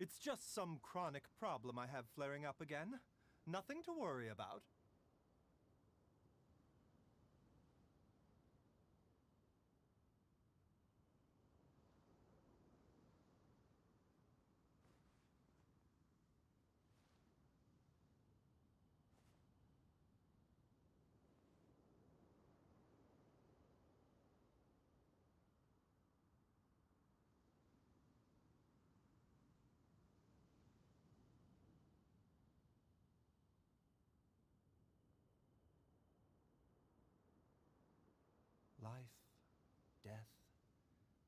It's just some chronic problem I have flaring up again. Nothing to worry about. Life, death,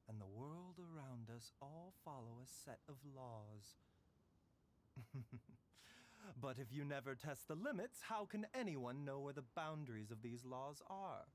and the world around us all follow a set of laws. But if you never test the limits, how can anyone know where the boundaries of these laws are?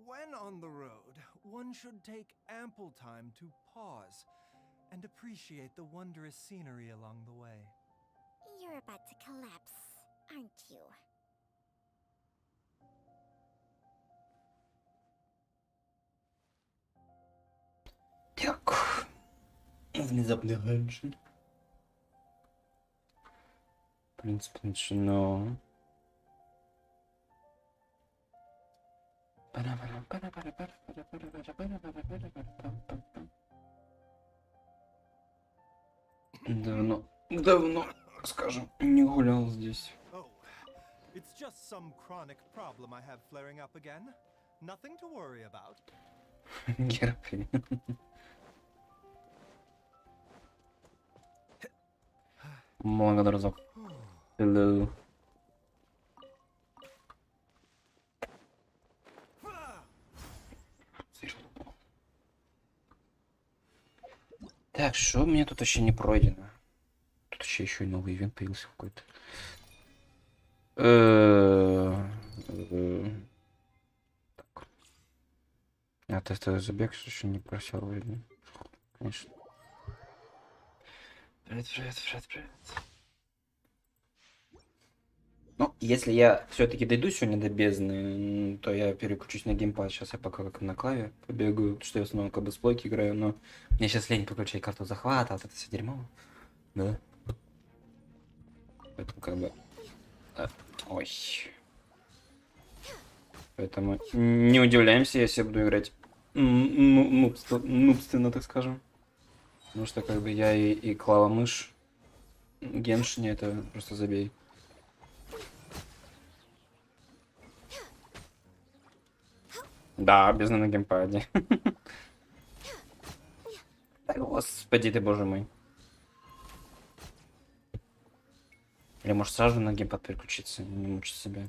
When on the road, one should take ample time to pause and appreciate the wondrous scenery along the way. You're about to collapse, aren't you? Так. Внезапный раньше. В принципе, начинаю. Давно, скажем, не гулял здесь. Oh, it's just some chronic problem I have flaring up again. Nothing to worry about. Герпи. Много разок. Hello. Так, что у меня тут вообще не пройдено? Тут вообще еще новый ивент появился какой-то. Так. А тестовый забег еще не просел, видно. Конечно. Привет. Ну, если я все-таки дойду сегодня до бездны, то я переключусь на геймпад. Сейчас я пока как на клаве побегаю, потому что я в основном как бы с плойки играю, но мне сейчас лень подключать карту захвата, вот это все дерьмо. Да. Поэтому как бы... Ой. Поэтому не удивляемся, если я буду играть нубственно, так скажем. Потому что как бы я и клава мышь Геншине, это просто забей. Да, бездна на геймпаде. Да, господи ты, боже мой. Или может сразу на геймпад переключиться, не мучить себя.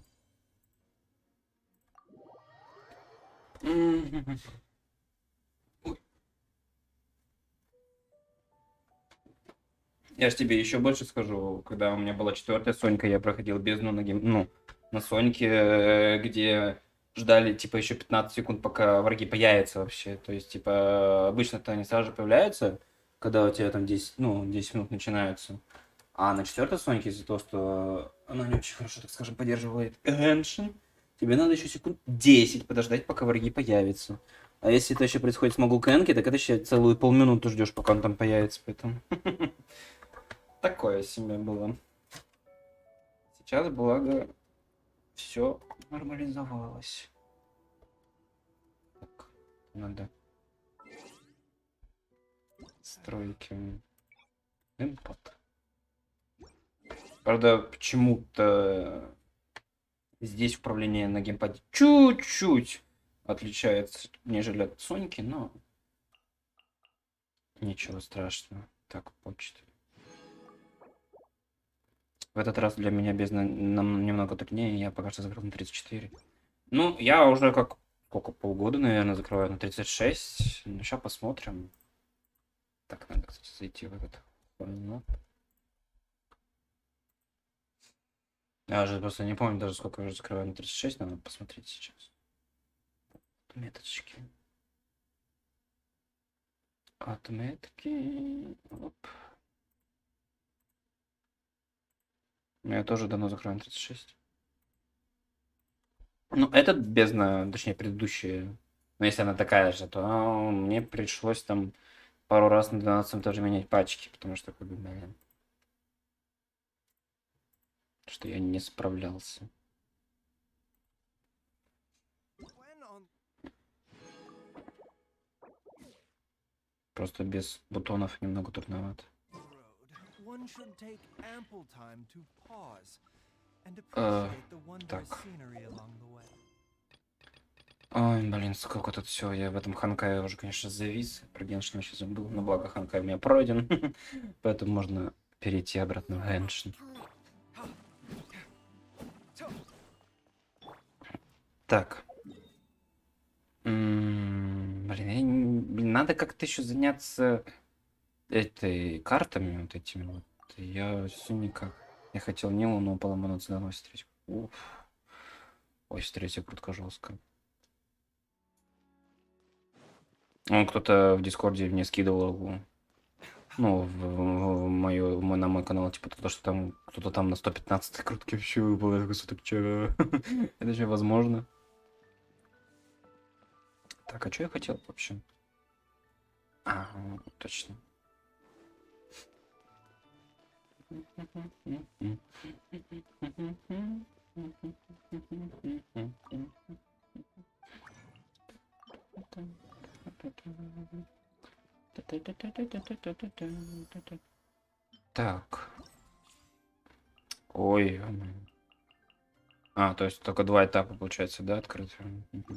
Я ж тебе еще больше скажу, когда у меня была 4-я Сонька, я проходил бездну на Соньке, где ждали типа еще 15 секунд, пока враги появятся вообще. То есть, типа, обычно-то они сразу же появляются, когда у тебя там 10 минут начинаются. А на 4-й Соньке из-за того, что она не очень хорошо, так скажем, поддерживает Геншин, тебе надо еще секунд 10 подождать, пока враги появятся. А если это еще происходит с Могу Кэнки, так это еще целую полминуты ждешь, пока он там появится, поэтому... Такое себе было. Сейчас, благо, все нормализовалось. Так, надо стройки. Импорт. Правда, почему-то здесь управление на геймпаде чуть-чуть отличается, нежели от Соньки, но ничего страшного. Так, почта. В этот раз для меня бездна немного труднее, я пока что закрыл на 34. Ну, я уже как сколько, полгода, наверное, закрываю на 36. Ну, сейчас посмотрим. Так, надо, кстати, зайти в этот Понял. Я уже просто не помню даже, сколько я уже закрываю на 36, надо посмотреть сейчас. Отметочки. Отметки. Оп. Я тоже давно закрываю на 36. Ну, этот бездна, точнее, предыдущая, но если она такая же, то мне пришлось там пару раз на 12 тоже менять пачки, потому что, как бы, блин, что я не справлялся. When on Просто без бутонов немного трудновато. the road, one should take ample time to pause and Э, appreciate the wondrous так. scenery along the way. Ой, блин, сколько тут все. Я в этом Ханкае уже, конечно, завис. Про Геншин вообще забыл. Но благо Ханкай у меня пройден. Поэтому можно перейти обратно в Геншин. Так. Блин, надо как-то еще заняться этой картами вот этими вот. Я все никак. Я хотел Нилу, но поломануться домой встретить. Уф. Ой, встретить крутко жестко. Он кто-то в Дискорде мне скидывал, ну, на мой канал, типа, то, что там кто-то там на 115 крутке вообще выпал. Я такой, так чё? Это еще возможно? Так, а что я хотел вообще? А, точно. Так. Ой. А, то есть только два этапа, получается, да, открыты? Угу,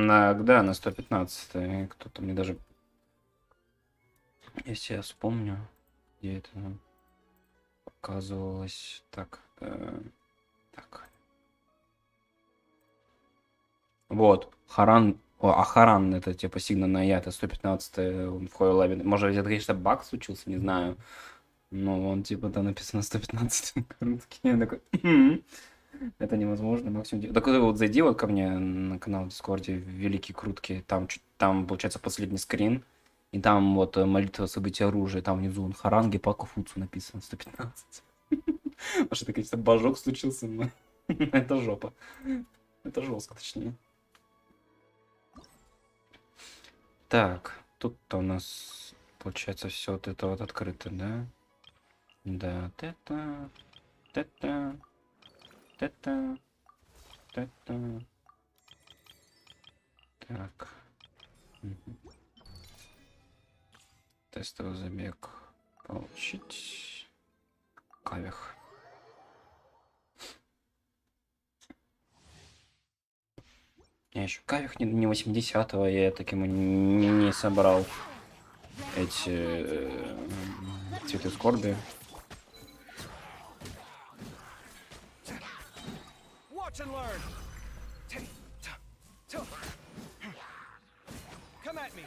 да, на 115. Кто-то мне даже... Если я вспомню, где это показывалось. Так. Так. Вот. Харан. А Харан это типа сигна на я, это 115 в Хой Лабе. Может, это, конечно, баг случился, не знаю. Но он типа там написано 115 крутки. Я такой. Это невозможно, максимум. Так вот зайди вот ко мне на канал в Дискорде, великие крутки. Там получается последний скрин. И там вот молитва события оружия. Там внизу он Харанги Паку Фуцу написано 115. Потому что это, конечно, божок случился, но это жопа. Это жестко, точнее. Так, тут-то у нас получается все вот это вот открыто, да? Да, вот это. Так. Мгм. Тестовый забег получить. Кавих. Я еще кавих не 80-го, я таким не собрал эти цветы скорби. Watch and learn. Come at me.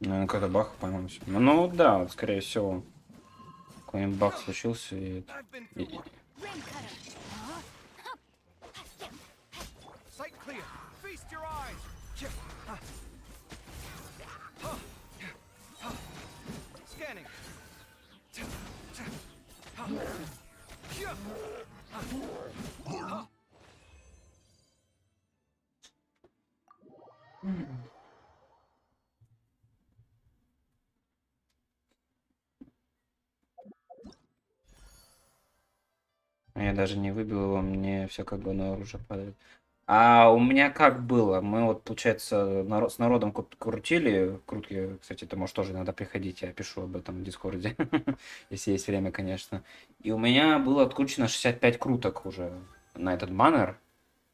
Наверное, какой-то баг, по-моему. Ну да, вот, скорее всего. Какой-нибудь баг случился и... Sight clear. Feast your eyes. Scanning. Я даже не выбил его, мне все как бы на оружие падает. А у меня как было? Мы вот, получается, с народом крутили. Крутки, кстати, ты можешь тоже иногда приходить, я пишу об этом в Дискорде. Если есть время, конечно. И у меня было откручено 65 круток уже на этот баннер.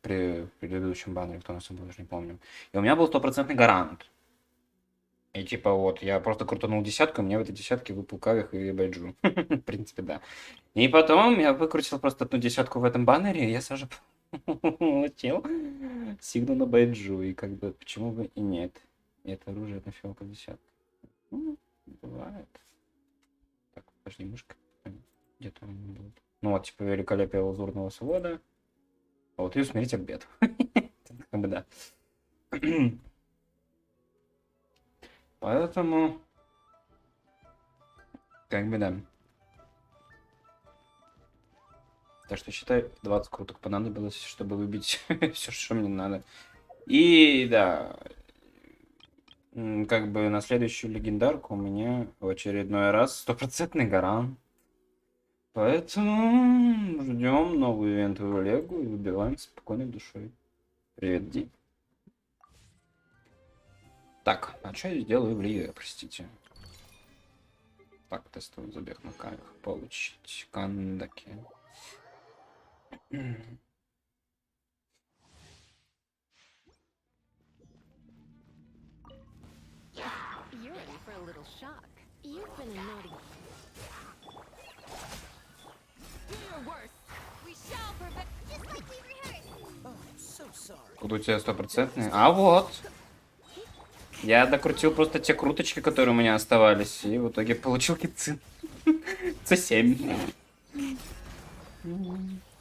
При предыдущем баннере, кто у нас был, даже не помню. И у меня был 100% гарант. И типа вот, я просто крутанул десятку, мне в этой десятке выпал кавих и байджу. В принципе, да. И потом я выкрутил просто одну десятку в этом баннере, и я сразу Чел сигнал на байджу, и как бы почему бы и нет. И это оружие на фиолка 50. Ну, бывает. Так, подожди, мышка. Где-то он был. Ну вот, типа, великолепие лазурного свода. А вот и усмирить обед. Как бы да. Поэтому... Как бы да. Так что считай, 20 круток понадобилось, чтобы выбить все, что мне надо. И да, как бы на следующую легендарку у меня в очередной раз стопроцентный гарант. Поэтому ждем новый ивент в Легу и выбиваем спокойной душой. Привет, Ди. Так, а что я сделаю в Лиге, простите? Так, тестовый забег на кайф. Получить кандаки. You're ready for a little shock. You've been a naughty. Do your worst. We shall prevent. Just like we rehearsed. Тут у тебя стопроцентный. А вот. Я докрутил просто те круточки, которые у меня оставались. И в итоге получил китцин. C7.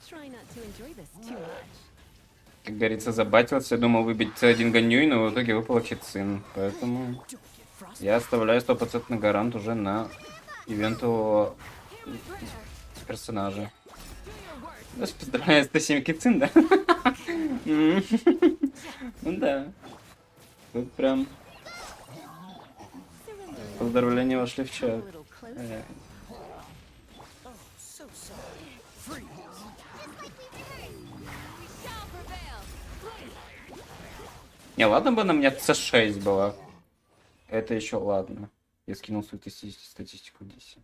Try not to enjoy this too much. Как говорится, забатился. Думал выбить C1 гонюй, но в итоге выпал китцин. Поэтому я оставляю стопроцентный гарант уже на ивентового персонажа. Поздравляю, 107 китцин, да? Ну да. Тут прям... Поздравления вошли в чат. Не, ладно бы на меня C6 была. Это еще ладно. Я скинул свою статистику 10.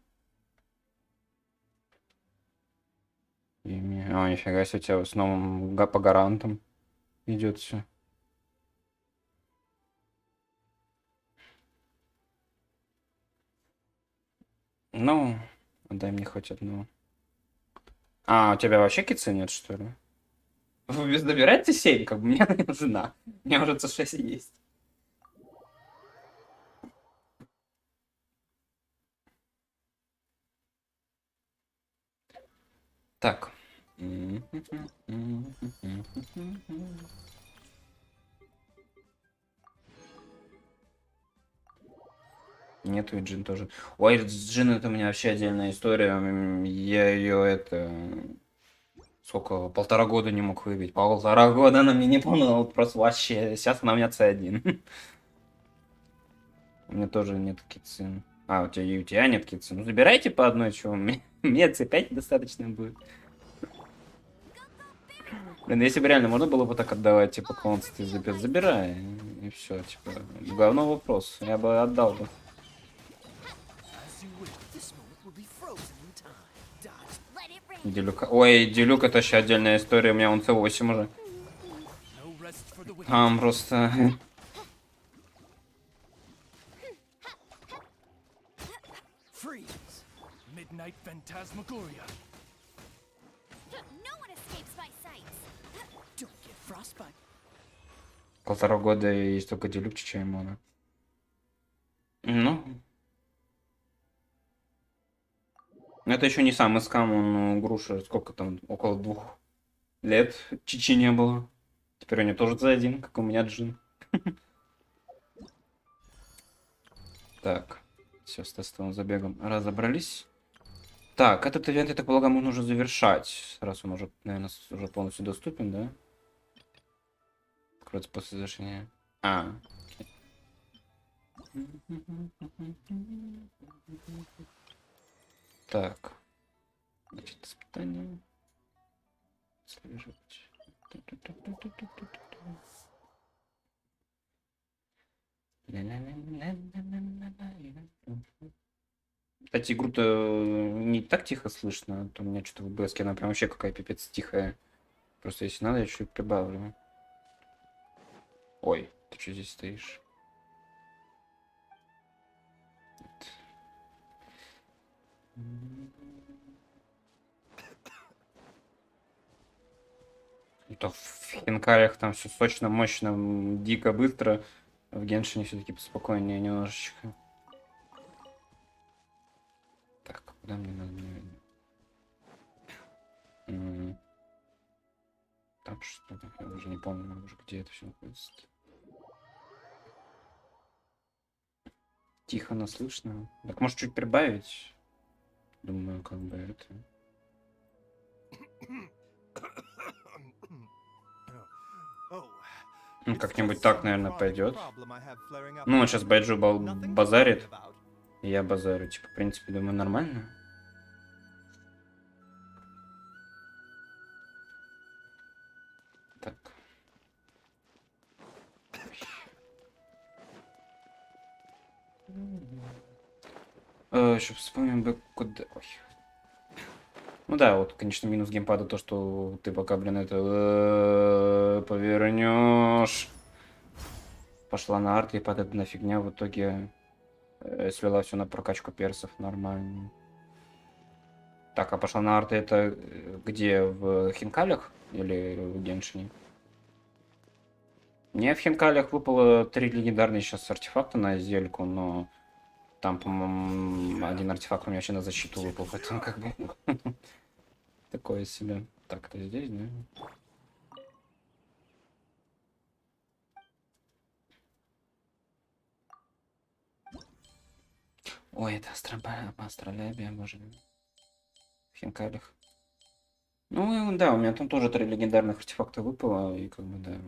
О, нифига себе, у тебя с новым по гарантам идет все. Ну, дай мне хоть одну. А, у тебя вообще кицы нет, что ли? Вы забираете 7, как бы мне не нужна. У меня уже C6 есть. Так. Нету и Джин тоже. Ой, с Джин это у меня вообще отдельная история. Я ее это... Сколько? 1,5 года не мог выбить. 1,5 года она мне не помнила просто вообще. Сейчас она у меня C1. У меня тоже нет китцин. А, у тебя нет китцин. Ну, забирайте по одной, чего. Мне C5 достаточно будет. Блин, если бы реально можно было бы так отдавать, типа, конст ты забирай. И все, типа, говно вопрос. Я бы отдал бы. Делюка. Ой, Делюк это вообще отдельная история. У меня он C8 уже. Там просто... Полтора года и есть только Делюк Чичаймона. Ну... Это еще не самый скам, он груша, сколько там, около 2 лет Чичи не было. Теперь у него тоже C1, как у меня Джин. Так, все, с тестовым забегом разобрались. Так, этот ивент, я так полагаю, можно уже завершать. Раз он уже, наверное, уже полностью доступен, да? Откроется после завершения. А, так. Значит, испытание. Слежать. Кстати, игру-то не так тихо слышно, а то у меня что-то в БСке она прям вообще какая пипец тихая. Просто если надо, я чуть прибавлю. Ой, ты что здесь стоишь? что-то в хинкалях там все сочно, мощно, дико, быстро. В Геншине все-таки поспокойнее немножечко. Так, куда мне надо, наверное? Там что ли? Я уже не помню, уже где это все находится. Тихо, но слышно. Так, может, чуть прибавить? Думаю, как бы это... Ну, как-нибудь так, наверное, пойдет. Ну, он сейчас Байджу базарит. И я базарю. Типа, в принципе, думаю, нормально. Так. Еще вспомним бы, куда... Ой. Ну да, вот, конечно, минус геймпада то, что ты пока, блин, это повернешь. Пошла на арт, и падает на фигня, в итоге слила все на прокачку персов, нормально. Так, а пошла на арты это где? В Хинкалях или в Геншине? Мне в Хинкалях выпало 3 легендарные сейчас артефакта на зельку, но там, по-моему, один артефакт у меня вообще на защиту выпал, поэтому как бы такое себе. Так, это здесь, да? Ой, это астролябия, боже мой. В Хинкалях. Ну, да, у меня там тоже 3 легендарных артефакта выпало, и как бы, да.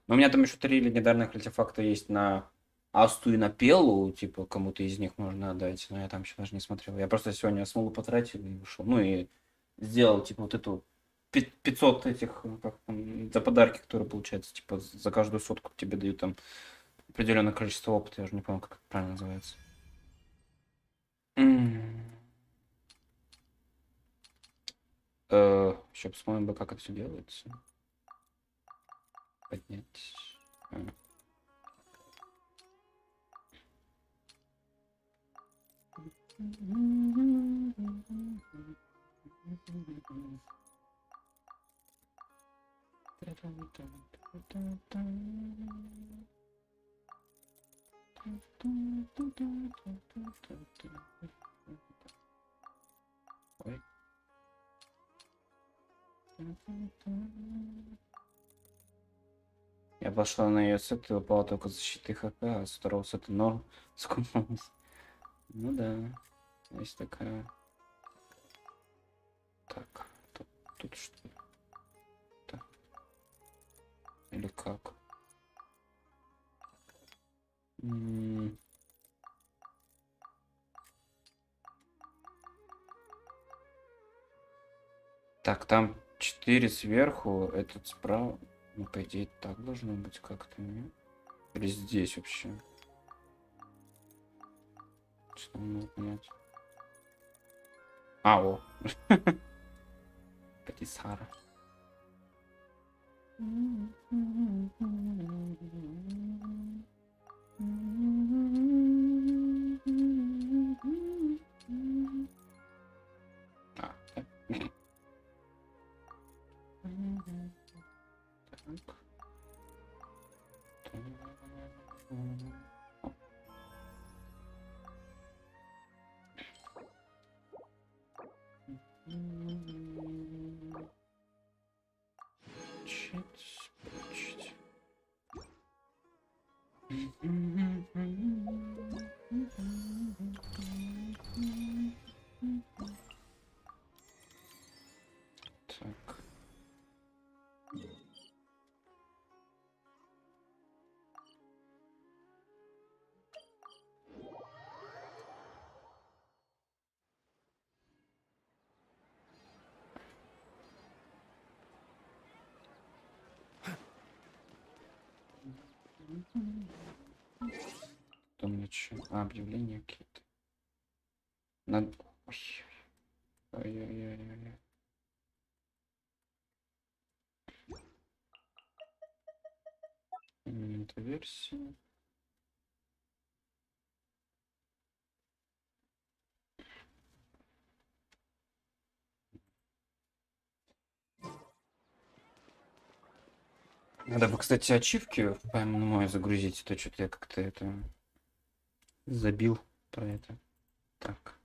Но у меня там еще 3 легендарных артефакта есть на Асту и на Пелу, типа, кому-то из них можно отдать, но я там еще даже не смотрел. Я просто сегодня смолу потратил и ушел. Ну, и сделал, типа, вот эту 500 этих, как там, за подарки, которые получаются, типа, за каждую сотку тебе дают там определенное количество опыта, я уже не помню, как это правильно называется. Еще посмотрим бы, как это все делается. Поднять. Ой. Я пошла на ее сет и упала только защиты ХП, а с второго сета норм скупнулась. Ну да, есть такая. Так, тут что? Так. Или как? Так, там 4 сверху, этот справа. Ну, по идее, так должно быть как-то, нет? Или здесь вообще? Что не могу понять. А, о. Патисара. А, так. Получить. Так. Что у меня что? А, объявления какие-то. Надо... Ой-ой-ой-ой. Это версия. Надо бы, кстати, ачивки в мой загрузить. Это что-то я как-то это забил про это. Так.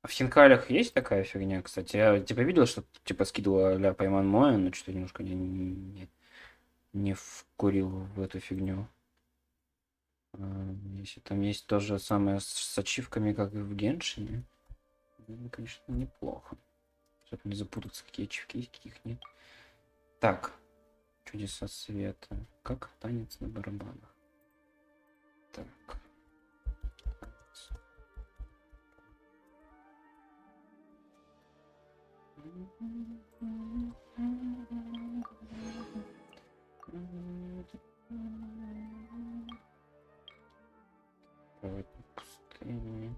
А в хинкалях есть такая фигня, кстати? Я типа видел, что типа скидывал а-ля пойман моя, но что-то немножко не вкурил в эту фигню. Если там есть то же самое с ачивками, как и в Геншине, это, конечно, неплохо. Чтобы не запутаться, какие ачивки есть, каких нет. Так. Чудеса света. Как танец на барабанах. Так. Проводник пустыни.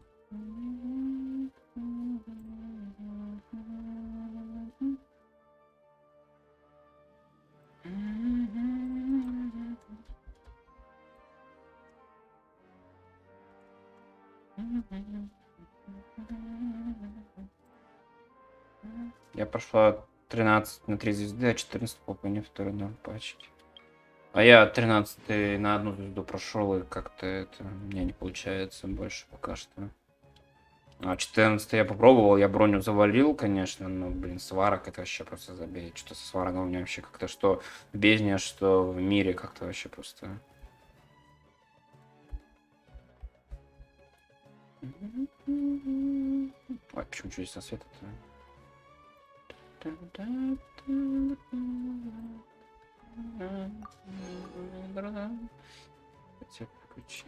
Я прошла 13 на 3 звезды, а 14 попал второй надо пачить. А я 13 на одну звезду прошел, и как-то это у меня не получается больше пока что. А 14 я попробовал, я броню завалил, конечно, но, блин, сварок это вообще просто забей. Что со сварогом у меня вообще как-то, что в бездне, что в мире как-то вообще просто... Ой, почему чудеса света-то? Хотя включи.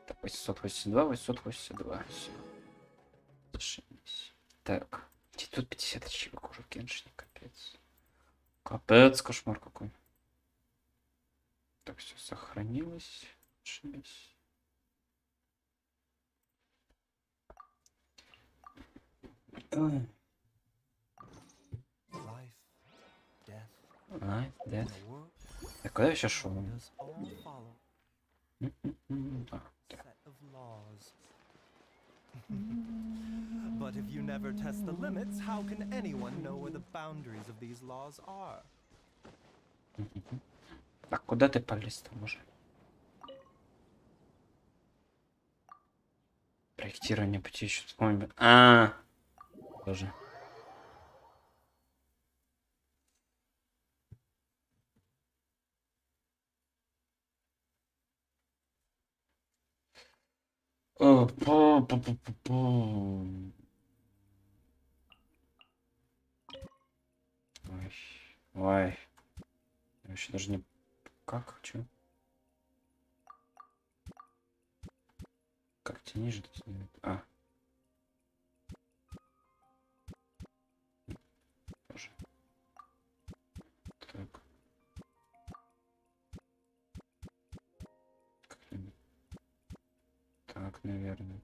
Так, 882, 882. Все. Зашибись. Так. 950 ачивок уже в Геншине, капец. Капец, кошмар какой. Так, все сохранилось. Зашибись. Ой. Life, death, Ай, да. in a world Так, куда я сейчас шел? does all follow А, так. set of laws. But if you never test the limits, how can anyone know where the boundaries of these laws are? Так, куда ты полез там уже? Проектирование пути еще вспомнил. Тоже. Ой, ой. Я вообще даже не... Как? Чё? Как тебе ниже то снимет? Тоже. Так. Как-нибудь. Так, наверное.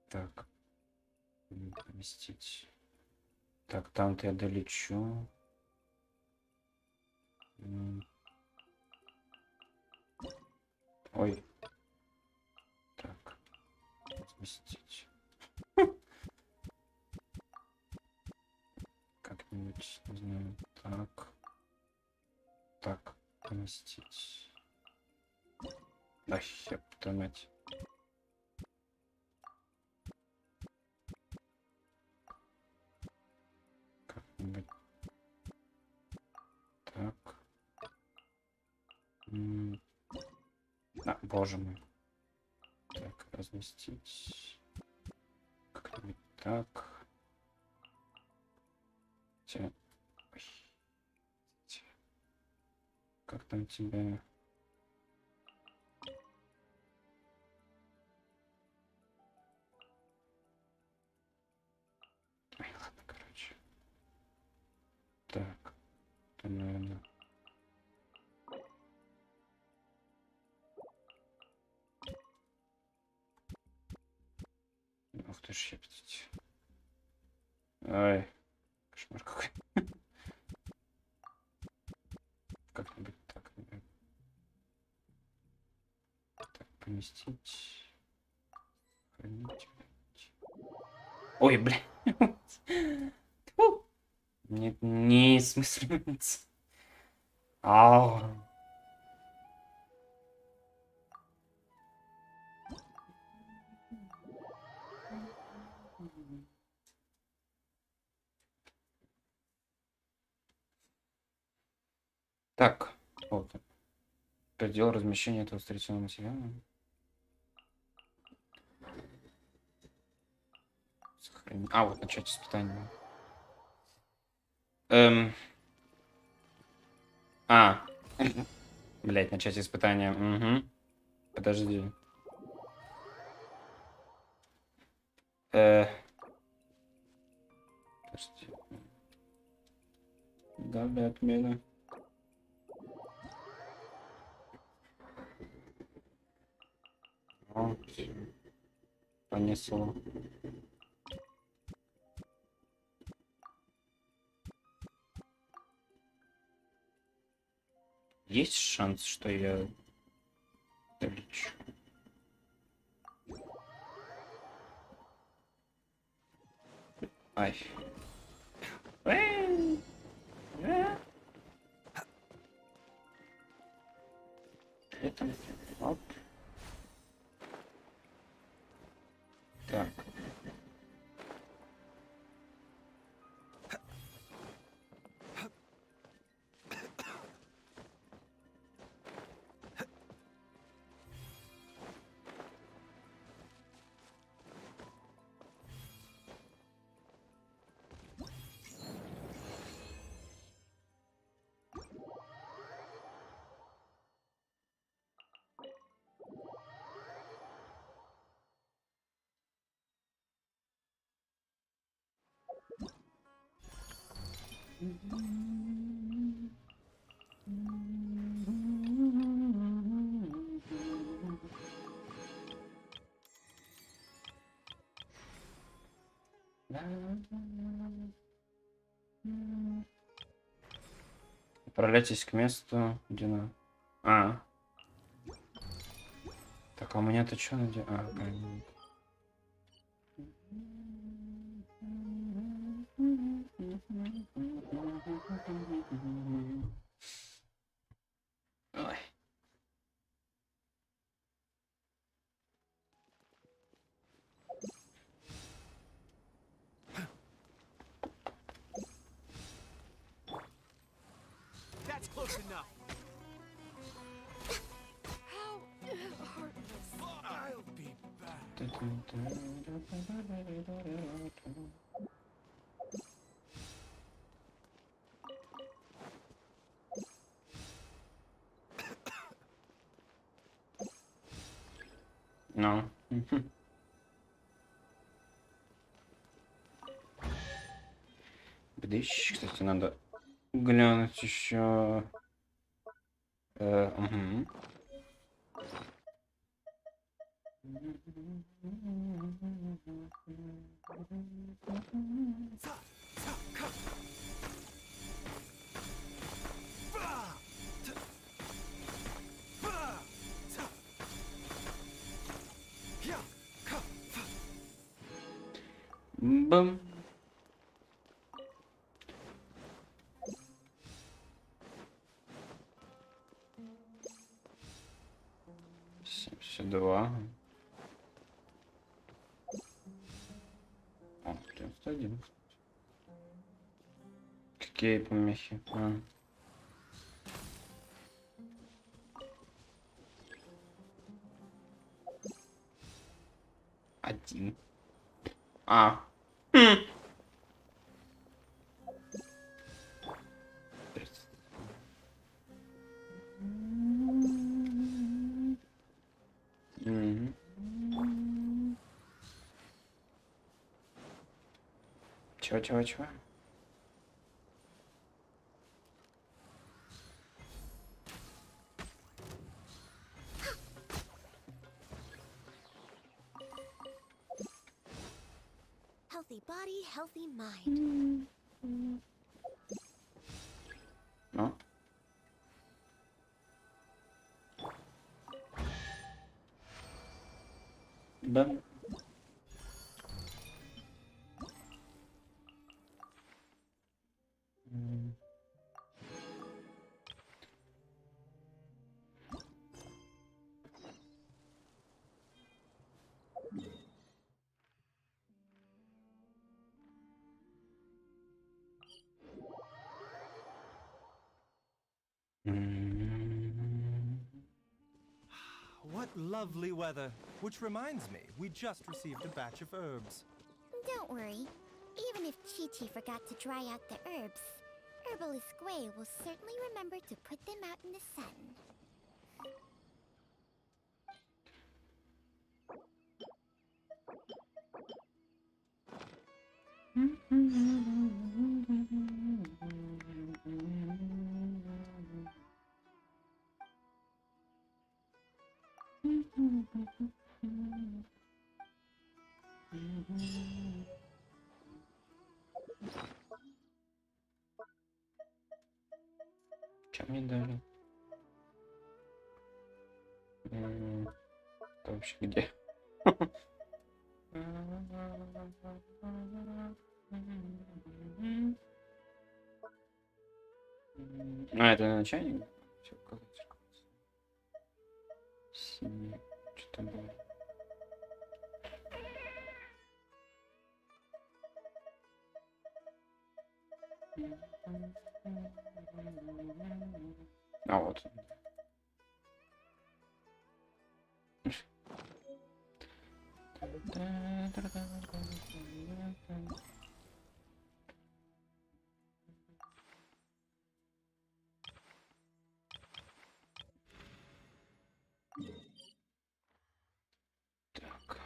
Так. Поместить. Так, там-то я долечу. Ой. Так. Сместить. Как-нибудь, не знаю. Так. Так. Поместить. Ай, я мать. Как-нибудь. Так. Боже мой. Так, разместить. Как-нибудь так. Ой. Как там тебя... Ой, ладно, короче. Так. Это, наверное... Ух ты ж, ептить. Ай, кошмар какой. Как-нибудь так, наверное. Так. Поместить. Хранить. Ой, бля. Тьфу. Нет, не смыслится. Ау. Так, вот. Предел размещения этого строительного материала. А, вот начать испытание. А. Блять, начать испытание. Угу. Подожди. Подожди. Да, для отмены. Вот. Понесло. Есть шанс, что я долечу? Ай. Это. Оп. Так. Отправляйтесь к месту, где на... А. Так, а у меня-то что надо... А, правильно. Ой. That's close enough. How heartless. I'll be back. Ну. Бдыщ, кстати, надо глянуть еще. Угу. Бам. 72. О, 91. Какие помехи? А. Один. А. Хм. Мгм. Чего? Healthy body, healthy mind. Да. What lovely weather. Which reminds me, we just received a batch of herbs. Don't worry. Even if Chi-Chi forgot to dry out the herbs, Herbalist Gwei will certainly remember to put them out in the sun. Что мне дали? Это вообще где? А, это начальник? Всё, кажется. Синий. Что там было? А вот. Так.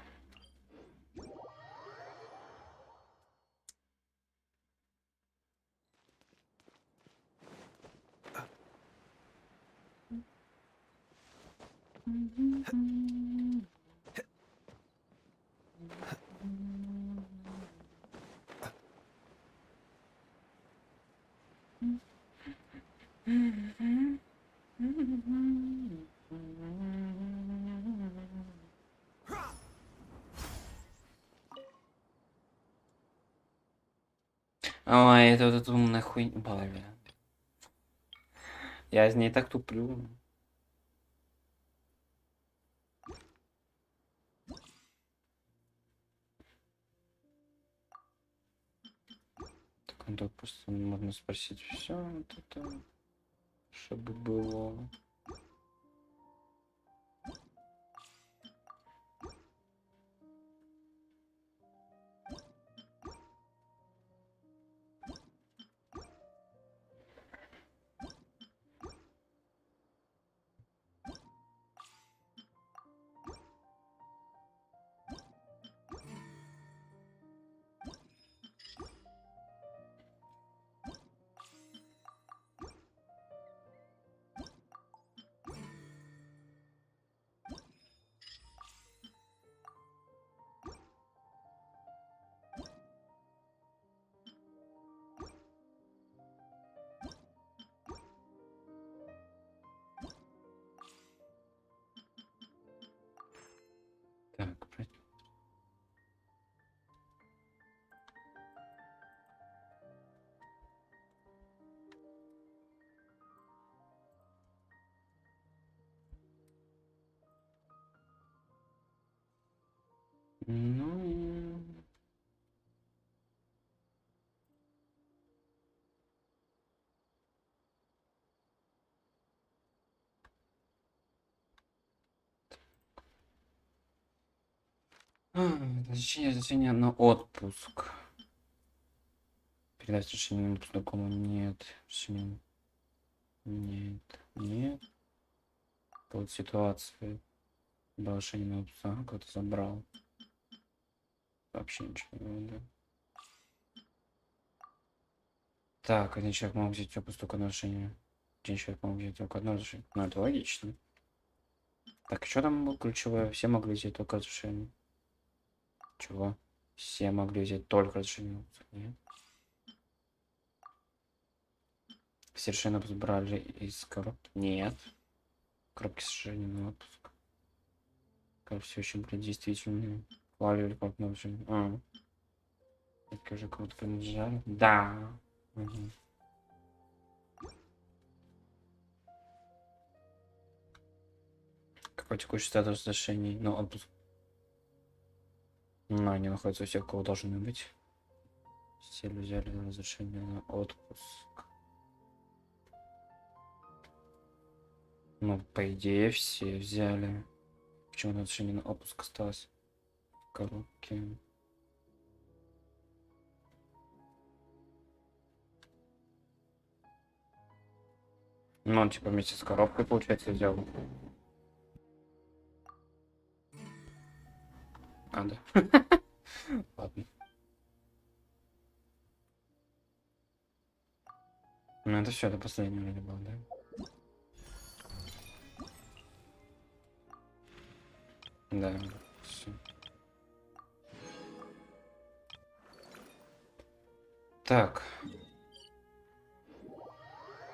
Ой, это вот эта умная хуйня. Блин. Я из ней так туплю. Так, ну тут просто можно спросить все вот это, чтобы было. Так, ну... Разрешение на отпуск. Передать решение на отпуск такому нет. Решение... Нет. Нет. Вот ситуация. Решение на отпуск. Ага, кто-то забрал. Вообще ничего не надо. Так, один человек мог взять отпуск только на решение. Один человек мог взять только одно решение. Ну, это логично. Так, что там было ключевое? Все могли взять только решение. Чего? Все могли взять только решение. Нет. Все решения брали из коробки? Нет. Коробки с решением на отпуск. Как все очень действительно. Хвалили как на общем. Это уже кого-то принадлежали. Да. Угу. Какой текущий статус отношений? Ну, отпуск. Но они находятся у всех, кого должны быть. Все взяли на разрешение на отпуск. Ну, по идее, все взяли. Почему на разрешение на отпуск осталось? В коробке. Ну, он типа вместе с коробкой, получается, взял. А, да. Ладно. Ну, это все, это последнее вроде было, да? Да, все. Так.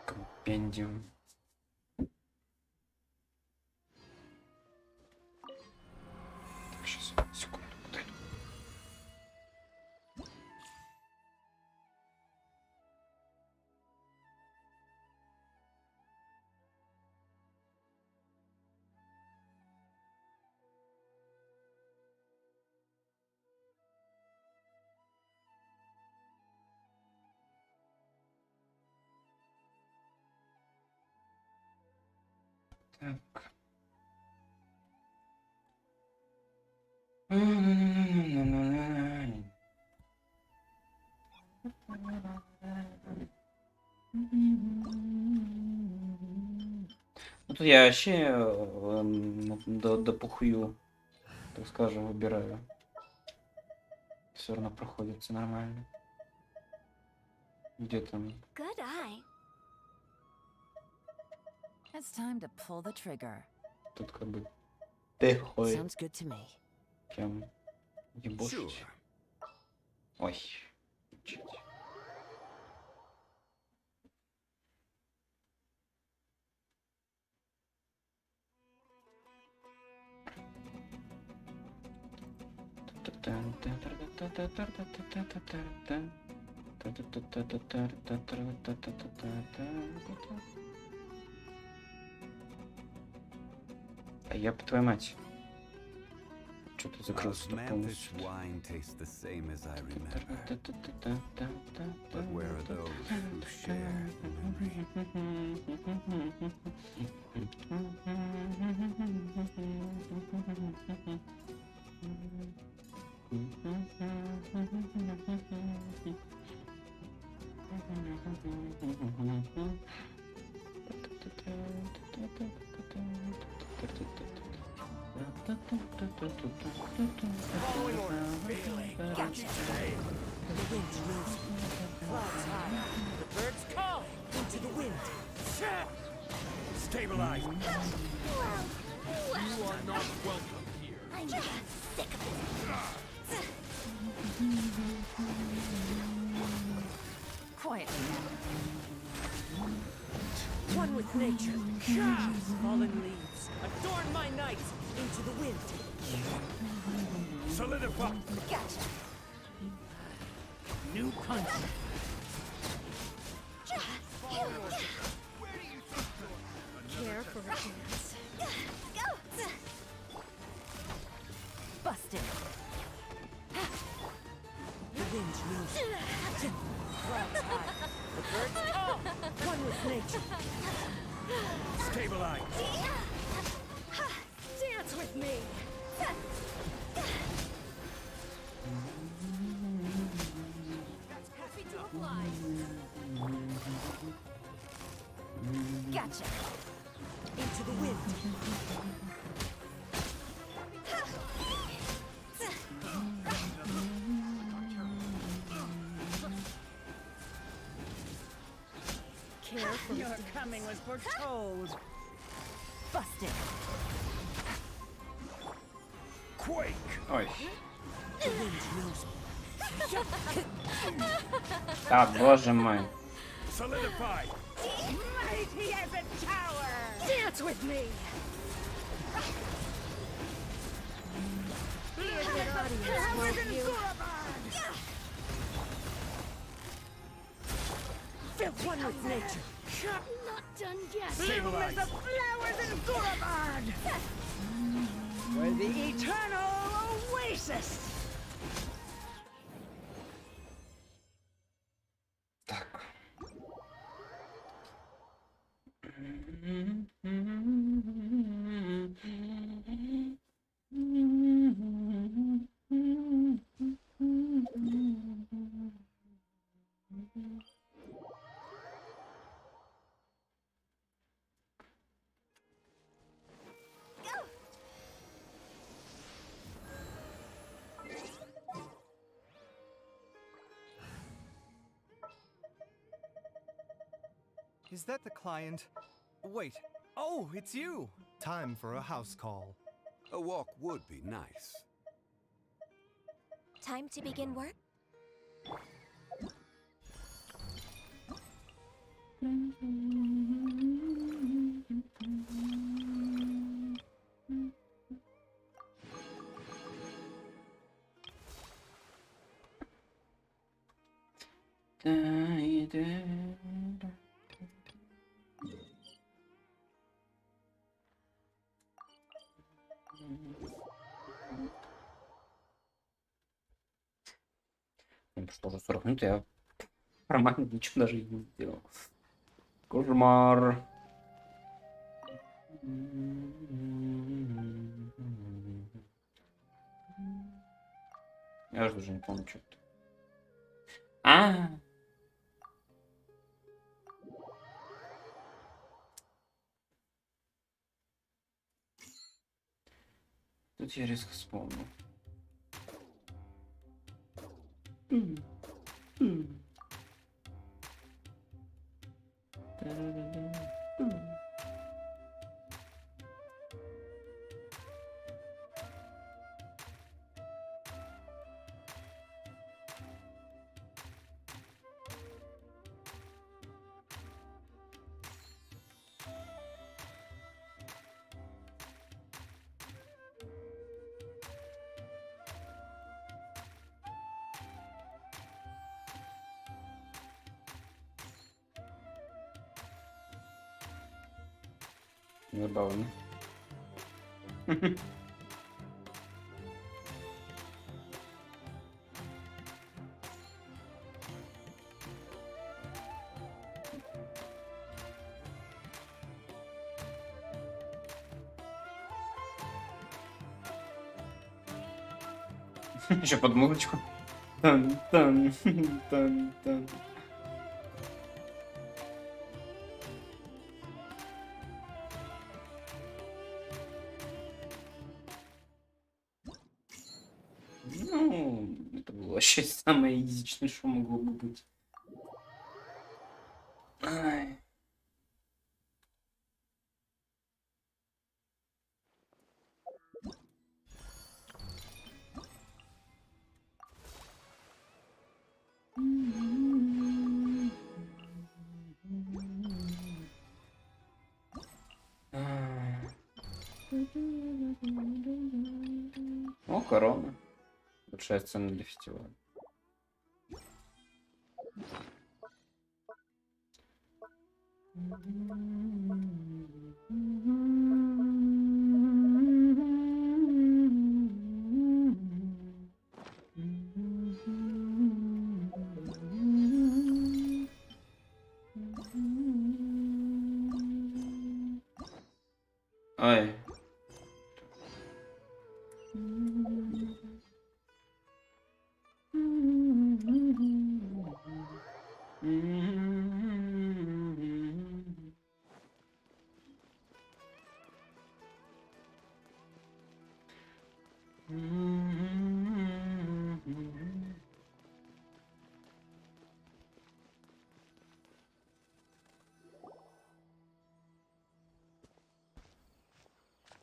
Компендиум. Так, сейчас, секунду. Дай. Так. Ну, тут я вообще до пухую, так скажем, выбираю. Все равно проходится нормально. Где там? Good eye. It's time to pull the trigger. Тут как бы ходит. Sounds good to me. Кем ебошить. Ой. Чуть. А я по твою мать. Что-то закрылся полностью. wine tastes the same as I remember. But where are those who share the Following orders. Bailey. Gotcha. The wind's rosy. Clouds high. The birds calling. Into the wind. Stabilize. Well, You are not welcome here. I'm sick of it. Quietly now. One with nature. Fallen leaves. Adorn my night. Into the wind. Solidify. Gotcha. New concept. Care for a chance. Go. Busted. The wind's rosy. Clouds high. The birds call. One with nature. Stabilize. Dance with me. Happy to apply. Gotcha. Into the wind. Care for your coming was foretold. Busted. Quake. Ой. The wind's rosy. А, боже мой. Solidify. Mighty as a tower. Dance with me. Feel one with nature. Not done yet. Stabilize. We're the eternal oasis. Так. Is that the client? Wait. Oh, it's you. Time for a house call. A walk would be nice. Time to begin work? Прошло уже 40 минут, я нормально ничего даже и не сделал. Кошмар. Я же даже не помню, что это. Тут я резко вспомнил. Забавно. Еще под музычку. Тан-тан, тан-тан. Ну, это было вообще самое изичное, что могло бы быть. Ай. О, корона. Лучшая сцена для фестиваля. Ай.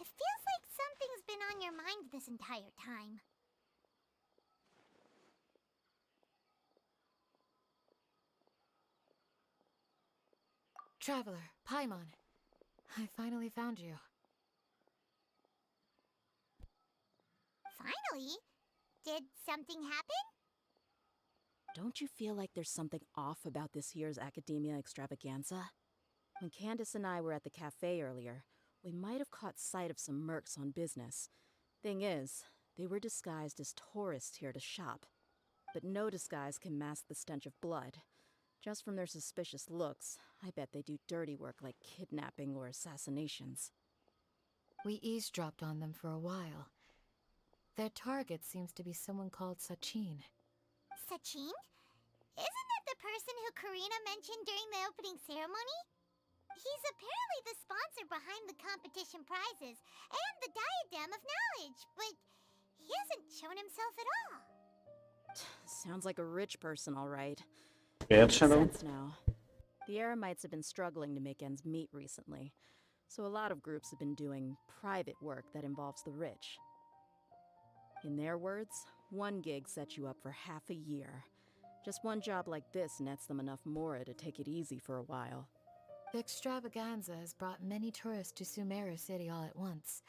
It feels like something's been on your mind this entire time. Traveler, Paimon, I finally found you. Finally? Did something happen? Don't you feel like there's something off about this year's Academia extravaganza? When Candace and I were at the cafe earlier, we might have caught sight of some mercs on business. Thing is, they were disguised as tourists here to shop. But no disguise can mask the stench of blood. Just from their suspicious looks, I bet they do dirty work like kidnapping or assassinations. We eavesdropped on them for a while. Their target seems to be someone called Sachin. Sachin? Isn't that the person who Karina mentioned during the opening ceremony? He's apparently the sponsor behind the competition prizes and the Diadem of Knowledge, but he hasn't shown himself at all. Sounds like a rich person, all right. Привет, Makes Shadow. sense now. The Eremites have been struggling to make ends meet recently, so a lot of groups have been doing private work that involves the rich. In their words, one gig sets you up for half a year. Just one job like this nets them enough mora to take it easy for a while. The extravaganza has brought many tourists to Sumeru City all at once,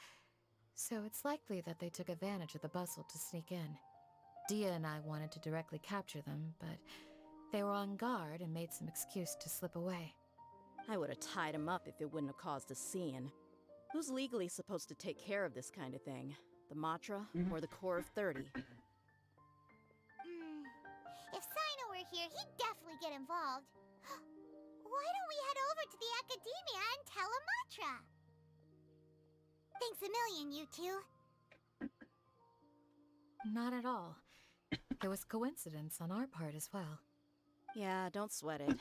so it's likely that they took advantage of the bustle to sneak in. Dia and I wanted to directly capture them, but they were on guard and made some excuse to slip away. I would have tied him up if it wouldn't have caused a scene. Who's legally supposed to take care of this kind of thing? The Matra or the Corps of 30? If Sino were here, he'd definitely get involved. Why don't we head over to the Academia and tell Amatra? Thanks a million, you two. Not at all. There was coincidence on our part as well. Yeah, don't sweat it.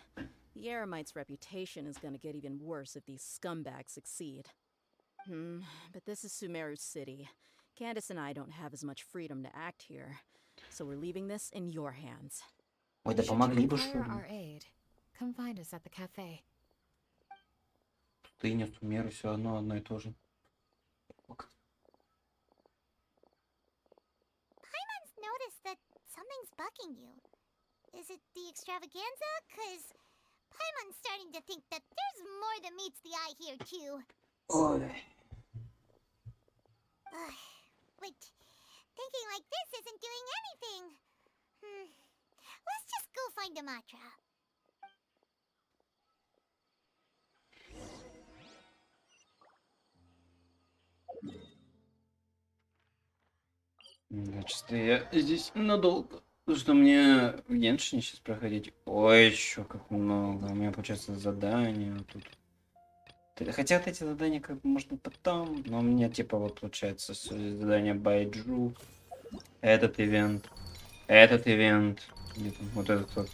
The Eremites' reputation is gonna get even worse if these scumbags succeed. But this is Sumeru City. Candace and I don't have as much freedom to act here, so we're leaving this in your hands. Ой, да Should you помогли бы, require что our ли. aid, come find us at the cafe. Ты не Сумеру, все одно и то же. Paimon's noticed that something's bugging you. Is it the extravaganza? 'Cause Paimon's starting to think that there's more than meets the eye here, too. Ой. But thinking like this isn't doing anything. Let's just go find Amatra. Значит, я здесь надолго. Что мне в Геншине сейчас проходить? Ой, еще как много. У меня получается задание вот тут. Хотя вот эти задания как бы можно потом, но у меня типа вот получается задание Байджу, этот ивент, вот этот вот.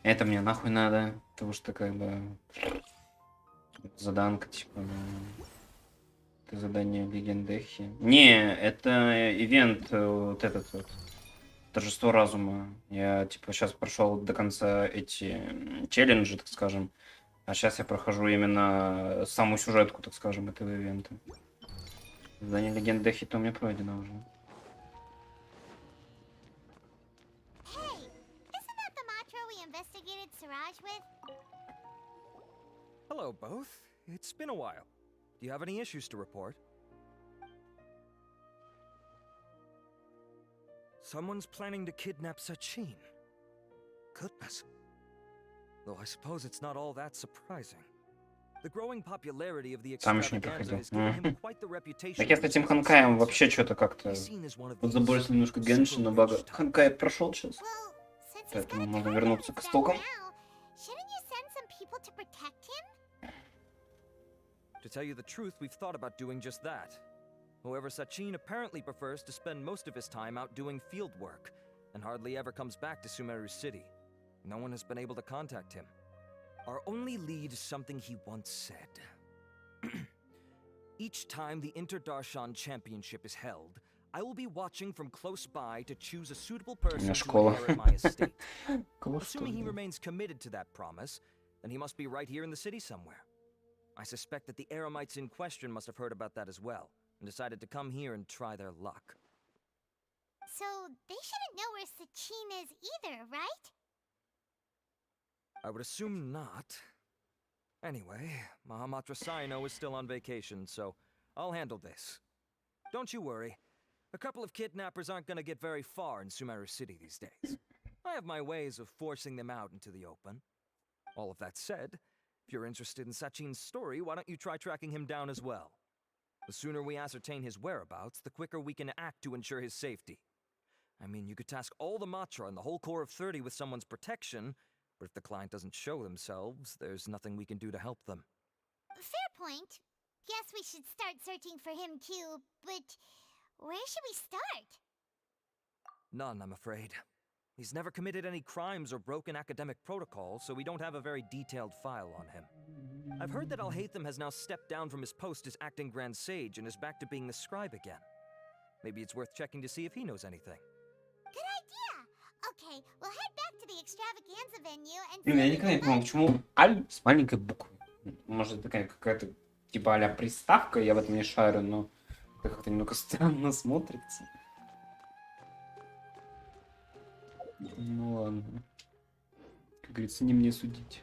Это мне нахуй надо, потому что как бы заданка типа. Это задание Легендехи. Не, это ивент вот этот вот. Торжество разума. Я типа сейчас прошел до конца эти челленджи, так скажем. А сейчас я прохожу именно саму сюжетку, так скажем, этого ивента. Задание Легендехи то у меня пройдено уже. Hey, isn't that the Matra we investigated Siraj with? Hello, both. It's been a while. Do you have any issues to report? Someone's planning to kidnap Sachin. Goodness. Though I suppose it's not all that surprising. The growing popularity of the Там еще не extravaganza проходил. has given him quite the reputation. Так я с этим Ханкаем вообще что-то как-то забросил немножко Геншин, но бага. Ханкай прошел сейчас. Well, since he's Поэтому got a можно target вернуться on к his back истокам. now, shouldn't you send some people to protect him? To tell you the truth, we've thought about doing just that. However, Sachin apparently prefers to spend most of his time out doing field work, and hardly ever comes back to Sumeru City. No one has been able to contact him. Our only lead is something he once said. Each time the Interdarshan Championship is held, I will be watching from close by to choose a suitable person to школа. inherit my estate. Кого Assuming he что? remains committed to that promise, then he must be right here in the city somewhere. I suspect that the Eremites in question must have heard about that as well, and decided to come here and try their luck. So they shouldn't know where Sachin is either, right? I would assume not. Anyway, Mahamatra Saino is still on vacation, so I'll handle this. Don't you worry. A couple of kidnappers aren't gonna get very far in Sumeru City these days. I have my ways of forcing them out into the open. All of that said, if you're interested in Sachin's story, why don't you try tracking him down as well? The sooner we ascertain his whereabouts, the quicker we can act to ensure his safety. I mean, you could task all the Matra and the whole Corps of 30 with someone's protection, but if the client doesn't show themselves, there's nothing we can do to help them. Fair point. Guess we should start searching for him too, but where should we start? None, I'm afraid. He's never committed any crimes or broken academic protocol, so we don't have a very detailed file on him. I've heard that Alhaitham has now stepped down from his post as acting Grand Sage and is back to being the scribe again. Maybe it's worth checking to see if he knows anything. Good idea! Okay, we'll head back to the extravaganza venue and Блин, я никогда не понимал, почему Аль с маленькой буквы. Может, такая какая-то типа а-ля приставка, я в этом не шарю, но это как-то немного странно смотрится. Ну ладно. Как говорится, не мне судить.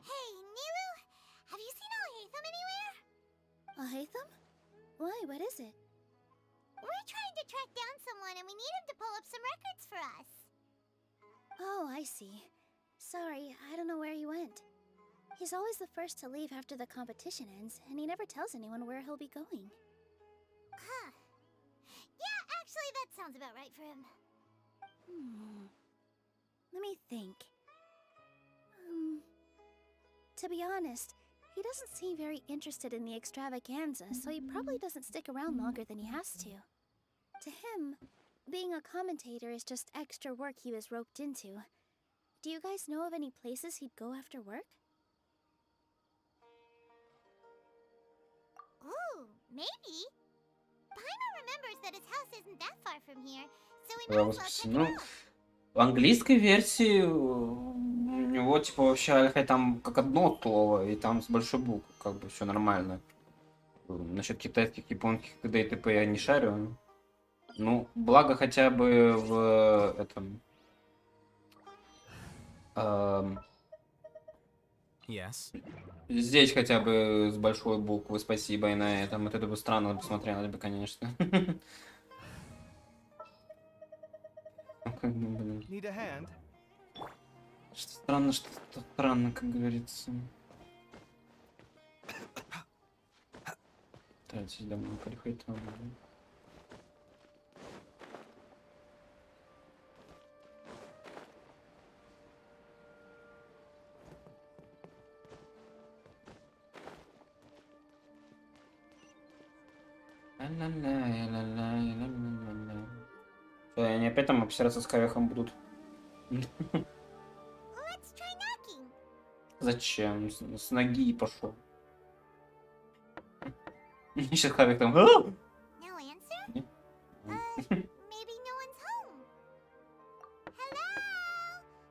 Hey, Niru, have you seen Alhaitham anywhere? Alhaitham? Why, what is it? We're trying to track down someone and we need him to pull up some records for us. Oh, I see. Sorry, I don't know where he went. He's always the first to leave after the competition ends, and he never tells anyone where he'll be going. Huh. Yeah, actually, that sounds about right for him. Let me think. To be honest, he doesn't seem very interested in the extravaganza, so he probably doesn't stick around longer than he has to. To him, being a commentator is just extra work he was roped into. Do you guys know of any places he'd go after work? Ooh, maybe. Paimon remembers that his house isn't that far from here, so we Да, might as well check it ну, out. в английской версии у него типа вообще Альхай там как одно слово, и там с большой буквы, как бы все нормально. Насчет китайских, японских т.д. и т.п. я не шарю. Ну, благо хотя бы в этом... Yes. Здесь хотя бы с большой буквы спасибо, и на этом. Вот это бы странно посмотрелось бы, конечно. Need a hand? Что странно, как говорится. Так, здесь давно приходит. Что, они опять там обсираться с кавихом будут? Let's try knocking. Зачем? С ноги пошел. Сейчас кавих там... No answer? Maybe no one's home. Hello?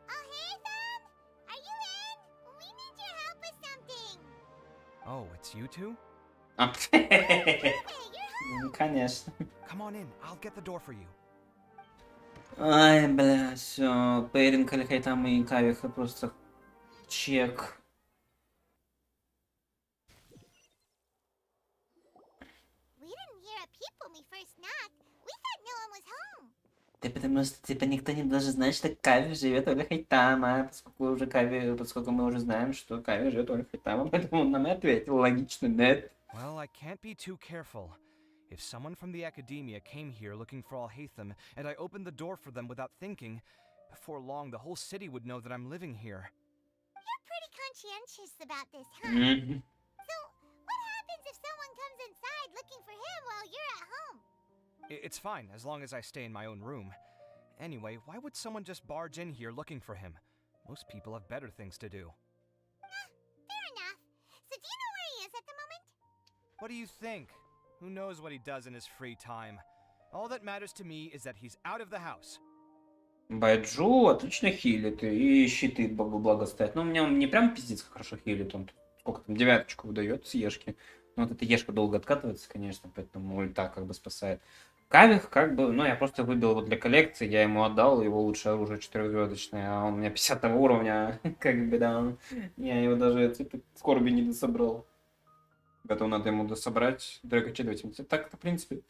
Alhaitham? Are you in? We need your help with something. Oh, it's you two? Hey, you're home. Ну, конечно. Come on in, I'll get the door for you. Ай, бля, все. Пейринг Альхай там и кавиха просто чек. We didn't hear a peep when we first knocked. We thought no one was home. Да потому что, типа, никто не должен знать, что Кави живет у Альхайтама, поскольку мы уже знаем, что Кави живет у Альхайтама, поэтому он нам и ответил логично, нет? Well, I can't be too careful. If someone from the academia came here looking for Alhaitham, and I opened the door for them without thinking, before long the whole city would know that I'm living here. You're pretty conscientious about this, huh? Мгм. So, what happens if someone comes inside looking for him while you're at home? It's fine, as long as I stay in my own room. Anyway, why would someone just barge in here looking for him? Most people have better things to do. Fair enough. So do you know where he is at the moment? What do you think? Who knows what he does in his free time? All that matters to me is that he's out of the house. Байджу отлично хилит, и щиты благо ставит. Ну, у меня он не прям пиздец хорошо хилит, он сколько там, 9 выдает с Ешки. Ну, вот эта Ешка долго откатывается, конечно, поэтому ульта как бы спасает. Кавих, как бы, ну, я просто выбил его для коллекции, я ему отдал его лучшее оружие 4-звездочное, а он у меня 50 уровня, как бы, да, я его даже цепи скорби не дособрал. Поэтому надо ему дособрать, дорогочитывать. Так-то, в принципе,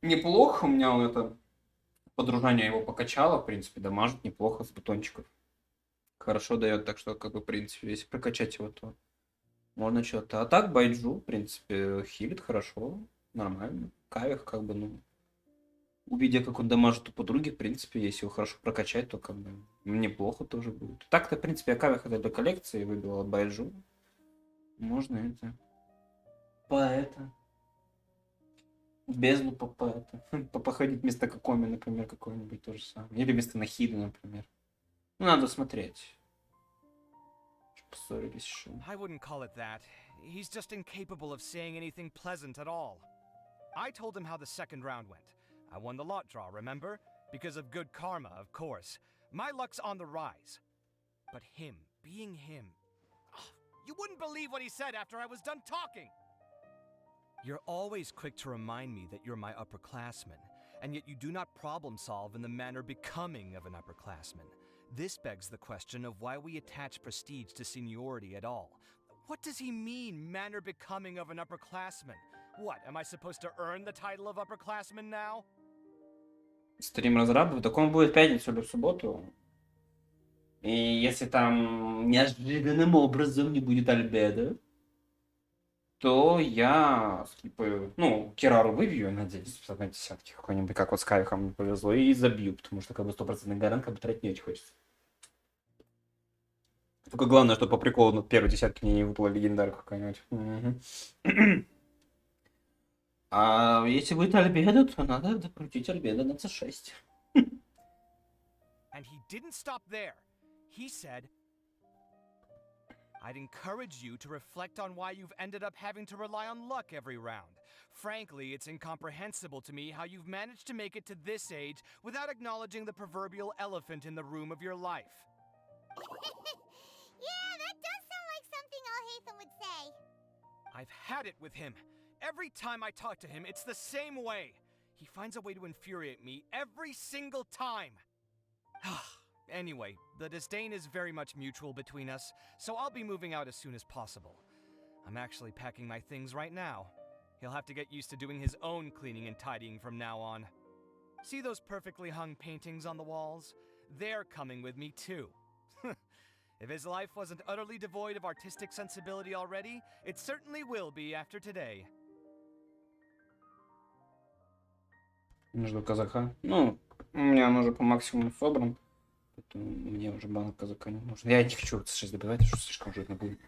неплохо у меня он это подружание его покачало, в принципе, дамажит неплохо с бутончиков. Хорошо дает, так что, как бы, в принципе, если прокачать его, то можно что-то. А так, Байджу, в принципе, хилит хорошо, нормально. Кавих, как бы, ну, увидя, как он дамажит у подруги, в принципе, если его хорошо прокачать, то, как бы, неплохо тоже будет. Так-то, в принципе, я Кавих это до коллекции выбил от Байджу. Можно это... В бездну походить вместо Кокоми, например, какой-нибудь то же самое. Или вместо Нахиды, например. Ну, надо смотреть. Поссорились еще. I wouldn't call it that. He's just incapable of saying anything pleasant at all. I told him how the second round went. I won the lot draw, remember? Because of good karma, of course. My luck's on the rise. But him, being him... You wouldn't believe what he said after I was done talking! You're always quick to remind me that you're my upperclassman, and yet you do not problem solve in the manner becoming of an upperclassman. This begs the question of why we attach prestige to seniority at all. What does he mean, manner becoming of an upperclassman? What, am I supposed to earn the title of upperclassman now? Стрим разрабов, так он будет в пятницу или в субботу. И если там неожиданным образом не будет Альбедо, то я скипаю, ну, Кирару выбью, надеюсь, в одной десятке какой-нибудь, как вот с Кавихом не повезло, и забью, потому что как бы 100% гарант, как бы тратить не очень хочется. Только главное, что по приколу на первой десятке мне не выпала легендарка какая-нибудь. А если будет Альбедо, то надо докрутить Альбедо на C6. And he didn't stop there. He said, I'd encourage you to reflect on why you've ended up having to rely on luck every round. Frankly, it's incomprehensible to me how you've managed to make it to this age without acknowledging the proverbial elephant in the room of your life. Yeah, that does sound like something Alhaitham would say. I've had it with him. Every time I talk to him, it's the same way. He finds a way to infuriate me every single time. Anyway, the disdain is very much mutual between us, so I'll be moving out as soon as possible. I'm actually packing my things right now. He'll have to get used to doing his own cleaning and tidying from now on. See those perfectly hung paintings on the walls? They're coming with me too. If his life wasn't utterly devoid of artistic sensibility already, it certainly will be after today. Между казака. Ну, у меня он уже по максимуму собран. Поэтому мне уже банк казака не нужен. Я не хочу C6 добивать, что слишком жирно будет.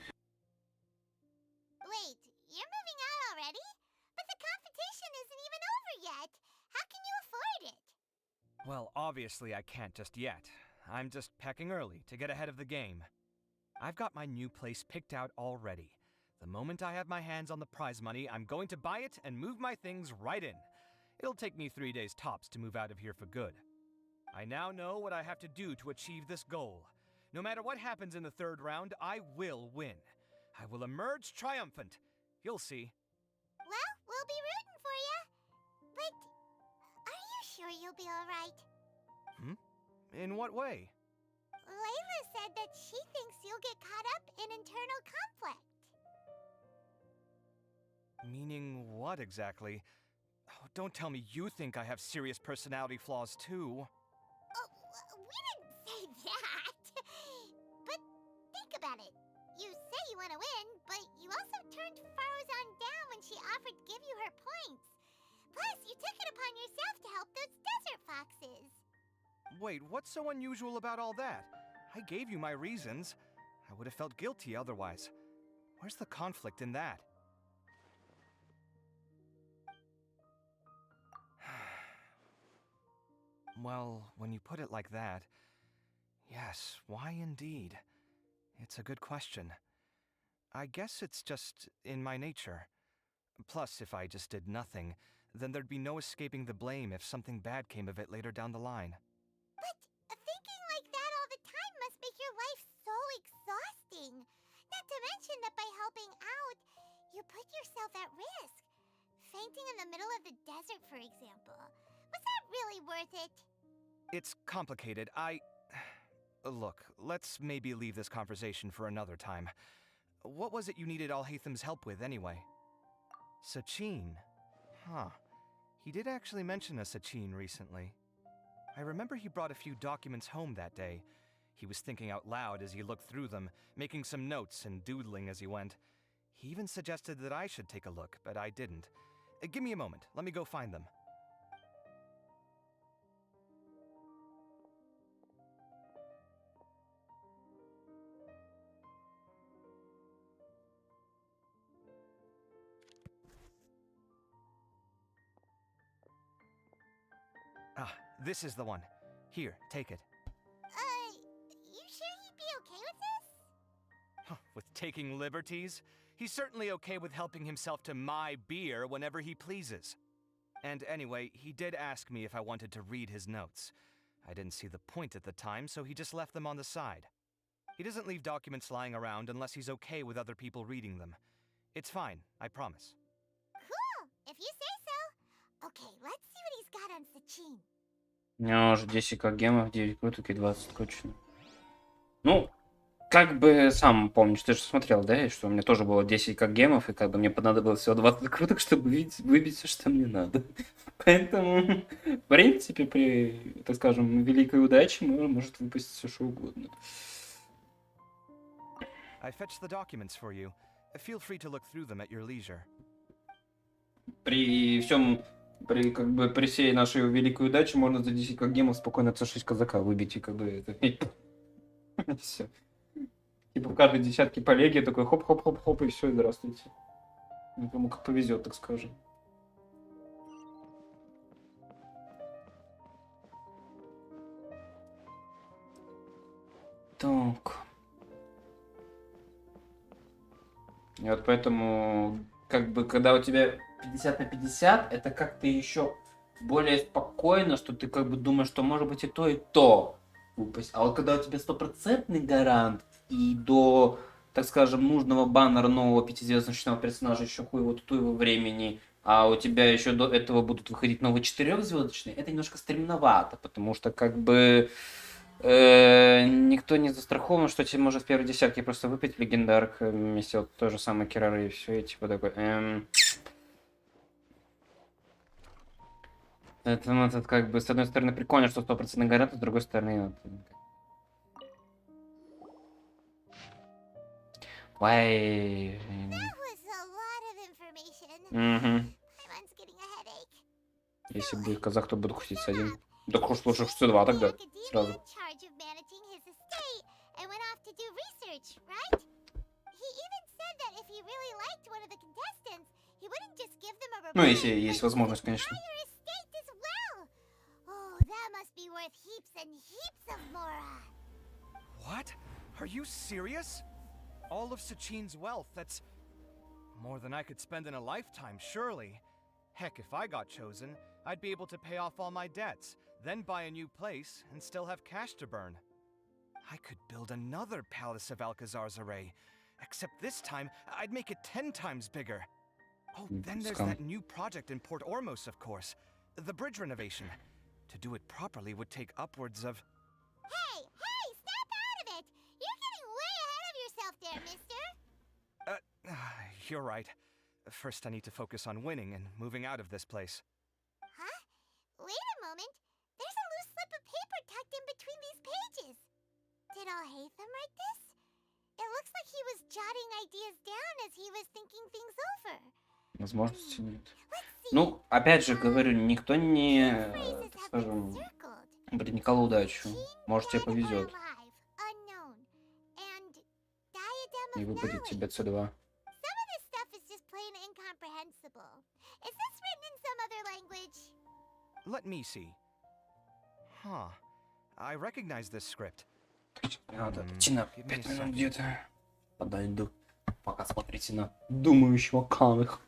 Wait, you're moving out already? But the competition isn't even over yet. How can you afford it? Well, obviously I can't just yet. I'm just packing early to get ahead of the game. I've got my new place picked out already. The moment I have my hands on the prize money, I'm going to buy it and move my things right in. It'll take me 3 days tops to move out of here for good. I now know what I have to do to achieve this goal. No matter what happens in the third round, I will win. I will emerge triumphant. You'll see. Well, we'll be rooting for you. But are you sure you'll be alright? In what way? Layla said that she thinks you'll get caught up in internal conflict. Meaning what exactly? Oh, don't tell me you think I have serious personality flaws too. Oh, we didn't say that. But think about it. You say you want to win, but you also turned Farozan down when she offered to give you her points. Plus, you took it upon yourself to help those desert foxes. Wait, what's so unusual about all that? I gave you my reasons. I would have felt guilty otherwise. Where's the conflict in that? Well, when you put it like that, yes, why indeed? It's a good question. I guess it's just in my nature. Plus, if I just did nothing, then there'd be no escaping the blame if something bad came of it later down the line. But thinking like that all the time must make your life so exhausting. Not to mention mentioned that by helping out, you put yourself at risk. Fainting in the middle of the desert, for example. Was that really worth it? It's complicated. Look, let's maybe leave this conversation for another time. What was it you needed Alhaitham's help with, anyway? Sachin. Huh. He did actually mention a Sachin recently. I remember he brought a few documents home that day. He was thinking out loud as he looked through them, making some notes and doodling as he went. He even suggested that I should take a look, but I didn't. Give me a moment. Let me go find them. Ah, this is the one. Here, take it. You sure he'd be okay with this? With taking liberties? He's certainly okay with helping himself to my beer whenever he pleases. And anyway, he did ask me if I wanted to read his notes. I didn't see the point at the time, so he just left them on the side. He doesn't leave documents lying around unless he's okay with other people reading them. It's fine, I promise. Cool, if you say so. Okay, let's see what he's got on Sachin. У меня уже 10 гемов, 9 круток и 20 точно. Ну, как бы сам помнишь, ты же смотрел, да, что у меня тоже было 10 гемов, и как бы мне понадобилось всего 20 круток, чтобы выбить все, что мне надо. Поэтому, в принципе, при, так скажем, великой удаче может выпасть все, что угодно. I fetched the documents for you. Feel free to look through them at your leisure. При всем, при всей нашей великой удаче можно за 10 гемов спокойно C6 казака выбить, и как бы это... Все. Типа в каждой десятке по леге такой хоп-хоп-хоп-хоп, и все, здравствуйте. Кому как повезет, так скажем. Так. И вот поэтому, как бы, когда у тебя 50 на 50, это как-то еще более спокойно, что ты как бы думаешь, что может быть и то выпасть. А вот когда у тебя стопроцентный гарант, и до, так скажем, нужного баннера нового пятизвездочного персонажа еще хуево времени, а у тебя еще до этого будут выходить новые 4-звездочные, это немножко стремновато, потому что как бы никто не застрахован, что тебе может в первой десятке просто выпить легендарк вместе вот той же самой Кирары и все, и типа такой... Это как бы с одной стороны прикольно, что 100% горят, а с другой стороны... Why? Если будет казах, то буду хустить с один. Да уж лучше хустить 2 тогда. Сразу. Ну, если есть возможность, конечно. What? Are you serious? All of Sachin's wealth, that's more than I could spend in a lifetime, surely. Heck, if I got chosen, I'd be able to pay off all my debts, then buy a new place, and still have cash to burn. I could build another Palace of Alcazar's array, except this time, I'd make it 10 times bigger. Oh, then there's that new project in Port Ormos, of course. The bridge renovation. To do it properly would take upwards of... Hey, snap out of it! You're getting way ahead of yourself there, mister! You're right. First I need to focus on winning and moving out of this place. Huh? Wait a moment. There's a loose slip of paper tucked in between these pages. Did Alhaitham write this? It looks like he was jotting ideas down as he was thinking things over. Возможности нет. Ну, опять же говорю, никто не, так скажем, предникал удачу. Может, тебе повезет. И выпадет тебе C2. Let me see. Huh. I recognize this script. Надо идти на 5 минут где-то. Подойду. Пока смотрите на думающего камых.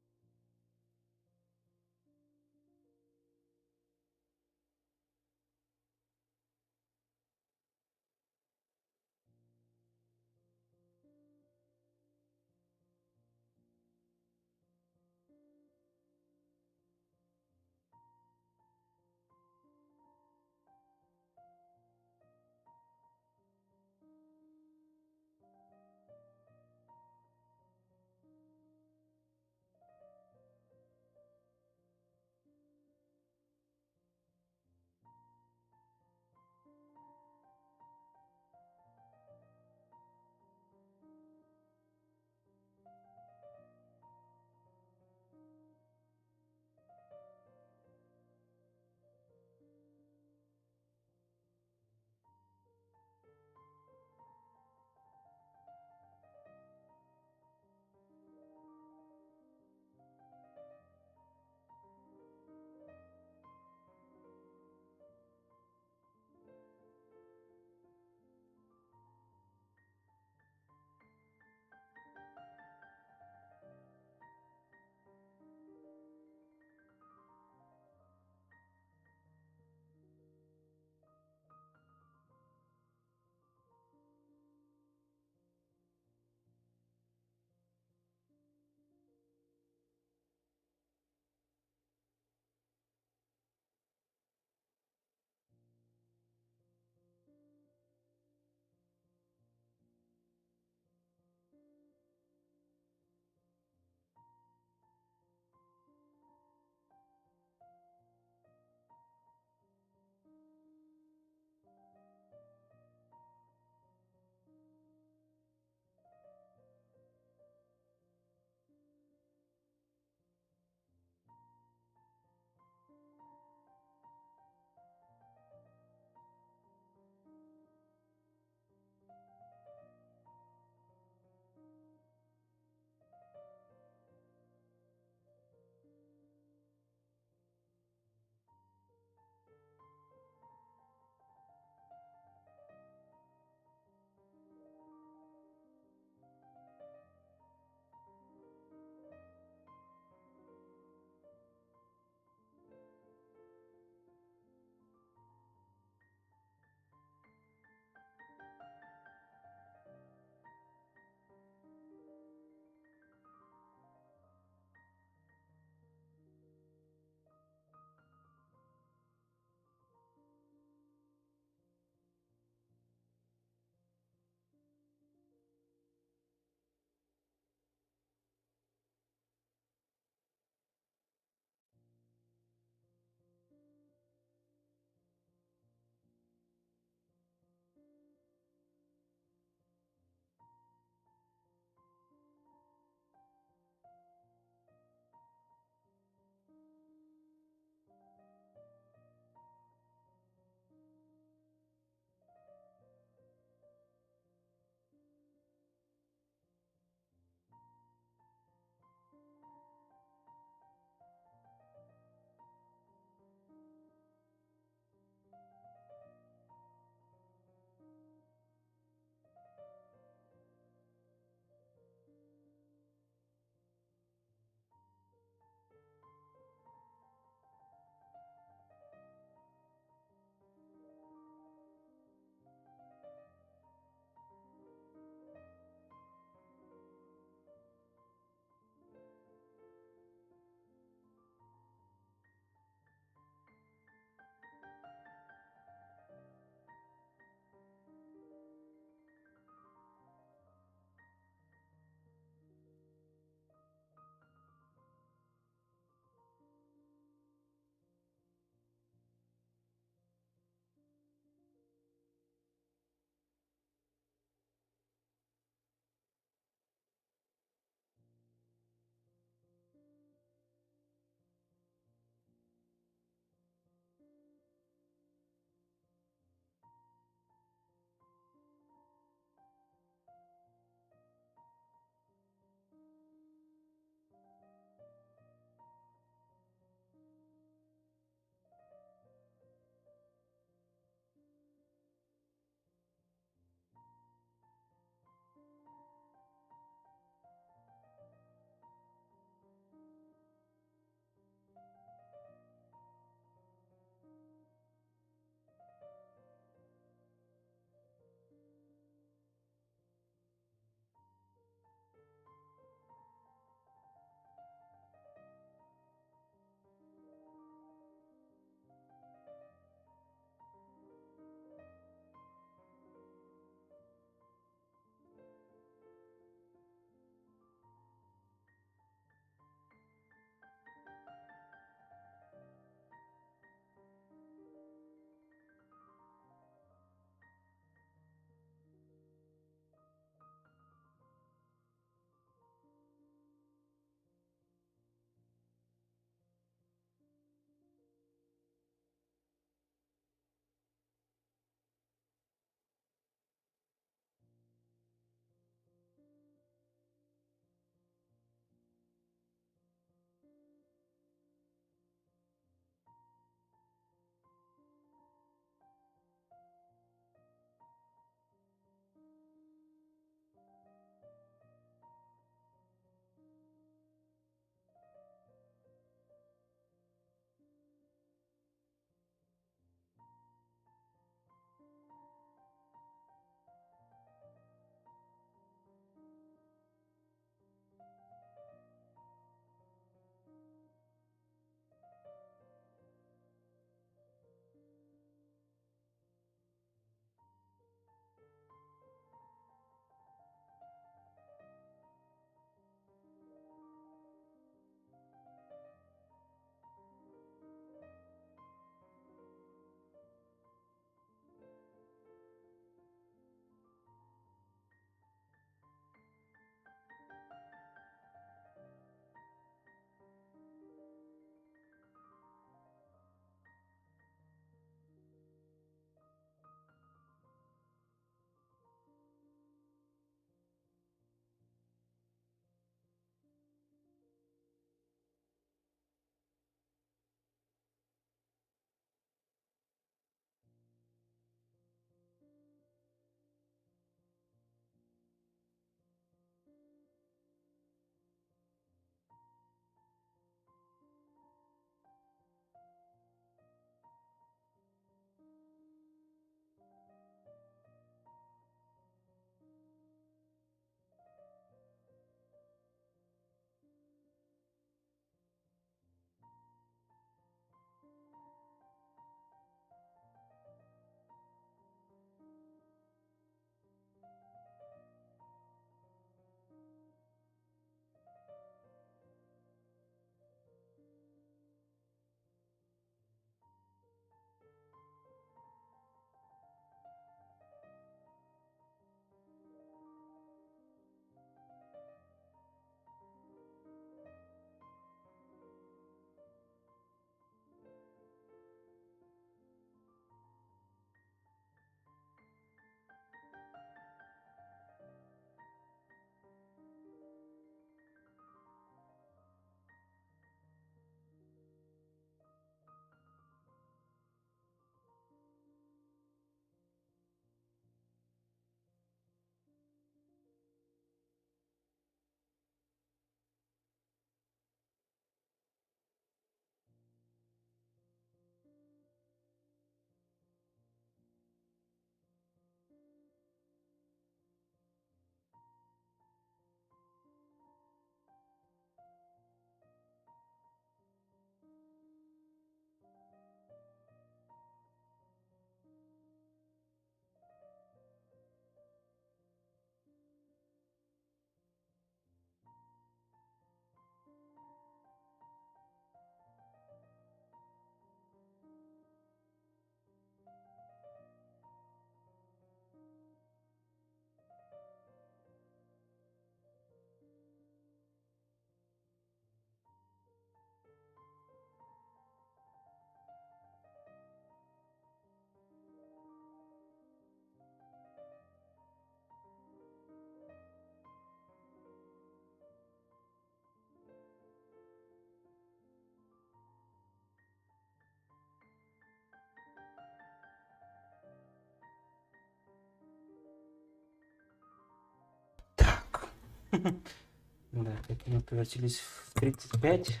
Да, как мы превратились в 35.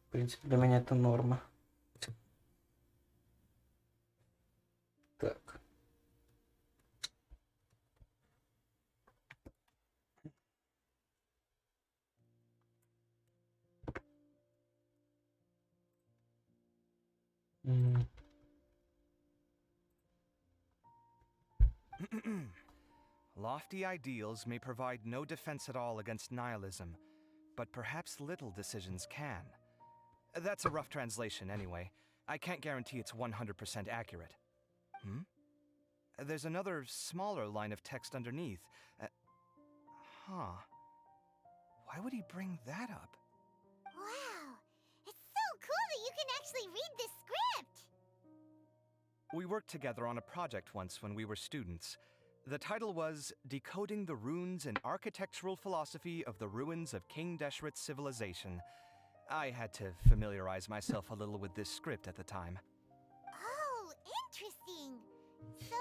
В принципе, для меня это норма. Так. М. Lofty ideals may provide no defense at all against nihilism, but perhaps little decisions can. That's a rough translation, anyway. I can't guarantee it's 100% accurate. Hmm? There's another smaller line of text underneath. Huh. Why would he bring that up? Wow, it's so cool that you can actually read this script! We worked together on a project once when we were students. The title was Decoding the Runes and Architectural Philosophy of the Ruins of King Deshret's Civilization. I had to familiarize myself a little with this script at the time. Oh, interesting. So,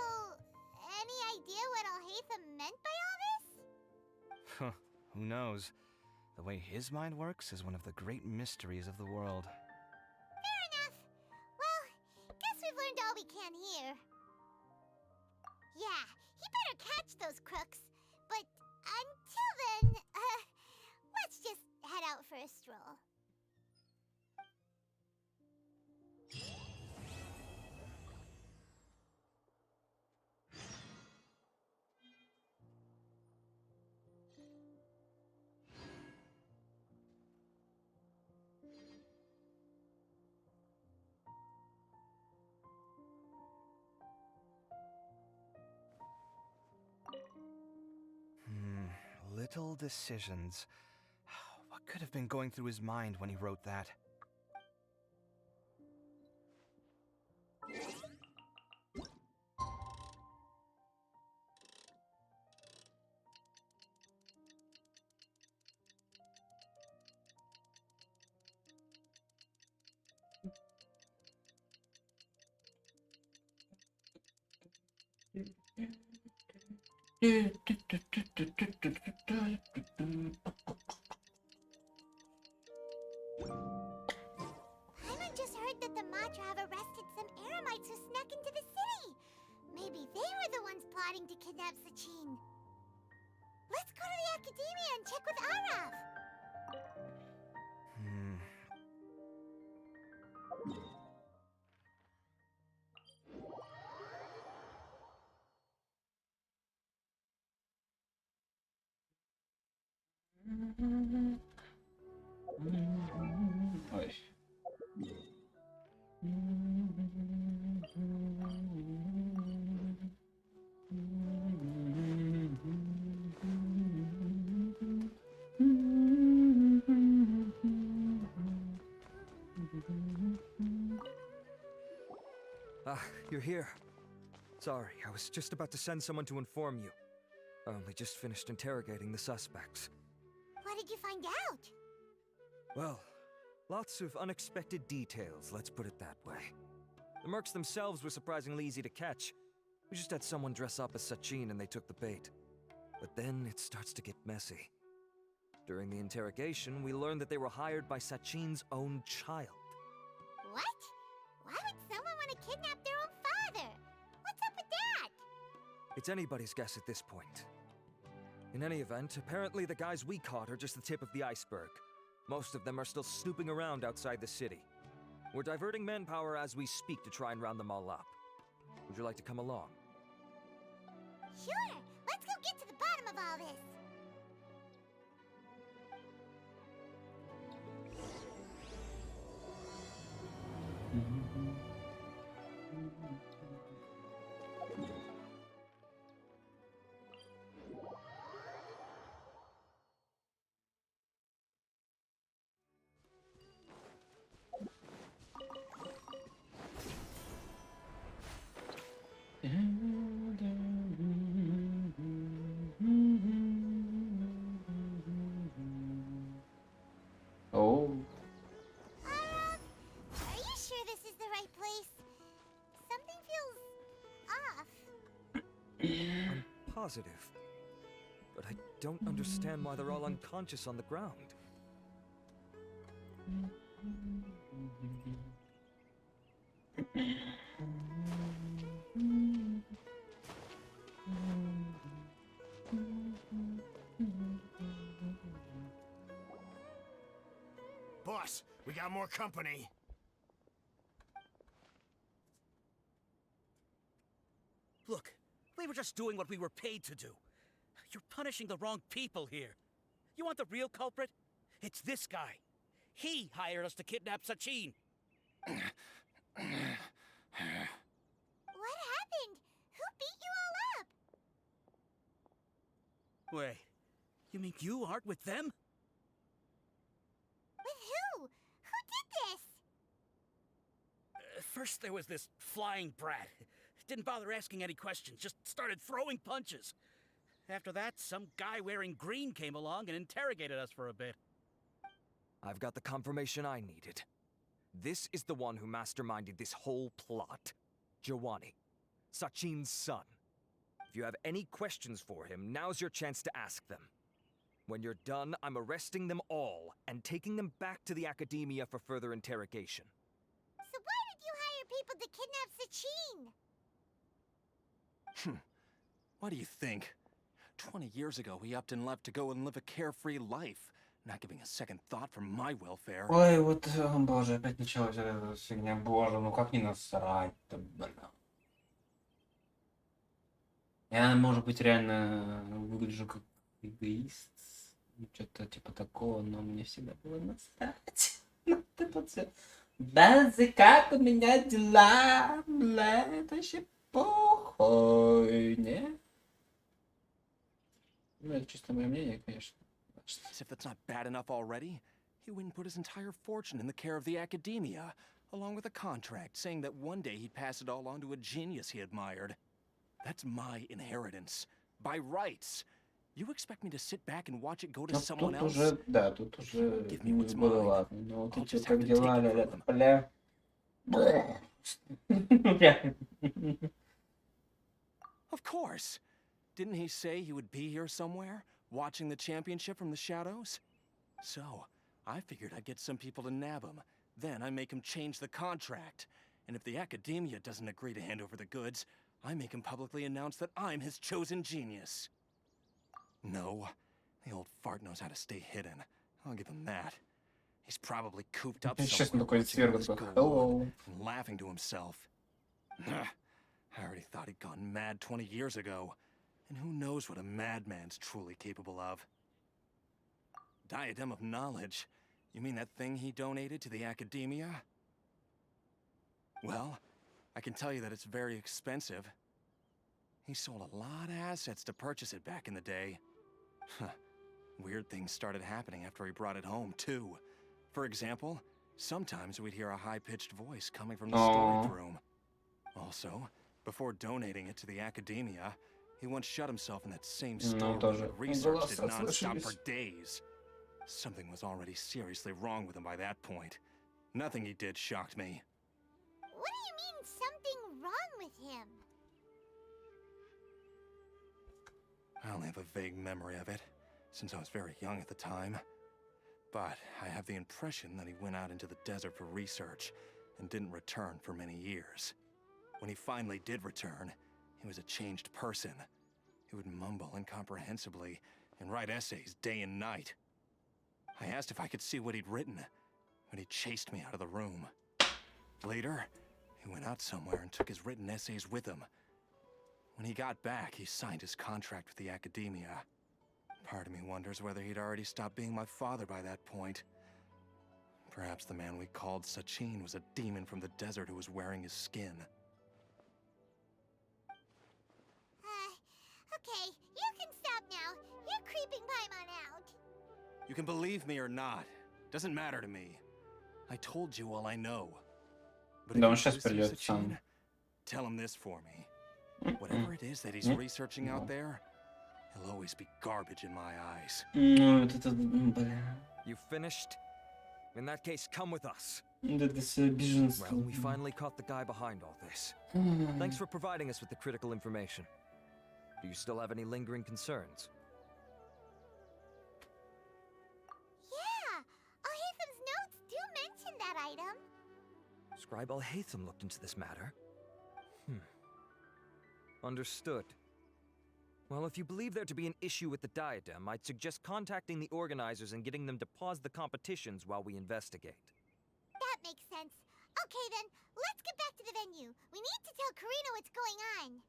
any idea what Alhaitham meant by all this? Who knows? The way his mind works is one of the great mysteries of the world. Fair enough. Well, guess we've learned all we can here. Yeah, he better catch those crooks. But until then, let's just head out for a stroll. Little decisions. What could have been going through his mind when he wrote that? Paimon just heard that the Matra have arrested some Eremites who snuck into the city. Maybe they were the ones plotting to kidnap Sachin. Let's go to the Academia and check with Arav. Ой. Ah, you're here. Sorry, I was just about to send someone to inform you. I only just finished interrogating the suspects. What did you find out? Well, lots of unexpected details, let's put it that way. The mercs themselves were surprisingly easy to catch. We just had someone dress up as Sachin and they took the bait. But then it starts to get messy. During the interrogation, we learned that they were hired by Sachin's own child. What? Why would someone want to kidnap their own father? What's up with that? It's anybody's guess at this point. In any event, apparently the guys we caught are just the tip of the iceberg. Most of them are still snooping around outside the city. We're diverting manpower as we speak to try and round them all up. Would you like to come along? Sure, let's go get to the bottom of all this. Oh. Are you sure this is the right place? Something feels off. I'm positive. But I don't understand why they're all unconscious on the ground. Boss, we got more company. Look, we were just doing what we were paid to do. You're punishing the wrong people here. You want the real culprit? It's this guy. He hired us to kidnap Sachin. What happened? Who beat you all up? Wait, you mean you aren't with them? With who? Who did this? First there was this flying brat. Didn't bother asking any questions, just started throwing punches. After that, some guy wearing green came along and interrogated us for a bit. I've got the confirmation I needed. This is the one who masterminded this whole plot. Giovanni, Sachin's son. If you have any questions for him, now's your chance to ask them. When you're done, I'm arresting them all and taking them back to the Academia for further interrogation. So why did you hire people to kidnap Sachin? What do you think? 20 years ago, he upped and left to go and live a carefree life, not giving a second thought for my welfare. Ой, вот, боже, опять началась эта фигня. Боже, ну как не насрать-то, блин. Я, может быть, реально выгляжу как эгоист. Что-то типа такого, но мне всегда было насрать. Ну, ты вот все. Базы, как у меня дела? Бля, это вообще похуй, не? Ну, это чисто мое мнение, конечно. As if that's not bad enough already, he went and put his entire fortune in the care of the Academia, along with a contract saying that one day he'd pass it all on to a genius he admired. That's my inheritance, by rights. You expect me to sit back and watch it go to someone else? Уже, да, тут уже было ладно. Но вот эти как дела, ля-ля-ля, бля. Of course. Didn't he say he would be here somewhere, watching the championship from the shadows? So, I figured I'd get some people to nab him. Then I make him change the contract. And if the Academia doesn't agree to hand over the goods, I make him publicly announce that I'm his chosen genius. No, the old fart knows how to stay hidden. I'll give him that. He's probably cooped up somewhere watching this gold and laughing to himself. I already thought he'd gone mad 20 years ago. And who knows what a madman's truly capable of. Diadem of Knowledge? You mean that thing he donated to the Academia? Well, I can tell you that it's very expensive. He sold a lot of assets to purchase it back in the day. Weird things started happening after he brought it home, too. For example, sometimes we'd hear a high-pitched voice coming from the storage room. Also, before donating it to the Academia, he once shut himself in that same storeroom and researched it non-stop for days. Something was already seriously wrong with him by that point. Nothing he did shocked me. What do you mean, something wrong with him? I only have a vague memory of it, since I was very young at the time. But I have the impression that he went out into the desert for research and didn't return for many years. When he finally did return, he was a changed person. He would mumble incomprehensibly and write essays day and night. I asked if I could see what he'd written, but he chased me out of the room. Later, he went out somewhere and took his written essays with him. When he got back, he signed his contract with the Academia. Part of me wonders whether he'd already stopped being my father by that point. Perhaps the man we called Sachin was a demon from the desert who was wearing his skin. Okay, you can stop now. You're creeping Paimon out. You can believe me or not. Doesn't matter to me. I told you all I know. But Да, он if you сейчас do see придет Sachin, сам. tell him this for me. Whatever it is that he's researching out there, he'll always be garbage in my eyes. Ну, вот это, бля. You finished? In that case, come with us. Это все беженство. Well, we finally caught the guy behind all this. Thanks for providing us with the critical information. Do you still have any lingering concerns? item? Scribe Al-Haytham looked into this matter. Understood. Well, if you believe there to be an issue with the diadem, I'd suggest contacting the organizers and getting them to pause the competitions while we investigate. That makes sense. Okay then, let's get back to the venue. We need to tell Karina what's going on.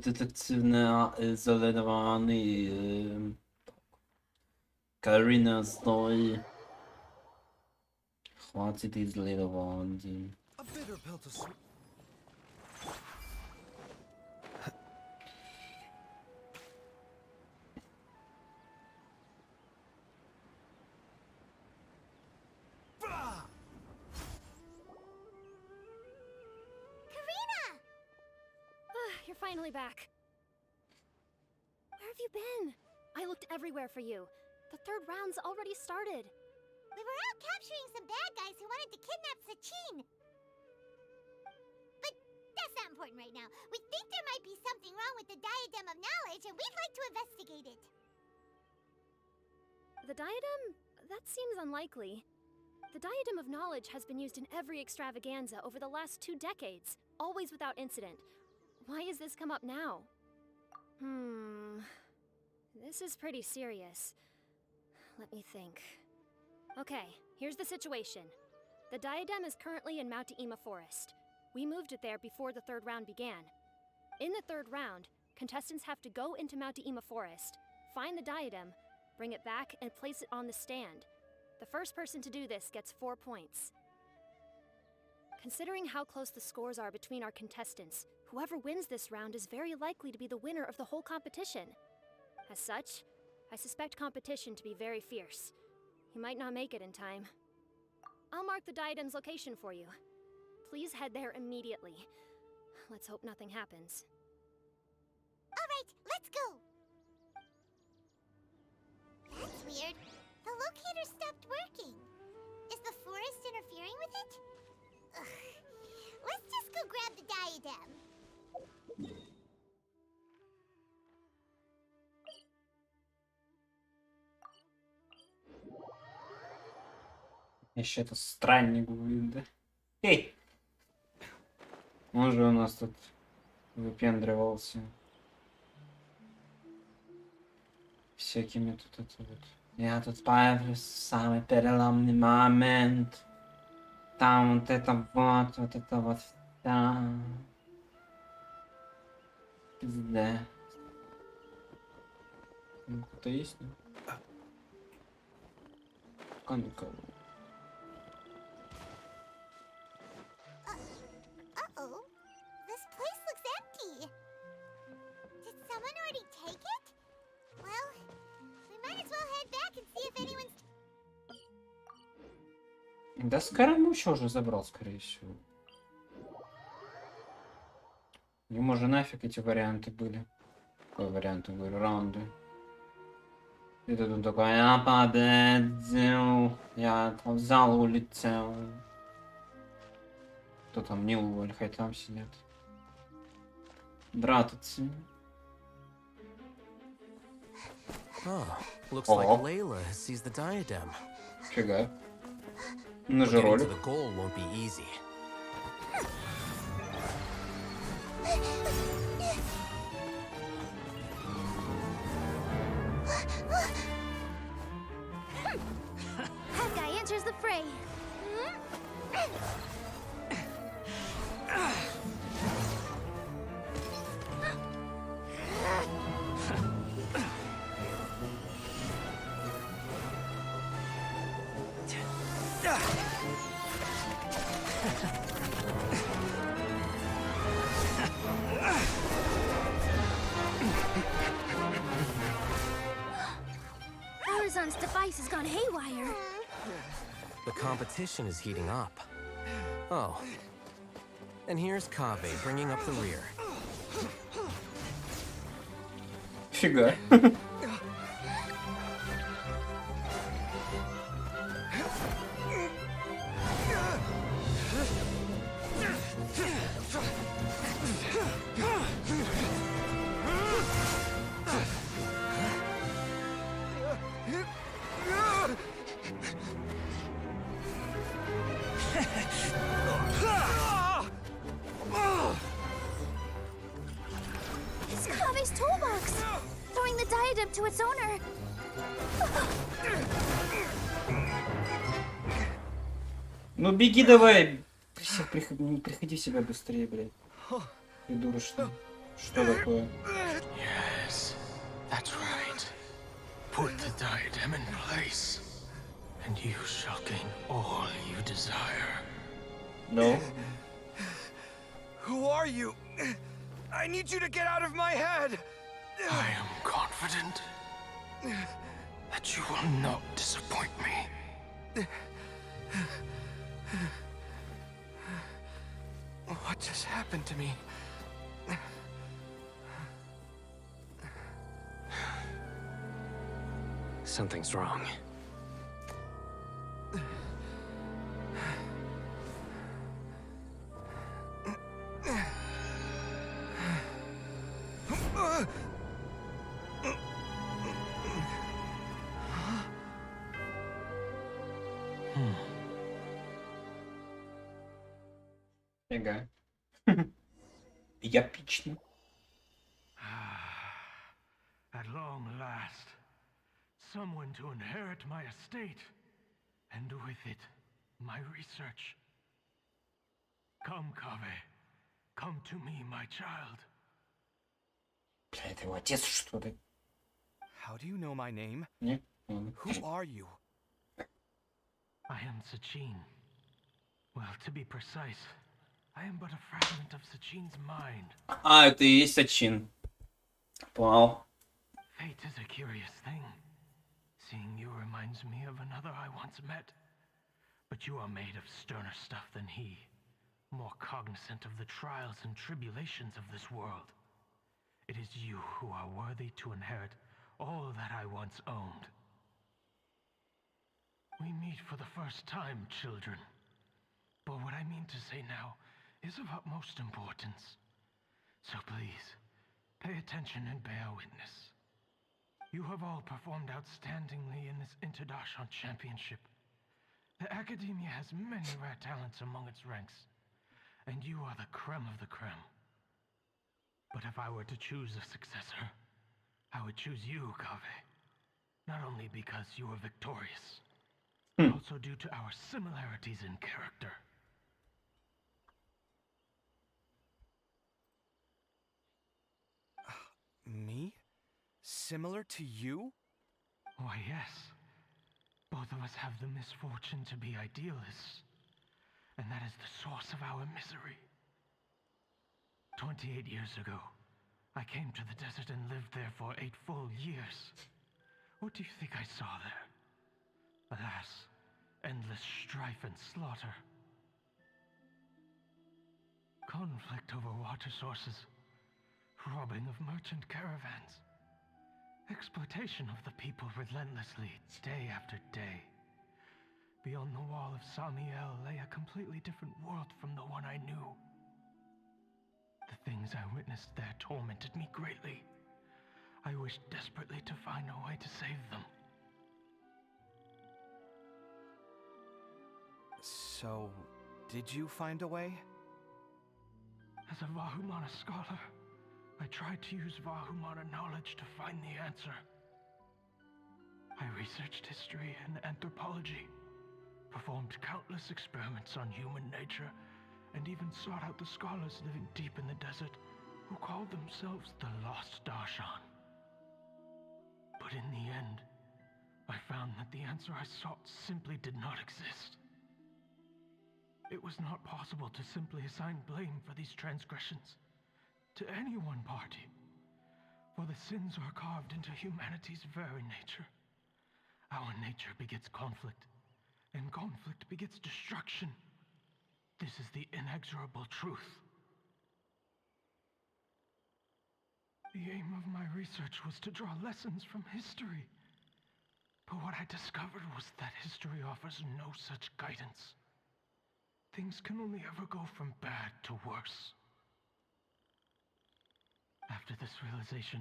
Детективное исследование. Карина, стой. Хватит исследований. A bitter pill to swallow. You're finally back. Where have you been? I looked everywhere for you. The third round's already started. We were out capturing some bad guys who wanted to kidnap Sachin. But that's not important right now. We think there might be something wrong with the Diadem of Knowledge, and we'd like to investigate it. The diadem? That seems unlikely. The Diadem of Knowledge has been used in every extravaganza over the last 2 decades, always without incident. Why has this come up now? This is pretty serious. Let me think. Okay, here's the situation. The diadem is currently in Mount Ima Forest. We moved it there before the third round began. In the third round, contestants have to go into Mount Ima Forest, find the diadem, bring it back, and place it on the stand. The first person to do this gets 4 points. Considering how close the scores are between our contestants, whoever wins this round is very likely to be the winner of the whole competition. As such, I suspect competition to be very fierce. You might not make it in time. I'll mark the diadem's location for you. Please head there immediately. Let's hope nothing happens. Alright, let's go! That's weird. The locator stopped working. Is the forest interfering with it? Ugh. Let's just go grab the diadem. Еще это странник будет, да? Эй! Он же у нас тут выпендривался. Всякими тут это вот. Я тут появлюсь в самый переломный момент. Там вот это вот, да. Бездне. Там кто-то есть? Пока никого. Uh-oh. This place looks empty. Did someone already take it? Well, we might as well head back and see if anyone's... Да Скоромуча уже забрал, скорее всего. Ему же нафиг эти варианты были. Какой варианты, говорю, раунды. И тут он такой, я победил, я там в зал улетел. Кто там, не увольхай, там сидят. Братцы. Oh, looks like Layla has seized the diadem. Фига. Ну же Getting to ролик. the goal won't be easy. That guy enters the fray. Horizon's device has gone haywire. The competition is heating up. Oh. And here's Kaveh bringing up the rear. Фига. It's Kave's toolbox! Throwing the diadem to its owner! Ну беги давай! Приходи в себя быстрее, блядь. Придурочный. Что такое? Yes, that's right. Put the diadem in place, and you shall gain all you desire. No. Who are you? I need you to get out of my head! I am confident that you will not disappoint me. What just happened to me? Something's wrong. Ага. Эпично. At long last, someone to inherit my estate, and with it, my research. Come, Kave. Come to me, my child. Бля, это его отец, что ли? How do you know my name? Не? Who are you? I am Sachin. Well, to be precise, I am but a fragment of Sachin's mind. А, это и есть Сачин. Понял. Fate is a curious thing. Seeing you reminds me of another I once met. But you are made of sterner stuff than he. More cognizant of the trials and tribulations of this world. It is you who are worthy to inherit all that I once owned. We meet for the first time, children. But what I mean to say now is of utmost importance. So please, pay attention and bear witness. You have all performed outstandingly in this Interdashant Championship. The Academia has many rare talents among its ranks, and you are the creme of the creme. But if I were to choose a successor, I would choose you, Kave. Not only because you were victorious, but also due to our similarities in character. Me? Similar to you? Why, yes. Both of us have the misfortune to be idealists, and that is the source of our misery. 28 years ago, I came to the desert and lived there for 8 full years. What do you think I saw there? Alas, endless strife and slaughter. Conflict over water sources, robbing of merchant caravans, exploitation of the people relentlessly, day after day. Beyond the wall of Samiel lay a completely different world from the one I knew. The things I witnessed there tormented me greatly. I wished desperately to find a way to save them. So, did you find a way? As a Vahumana scholar, I tried to use Vahumana knowledge to find the answer. I researched history and anthropology, performed countless experiments on human nature, and even sought out the scholars living deep in the desert who called themselves the Lost Darshan. But in the end, I found that the answer I sought simply did not exist. It was not possible to simply assign blame for these transgressions to any one party, for the sins are carved into humanity's very nature. Our nature begets conflict, and conflict begets destruction. This is the inexorable truth. The aim of my research was to draw lessons from history. But what I discovered was that history offers no such guidance. Things can only ever go from bad to worse. After this realization,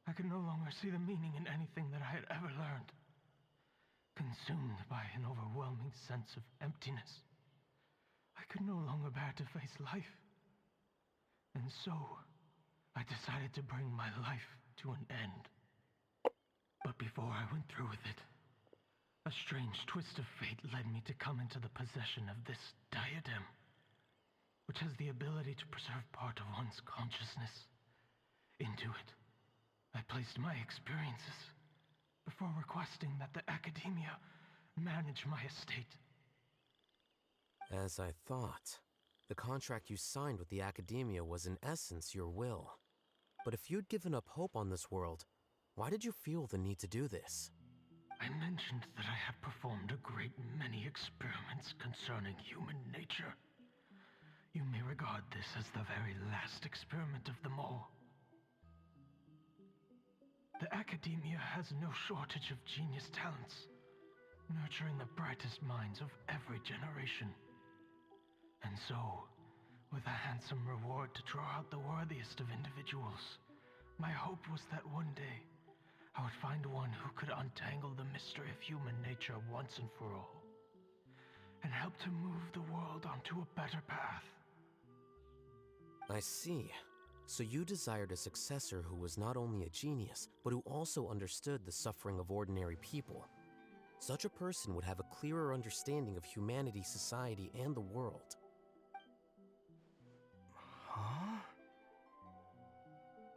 I could no longer see the meaning in anything that I had ever learned. consumed by an overwhelming sense of emptiness. I could no longer bear to face life. And so, I decided to bring my life to an end. But before I went through with it, a strange twist of fate led me to come into the possession of this diadem, which has the ability to preserve part of one's consciousness. Into it, I placed my experiences before requesting that the Academia manage my estate. As I thought, the contract you signed with the Academia was in essence your will. But if you'd given up hope on this world, why did you feel the need to do this? I mentioned that I had performed a great many experiments concerning human nature. You may regard this as the very last experiment of them all. The Academia has no shortage of genius talents, nurturing the brightest minds of every generation. And so, with a handsome reward to draw out the worthiest of individuals, my hope was that one day, I would find one who could untangle the mystery of human nature once and for all, and help to move the world onto a better path. I see. So you desired a successor who was not only a genius, but who also understood the suffering of ordinary people. Such a person would have a clearer understanding of humanity, society, and the world. Huh?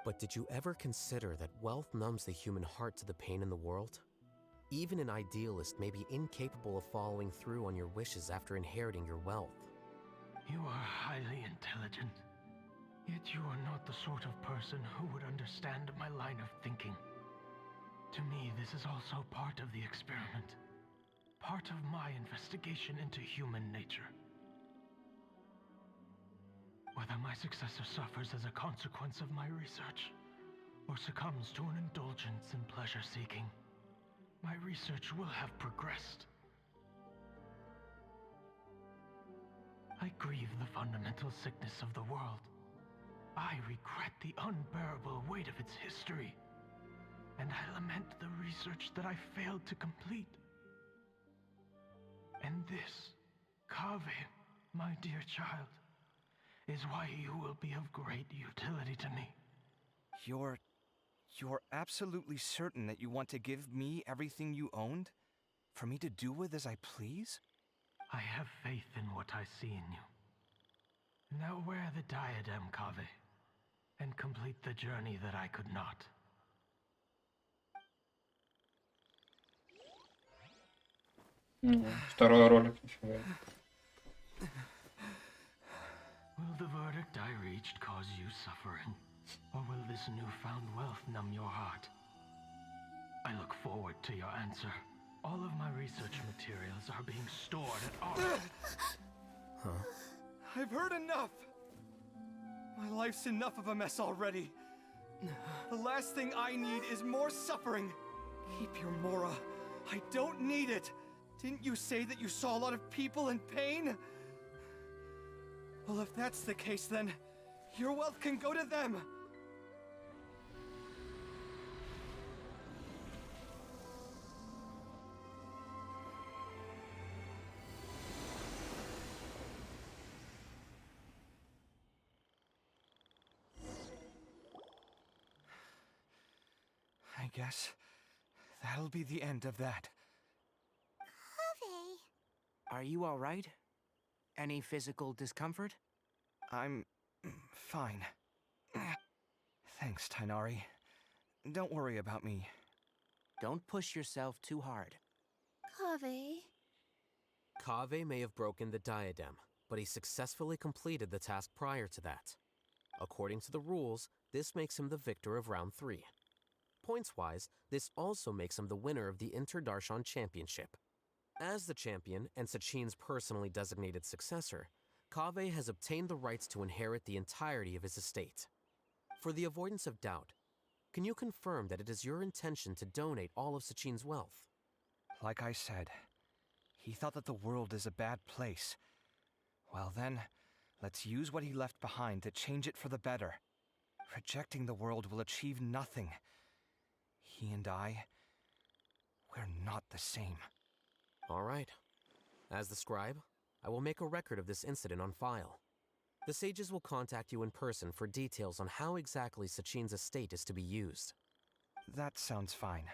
But did you ever consider that wealth numbs the human heart to the pain in the world? Even an idealist may be incapable of following through on your wishes after inheriting your wealth. You are highly intelligent. Yet you are not the sort of person who would understand my line of thinking. To me, this is also part of the experiment. Part of my investigation into human nature. Whether my successor suffers as a consequence of my research, or succumbs to an indulgence in pleasure-seeking, my research will have progressed. I grieve the fundamental sickness of the world. I regret the unbearable weight of its history, and I lament the research that I failed to complete. And this, Kaveh, my dear child, is why you will be of great utility to me. You're absolutely certain that you want to give me everything you owned? For me to do with as I please? I have faith in what I see in you. Now wear the diadem, Kaveh, and complete the journey that I could not. Второй ролик. Will the verdict I reached cause you suffering? Or will this newfound wealth numb your heart? I look forward to your answer. All of my research materials are being stored at our... Huh? I've heard enough! My life's enough of a mess already. The last thing I need is more suffering. Keep your Mora. I don't need it. Didn't you say that you saw a lot of people in pain? Well, if that's the case, then your wealth can go to them. I guess that'll be the end of that. Kaveh. Are you all right? Any physical discomfort? I'm fine. Thanks, Tainari. Don't worry about me. Don't push yourself too hard. Kaveh. Kaveh may have broken the diadem, but he successfully completed the task prior to that. According to the rules, this makes him the victor of round 3. Points-wise, this also makes him the winner of the Inter-Darshan Championship. As the champion and Sachin's personally designated successor, Kaveh has obtained the rights to inherit the entirety of his estate. For the avoidance of doubt, can you confirm that it is your intention to donate all of Sachin's wealth? Like I said, he thought that the world is a bad place. Well then, let's use what he left behind to change it for the better. Rejecting the world will achieve nothing. He and I, we're not the same. All right. As the scribe, I will make a record of this incident on file. The sages will contact you in person for details on how exactly Sachin's estate is to be used. That sounds fine.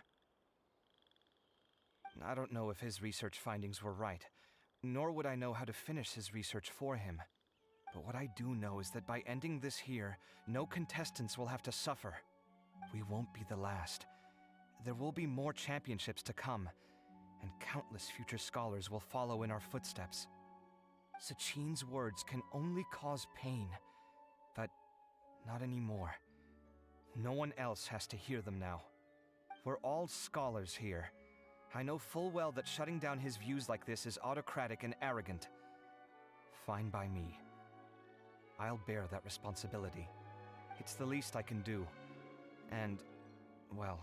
I don't know if his research findings were right, nor would I know how to finish his research for him. But what I do know is that by ending this here, no contestants will have to suffer. We won't be the last. There will be more championships to come, and countless future scholars will follow in our footsteps. Sachin's words can only cause pain, but not anymore. No one else has to hear them now. We're all scholars here. I know full well that shutting down his views like this is autocratic and arrogant. Fine by me. I'll bear that responsibility. It's the least I can do. And, well,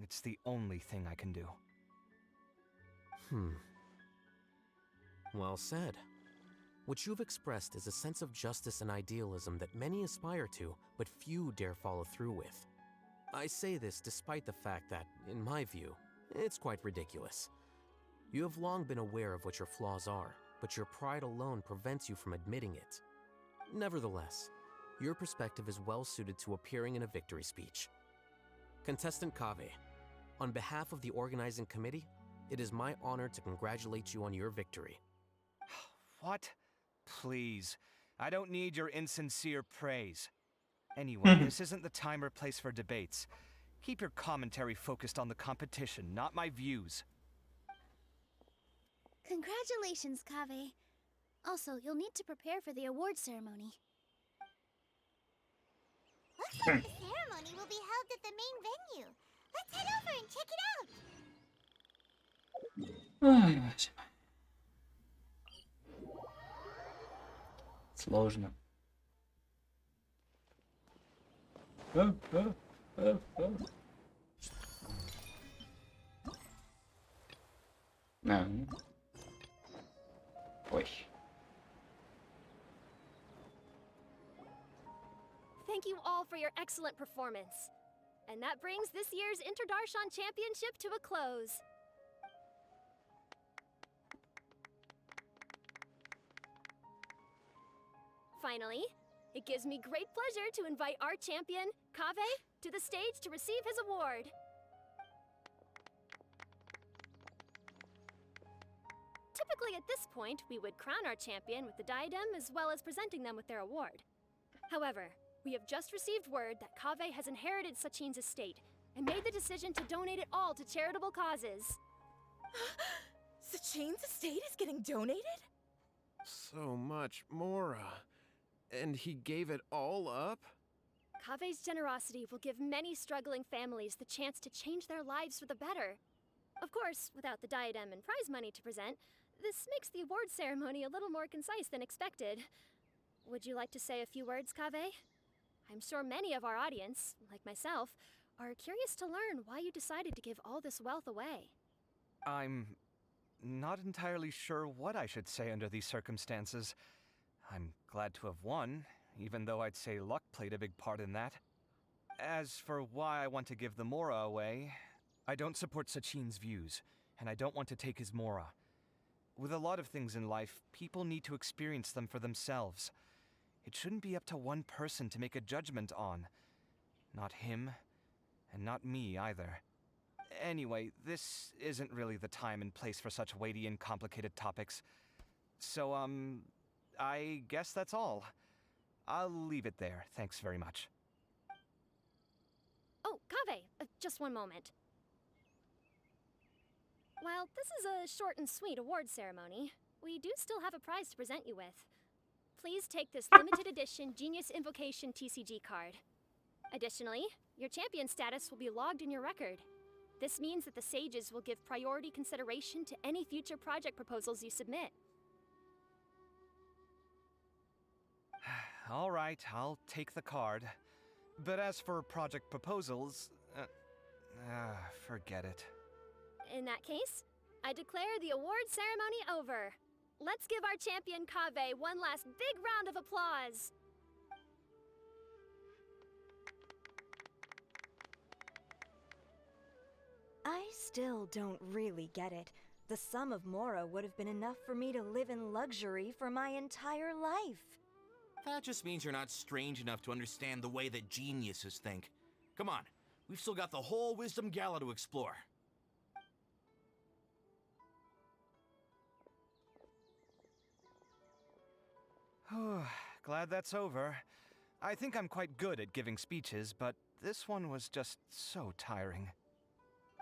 it's the only thing I can do. Well said. What you've expressed is a sense of justice and idealism that many aspire to, but few dare follow through with. I say this despite the fact that, in my view, it's quite ridiculous. You have long been aware of what your flaws are, but your pride alone prevents you from admitting it. Nevertheless, your perspective is well suited to appearing in a victory speech. Contestant Kaveh, on behalf of the organizing committee, it is my honor to congratulate you on your victory. What? Please. I don't need your insincere praise. Anyway, this isn't the time or place for debates. Keep your commentary focused on the competition, not my views. Congratulations, Kaveh. Also, you'll need to prepare for the award ceremony. Looks like the ceremony will be held at the main venue. Let's head over and check it out. Ой, боже мой. Сложно. Ой. Thank you all for your excellent performance. And that brings this year's Interdarshan Championship to a close. Finally, it gives me great pleasure to invite our champion, Kaveh, to the stage to receive his award. Typically at this point, we would crown our champion with the diadem as well as presenting them with their award. However, we have just received word that Kaveh has inherited Sachin's estate and made the decision to donate it all to charitable causes. Sachin's estate is getting donated? So much, Mora. And he gave it all up? Kaveh's generosity will give many struggling families the chance to change their lives for the better. Of course, without the diadem and prize money to present, this makes the award ceremony a little more concise than expected. Would you like to say a few words, Kaveh? I'm sure many of our audience, like myself, are curious to learn why you decided to give all this wealth away. I'm not entirely sure what I should say under these circumstances. I'm glad to have won, even though I'd say luck played a big part in that. As for why I want to give the Mora away, I don't support Sachin's views, and I don't want to take his Mora. With a lot of things in life, people need to experience them for themselves. It shouldn't be up to one person to make a judgment on. Not him, and not me either. Anyway, this isn't really the time and place for such weighty and complicated topics. So, I guess that's all. I'll leave it there. Thanks very much. Oh, Kaveh, just one moment. While this is a short and sweet award ceremony, we do still have a prize to present you with. Please take this limited edition Genius Invocation TCG card. Additionally, your champion status will be logged in your record. This means that the sages will give priority consideration to any future project proposals you submit. All right, I'll take the card. But as for project proposals, forget it. In that case, I declare the award ceremony over. Let's give our champion Kaveh one last big round of applause. I still don't really get it. The sum of Mora would have been enough for me to live in luxury for my entire life. That just means you're not strange enough to understand the way that geniuses think. Come on, we've still got the whole Wisdom Gala to explore. Glad that's over. I think I'm quite good at giving speeches, but this one was just so tiring.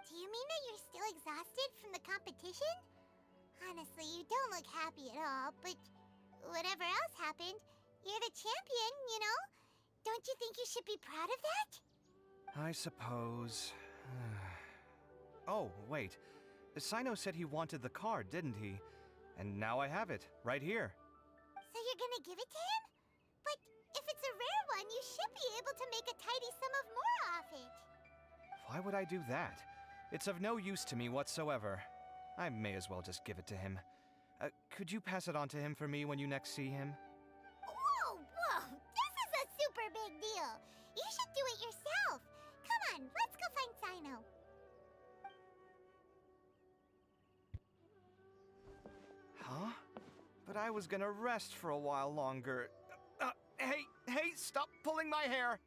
Do you mean that you're still exhausted from the competition? Honestly, you don't look happy at all, but whatever else happened, you're the champion, you know? Don't you think you should be proud of that? I suppose. Oh, wait. Sino said he wanted the card, didn't he? And now I have it, right here. So you're gonna give it to him? But if it's a rare one, you should be able to make a tidy sum of more off it. Why would I do that? It's of no use to me whatsoever. I may as well just give it to him. Could you pass it on to him for me when you next see him? Whoa, whoa! This is a super big deal! You should do it yourself! Come on, let's go find Sino. Huh? But I was gonna rest for a while longer. Hey, stop pulling my hair!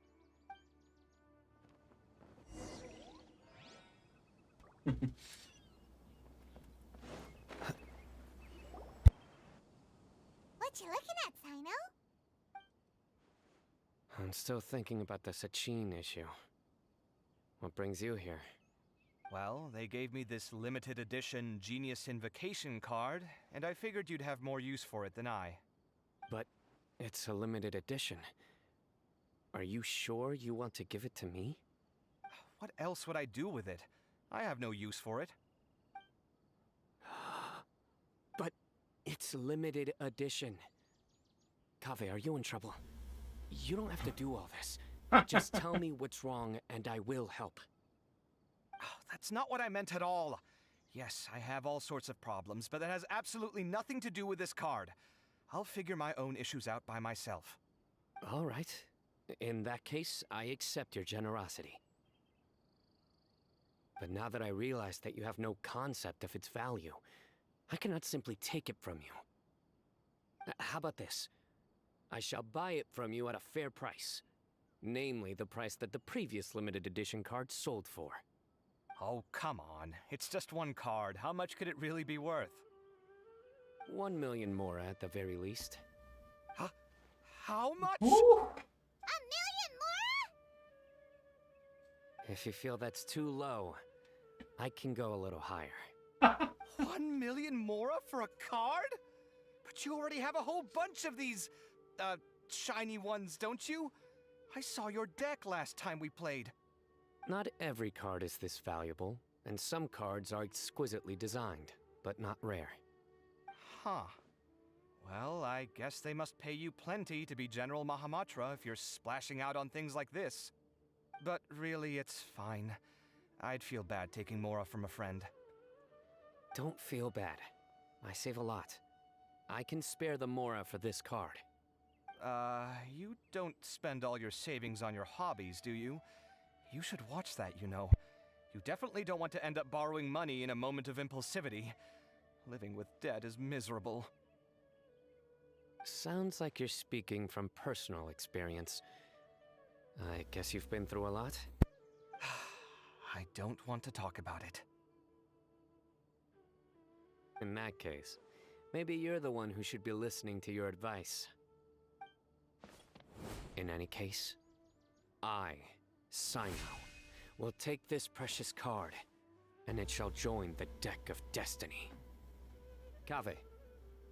What you looking at, Sino? I'm still thinking about the Sachin issue. What brings you here? Well, they gave me this limited edition Genius Invocation card, and I figured you'd have more use for it than I. But it's a limited edition. Are you sure you want to give it to me? What else would I do with it? I have no use for it. But it's limited edition. Kaveh, are you in trouble? You don't have to do all this. Just tell me what's wrong and I will help. That's not what I meant at all. Yes, I have all sorts of problems, but that has absolutely nothing to do with this card. I'll figure my own issues out by myself. All right. In that case, I accept your generosity. But now that I realize that you have no concept of its value, I cannot simply take it from you. How about this? I shall buy it from you at a fair price. Namely, the price that the previous limited edition card sold for. Oh, come on. It's just one card. How much could it really be worth? 1 million more at the very least. How much? $1 million more? If you feel that's too low, I can go a little higher. 1 million mora for a card? But you already have a whole bunch of these, shiny ones, don't you? I saw your deck last time we played. Not every card is this valuable, and some cards are exquisitely designed, but not rare. Huh. Well, I guess they must pay you plenty to be General Mahamatra if you're splashing out on things like this. But really, it's fine. I'd feel bad taking mora from a friend. Don't feel bad. I save a lot. I can spare the mora for this card. You don't spend all your savings on your hobbies, do you? You should watch that, you know. You definitely don't want to end up borrowing money in a moment of impulsivity. Living with debt is miserable. Sounds like you're speaking from personal experience. I guess you've been through a lot? I don't want to talk about it. In that case, maybe you're the one who should be listening to your advice. In any case, I, Sino, will take this precious card, and it shall join the deck of destiny. Kaveh,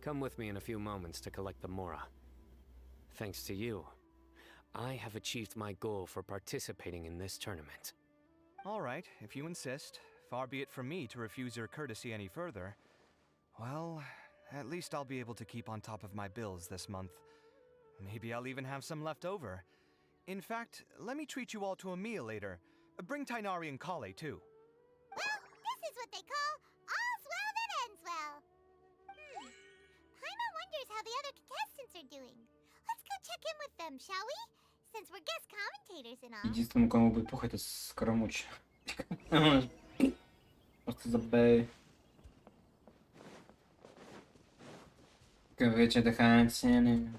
come with me in a few moments to collect the mora. Thanks to you, I have achieved my goal for participating in this tournament. All right, if you insist. Far be it from me to refuse your courtesy any further. Well, at least I'll be able to keep on top of my bills this month. Maybe I'll even have some left over. In fact, let me treat you all to a meal later. Bring Tainari and Kale, too. Well, this is what they call all's well that ends well. Paimon wonders how the other contestants are doing. Let's go check in with them, shall we? Since we're guest commentators and all. Единственному, кому будет плохо, это Скоромуч. Просто забей. Короче, хотели.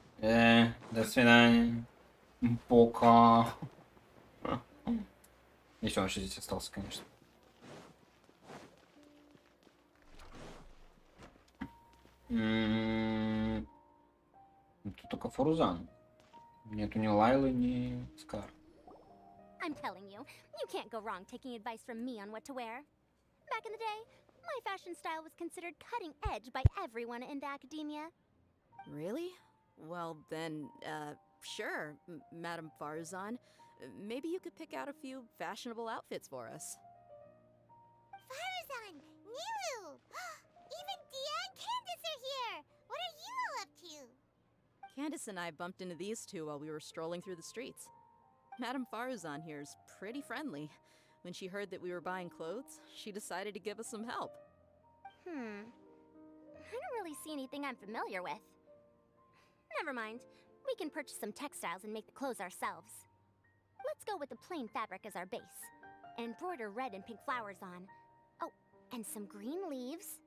До свидания. Пока. Еще он 60 остался, конечно. Тут только Фурузан. Нету ни Лайлы, ни Скар. I'm telling you, you can't go wrong taking advice from me on what to wear. Back in the day, my fashion style was considered cutting edge by everyone in the academia. Really? Well, then, sure, Madame Farzan. Maybe you could pick out a few fashionable outfits for us. Farazan! Nilu! Even Dia and Candace are here! What are you all up to? Candace and I bumped into these two while we were strolling through the streets. Madame Farazan here is pretty friendly. When she heard that we were buying clothes, she decided to give us some help. I don't really see anything I'm familiar with. Never mind. We can purchase some textiles and make the clothes ourselves. Let's go with the plain fabric as our base. And embroider red and pink flowers on. Oh, and some green leaves.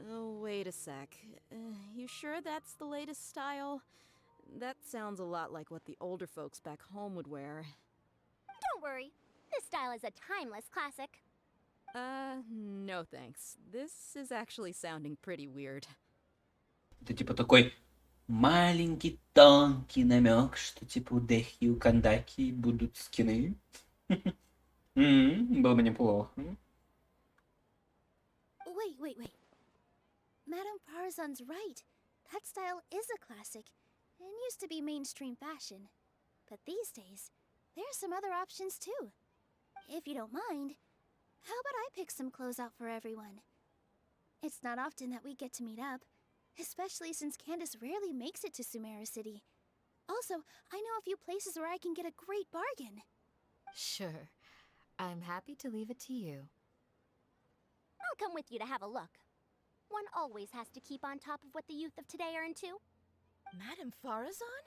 Oh, wait a sec. You sure that's the latest style? That sounds a lot like what the older folks back home would wear. Don't worry. This style is a timeless classic. No thanks. This is actually sounding pretty weird. Это типа такой маленький тонкий намек, что типа у Дехи и у Кандаки будут скины. Было бы неплохо. Wait. Madame Farzan's right. That style is a classic and used to be mainstream fashion. But these days, there are some other options too. If you don't mind, how about I pick some clothes out for everyone? It's not often that we get to meet up, especially since Candace rarely makes it to Sumeru City. Also, I know a few places where I can get a great bargain. Sure. I'm happy to leave it to you. I'll come with you to have a look. One always has to keep on top of what the youth of today are into. Madame Farazan?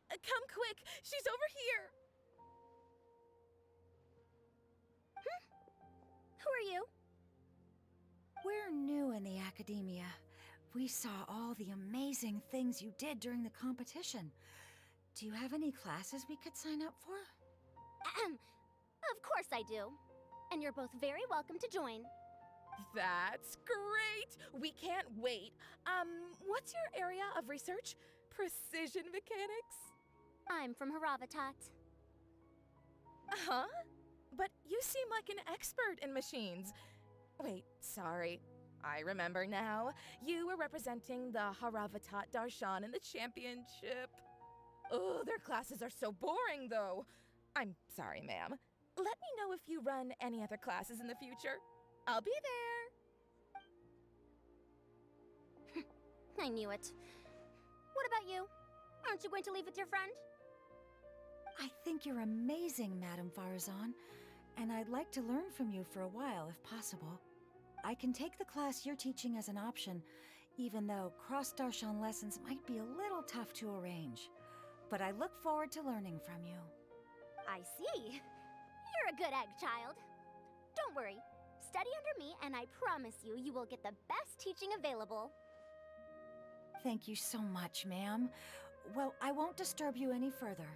Come quick! She's over here! Who are you? We're new in the academia. We saw all the amazing things you did during the competition. Do you have any classes we could sign up for? Of course I do. And you're both very welcome to join. That's great! We can't wait. What's your area of research? Precision mechanics? I'm from Haravatat. Huh? But you seem like an expert in machines. Wait, sorry. I remember now. You were representing the Haravatat Darshan in the championship. Oh, their classes are so boring, though. I'm sorry, ma'am. Let me know if you run any other classes in the future. I'll be there. I knew it. What about you? Aren't you going to leave with your friend? I think you're amazing, Madame Farazan, and I'd like to learn from you for a while if possible. I can take the class you're teaching as an option, even though cross-Darshan lessons might be a little tough to arrange. But I look forward to learning from you. I see. You're a good egg, child. Don't worry. Study under me, and I promise you, you will get the best teaching available. Thank you so much, ma'am. Well, I won't disturb you any further.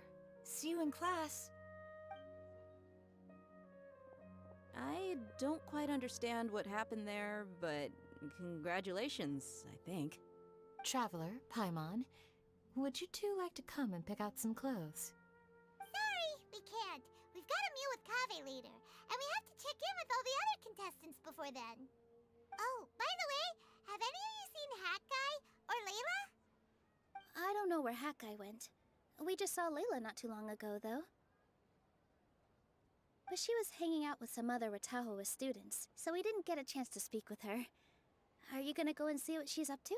See you in class. I don't quite understand what happened there, but congratulations, I think. Traveler, Paimon, would you two like to come and pick out some clothes? Sorry, we can't. We've got a meal with Kaveh later, and we have to check in with all the other contestants before then. Oh, by the way, have any of you seen Hat Guy or Layla? I don't know where Hat Guy went. We just saw Layla not too long ago, though. But she was hanging out with some other Ratahoa students, so we didn't get a chance to speak with her. Are you gonna go and see what she's up to?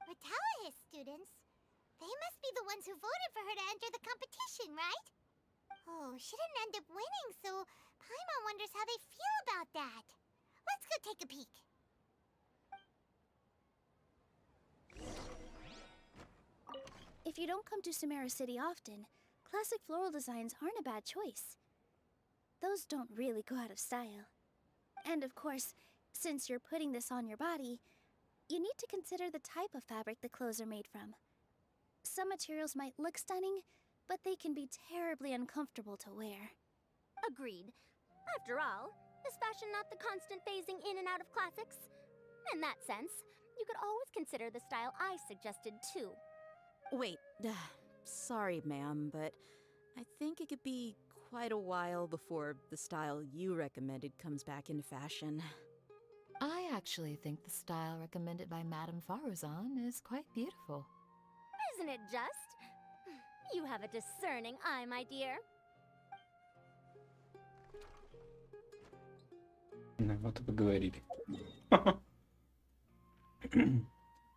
Ratahoa students? They must be the ones who voted for her to enter the competition, right? Oh, she didn't end up winning, so Paimon wonders how they feel about that. Let's go take a peek. If you don't come to Sumeru City often, classic floral designs aren't a bad choice. Those don't really go out of style. And of course, since you're putting this on your body, you need to consider the type of fabric the clothes are made from. Some materials might look stunning, but they can be terribly uncomfortable to wear. Agreed. After all, is fashion not the constant phasing in and out of classics? In that sense, you could always consider the style I suggested too. Wait, sorry, ma'am, but I think it could be quite a while before the style you recommended comes back into fashion. I actually think the style recommended by Madame Faruzan is quite beautiful. Isn't it just? You have a discerning eye, my dear. Ну, вот и поговорили.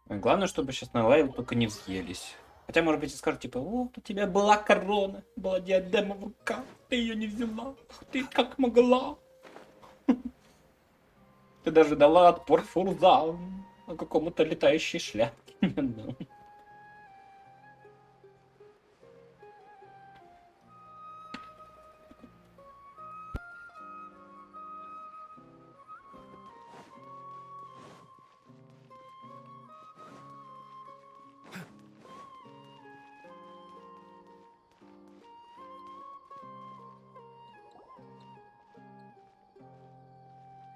Главное, чтобы сейчас на лайв только не взъелись. Хотя, может быть, и скажут, типа, вот у тебя была корона, была диадема в руках, ты ее не взяла, ты как могла. Ты даже дала отпор Фурзан какому-то летающей шляпке.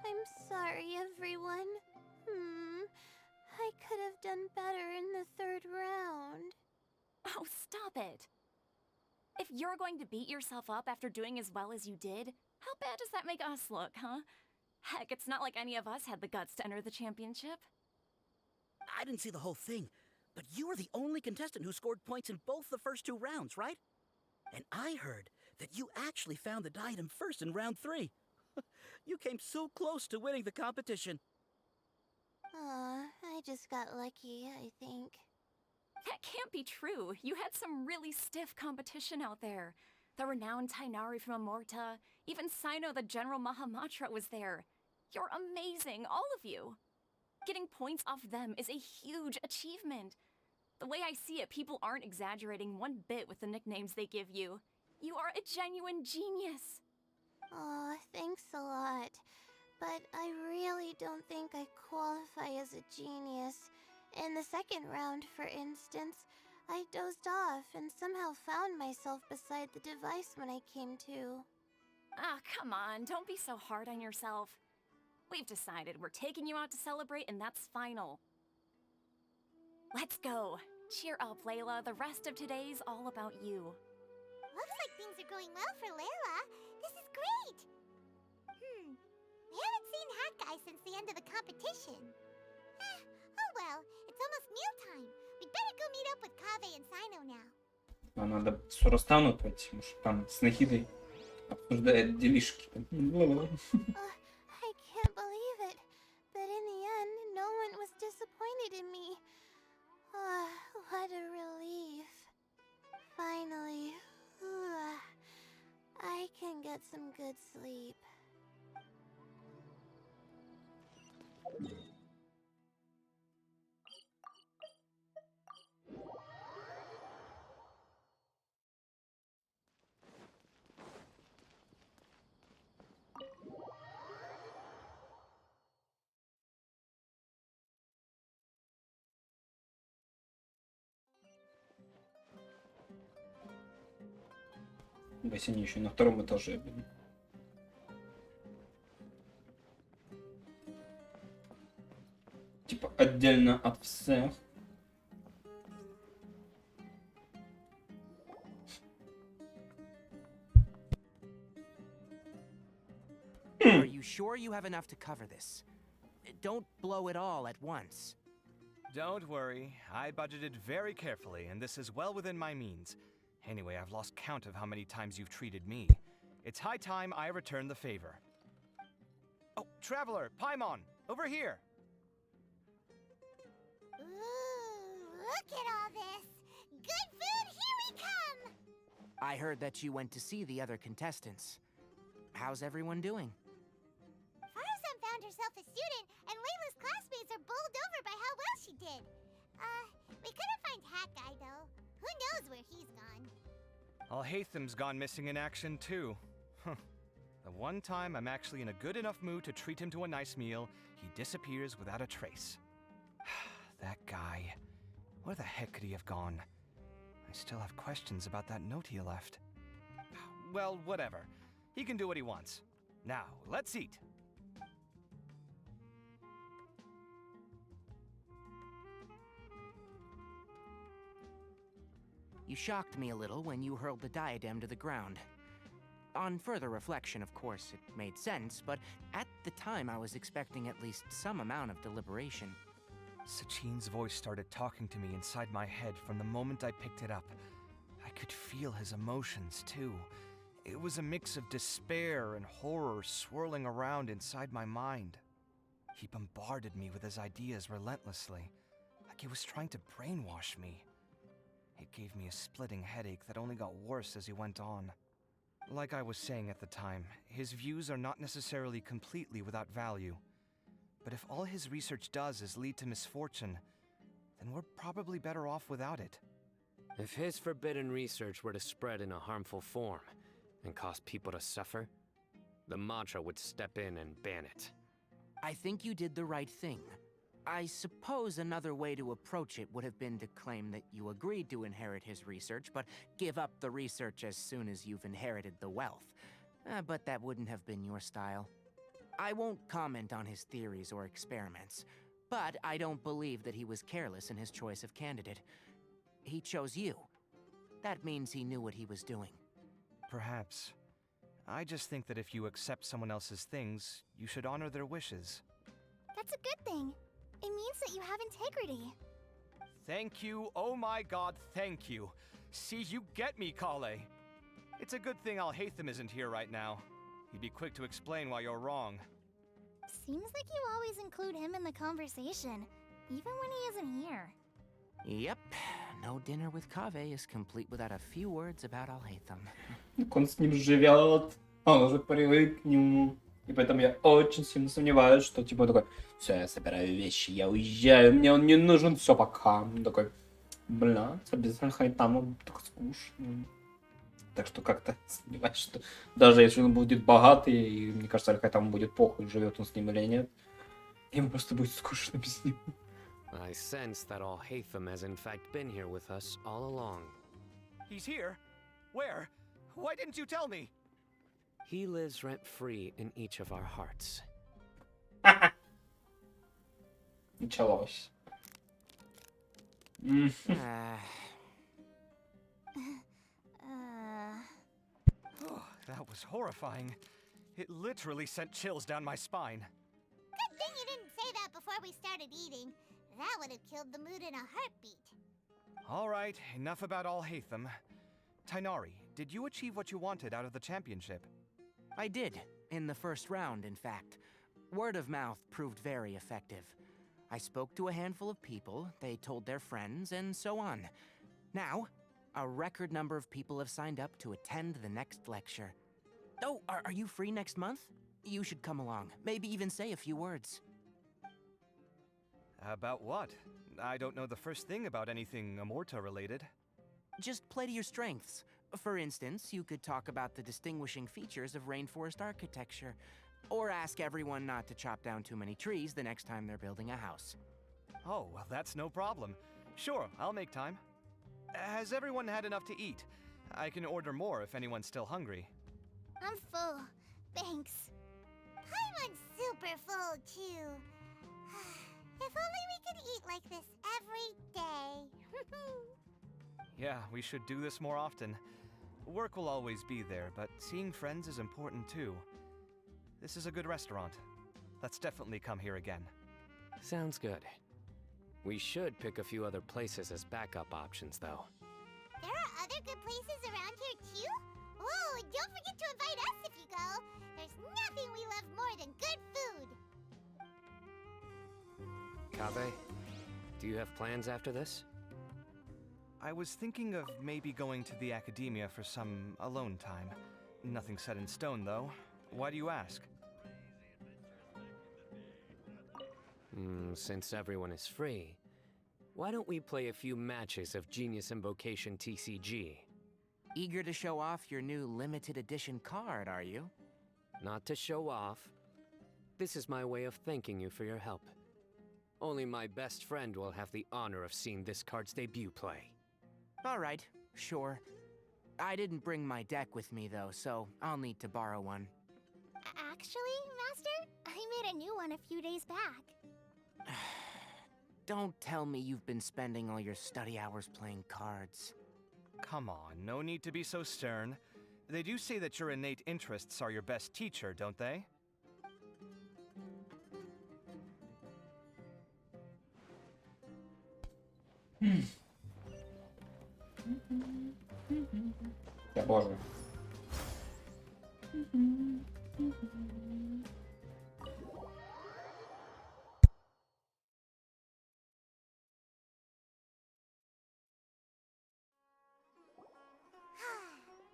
I'm sorry, everyone. I could have done better in the third round. Oh, stop it. If you're going to beat yourself up after doing as well as you did, how bad does that make us look, huh? Heck, it's not like any of us had the guts to enter the championship. I didn't see the whole thing, but you were the only contestant who scored points in both the first 2 rounds, right? And I heard that you actually found the diadem first in round 3. You came so close to winning the competition. I just got lucky, I think. That can't be true. You had some really stiff competition out there. The renowned Tainari from Amorta, even Sino the General Mahamatra was there. You're amazing, all of you. Getting points off them is a huge achievement. The way I see it, people aren't exaggerating one bit with the nicknames they give you. You are a genuine genius. Aw, thanks a lot. But I really don't think I qualify as a genius. In the second round, for instance, I dozed off and somehow found myself beside the device when I came to. Ah, come on, don't be so hard on yourself. We've decided we're taking you out to celebrate, and that's final. Let's go. Cheer up, Layla. The rest of today's all about you. Looks like things are going well for Layla. This is great! We haven't seen Hat Guy since the end of the competition. Oh well, it's almost mealtime. We'd better go meet up with Kaveh and Sino now. А надо с Рустану пойти, может, там с Нахидой обсуждает делишки. I can't believe it, but in the end, no one was disappointed in me. What a relief. Finally, I can get some good sleep. В бассейне еще на 2-м этаже, блин. Типа отдельно от всех. Are you sure you have enough to cover this? Don't blow it all at once. Don't worry, I budgeted very carefully, and this is well within my means. Anyway, I've lost count of how many times you've treated me. It's high time I return the favor. Oh, Traveler, Paimon, over here! Ooh, look at all this! Good food, here we come! I heard that you went to see the other contestants. How's everyone doing? Faruzan found herself a student, and Layla's classmates are bowled over by how well she did. We couldn't find Hat Guy, though. Who knows where he's gone? Al-Haytham's gone missing in action, too. Huh. The one time I'm actually in a good enough mood to treat him to a nice meal, he disappears without a trace. That guy. Where the heck could he have gone? I still have questions about that note he left. Well, whatever. He can do what he wants. Now, let's eat. You shocked me a little when you hurled the diadem to the ground. On further reflection, of course, it made sense, but at the time I was expecting at least some amount of deliberation. Sachin's voice started talking to me inside my head from the moment I picked it up. I could feel his emotions, too. It was a mix of despair and horror swirling around inside my mind. He bombarded me with his ideas relentlessly, like he was trying to brainwash me. It gave me a splitting headache that only got worse as he went on. Like I was saying at the time, his views are not necessarily completely without value. But if all his research does is lead to misfortune, then we're probably better off without it. If his forbidden research were to spread in a harmful form and cause people to suffer, the Madra would step in and ban it. I think you did the right thing. I suppose another way to approach it would have been to claim that you agreed to inherit his research, but give up the research as soon as you've inherited the wealth. But that wouldn't have been your style. I won't comment on his theories or experiments, but I don't believe that he was careless in his choice of candidate. He chose you. That means he knew what he was doing. Perhaps. I just think that if you accept someone else's things, you should honor their wishes. That's a good thing. It means that you have integrity. Thank you, oh my god, thank you. See, you get me, Kale. It's a good thing Alhaitham isn't here right now. He'd be quick to explain why you're wrong. Seems like you always include him in the conversation, even when he isn't here. Yep, no dinner with Kaveh is complete without a few words about Alhaitham. Как он с ним живет, он уже привык к нему. И поэтому я очень сильно сомневаюсь, что типа такой, все, я собираю вещи, я уезжаю, мне он не нужен, все, пока. Он такой, бля, без Хайтама так скучно. Так что как-то сомневаюсь, что даже если он будет богатый, и мне кажется, Хайтаму будет похуй, живет он с ним или нет, ему просто будет скучно без него. I sense that Alhaitham has in fact been here with us all along. He's here? Where? Why didn't you tell me? He lives rent-free in each of our hearts. Началось. Oh, that was horrifying. It literally sent chills down my spine. Good thing you didn't say that before we started eating. That would have killed the mood in a heartbeat. All right, enough about Alhaitham. Tainari, did you achieve what you wanted out of the championship? I did, in the first round, in fact. Word of mouth proved very effective. I spoke to a handful of people, they told their friends, and so on. Now, a record number of people have signed up to attend the next lecture. Oh, are you free next month? You should come along, maybe even say a few words. About what? I don't know the first thing about anything Amorta-related. Just play to your strengths. For instance, you could talk about the distinguishing features of rainforest architecture, or ask everyone not to chop down too many trees the next time they're building a house. Oh, well, that's no problem. Sure, I'll make time. Has everyone had enough to eat? I can order more if anyone's still hungry. I'm full. Thanks. Paimon's super full, too. If only we could eat like this every day. Yeah, we should do this more often. Work will always be there, but seeing friends is important too. This is a good restaurant. Let's definitely come here again. Sounds good. We should pick a few other places as backup options, though. There are other good places around here, too? Oh, and don't forget to invite us if you go. There's nothing we love more than good food. Kaveh, do you have plans after this? I was thinking of maybe going to the academia for some alone time. Nothing set in stone, though. Why do you ask? Since everyone is free, why don't we play a few matches of Genius Invocation TCG? Eager to show off your new limited edition card, are you? Not to show off. This is my way of thanking you for your help. Only my best friend will have the honor of seeing this card's debut play. Alright, sure. I didn't bring my deck with me though, so I'll need to borrow one. Actually, Master, I made a new one a few days back. Don't tell me you've been spending all your study hours playing cards. Come on, no need to be so stern. They do say that your innate interests are your best teacher, don't they? Да боже.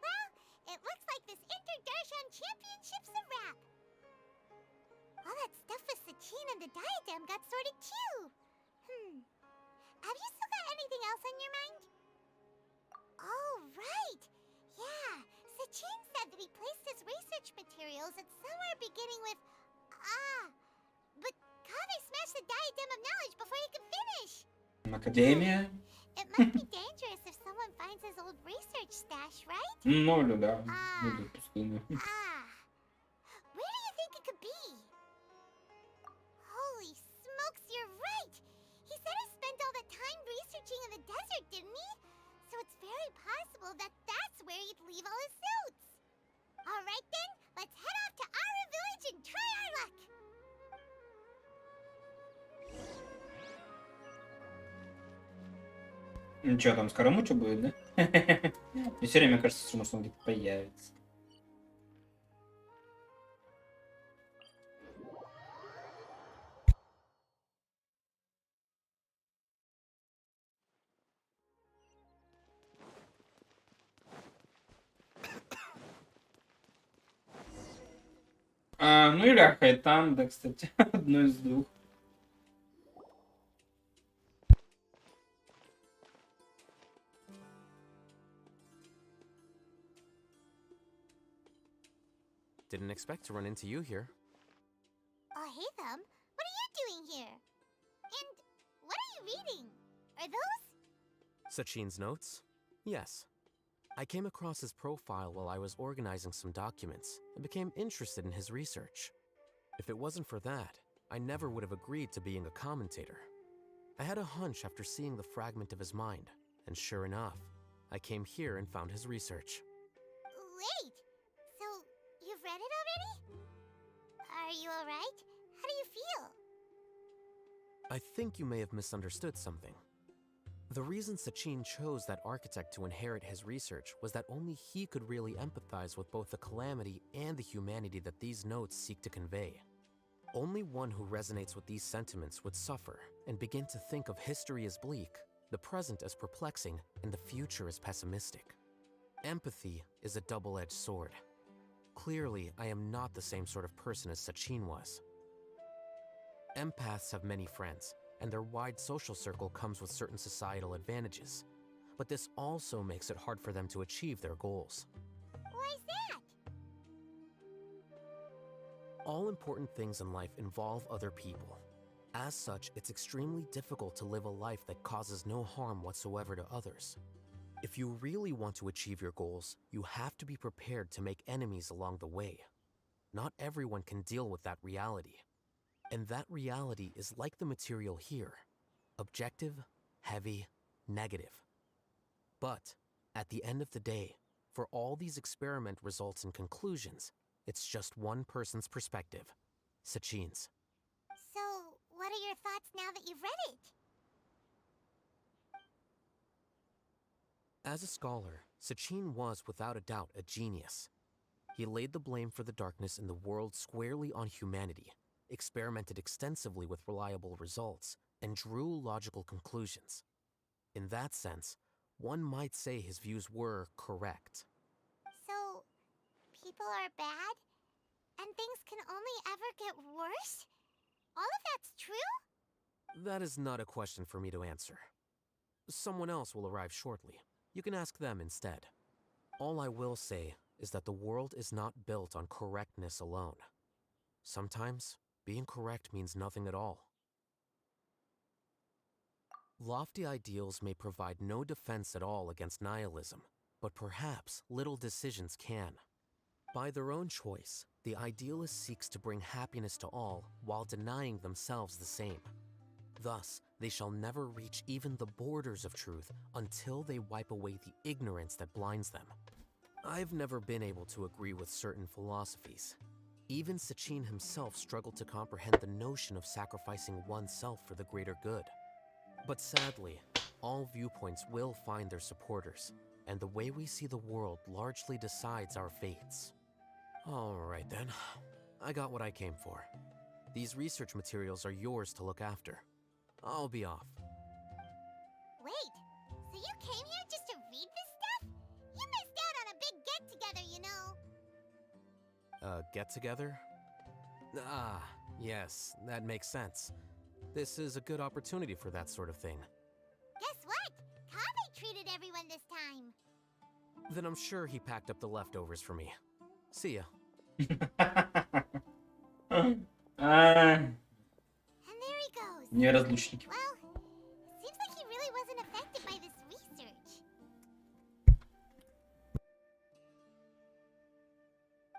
Well, it looks like this Inter-Darshan Championship's a wrap. All that stuff with Sachin and the diadem got sorted too. Have you still got anything else on your mind? Oh, right. Yeah, Sachin said that he placed his research materials at somewhere beginning with but Kaveh smashed the diadem of knowledge before he could finish. Академия? It might be dangerous if someone finds his old research stash, right? Ну, да. Будет пустынно. Where do you think it could be? Holy smokes, you're right! He said he spent all that time researching in the desert, didn't he? So it's very possible that that's where he'd leave all his notes. Alright then, let's head off to Aru Village and try our luck! Ну что, там скоромуча будет, да? Мне все время кажется, что может он где-то появится. Ну или Ахайтан, да, кстати, одно из двух. Didn't expect to run into you here. Oh, hey, Thumb. What are you doing here? And what are you reading? Are those? Sachin's notes? Yes. I came across his profile while I was organizing some documents and became interested in his research. If it wasn't for that, I never would have agreed to being a commentator. I had a hunch after seeing the fragment of his mind, and sure enough, I came here and found his research. Wait! So, you've read it already? Are you alright? How do you feel? I think you may have misunderstood something. The reason Sachin chose that architect to inherit his research was that only he could really empathize with both the calamity and the humanity that these notes seek to convey. Only one who resonates with these sentiments would suffer and begin to think of history as bleak, the present as perplexing, and the future as pessimistic. Empathy is a double-edged sword. Clearly, I am not the same sort of person as Sachin was. Empaths have many friends, and their wide social circle comes with certain societal advantages. But this also makes it hard for them to achieve their goals. Why's that? All important things in life involve other people. As such, it's extremely difficult to live a life that causes no harm whatsoever to others. If you really want to achieve your goals, you have to be prepared to make enemies along the way. Not everyone can deal with that reality. And that reality is like the material here. Objective, heavy, negative. But, at the end of the day, for all these experiment results and conclusions, it's just one person's perspective. Sachin's. So, what are your thoughts now that you've read it? As a scholar, Sachin was without a doubt a genius. He laid the blame for the darkness in the world squarely on humanity, experimented extensively with reliable results, and drew logical conclusions. In that sense, one might say his views were correct. So, people are bad? And things can only ever get worse? All of that's true? That is not a question for me to answer. Someone else will arrive shortly. You can ask them instead. All I will say is that the world is not built on correctness alone. Sometimes, being correct means nothing at all. Lofty ideals may provide no defense at all against nihilism, but perhaps little decisions can. By their own choice, the idealist seeks to bring happiness to all while denying themselves the same. Thus, they shall never reach even the borders of truth until they wipe away the ignorance that blinds them. I've never been able to agree with certain philosophies. Even Sachin himself struggled to comprehend the notion of sacrificing oneself for the greater good. But sadly, all viewpoints will find their supporters, and the way we see the world largely decides our fates. Alright then, I got what I came for. These research materials are yours to look after. I'll be off. Wait, so you came here just to read this stuff? You missed out on a big get-together, you know. Get-together? Ah, yes, that makes sense. This is a good opportunity for that sort of thing. Guess what? Kaveh treated everyone this time. Then I'm sure he packed up the leftovers for me. See ya. And there he goes. Неразлучники. Well, seems like he really wasn't affected by this research.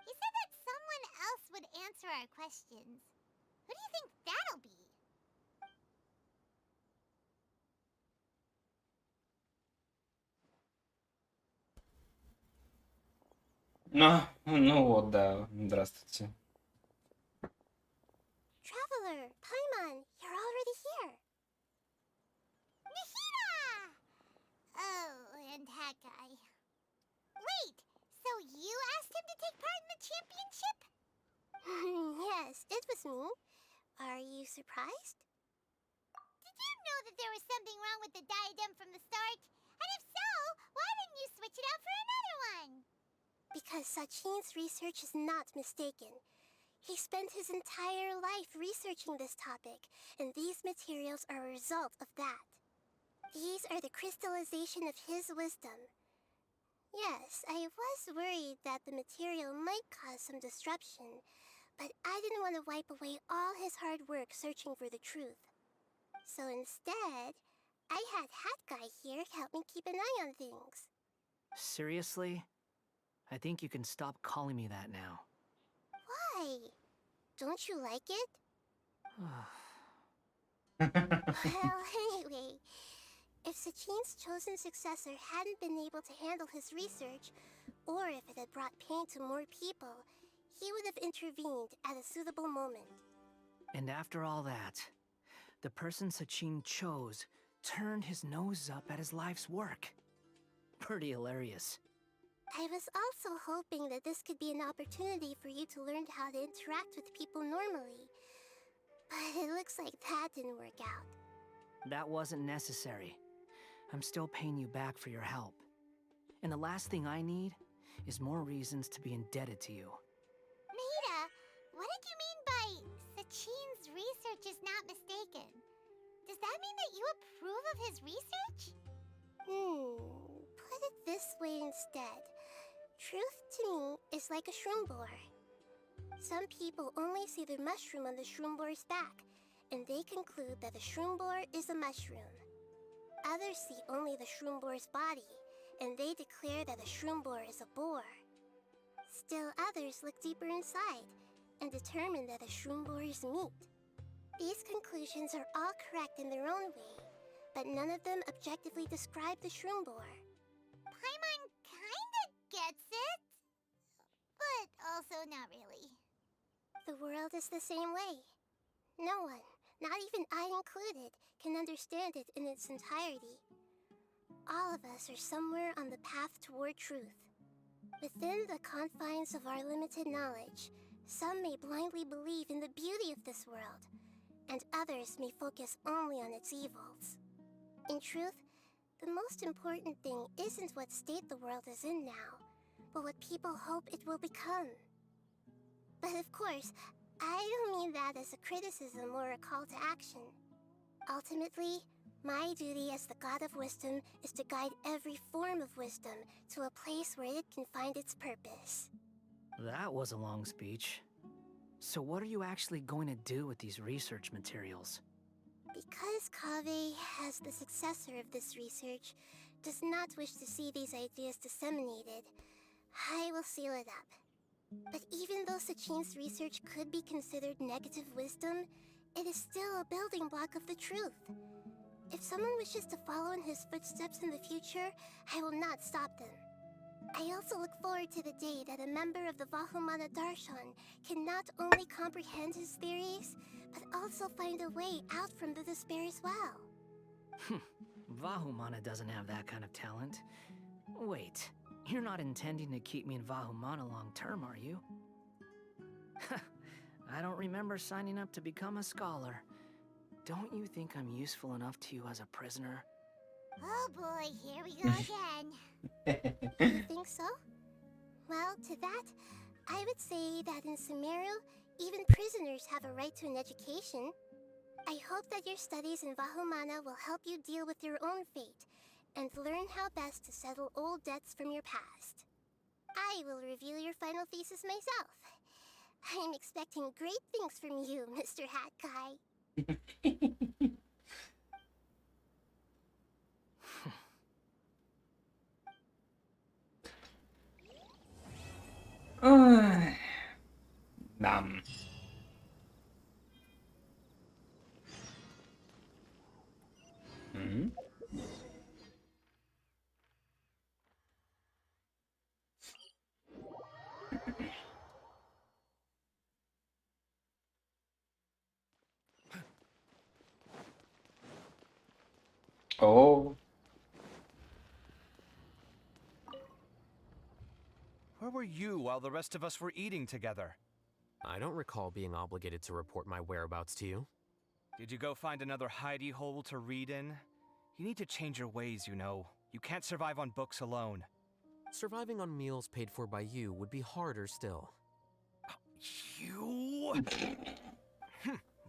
He said that someone else would answer our questions. Who do you think that'll be? Ну вот, да, здравствуйте. Traveler, Paimon, you're already here. Nihira! Oh, and that guy. Wait, so you asked him to take part in the championship? Yes, it was me. Are you surprised? Did you know that there was something wrong with the diadem from the start? And if so, why didn't you switch it out for another one? Because Sachin's research is not mistaken. He spent his entire life researching this topic, and these materials are a result of that. These are the crystallization of his wisdom. Yes, I was worried that the material might cause some disruption, but I didn't want to wipe away all his hard work searching for the truth. So instead, I had Hat Guy here help me keep an eye on things. Seriously? I think you can stop calling me that now. Why? Don't you like it? Well, anyway, if Sachin's chosen successor hadn't been able to handle his research, or if it had brought pain to more people, he would have intervened at a suitable moment. And after all that, the person Sachin chose turned his nose up at his life's work. Pretty hilarious. I was also hoping that this could be an opportunity for you to learn how to interact with people normally. But it looks like that didn't work out. That wasn't necessary. I'm still paying you back for your help. And the last thing I need is more reasons to be indebted to you. Nahida, what did you mean by Sachin's research is not mistaken? Does that mean that you approve of his research? Put it this way instead. Truth to me is like a shroom borer. Some people only see the mushroom on the shroom borer's back, and they conclude that the shroom borer is a mushroom. Others see only the shroom borer's body, and they declare that the shroom borer is a boar. Still others look deeper inside, and determine that the shroom borer is meat. These conclusions are all correct in their own way, but none of them objectively describe the shroom borer. Paimon kinda gets it, but also not really. The world is the same way. No one, not even I included, can understand it in its entirety. All of us are somewhere on the path toward truth. Within the confines of our limited knowledge, some may blindly believe in the beauty of this world, and others may focus only on its evils. In truth, the most important thing isn't what state the world is in now, but what people hope it will become. But of course, I don't mean that as a criticism or a call to action. Ultimately, my duty as the God of Wisdom is to guide every form of wisdom to a place where it can find its purpose. That was a long speech. So what are you actually going to do with these research materials? Because Kaveh, as the successor of this research, does not wish to see these ideas disseminated, I will seal it up. But even though Sachin's research could be considered negative wisdom, it is still a building block of the truth. If someone wishes to follow in his footsteps in the future, I will not stop them. I also look forward to the day that a member of the Vahumana Darshan can not only comprehend his theories, but also find a way out from the despair as well. Vahumana doesn't have that kind of talent. Wait, you're not intending to keep me in Vahumana long term, are you? I don't remember signing up to become a scholar. Don't you think I'm useful enough to you as a prisoner? Oh boy, here we go again. You think so? Well, to that, I would say that in Sumeru, even prisoners have a right to an education. I hope that your studies in Vahumana will help you deal with your own fate and learn how best to settle old debts from your past. I will review your final thesis myself. I'm expecting great things from you, Mr. Hat Guy. Dam. Mhm. Oh. Where were you while the rest of us were eating together? I don't recall being obligated to report my whereabouts to you. Did you go find another hidey hole to read in? You need to change your ways, you know. You can't survive on books alone. Surviving on meals paid for by you would be harder still. You?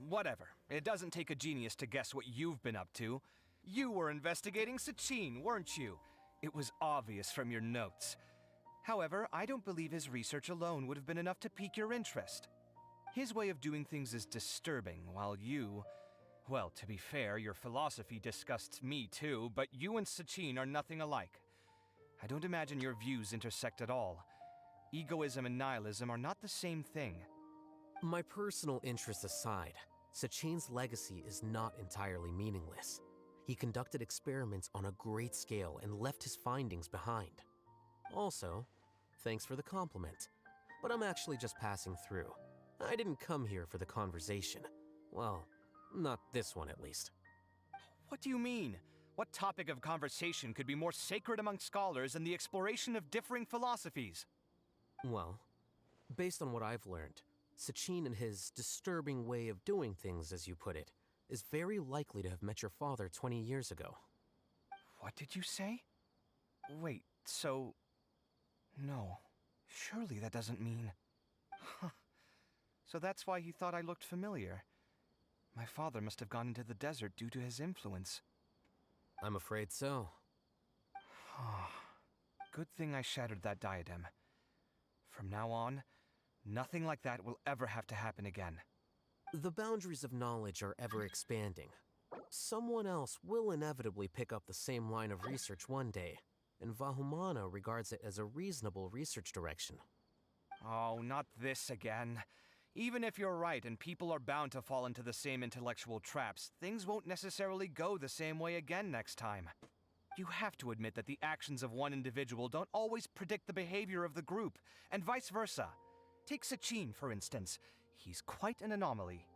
Whatever. It doesn't take a genius to guess what you've been up to. You were investigating Sachin, weren't you? It was obvious from your notes. However, I don't believe his research alone would have been enough to pique your interest. His way of doing things is disturbing, while you... Well, to be fair, your philosophy disgusts me too, but you and Sachin are nothing alike. I don't imagine your views intersect at all. Egoism and nihilism are not the same thing. My personal interests aside, Sachin's legacy is not entirely meaningless. He conducted experiments on a great scale and left his findings behind. Also, thanks for the compliment, but I'm actually just passing through. I didn't come here for the conversation. Well, not this one at least. What do you mean? What topic of conversation could be more sacred among scholars than the exploration of differing philosophies? Well, based on what I've learned, Sachin and his disturbing way of doing things, as you put it, is very likely to have met your father 20 years ago. What did you say? Wait, so... No. Surely that doesn't mean... Huh. So that's why he thought I looked familiar. My father must have gone into the desert due to his influence. I'm afraid so. Good thing I shattered that diadem. From now on, nothing like that will ever have to happen again. The boundaries of knowledge are ever expanding. Someone else will inevitably pick up the same line of research one day, and Vahumana regards it as a reasonable research direction. Oh, not this again. Even if you're right and people are bound to fall into the same intellectual traps, things won't necessarily go the same way again next time. You have to admit that the actions of one individual don't always predict the behavior of the group, and vice versa. Take Sachin, for instance. He's quite an anomaly.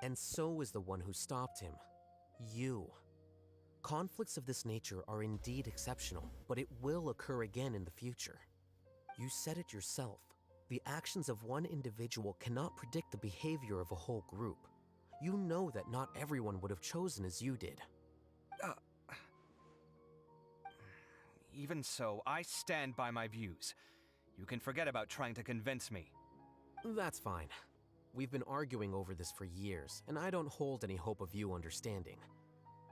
And so is the one who stopped him. You. Conflicts of this nature are indeed exceptional, but it will occur again in the future. You said it yourself. The actions of one individual cannot predict the behavior of a whole group. You know that not everyone would have chosen as you did. Even so, I stand by my views. You can forget about trying to convince me. That's fine. We've been arguing over this for years, and I don't hold any hope of you understanding.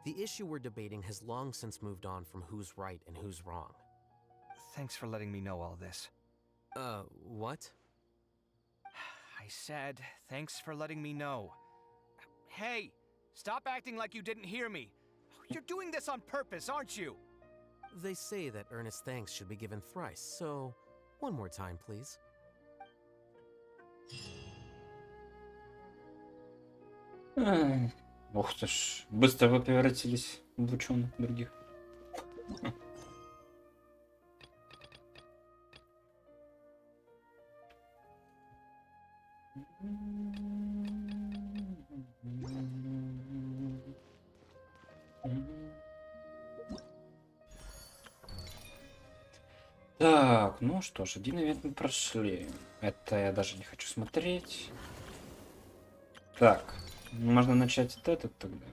The issue we're debating has long since moved on from who's right and who's wrong. Thanks for letting me know all this. What? I said, thanks for letting me know. Hey, Stop acting like you didn't hear me. You're doing this on purpose, aren't you? They say that earnest thanks should be given thrice, so one more time, please. Ух ты ж, быстро вы превратились в ученых других. Так, ну что ж, один ивент мы прошли. Это я даже не хочу смотреть. Так, можно начать от этого тогда.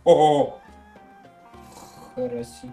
О, хорошо.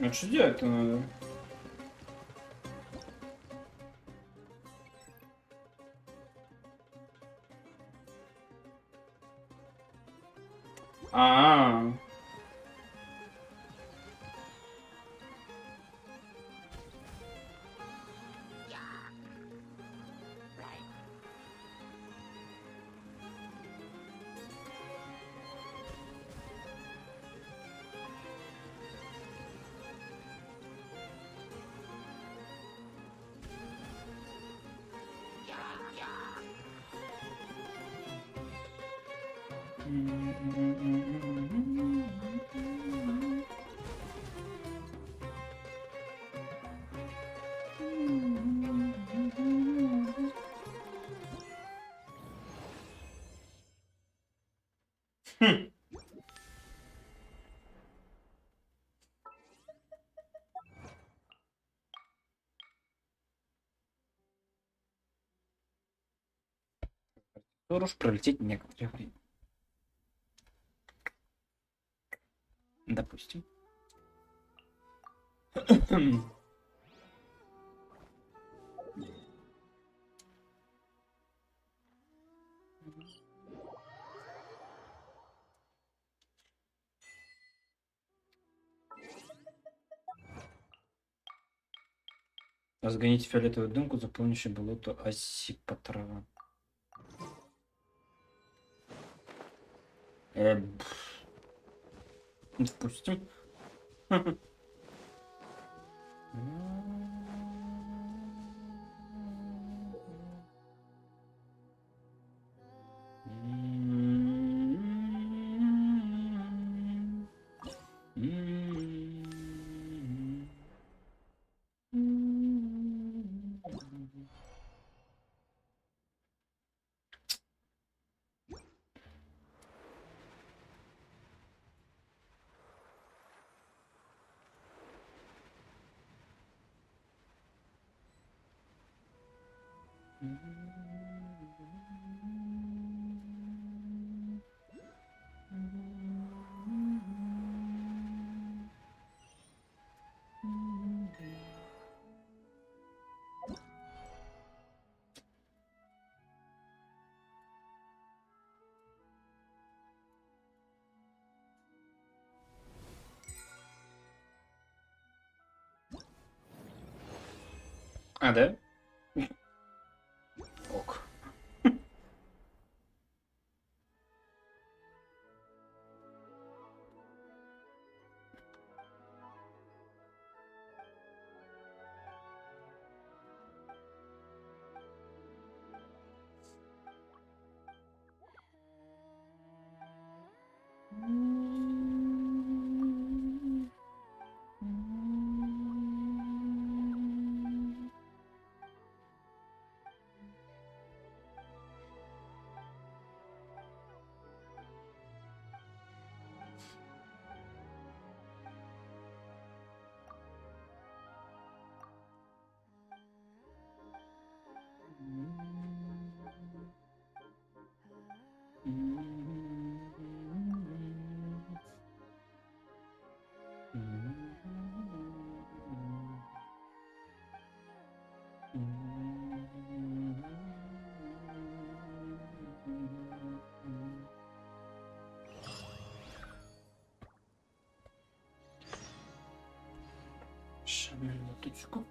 А что делать-то надо? А-а-а. Хм. Уж пролететь некоторое время. Допустим. Разгоните фиолетовую дымку, заполняющую болото осипотрава. Допустим. А, да? Ок. Минуточку.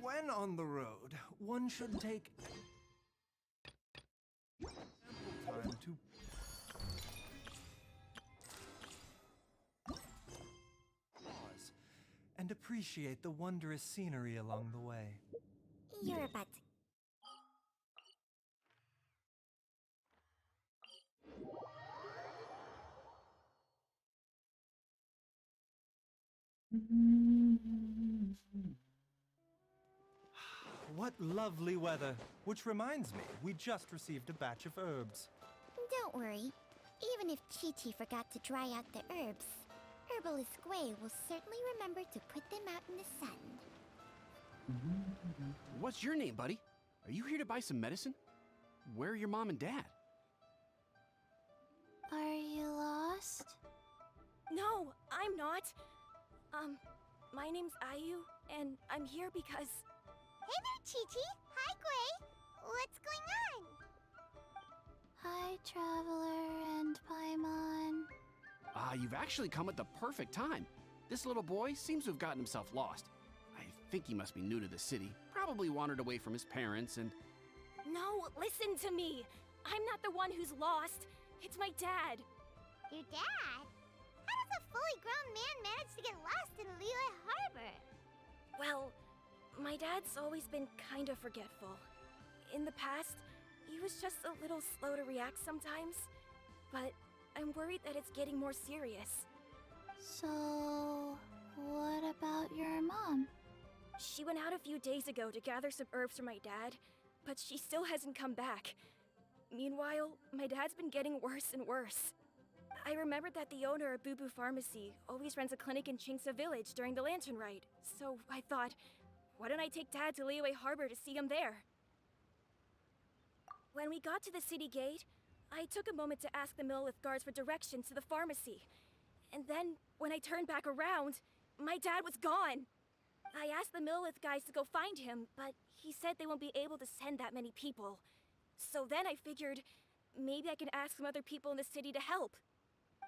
When on the road, one should take ample time to pause and appreciate the wondrous scenery along the way. You're a butt. What lovely weather! Which reminds me, we just received a batch of herbs. Don't worry. Even if Chi-Chi forgot to dry out the herbs, Herbalist Gui will certainly remember to put them out in the sun. What's your name, buddy? Are you here to buy some medicine? Where are your mom and dad? Are you lost? No, I'm not. My name's Ayu, and I'm here because... Hey there, Chi-Chi! Hi, Gui! What's going on? Hi, Traveler and Paimon. You've actually come at the perfect time. This little boy seems to have gotten himself lost. I think he must be new to the city. Probably wandered away from his parents and... No, listen to me! I'm not the one who's lost. It's my dad. Your dad? How does a fully grown man manage to get lost in Liyue Harbor? Well, my dad's always been kind of forgetful. In the past, he was just a little slow to react sometimes. But I'm worried that it's getting more serious. So, what about your mom? She went out a few days ago to gather some herbs for my dad, but she still hasn't come back. Meanwhile, my dad's been getting worse and worse. I remembered that the owner of Boo Boo Pharmacy always runs a clinic in Chingsa Village during the Lantern Rite, so I thought, why don't I take Dad to Liyue Harbor to see him there? When we got to the city gate, I took a moment to ask the Millelith guards for directions to the pharmacy. And then, when I turned back around, my dad was gone. I asked the Millelith guys to go find him, but he said they won't be able to send that many people. So then I figured, maybe I can ask some other people in the city to help.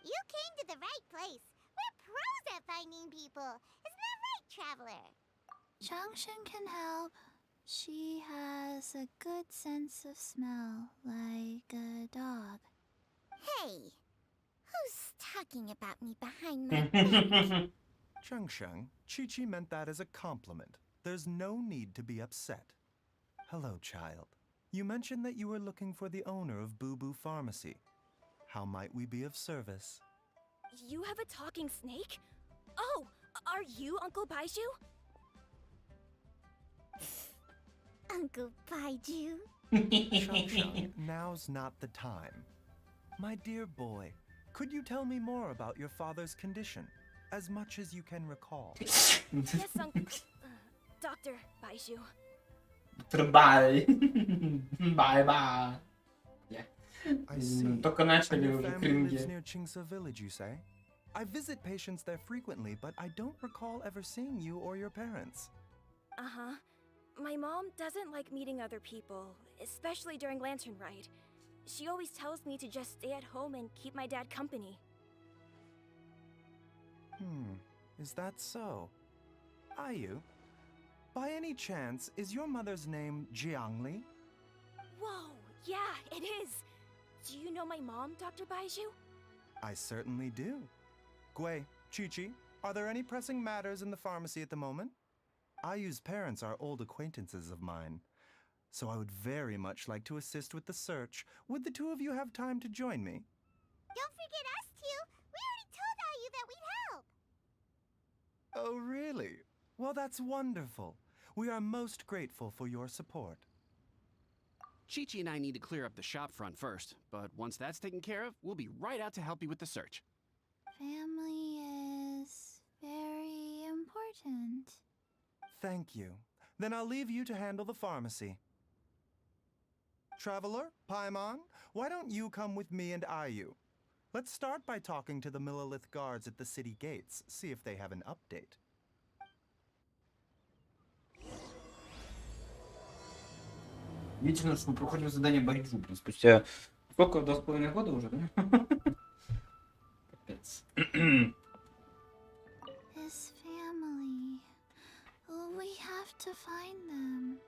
You came to the right place. We're pros at finding people. Isn't that right, Traveler? Changshen can help. She has a good sense of smell, like a dog. Hey, who's talking about me behind my back? Chengsheng, Chi-Chi meant that as a compliment. There's no need to be upset. Hello, child. You mentioned that you were looking for the owner of Boo Boo Pharmacy. How might we be of service? You have a talking snake? Oh, are you Uncle Baiju? Uncle Baiju? Shang, now's not the time. My dear boy, could you tell me more about your father's condition? As much as you can recall. Yes, Uncle... Dr. Baiju. Bye. Bye-bye. I see. Только начали And your уже family lives кринги. near Chingsa Village, you say? I visit patients there frequently, but I don't recall ever seeing you or your parents. Uh-huh. My mom doesn't like meeting other people, especially during Lantern Rite. She always tells me to just stay at home and keep my dad company. Is that so? Ayu, by any chance, is your mother's name Jiangli? Whoa, yeah, it is. Do you know my mom, Dr. Baiju? I certainly do. Gui, Chi-Chi, are there any pressing matters in the pharmacy at the moment? Ayu's parents are old acquaintances of mine, so I would very much like to assist with the search. Would the two of you have time to join me? Don't forget us two. We already told Ayu that we'd help. Oh, really? Well, that's wonderful. We are most grateful for your support. Chi-Chi and I need to clear up the shop front first, but once that's taken care of, we'll be right out to help you with the search. Family is very important. Thank you. Then I'll leave you to handle the pharmacy. Traveler, Paimon, why don't you come with me and Ayu? Let's start by talking to the Millelith guards at the city gates, see if they have an update. Видите, что мы проходим задание Байджу, блин, спустя сколько, 2,5 года уже, да? Капец. His family. We have to find them.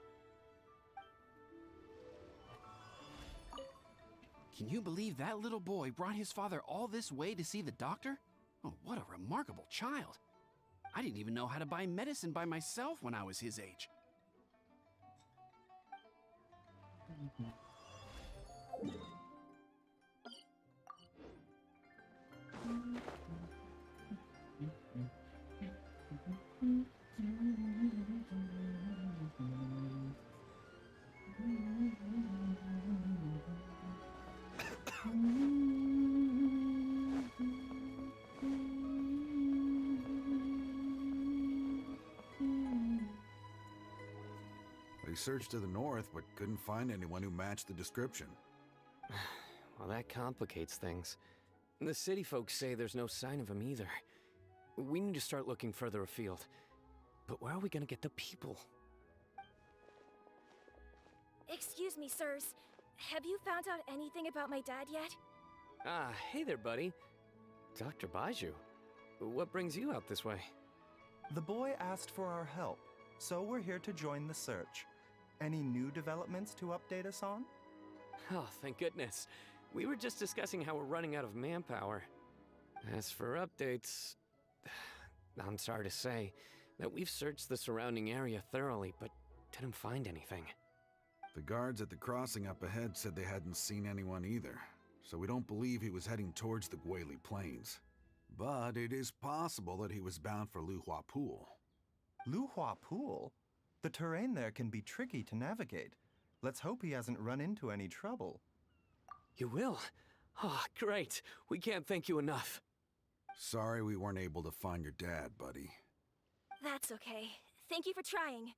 Can you believe that little boy brought his father all this way to see the doctor? Oh, what a remarkable child. I didn't even know how to buy medicine by myself when I was his age. We searched to the north, but couldn't find anyone who matched the description. Well, that complicates things. The city folks say there's no sign of him either. We need to start looking further afield. But where are we gonna get the people? Excuse me, sirs. Have you found out anything about my dad yet? Ah, hey there, buddy. Dr. Baiju. What brings you out this way? The boy asked for our help, so we're here to join the search. Any new developments to update us on? Oh, thank goodness. We were just discussing how we're running out of manpower. As for updates, I'm sorry to say that we've searched the surrounding area thoroughly, but didn't find anything. The guards at the crossing up ahead said they hadn't seen anyone either, so we don't believe he was heading towards the Gwali Plains. But it is possible that he was bound for Luhua Pool. Luhua Pool? The terrain there can be tricky to navigate. Let's hope he hasn't run into any trouble. You will? Oh, great. We can't thank you enough. Sorry we weren't able to find your dad, buddy. That's okay. Thank you for trying.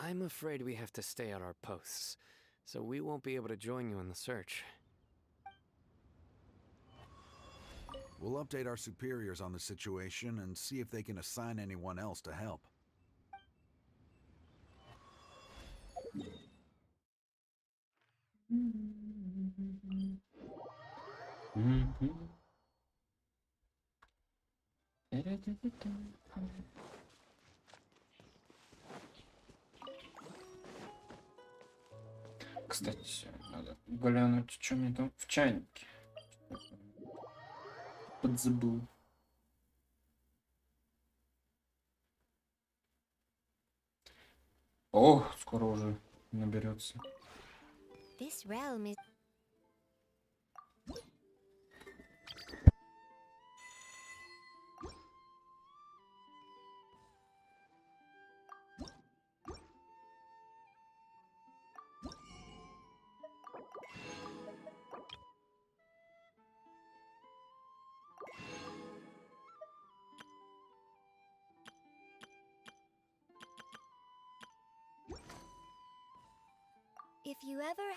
I'm afraid we have to stay at our posts, so we won't be able to join you in the search. We'll update our superiors on the situation and see if they can assign anyone else to help. Кстати, надо глянуть, что мне там в чайнике. Подзабыл. О, скоро уже наберется. This realm is... If you ever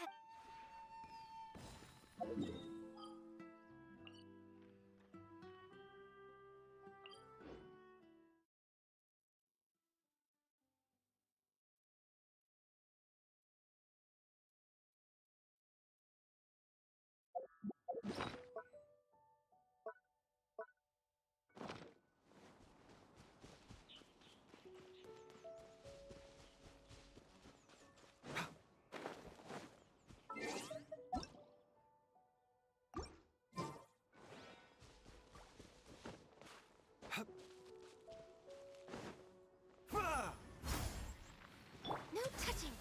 no touching.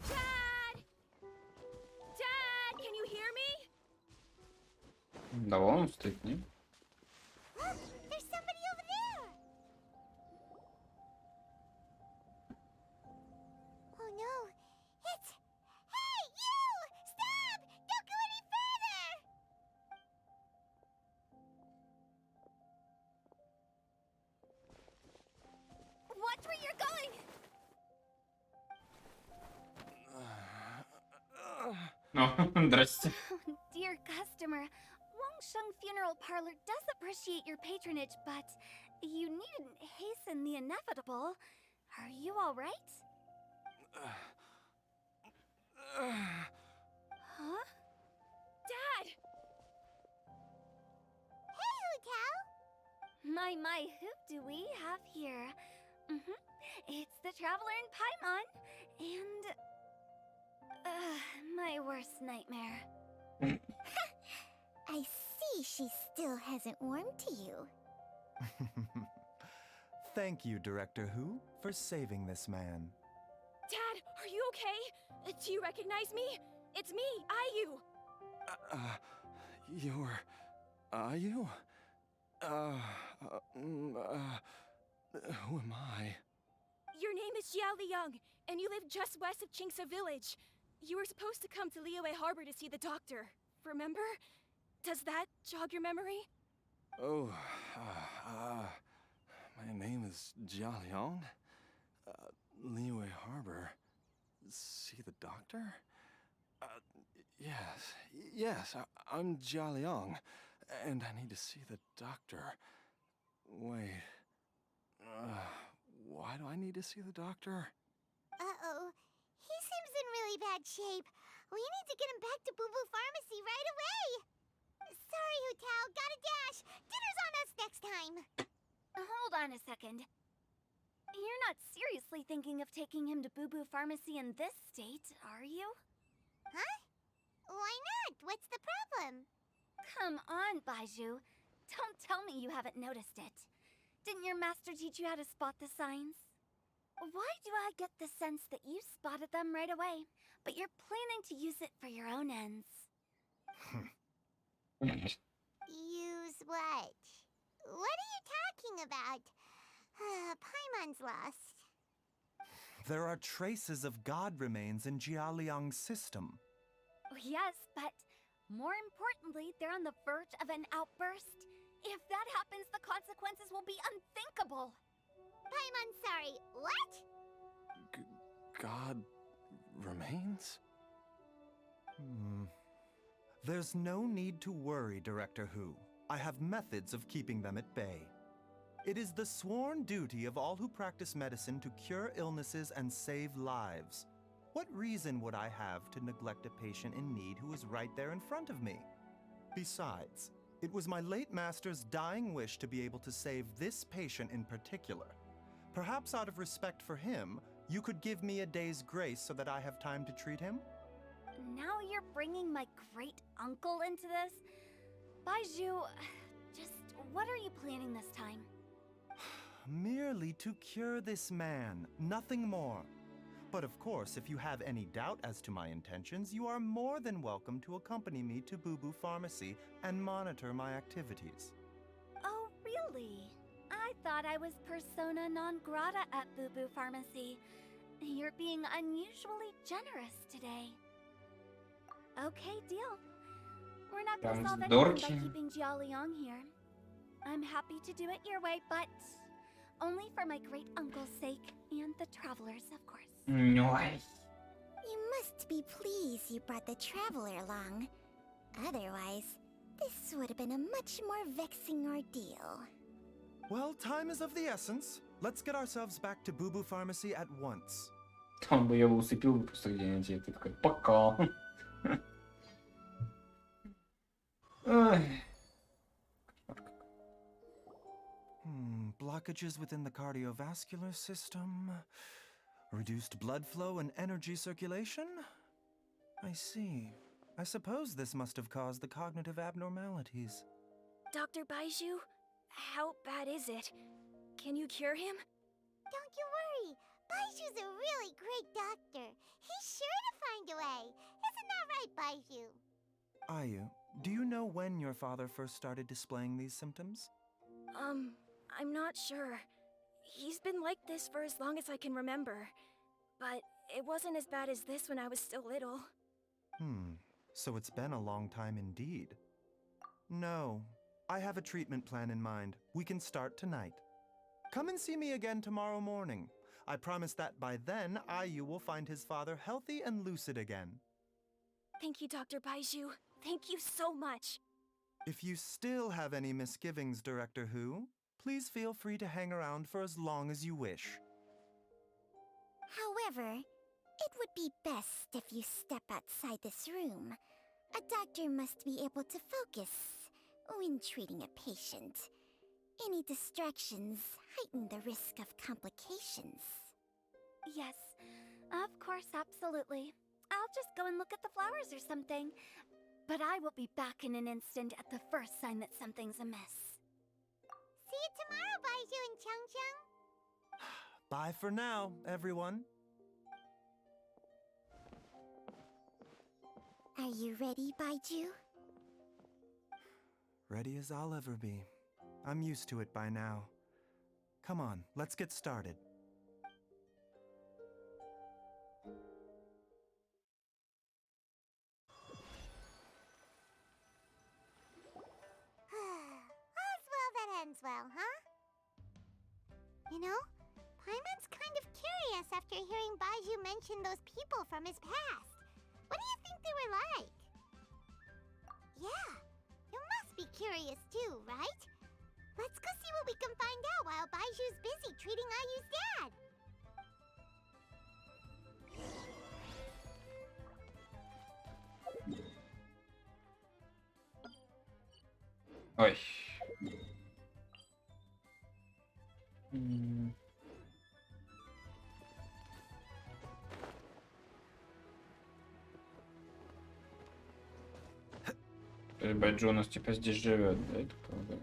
Dad! Dad, can you hear me? Да, вон он стоит, не? There's somebody over there. Oh no, it's... Hey, you! Stop! Don't go any further! Watch where you're going! Ну, здрасте. Dear customer, Wangsheng Funeral Parlor does appreciate your patronage, but you needn't hasten the inevitable. Are you all right? Huh? Dad! Hey, Hu Tao! My, who do we have here? It's the Traveler in Paimon, and... my worst nightmare. I see she still hasn't warmed to you. Thank you, Director Hu, for saving this man. Dad, are you okay? Do you recognize me? It's me, Ayu. You're... Ayu? Who am I? Your name is Jia Liang, and you live just west of Qingse Village. You were supposed to come to Liyue Harbor to see the doctor. Remember? Does that jog your memory? Oh, my name is Jia Liang. Liyue Harbor. See the doctor? Yes, I'm Jia Liang, and I need to see the doctor. Wait, why do I need to see the doctor? Uh-oh. He seems in really bad shape. We need to get him back to Boo Boo Pharmacy right away. Sorry, Hu Tao. Gotta dash. Dinner's on us next time. Hold on a second. You're not seriously thinking of taking him to Boo Boo Pharmacy in this state, are you? Huh? Why not? What's the problem? Come on, Baizhu. Don't tell me you haven't noticed it. Didn't your master teach you how to spot the signs? Why do I get the sense that you spotted them right away, but you're planning to use it for your own ends? Use what? What are you talking about? Paimon's lost. There are traces of god remains in Jia Liang's system. Yes, but more importantly, they're on the verge of an outburst. If that happens, the consequences will be unthinkable. Paimon, sorry. What? God remains? There's no need to worry, Director Hu. I have methods of keeping them at bay. It is the sworn duty of all who practice medicine to cure illnesses and save lives. What reason would I have to neglect a patient in need who is right there in front of me? Besides, it was my late master's dying wish to be able to save this patient in particular. Perhaps out of respect for him, you could give me a day's grace so that I have time to treat him? Now you're bringing my great-uncle into this? Baizhu, just what are you planning this time? Merely to cure this man, nothing more. But of course, if you have any doubt as to my intentions, you are more than welcome to accompany me to Boo Boo Pharmacy and monitor my activities. Oh, really? I thought I was persona non grata at Boo Boo Pharmacy. You're being unusually generous today. Okay, deal. We're not gonna Там solve anything by сдорки. keeping Jia Liang here. I'm happy to do it your way, but only for my great-uncle's sake and the travelers, of course. Nice. You must be pleased you brought the traveler along. Otherwise, this would have been a much more vexing ordeal. Well, time is of the essence. Let's get ourselves back to Boo Boo Pharmacy at once. Он бы ее усыпил бы просто где-нибудь, и ты такой, пока. Ой. Blockages within the cardiovascular system, reduced blood flow and energy circulation? I see. I suppose this must have caused the cognitive abnormalities. Dr. Baizhu, how bad is it? Can you cure him? Don't you worry. Baiju's a really great doctor. He's sure to find a way. Isn't that right, Baiju? Ayu, do you know when your father first started displaying these symptoms? I'm not sure. He's been like this for as long as I can remember. But it wasn't as bad as this when I was still little. So it's been a long time indeed. No, I have a treatment plan in mind. We can start tonight. Come and see me again tomorrow morning. I promise that by then, Ayu will find his father healthy and lucid again. Thank you, Dr. Baizhu. Thank you so much. If you still have any misgivings, Director Hu, please feel free to hang around for as long as you wish. However, it would be best if you step outside this room. A doctor must be able to focus when treating a patient. Any distractions heighten the risk of complications. Yes, of course, absolutely. I'll just go and look at the flowers or something. But I will be back in an instant at the first sign that something's amiss. See you tomorrow, Baizhu and Changcheng. Bye for now, everyone. Are you ready, Baizhu? Ready as I'll ever be. I'm used to it by now. Come on, let's get started. things well, huh? You know, Paimon's kind of curious after hearing Baiju mention those people from his past. What do you think they were like? Yeah, you must be curious too, right? Let's go see what we can find out while Baiju's busy treating Ayu's dad. Ой. То есть Байджо у нас типа здесь живет, да, я так полагаю?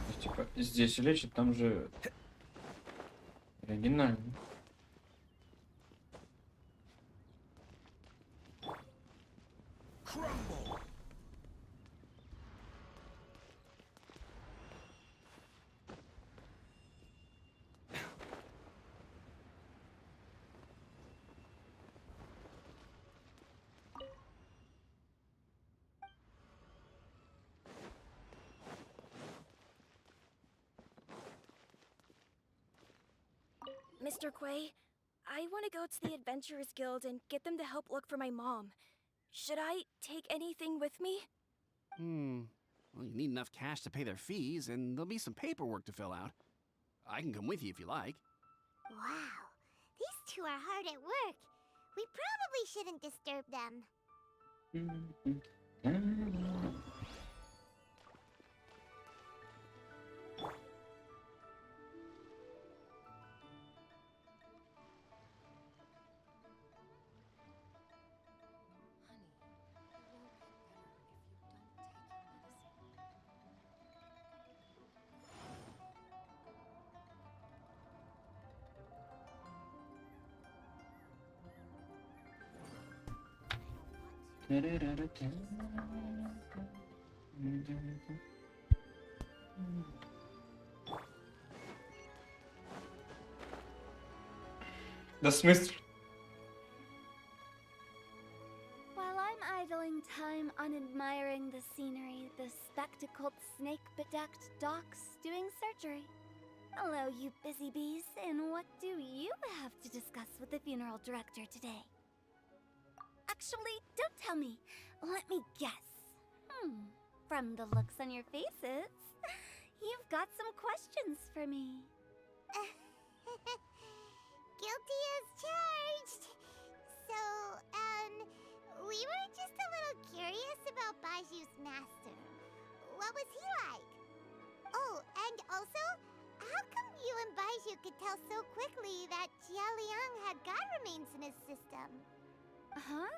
То есть, типа здесь лечит, там живет. Оригинально. Mr. Quay, I want to go to the Adventurers Guild and get them to help look for my mom. Should I take anything with me? Well, you need enough cash to pay their fees, and there'll be some paperwork to fill out. I can come with you if you like. Wow, these two are hard at work. We probably shouldn't disturb them. Да в смысле? While I'm idling time on admiring the scenery, the spectacled snake-bedecked docs doing surgery. Hello, you busy bees, and what do you have to discuss with the funeral director today? Actually, don't tell me. Let me guess. From the looks on your faces, you've got some questions for me. Guilty as charged. So, we were just a little curious about Baiju's master. What was he like? Oh, and also, how come you and Baiju could tell so quickly that Jia Liang had god remains in his system? Huh?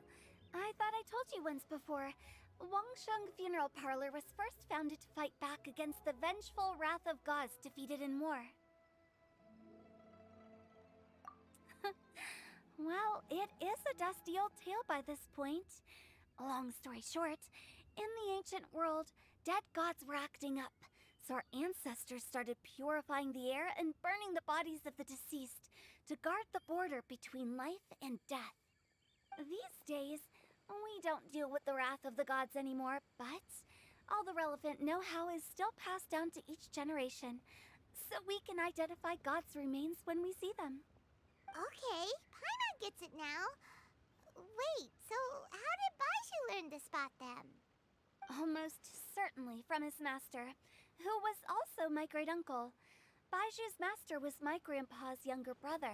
I thought I told you once before. Wangsheng Funeral Parlor was first founded to fight back against the vengeful wrath of gods defeated in war. Well, it is a dusty old tale by this point. Long story short, in the ancient world, dead gods were acting up, so our ancestors started purifying the air and burning the bodies of the deceased to guard the border between life and death. These days, we don't deal with the wrath of the gods anymore, but all the relevant know-how is still passed down to each generation, so we can identify gods' remains when we see them. Okay, Paimon gets it now. Wait, so how did Baiju learn to spot them? Almost certainly from his master, who was also my great-uncle. Baiju's master was my grandpa's younger brother,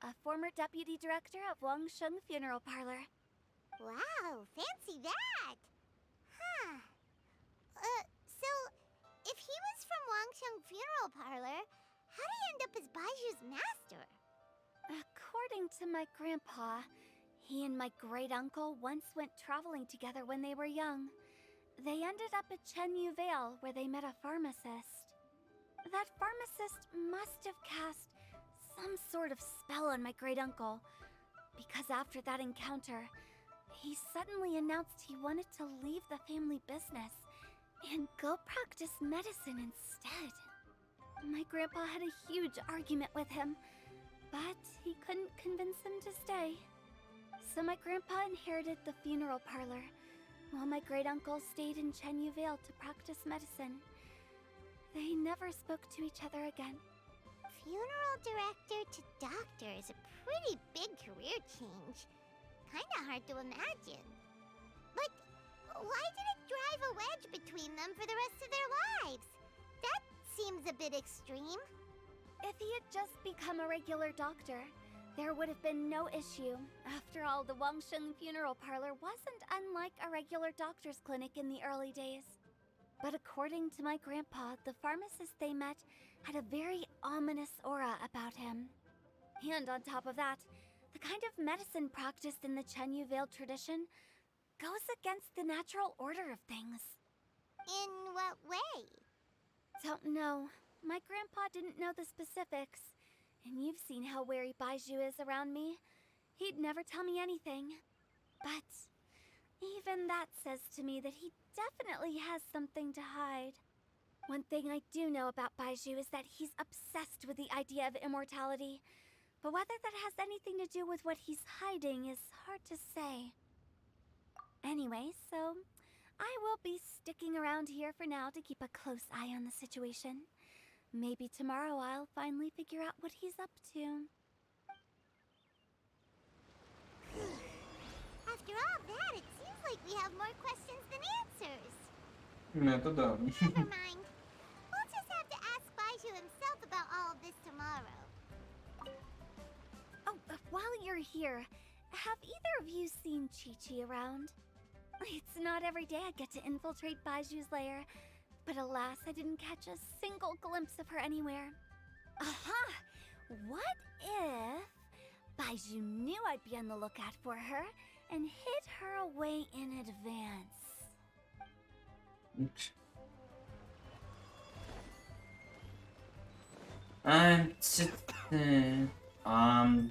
a former deputy director of Wangsheng Funeral Parlor. Wow, fancy that! Huh. So, if he was from Wangsheng Funeral Parlor, how did he end up as Baiju's master? According to my grandpa, he and my great-uncle once went traveling together when they were young. They ended up at Chenyu Vale, where they met a pharmacist. That pharmacist must have cast some sort of spell on my great-uncle. Because after that encounter, he suddenly announced he wanted to leave the family business and go practice medicine instead. My grandpa had a huge argument with him, but he couldn't convince him to stay. So my grandpa inherited the funeral parlor, while my great-uncle stayed in Chenyu Vale to practice medicine. They never spoke to each other again. Funeral director to doctor is a pretty big career change. Kinda hard to imagine. But why did it drive a wedge between them for the rest of their lives? That seems a bit extreme. If he had just become a regular doctor, there would have been no issue. After all, the Wangsheng Funeral Parlor wasn't unlike a regular doctor's clinic in the early days. But according to my grandpa, the pharmacist they met had a very ominous aura about him. And on top of that, the kind of medicine practiced in the Chenyu Vale tradition goes against the natural order of things. In what way? Don't know. My grandpa didn't know the specifics. And you've seen how wary Baiju is around me. He'd never tell me anything. But even that says to me that he definitely has something to hide. One thing I do know about Baiju is that he's obsessed with the idea of immortality. But whether that has anything to do with what he's hiding is hard to say. Anyway, so I will be sticking around here for now to keep a close eye on the situation. Maybe tomorrow I'll finally figure out what he's up to. After all that, it seems like we have more questions than answers. Это да. Never mind. We'll just have to ask Baiju himself about all of this tomorrow. Oh, while you're here, have either of you seen Chi-Chi around? It's not every day I get to infiltrate Baiju's lair, but alas, I didn't catch a single glimpse of her anywhere. Aha! What if Baiju knew I'd be on the lookout for her and hid her away in advance?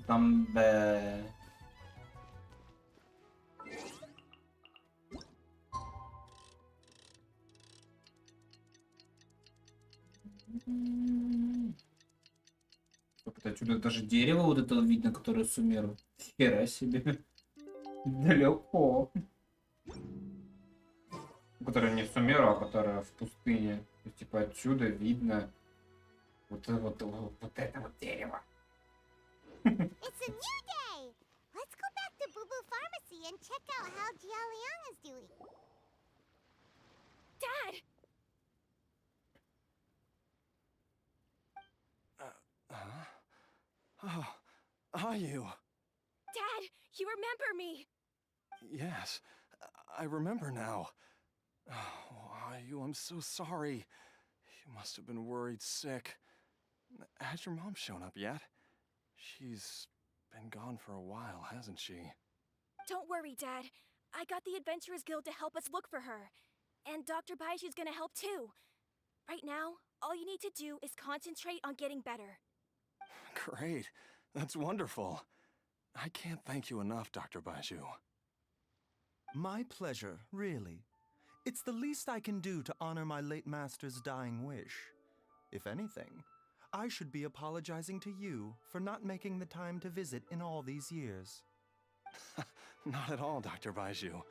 Там бе. Вот отсюда даже дерево вот это видно, которое Сумеру. Хера себе. Далеко. Которое не в Сумеру, а которое в пустыне. То есть, типа отсюда видно вот это вот дерево. It's a new day! Let's go back to Boo Boo Pharmacy and check out how Jialiang is doing. Dad! Oh, are you? Dad, you remember me! Yes, I remember now. Oh, Ayu, I'm so sorry. You must have been worried sick. Has your mom shown up yet? She's been gone for a while, hasn't she? Don't worry, Dad. I got the Adventurers Guild to help us look for her. And Dr. Baiju's gonna help too. Right now, all you need to do is concentrate on getting better. Great. That's wonderful. I can't thank you enough, Dr. Baiju. My pleasure, really. It's the least I can do to honor my late master's dying wish. If anything, I should be apologizing to you for not making the time to visit in all these years. Not at all, Dr. Baiju.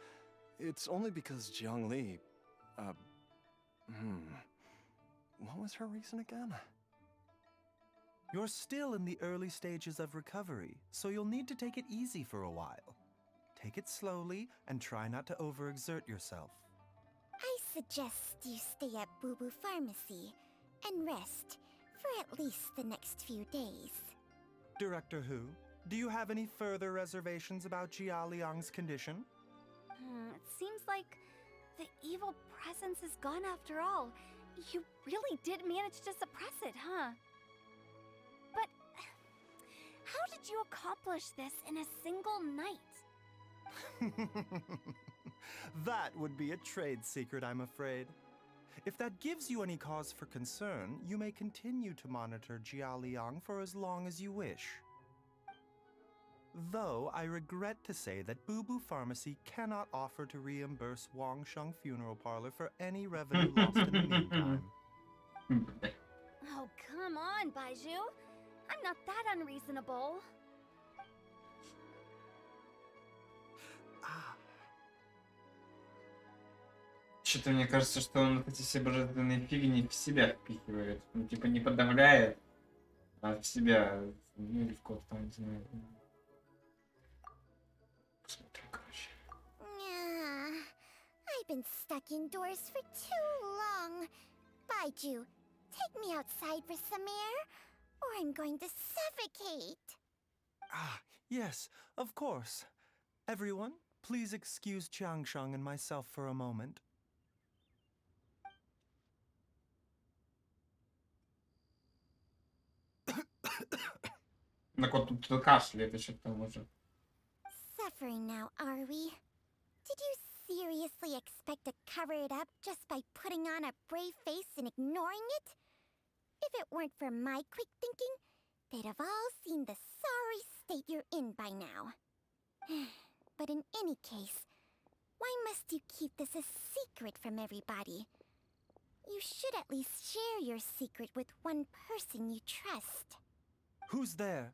It's only because Jiang Li... What was her reason again? You're still in the early stages of recovery, so you'll need to take it easy for a while. Take it slowly and try not to overexert yourself. I suggest you stay at Boo Boo Pharmacy and rest for at least the next few days. Director Hu, do you have any further reservations about Jia Liang's condition? It seems like the evil presence is gone after all. You really did manage to suppress it, huh? But how did you accomplish this in a single night? That would be a trade secret, I'm afraid. If that gives you any cause for concern, you may continue to monitor Jia Liang for as long as you wish. Though I regret to say that Boo Boo Pharmacy cannot offer to reimburse Wang Sheng Funeral Parlor for any revenue lost in the meantime. Oh, come on, Baiju. I'm not that unreasonable. Что-то мне кажется, что он вот эти все божественные фигни в себя впихивает. Ну, типа не подавляет, а в себя. Ну, или в кого-то там, не знаю. Посмотрим, короче. I've been stuck indoors for too long. Baiju, take me outside for some air, or I'm going to suffocate. Ah, yes, of course. Everyone, please excuse Changsheng and myself for a moment. На кот тут кашляет еще к тому же. Suffering now, are we? Did you seriously expect to cover it up just by putting on a brave face and ignoring it? If it weren't for my quick thinking, they'd have all seen the sorry state you're in by now. But in any case, why must you keep this a secret from everybody? You should at least share your secret with one person you trust. Who's there?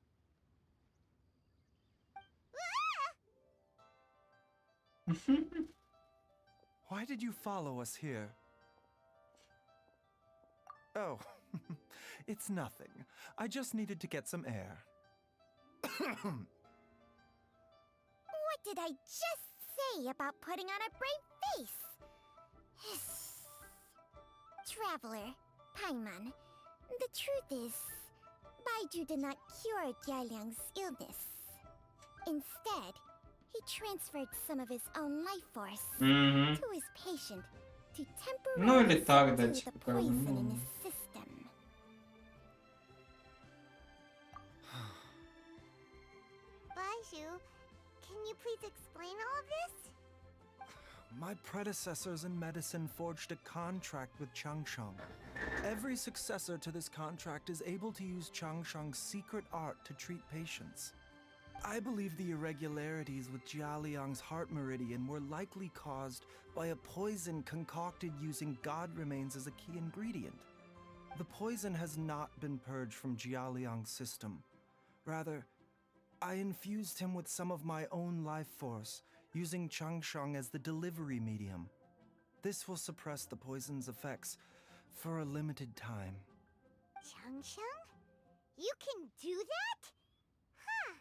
Why did you follow us here? Oh, it's nothing. I just needed to get some air. What did I just say about putting on a brave face? Traveler, Paimon, the truth is, Baiju did not cure Jialiang's illness. Instead, he transferred some of his own life force to his patient to Ну или temporarily так, да, subdue the типа, как бы, poison in ну. his system. Baiju, can you please explain all of this? My predecessors in medicine forged a contract with Changsheng. Every successor to this contract is able to use Changsheng's secret art to treat patients. I believe the irregularities with Jialiang's heart meridian were likely caused by a poison concocted using god remains as a key ingredient. The poison has not been purged from Jialiang's system. Rather, I infused him with some of my own life force, using Changsheng as the delivery medium. This will suppress the poison's effects for a limited time. Changsheng? You can do that? Huh.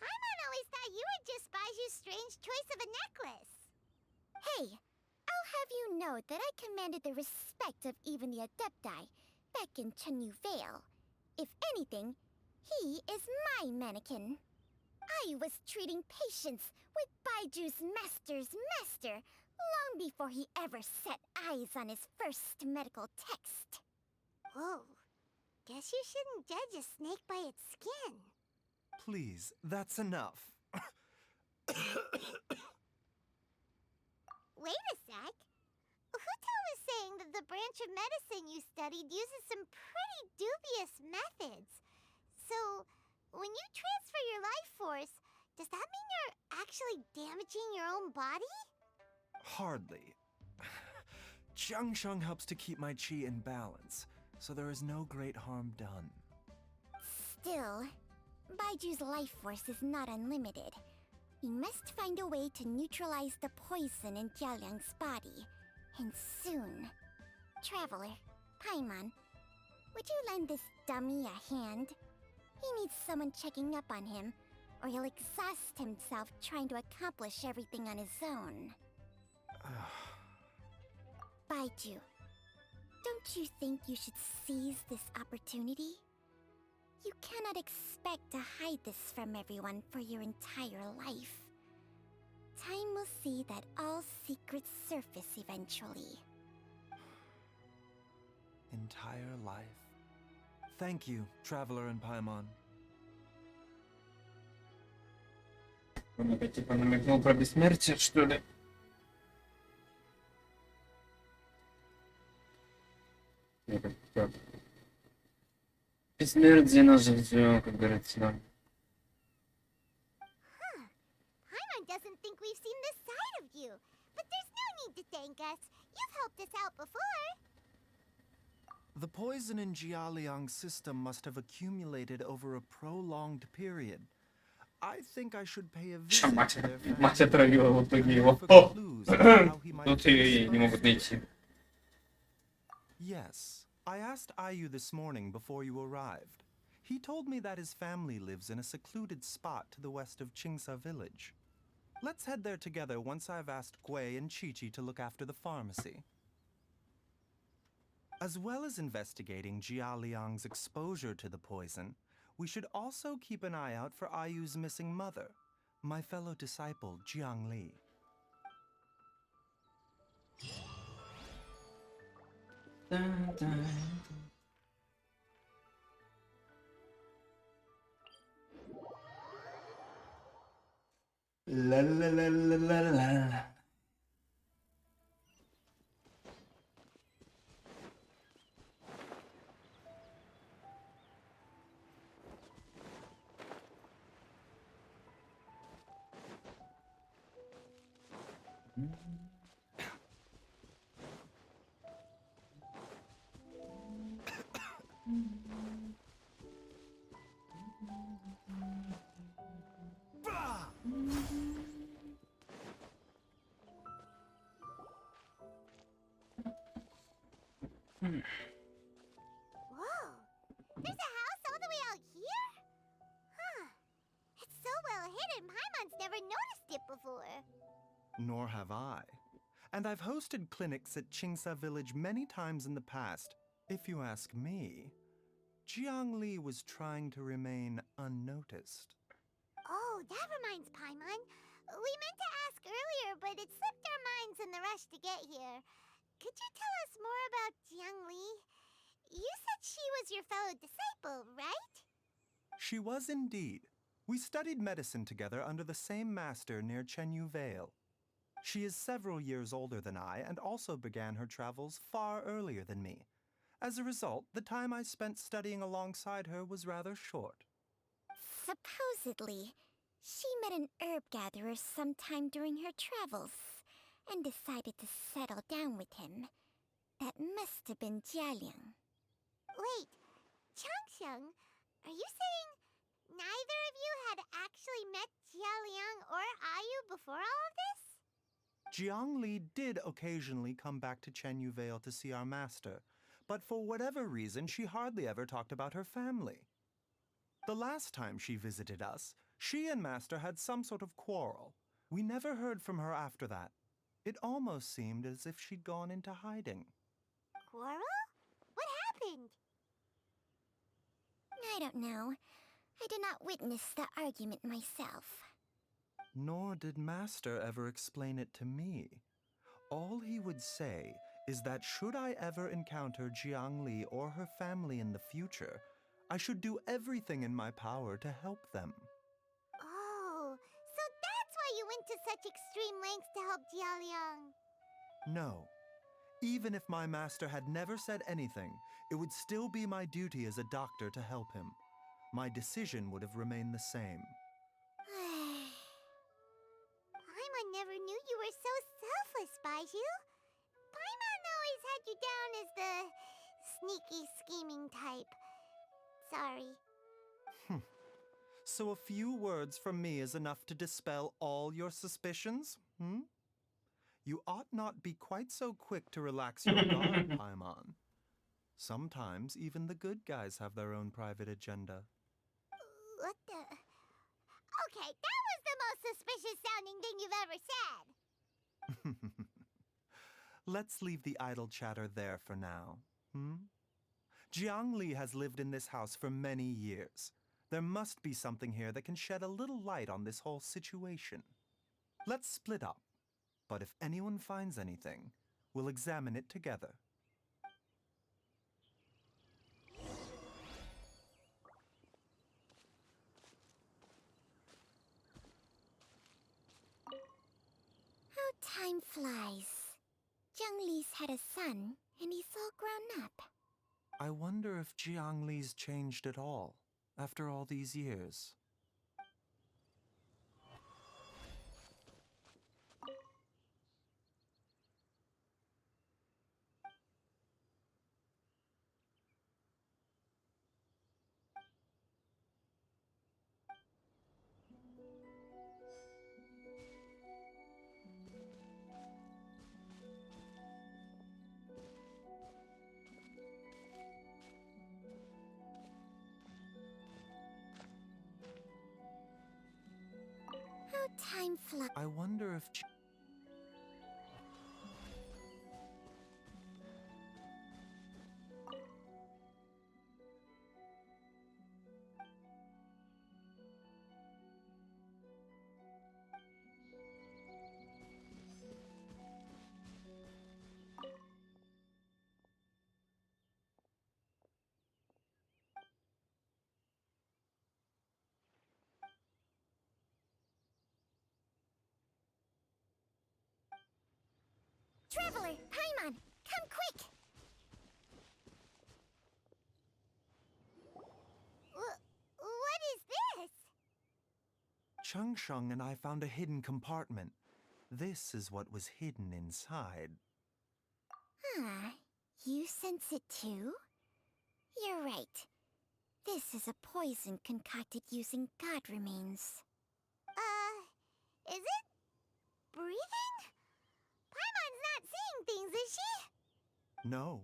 Paimon always thought you were just Baiju's strange choice of a necklace. Hey, I'll have you know that I commanded the respect of even the Adepti back in Chenyu Vale. If anything, he is my mannequin. I was treating patients with Baiju's master's master long before he ever set eyes on his first medical text. Whoa. Guess you shouldn't judge a snake by its skin. Please, that's enough. Wait a sec. Huto was saying that the branch of medicine you studied uses some pretty dubious methods. So, when you transfer your life force, does that mean you're actually damaging your own body? Hardly. Changsheng helps to keep my chi in balance, so there is no great harm done. Still, Baiju's life force is not unlimited. We must find a way to neutralize the poison in Jialiang's body, and soon. Traveler, Paimon, would you lend this dummy a hand? He needs someone checking up on him, or he'll exhaust himself trying to accomplish everything on his own. Baiju, don't you think you should seize this opportunity? You cannot expect to hide this from everyone for your entire life. Time will see that all secrets surface eventually. Entire life. Thank you, Traveler and Paimon. Он опять типа намекнул про бессмертие, что ли? Как? Бессмертие нас же все, как говорится, да. doesn't think we've seen this side of you. But there's no need to thank us. You've helped us out before. The poison in Jialiang's system must have accumulated over a prolonged period. I think I should pay a visit to their Мать family отравила в итоге and его. look for clues as to how he might Тут have been ее не могут exposed. найти. Yes, I asked Ayu this morning before you arrived. He told me that his family lives in a secluded spot to the west of Qingsa village. Let's head there together once I've asked Gui and Chi-Chi to look after the pharmacy. As well as investigating Jia Liang's exposure to the poison, we should also keep an eye out for Ayu's missing mother, my fellow disciple Jiang Li. La la la la la la. Whoa! There's a house all the way out here? Huh. It's so well hidden, Paimon's never noticed it before. Nor have I. And I've hosted clinics at Qingsa village many times in the past. If you ask me, Jiang Li was trying to remain unnoticed. Oh, that reminds Paimon. We meant to ask earlier, but it slipped our minds in the rush to get here. Could you tell us more about Jiang Li? You said she was your fellow disciple, right? She was indeed. We studied medicine together under the same master near Chenyu Vale. She is several years older than I and also began her travels far earlier than me. As a result, the time I spent studying alongside her was rather short. Supposedly, she met an herb gatherer sometime during her travels and decided to settle down with him. That must have been Jialiang. Wait, Changxiang, are you saying neither of you had actually met Jialiang or Ayu before all of this? Jiang Li did occasionally come back to Chenyu Vale to see our master, but for whatever reason, she hardly ever talked about her family. The last time she visited us, she and Master had some sort of quarrel. We never heard from her after that. It almost seemed as if she'd gone into hiding. Quarrel? What happened? I don't know. I did not witness the argument myself. Nor did Master ever explain it to me. All he would say is that should I ever encounter Jiang Li or her family in the future, I should do everything in my power to help them. Oh, so that's why you went to such extreme lengths to help Jialiang. No. Even if my master had never said anything, it would still be my duty as a doctor to help him. My decision would have remained the same. Paimon never knew you were so selfless, Baiju. Paimon always had you down as the sneaky, scheming type. Sorry. So a few words from me is enough to dispel all your suspicions? You ought not be quite so quick to relax your guard, Paimon. Sometimes even the good guys have their own private agenda. What the... Okay, that was the most suspicious sounding thing you've ever said. Let's leave the idle chatter there for now. Jiang Li has lived in this house for many years. There must be something here that can shed a little light on this whole situation. Let's split up. But if anyone finds anything, we'll examine it together. How time flies. Jiang Li's had a son, and he's all grown up. I wonder if Jiang Li's changed at all, after all these years. time flux. I wonder if... Traveler, Paimon, come quick! What is this? Chung Shung and I found a hidden compartment. This is what was hidden inside. Huh. You sense it too? You're right. This is a poison concocted using god remains. Is it breathing? Paimon's not seeing things, is she? No,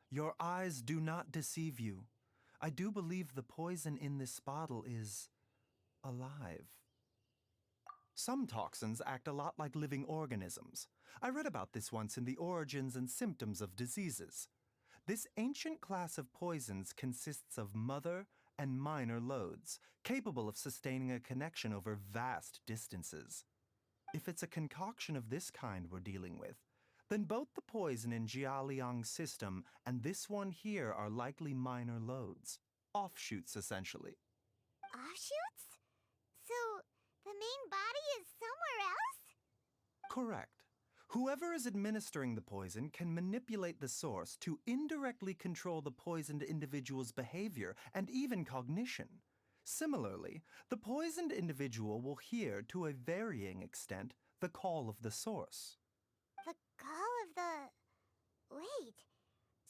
your eyes do not deceive you. I do believe the poison in this bottle is alive. Some toxins act a lot like living organisms. I read about this once in the Origins and Symptoms of Diseases. This ancient class of poisons consists of mother and minor loads, capable of sustaining a connection over vast distances. If it's a concoction of this kind we're dealing with, then both the poison in Jialiang's system and this one here are likely minor loads. Offshoots, essentially. Offshoots? So, the main body is somewhere else? Correct. Whoever is administering the poison can manipulate the source to indirectly control the poisoned individual's behavior and even cognition. Similarly, the poisoned individual will hear, to a varying extent, the call of the source. The call of the... Wait.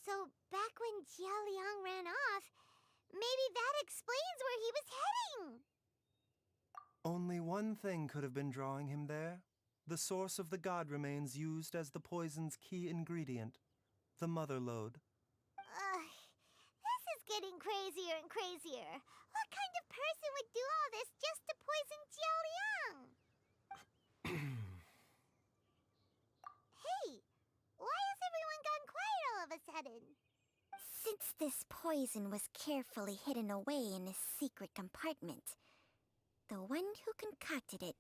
So, back when Jialiang ran off, maybe that explains where he was heading! Only one thing could have been drawing him there. The source of the god remains used as the poison's key ingredient, the mother load. This is getting crazier and crazier. What kind of person would do all this just to poison Jialiang? Hey, why has everyone gone quiet all of a sudden? Since this poison was carefully hidden away in a secret compartment, the one who concocted it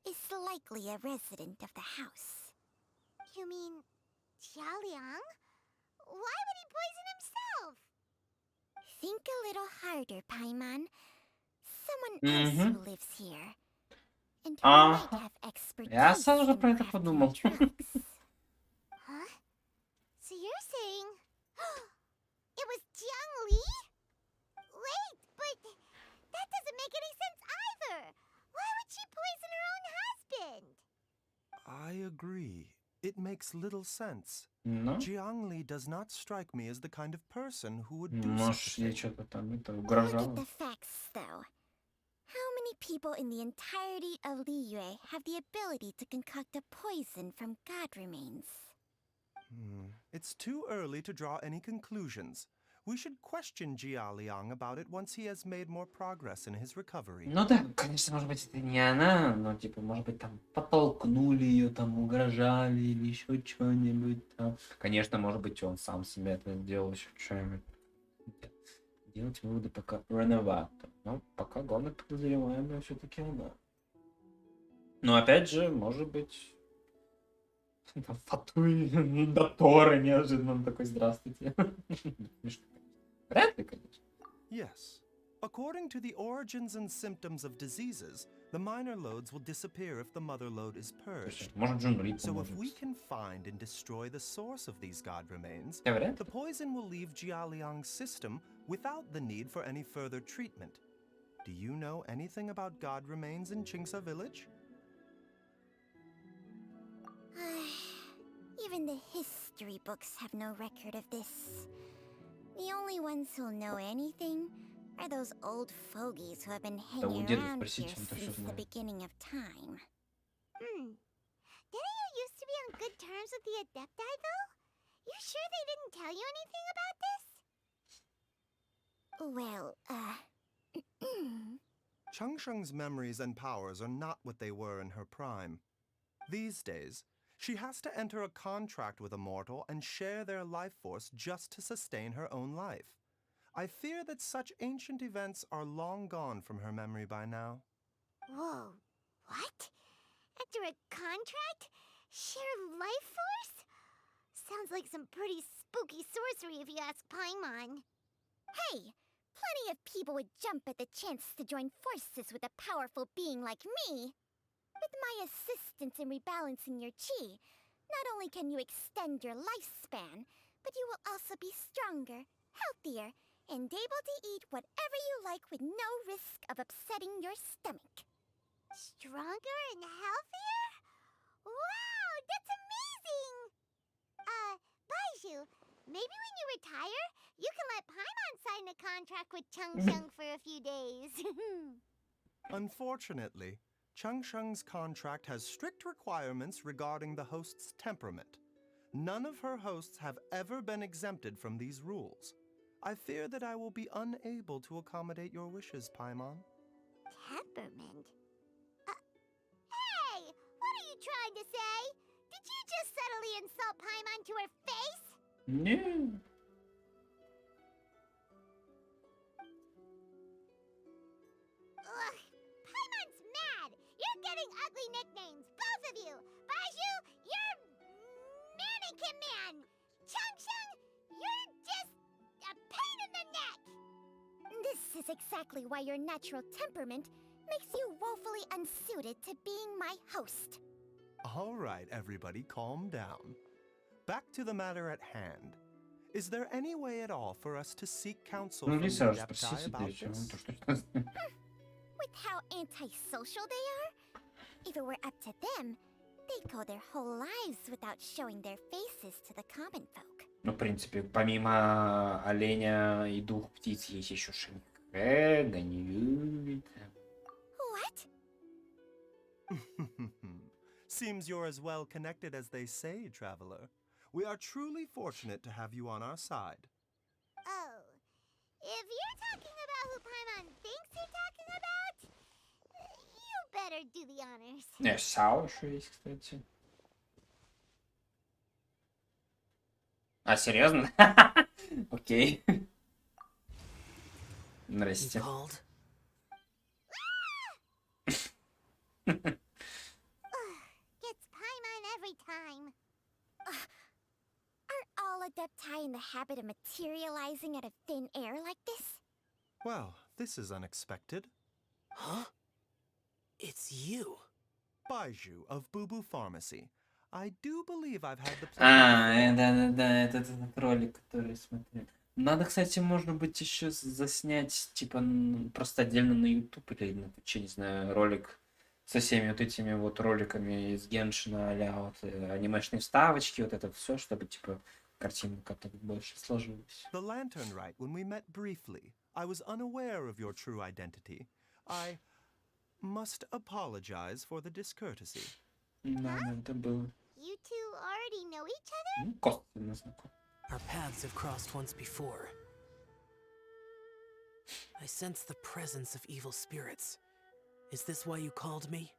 is likely a resident of the house. You mean Jialiang? Why would he poison himself? Think a little harder, Paimon. Someone else who lives here. And who might have expertise Я сразу же in про это crafting подумал. drugs. Huh? So you're saying it was Jiang Li? Wait, but that doesn't make any sense either. Why would she poison her own husband? I agree. It makes little sense. No. Jiang Li does not strike me as the kind of person who would do Может, such a ей thing. что-то там это Look at угрожало. the facts, though. How many people in the entirety of Liyue have the ability to concoct a poison from god remains? It's too early to draw any conclusions. We should question Jia Liang about it once he has made more progress in his recovery. Ну да, конечно, может быть, это не она, но, типа, может быть, там подтолкнули ее, там, угрожали или еще что-нибудь там. Конечно, может быть, он сам себе это сделал, еще что-нибудь. Делать выводы пока рановато. Но пока главное подозреваемая все-таки она. Но опять же, может быть, Фатуи до Тора неожиданно такой, здравствуйте. Вряд ли, конечно. Yes. According to the Origins and Symptoms of Diseases, the minor loads will disappear if the mother load is purged. Может, Джун Ли So if поможет. we can find and destroy the source of these god remains, Говорят? the poison will leave Jialiang's system without the need for any further treatment. Do you know anything about god remains in Qingsa village? Even the history books have no record of this. The only ones who'll know anything are those old fogies who have been hanging деда around here спросите, он то всё since the знает. beginning of time. Didn't you used to be on good terms with the Adepti, though? You sure they didn't tell you anything about this? Well, Changsheng's memories and powers are not what they were in her prime. These days, she has to enter a contract with a mortal and share their life force just to sustain her own life. I fear that such ancient events are long gone from her memory by now. Whoa, what? Enter a contract? Share life force? Sounds like some pretty spooky sorcery if you ask Paimon. Hey, plenty of people would jump at the chance to join forces with a powerful being like me. With my assistance in rebalancing your chi, not only can you extend your lifespan, but you will also be stronger, healthier, and able to eat whatever you like with no risk of upsetting your stomach. Stronger and healthier? Wow, that's amazing! Baiju, maybe when you retire, you can let Paimon sign a contract with Changsheng for a few days. Unfortunately, Changsheng's contract has strict requirements regarding the host's temperament. None of her hosts have ever been exempted from these rules. I fear that I will be unable to accommodate your wishes, Paimon. Temperament? Hey! What are you trying to say? Did you just subtly insult Paimon to her face? No. Ugh, Paimon's mad! You're getting ugly nicknames, both of you! Baiju, you're Mannequin Man! Changsheng, you're just a pain in the neck! This is exactly why your natural temperament makes you woefully unsuited to being my host. All right, everybody, calm down. Back to the matter at hand. Is there any way at all for us to seek counsel Ну, from не the сразу Adepti спроси about себе, this? With how antisocial they are? If it were up to them, they'd go their whole lives without showing their faces to the common folk. Ну, в принципе, помимо оленя и двух птиц есть еще Гоняем. What? Seems you're as well connected as they say, traveler. We are truly fortunate to have you on our side. Oh, if you're talking about who Paimon thinks you're talking about, you better do the honors. Сао еще есть, кстати. А, серьезно? Окей. Здрасте. Gets Paimon every time. Are all Adepti in the habit of materializing out of thin air like this? Well, this is unexpected. Huh? It's you. Baiju of Boo Boo Pharmacy. I do believe I've had the Да, этот ролик, который смотрел. Надо, кстати, может быть, еще заснять, типа, просто отдельно на YouTube или на Twitch, не знаю, ролик со всеми вот этими вот роликами из Геншина, а-ля вот анимешные вставочки, вот это все, чтобы, типа, картинка как-то больше сложилась. The Lantern Rite, when we met briefly, I was unaware of your true identity. I must apologize for the discourtesy. Да, это было. You two already know each other? Косвенно знаком. Our paths have crossed once before. I sense the presence of evil spirits. Is this why you called me?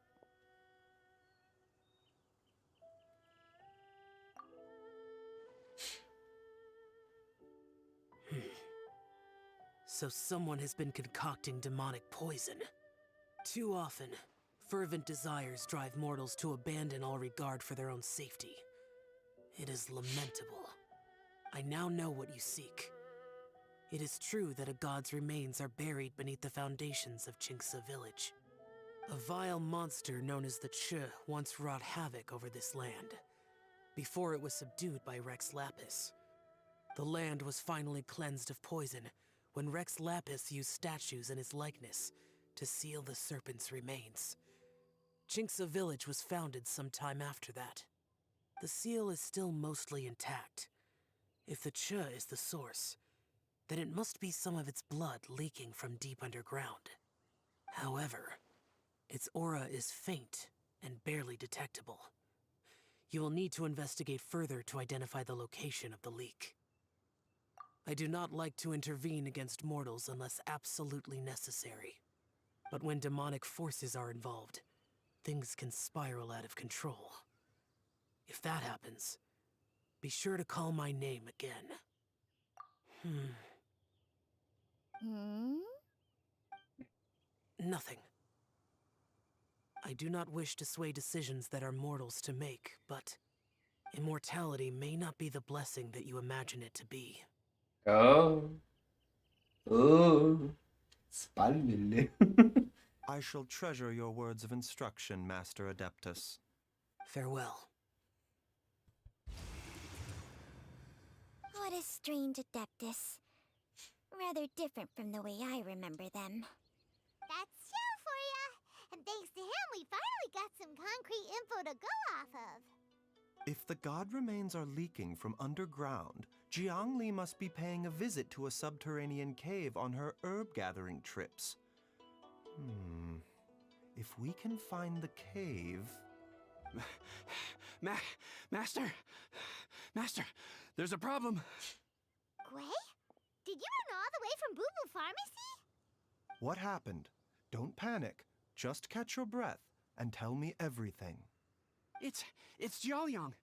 So someone has been concocting demonic poison. Too often, fervent desires drive mortals to abandon all regard for their own safety. It is lamentable. I now know what you seek. It is true that a god's remains are buried beneath the foundations of Chinksa village. A vile monster known as the Ch once wrought havoc over this land, before it was subdued by Rex Lapis. The land was finally cleansed of poison when Rex Lapis used statues in his likeness to seal the serpent's remains. Chinksa village was founded some time after that. The seal is still mostly intact. If the Ch is the source, then it must be some of its blood leaking from deep underground. However, its aura is faint and barely detectable. You will need to investigate further to identify the location of the leak. I do not like to intervene against mortals unless absolutely necessary. But when demonic forces are involved, things can spiral out of control. If that happens, be sure to call my name again. Nothing. I do not wish to sway decisions that are mortals to make, but immortality may not be the blessing that you imagine it to be. Oh. Oh. Спалили. I shall treasure your words of instruction, Master Adeptus. Farewell. What a strange Adeptus. Rather different from the way I remember them. That's Shell for ya! And thanks to him, we finally got some concrete info to go off of. If the god remains are leaking from underground, Jiangli must be paying a visit to a subterranean cave on her herb-gathering trips. If we can find the cave... Master! Master, there's a problem. Gwei? Did you run all the way from Boo Boo Pharmacy? What happened? Don't panic. Just catch your breath and tell me everything. It's Jiaoliang.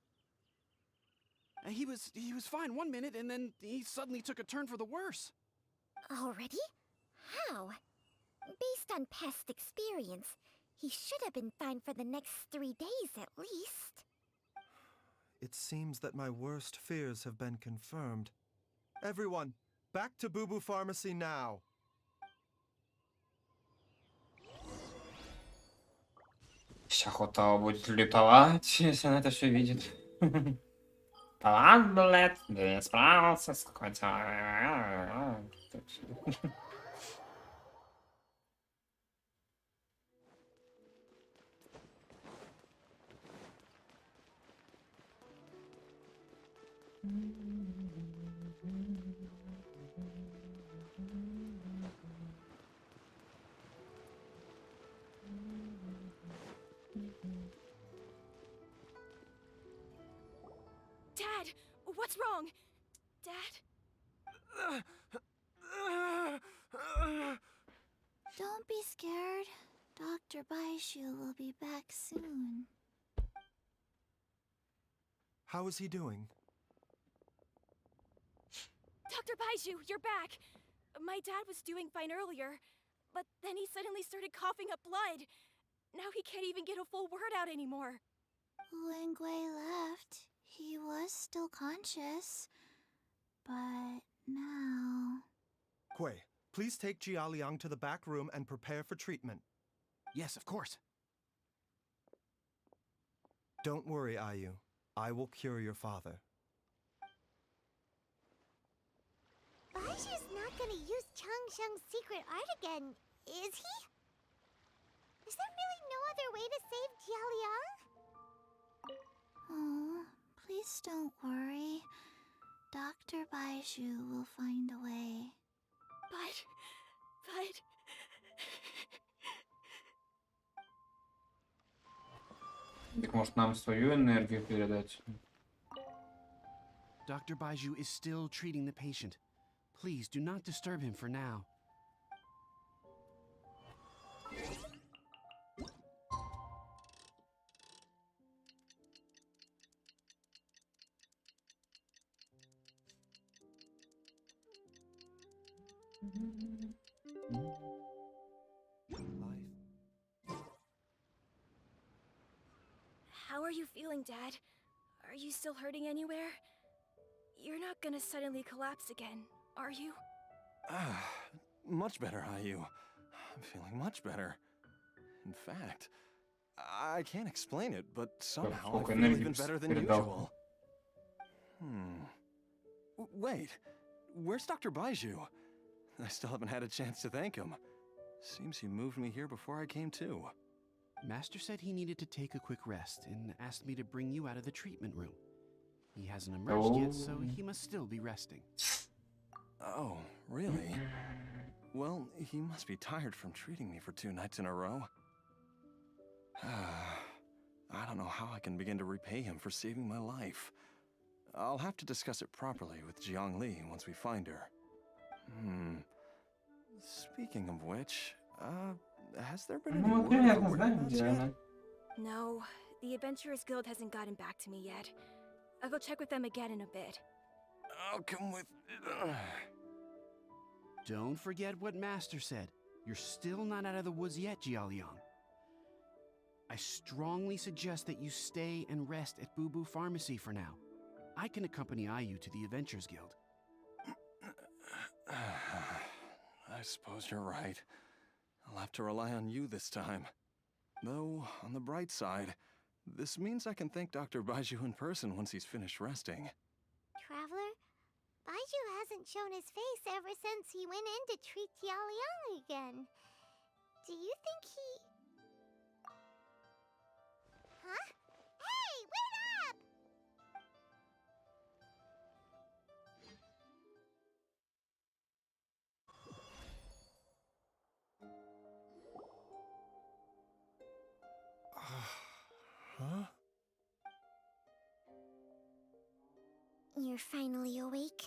He was fine one minute, and then he suddenly took a turn for the worse. Already? How? Based on past experience, he should have been fine for the next 3 days at least. It seems that my worst fears have been confirmed. Everyone, back to Boo Boo Pharmacy now! Охота будет лютовать, если она это все видит. Талант, блядь, да не справился с какой-то... Dad, what's wrong? Dad? Don't be scared. Dr. Baishu will be back soon. How is he doing? Dr. Baishu, you're back! My dad was doing fine earlier, but then he suddenly started coughing up blood. Now he can't even get a full word out anymore. When Gwei left, he was still conscious. But now... Gwei, please take Jiaoliang to the back room and prepare for treatment. Yes, of course. Don't worry, Ayu. I will cure your father. Baishu's not gonna use Changsheng's secret art again, is he? Is there really no other way to save Jiaoliang? Oh, please don't worry. Dr. Baishu will find a way. But... Так может нам свою энергию передать? Dr. Baiju is still treating the patient. Please do not disturb him for now. How are you feeling, Dad? Are you still hurting anywhere? You're not gonna suddenly collapse again, are you? Much better, Ayu. I'm feeling much better. In fact, I can't explain it, but somehow I feel even better than usual. Wait, where's Dr. Baiju? I still haven't had a chance to thank him. Seems he moved me here before I came to. Master said he needed to take a quick rest and asked me to bring you out of the treatment room. He hasn't emerged yet, so he must still be resting. Oh, really? Well, he must be tired from treating me for 2 nights in a row. I don't know how I can begin to repay him for saving my life. I'll have to discuss it properly with Jiangli once we find her. Speaking of which, has there been any Ну, word примерно from знаем, whereabouts где yet? она. No, the Adventurers Guild hasn't gotten back to me yet. I'll go check with them again in a bit. I'll come with... Don't forget what Master said. You're still not out of the woods yet, Jialiang. I strongly suggest that you stay and rest at Boo Boo Pharmacy for now. I can accompany Ayu to the Adventures Guild. I suppose you're right. I'll have to rely on you this time. Though, on the bright side, this means I can thank Dr. Baiju in person once he's finished resting. Traveler, Baiju hasn't shown his face ever since he went in to treat Jialiang again. Do you think he... Huh? Hey, wait up! Huh? You're finally awake?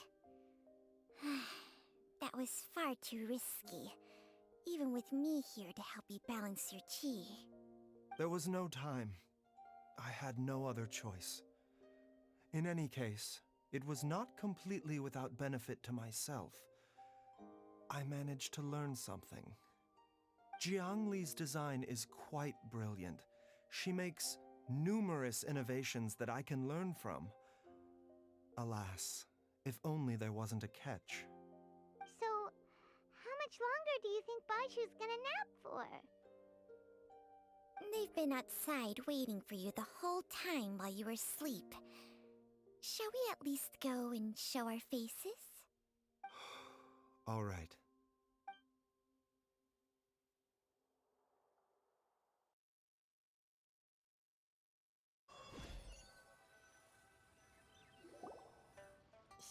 That was far too risky. Even with me here to help you balance your chi. There was no time. I had no other choice. In any case, it was not completely without benefit to myself. I managed to learn something. Jiang Li's design is quite brilliant. She makes numerous innovations that I can learn from. Alas, if only there wasn't a catch. So, how much longer do you think Baiju's gonna nap for? They've been outside waiting for you the whole time while you were asleep. Shall we at least go and show our faces? All right.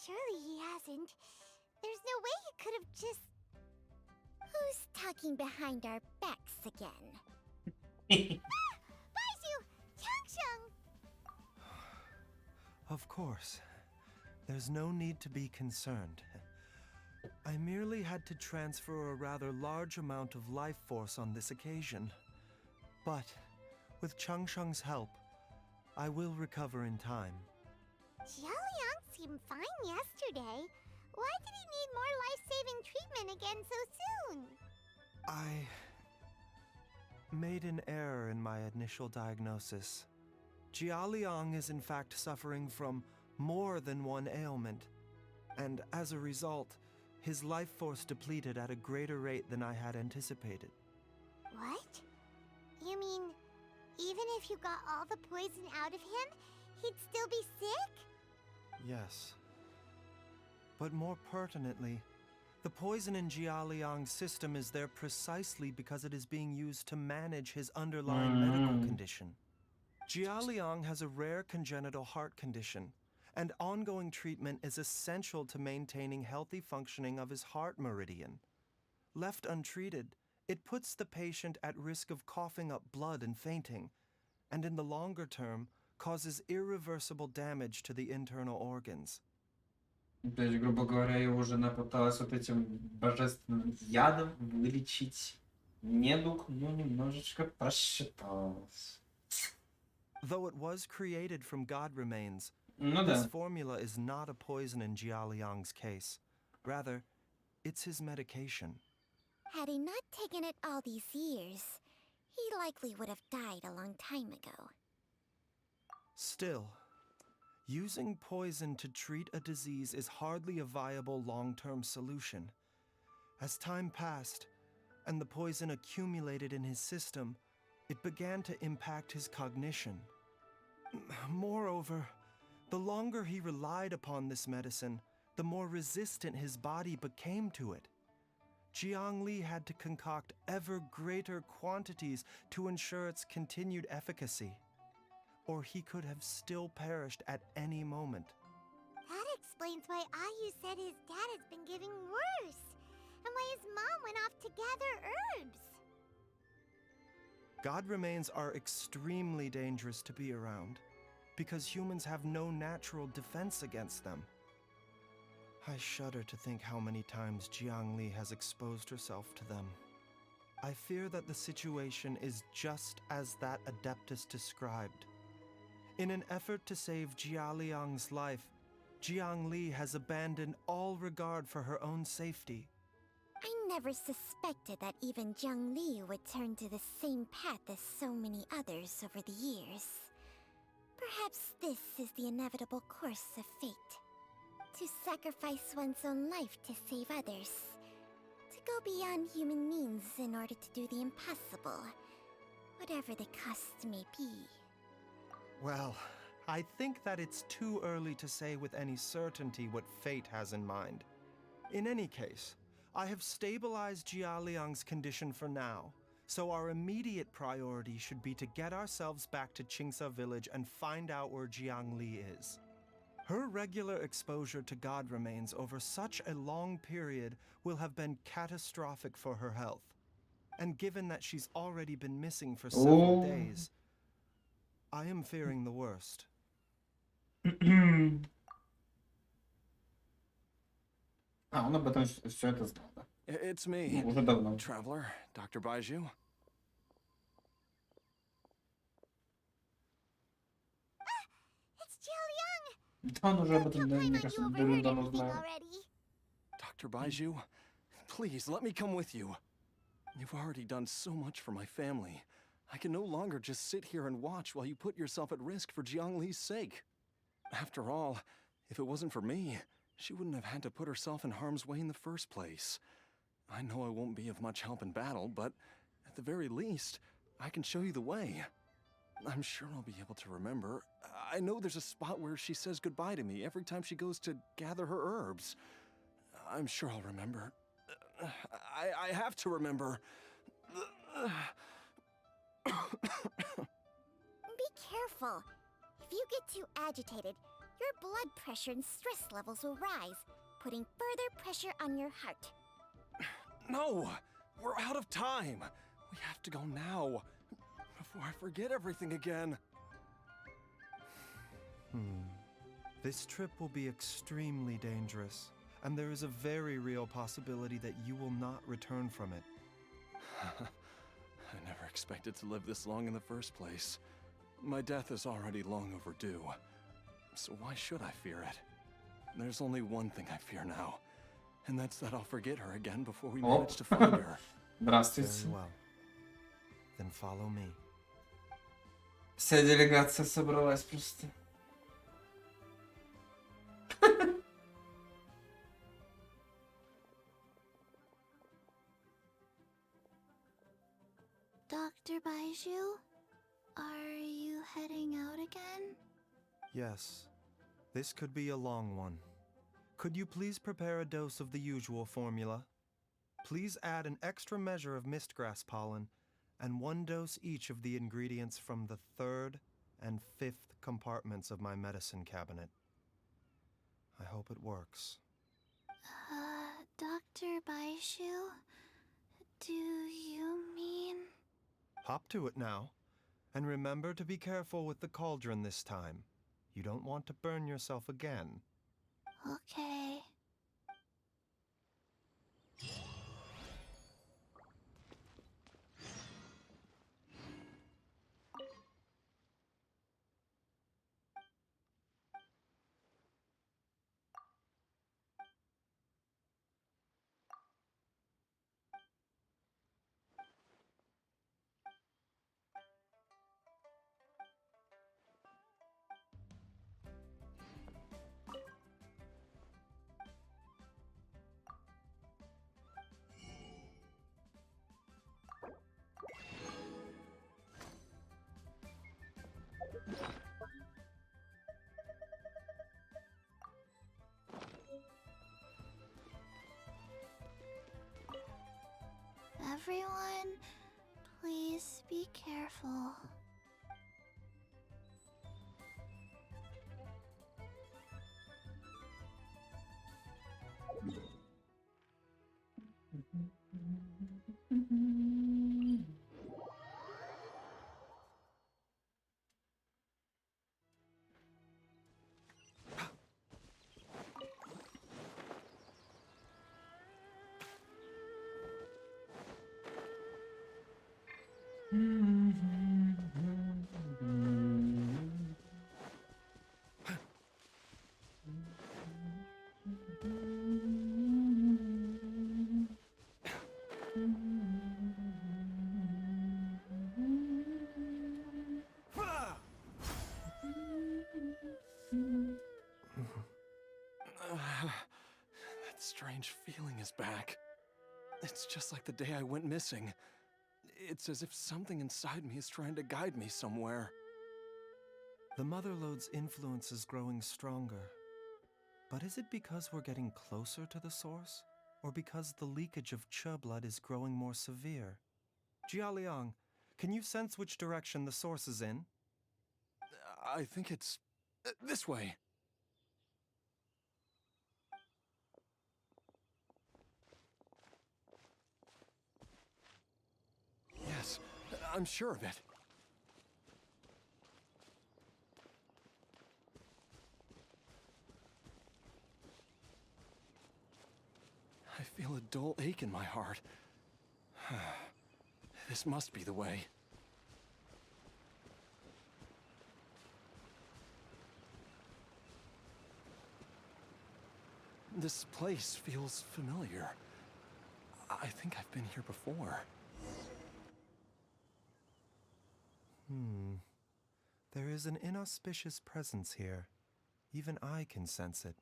Surely he hasn't. There's no way he could have just... Who's talking behind our backs again? Baizu! Changsheng! Of course. There's no need to be concerned. I merely had to transfer a rather large amount of life force on this occasion. But, with Changsheng's help, I will recover in time. Jialiang seemed fine yesterday. Why did he need more life-saving treatment again so soon? I made an error in my initial diagnosis. Jialiang is in fact suffering from more than one ailment, and as a result, his life force depleted at a greater rate than I had anticipated. What? You mean, even if you got all the poison out of him, he'd still be sick? Yes. But more pertinently, the poison in Jialiang's system is there precisely because it is being used to manage his underlying medical condition. Jialiang has a rare congenital heart condition, and ongoing treatment is essential to maintaining healthy functioning of his heart meridian. Left untreated, it puts the patient at risk of coughing up blood and fainting, and in the longer term, causes irreversible damage to the internal organs. То есть, грубо говоря, его жена пыталась вот этим божественным ядом вылечить недуг, но немножечко просчиталась. Though it was created from God remains, Ну this да. formula is not a poison in Jialiang's case. Rather, it's his medication. Had he not taken it all these years, he likely would have died a long time ago. Still, using poison to treat a disease is hardly a viable long-term solution. As time passed, and the poison accumulated in his system, it began to impact his cognition. Moreover, the longer he relied upon this medicine, the more resistant his body became to it. Jiang Li had to concoct ever greater quantities to ensure its continued efficacy, or he could have still perished at any moment. That explains why Ayu said his dad has been getting worse, and why his mom went off to gather herbs. God remains are extremely dangerous to be around, because humans have no natural defense against them. I shudder to think how many times Jiang Li has exposed herself to them. I fear that the situation is just as that Adeptus described. In an effort to save Jialiang's life, Jiang Li has abandoned all regard for her own safety. I never suspected that even Jiang Li would turn to the same path as so many others over the years. Perhaps this is the inevitable course of fate. To sacrifice one's own life to save others. To go beyond human means in order to do the impossible. Whatever the cost may be. Well, I think that it's too early to say with any certainty what fate has in mind. In any case, I have stabilized Jialiang's condition for now, so our immediate priority should be to get ourselves back to Qingsa village and find out where Jiang Li is. Her regular exposure to god remains over such a long period will have been catastrophic for her health. And given that she's already been missing for several days, I am fearing the worst. А, он об этом все это знал, да? It's me, Уже давно. traveler, Dr. Baiju. It's Jialiang! Да, он уже об этом, мне кажется, давно знает. Dr. Baiju, please let me come with you. You've already done so much for my family. I can no longer just sit here and watch while you put yourself at risk for Jiang Li's sake. After all, if it wasn't for me, she wouldn't have had to put herself in harm's way in the first place. I know I won't be of much help in battle, but at the very least, I can show you the way. I'm sure I'll be able to remember. I know there's a spot where she says goodbye to me every time she goes to gather her herbs. I'm sure I'll remember. I have to remember. Be careful. If you get too agitated, your blood pressure and stress levels will rise, putting further pressure on your heart. No! We're out of time! We have to go now, before I forget everything again. This trip will be extremely dangerous, and there is a very real possibility that you will not return from it. I never expected to live this long in the first place. My death is already long overdue. So why should I fear it? There's only one thing I fear now, and that's that I'll forget her again before we manage to find her. Здравствуйте. Very well. Then follow me. Вся делегация собралась просто. Dr. Baiju, are you heading out again? Yes. This could be a long one. Could you please prepare a dose of the usual formula? Please add an extra measure of mistgrass pollen and 1 dose each of the ingredients from the 3rd and 5th compartments of my medicine cabinet. I hope it works. Dr. Baiju, do you mean... Hop to it now. And remember to be careful with the cauldron this time. You don't want to burn yourself again. Okay. strange feeling is back. It's just like the day I went missing. It's as if something inside me is trying to guide me somewhere. The Motherlode's influence is growing stronger. But is it because we're getting closer to the source? Or because the leakage of Che blood is growing more severe? Jialiang, can you sense which direction the source is in? I think it's this way. Yes, I'm sure of it. I feel a dull ache in my heart. This must be the way. This place feels familiar. I think I've been here before. There is an inauspicious presence here. Even I can sense it.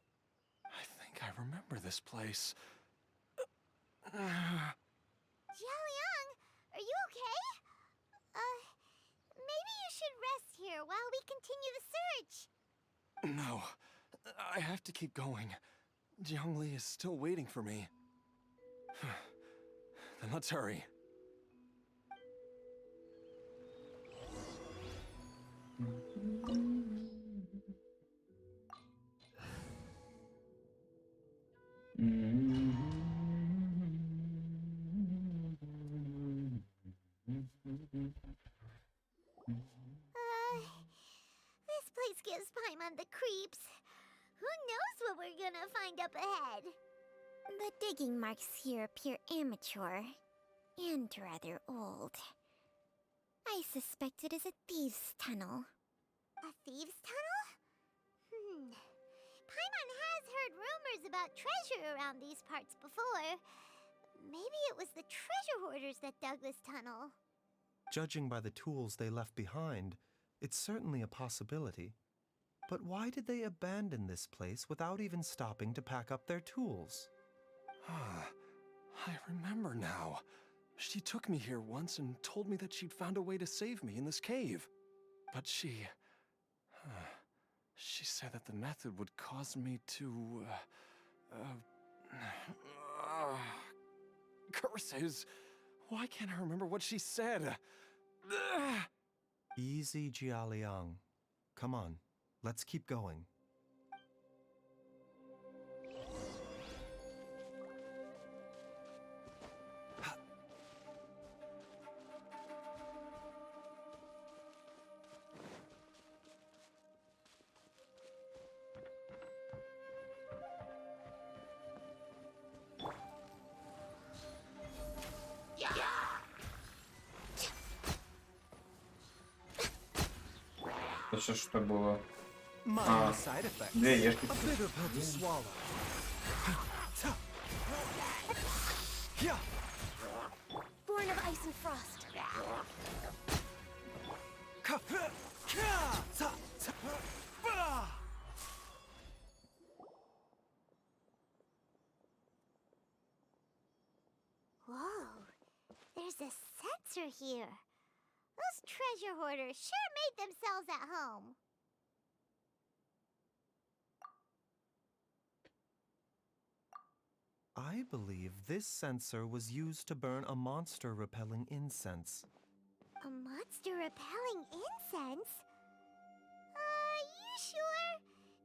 I think I remember this place. Jialiang, are you okay? Maybe you should rest here while we continue the search. No, I have to keep going. Jiangli is still waiting for me. Then let's hurry. This place gives Paimon the creeps. Who knows what we're gonna find up ahead? The digging marks here appear amateur and rather old. I suspect it is a thieves' tunnel. A thieves' tunnel? Paimon has heard rumors about treasure around these parts before. Maybe it was the treasure hoarders that dug this tunnel. Judging by the tools they left behind, it's certainly a possibility. But why did they abandon this place without even stopping to pack up their tools? I remember now. She took me here once and told me that she'd found a way to save me in this cave. But she said that the method would cause me to, curses. Why can't I remember what she said? Easy, Jialiang. Come on, let's keep going. Это что было? Minor side effects. Две ешки. A bitter pill to swallow. Born of ice and frost. Whoa, there's a sensor here. Those treasure hoarders sure made themselves at home. I believe this sensor was used to burn a monster-repelling incense. A monster-repelling incense? You sure?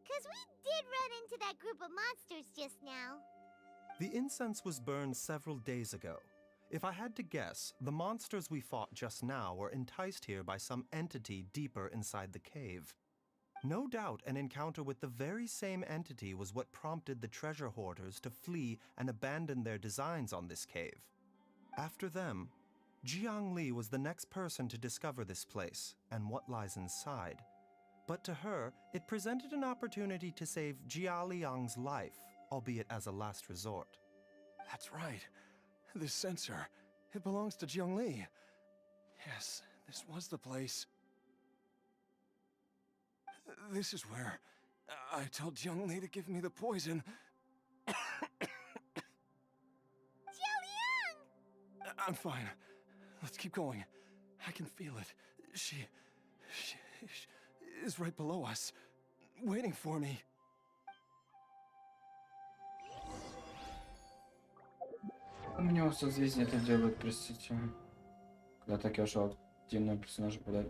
'Cause we did run into that group of monsters just now. The incense was burned several days ago. If I had to guess, the monsters we fought just now were enticed here by some entity deeper inside the cave. No doubt an encounter with the very same entity was what prompted the treasure hoarders to flee and abandon their designs on this cave. After them, Jiangli was the next person to discover this place and what lies inside. But to her, it presented an opportunity to save Jialiang's life, albeit as a last resort. That's right. This sensor, it belongs to Jiangli. Yes, this was the place. This is where I told Jiangli to give me the poison. I'm fine. Let's keep going. I can feel it. She is right below us, waiting for me. У меня созвездие это делают, простите. Когда так я ушел активного персонажа подать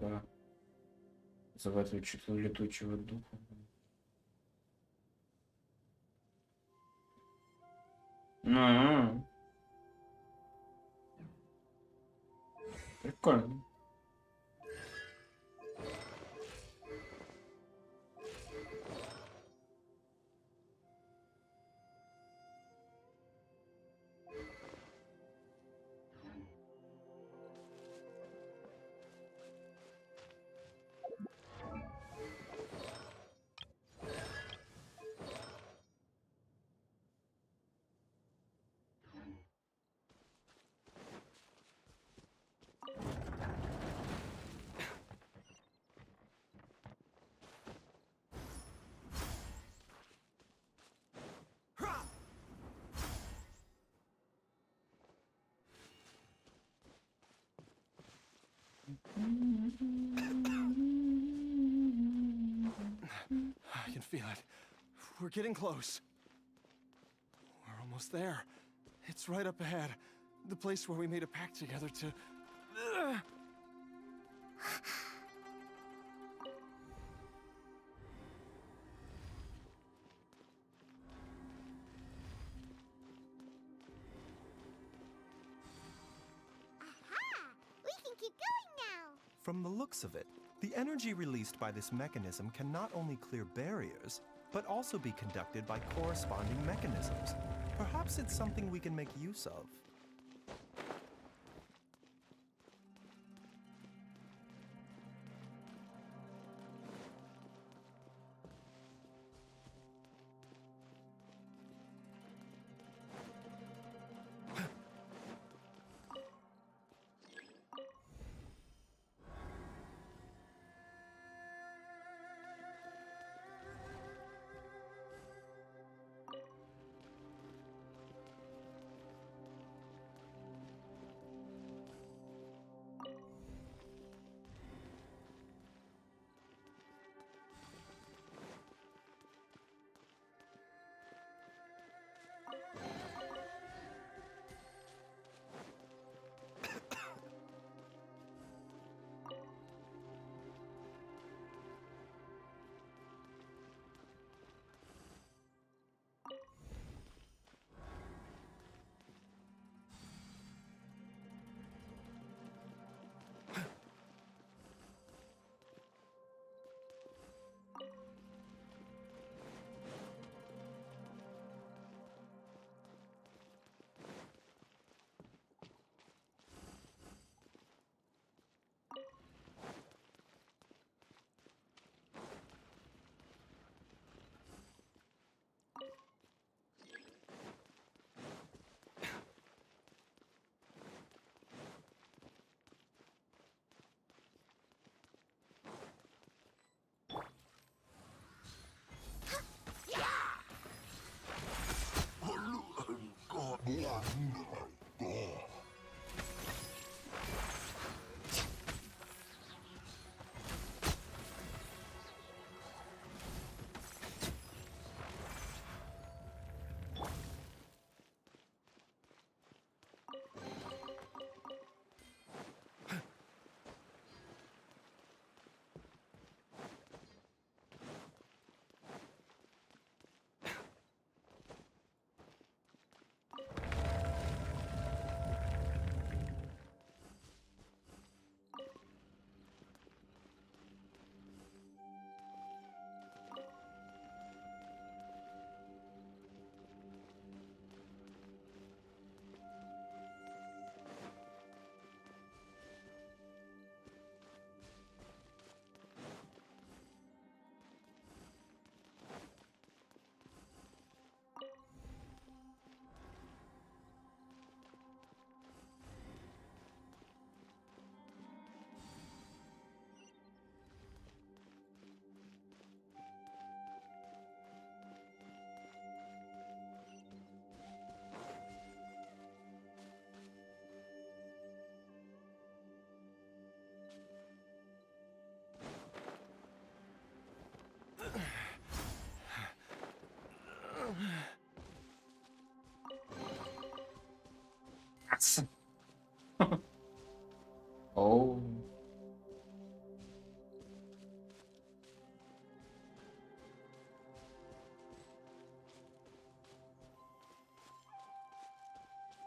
зовут летучего духа. Прикольно. I can feel it. We're getting close. We're almost there. It's right up ahead. The place where we made a pact together to... We can keep going now! From the looks of it, the energy released by this mechanism can not only clear barriers, but also be conducted by corresponding mechanisms. Perhaps it's something we can make use of. Oh.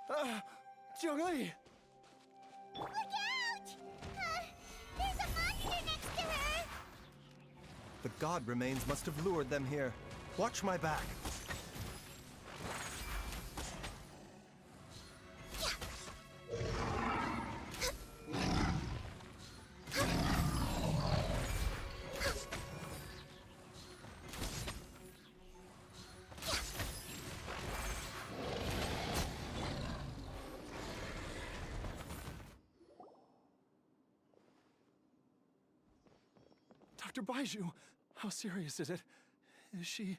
Look Jiangli! out! There's a monster next to her! The god remains must have lured them here. Watch my back. Dr. Baiju, how serious is it? Is she...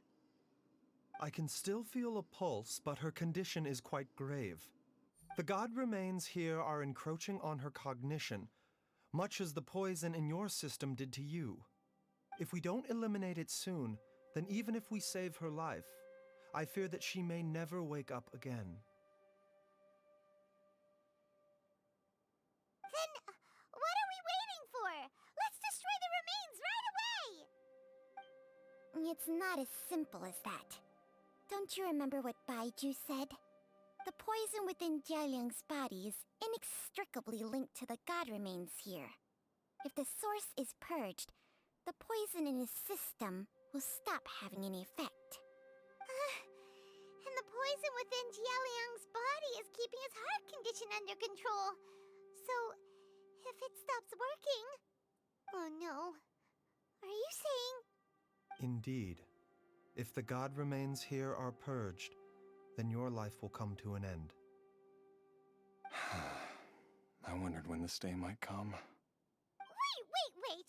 I can still feel a pulse, but her condition is quite grave. The god remains here are encroaching on her cognition, much as the poison in your system did to you. If we don't eliminate it soon, then even if we save her life, I fear that she may never wake up again. Then what are we waiting for? Let's destroy the remains right away! It's not as simple as that. Don't you remember what Baiju said? The poison within Jialiang's body is inextricably linked to the god remains here. If the source is purged, the poison in his system will stop having any effect. And the poison within Jialiang's body is keeping his heart condition under control. So, if it stops working... Oh no. Are you saying... Indeed. If the god remains here are purged, then your life will come to an end. I wondered when this day might come. Wait!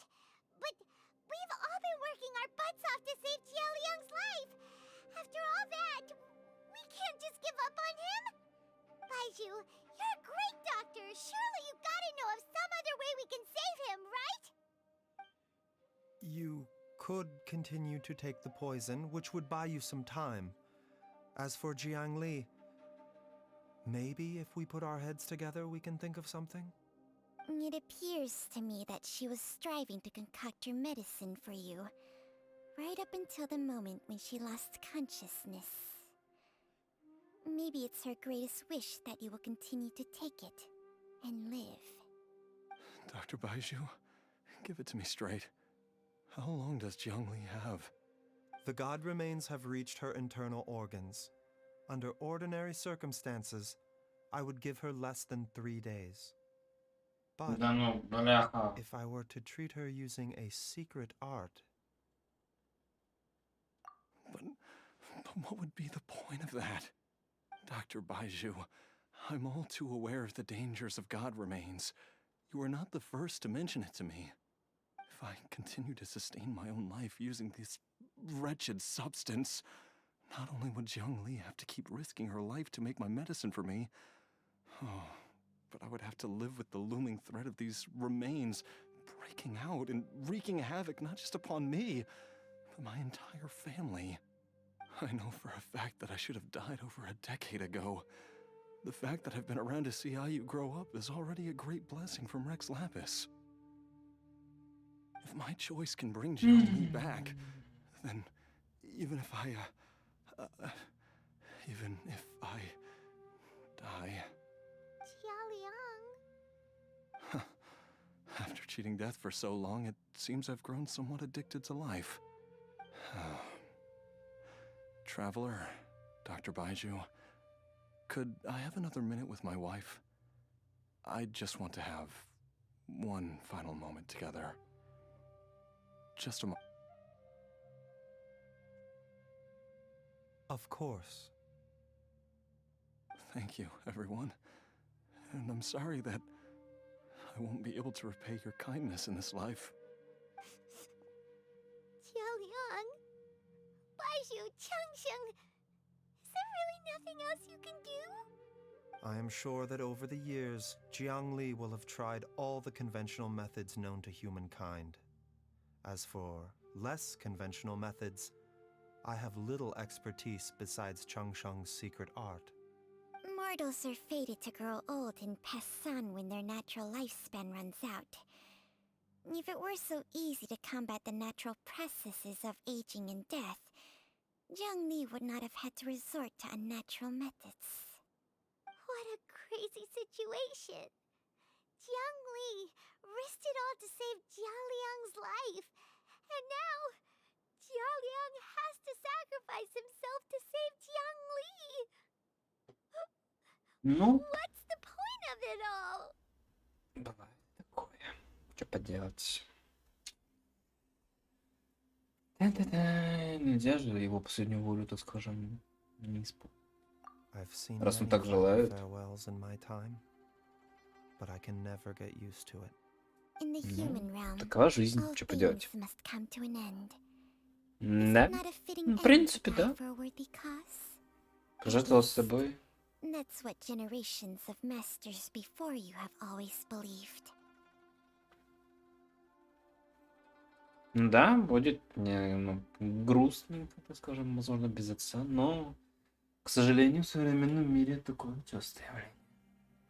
But we've all been working our butts off to save Jialiang's life! After all that, we can't just give up on him! Baiju, you're a great doctor! Surely you gotta know of some other way we can save him, right? You could continue to take the poison, which would buy you some time. As for Jiangli, maybe if we put our heads together, we can think of something? It appears to me that she was striving to concoct her medicine for you, right up until the moment when she lost consciousness. Maybe it's her greatest wish that you will continue to take it and live. Dr. Baiju, give it to me straight. How long does Jiangli have? The god remains have reached her internal organs. Under ordinary circumstances, I would give her less than 3 days. But if I were to treat her using a secret art... But what would be the point of that? Dr. Baiju, I'm all too aware of the dangers of god remains. You are not the first to mention it to me. If I continue to sustain my own life using this wretched substance, not only would Jiangli have to keep risking her life to make my medicine for me, but I would have to live with the looming threat of these remains breaking out and wreaking havoc not just upon me, but my entire family. I know for a fact that I should have died over a decade ago. The fact that I've been around to see how you grow up is already a great blessing from Rex Lapis. If my choice can bring Jiangli back, then even if I die... Jialiang... After cheating death for so long, it seems I've grown somewhat addicted to life. Traveler, Dr. Baiju, could I have another minute with my wife? I just want to have one final moment together. Just a moment. Of course. Thank you, everyone. And I'm sorry that I won't be able to repay your kindness in this life. Jialiang... Baiju, Changsheng... Is there really nothing else you can do? I am sure that over the years, Jiangli will have tried all the conventional methods known to humankind. As for less conventional methods, I have little expertise besides Changsheng's secret art. Mortals are fated to grow old and pass on when their natural lifespan runs out. If it were so easy to combat the natural processes of aging and death, Zhongli would not have had to resort to unnatural methods. What a crazy situation! Zhongli risked it all to save Jialiang's life, and now Jialiang has to sacrifice himself to save Zhongli! Ну, What's the point of it all? бывает такое. Что поделать? Та-та-та. Нельзя же его последнюю волю, так скажем, не исполнить. I've seen Раз он many так желает. farewells in my time, but I can never get used to it. In the human realm, Такова жизнь, all что поделать. things must come to an end. Да. Not a fitting В end принципе, to да. die for a worthy cause. Пожертвовал собой. That's what generations of masters before you have always believed. Да, будет грустненько, так скажем, возможно, без отца, но, к сожалению, в современном мире такое частое явление.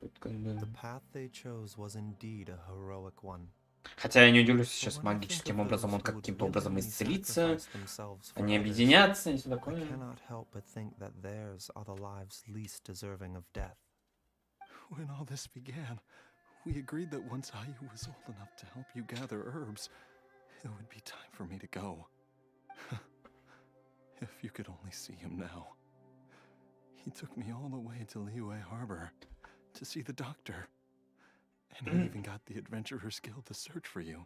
Тут как бы... The path they chose was indeed a heroic one. Хотя я не удивлюсь, сейчас магическим образом он каким-то образом исцелится, они объединятся и все такое. I cannot help but think that theirs are the lives least deserving of death. When all this began, we agreed that once Ayu was old enough to help you gather herbs, it would be time for me to go. If you could only see him now. He took me all the way to Liyue Harbor to see the doctor. And he even got the Adventurers Guild to search for you.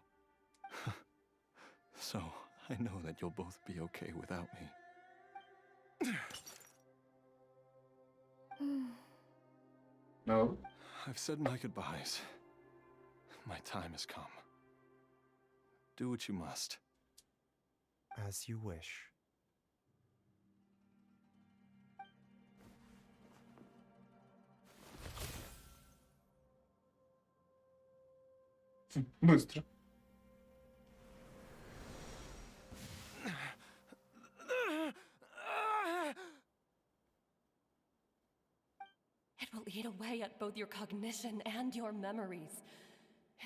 So, I know that you'll both be okay without me. No. I've said my goodbyes. My time has come. Do what you must. As you wish. Быстро. It will eat away at both your cognition and your memories.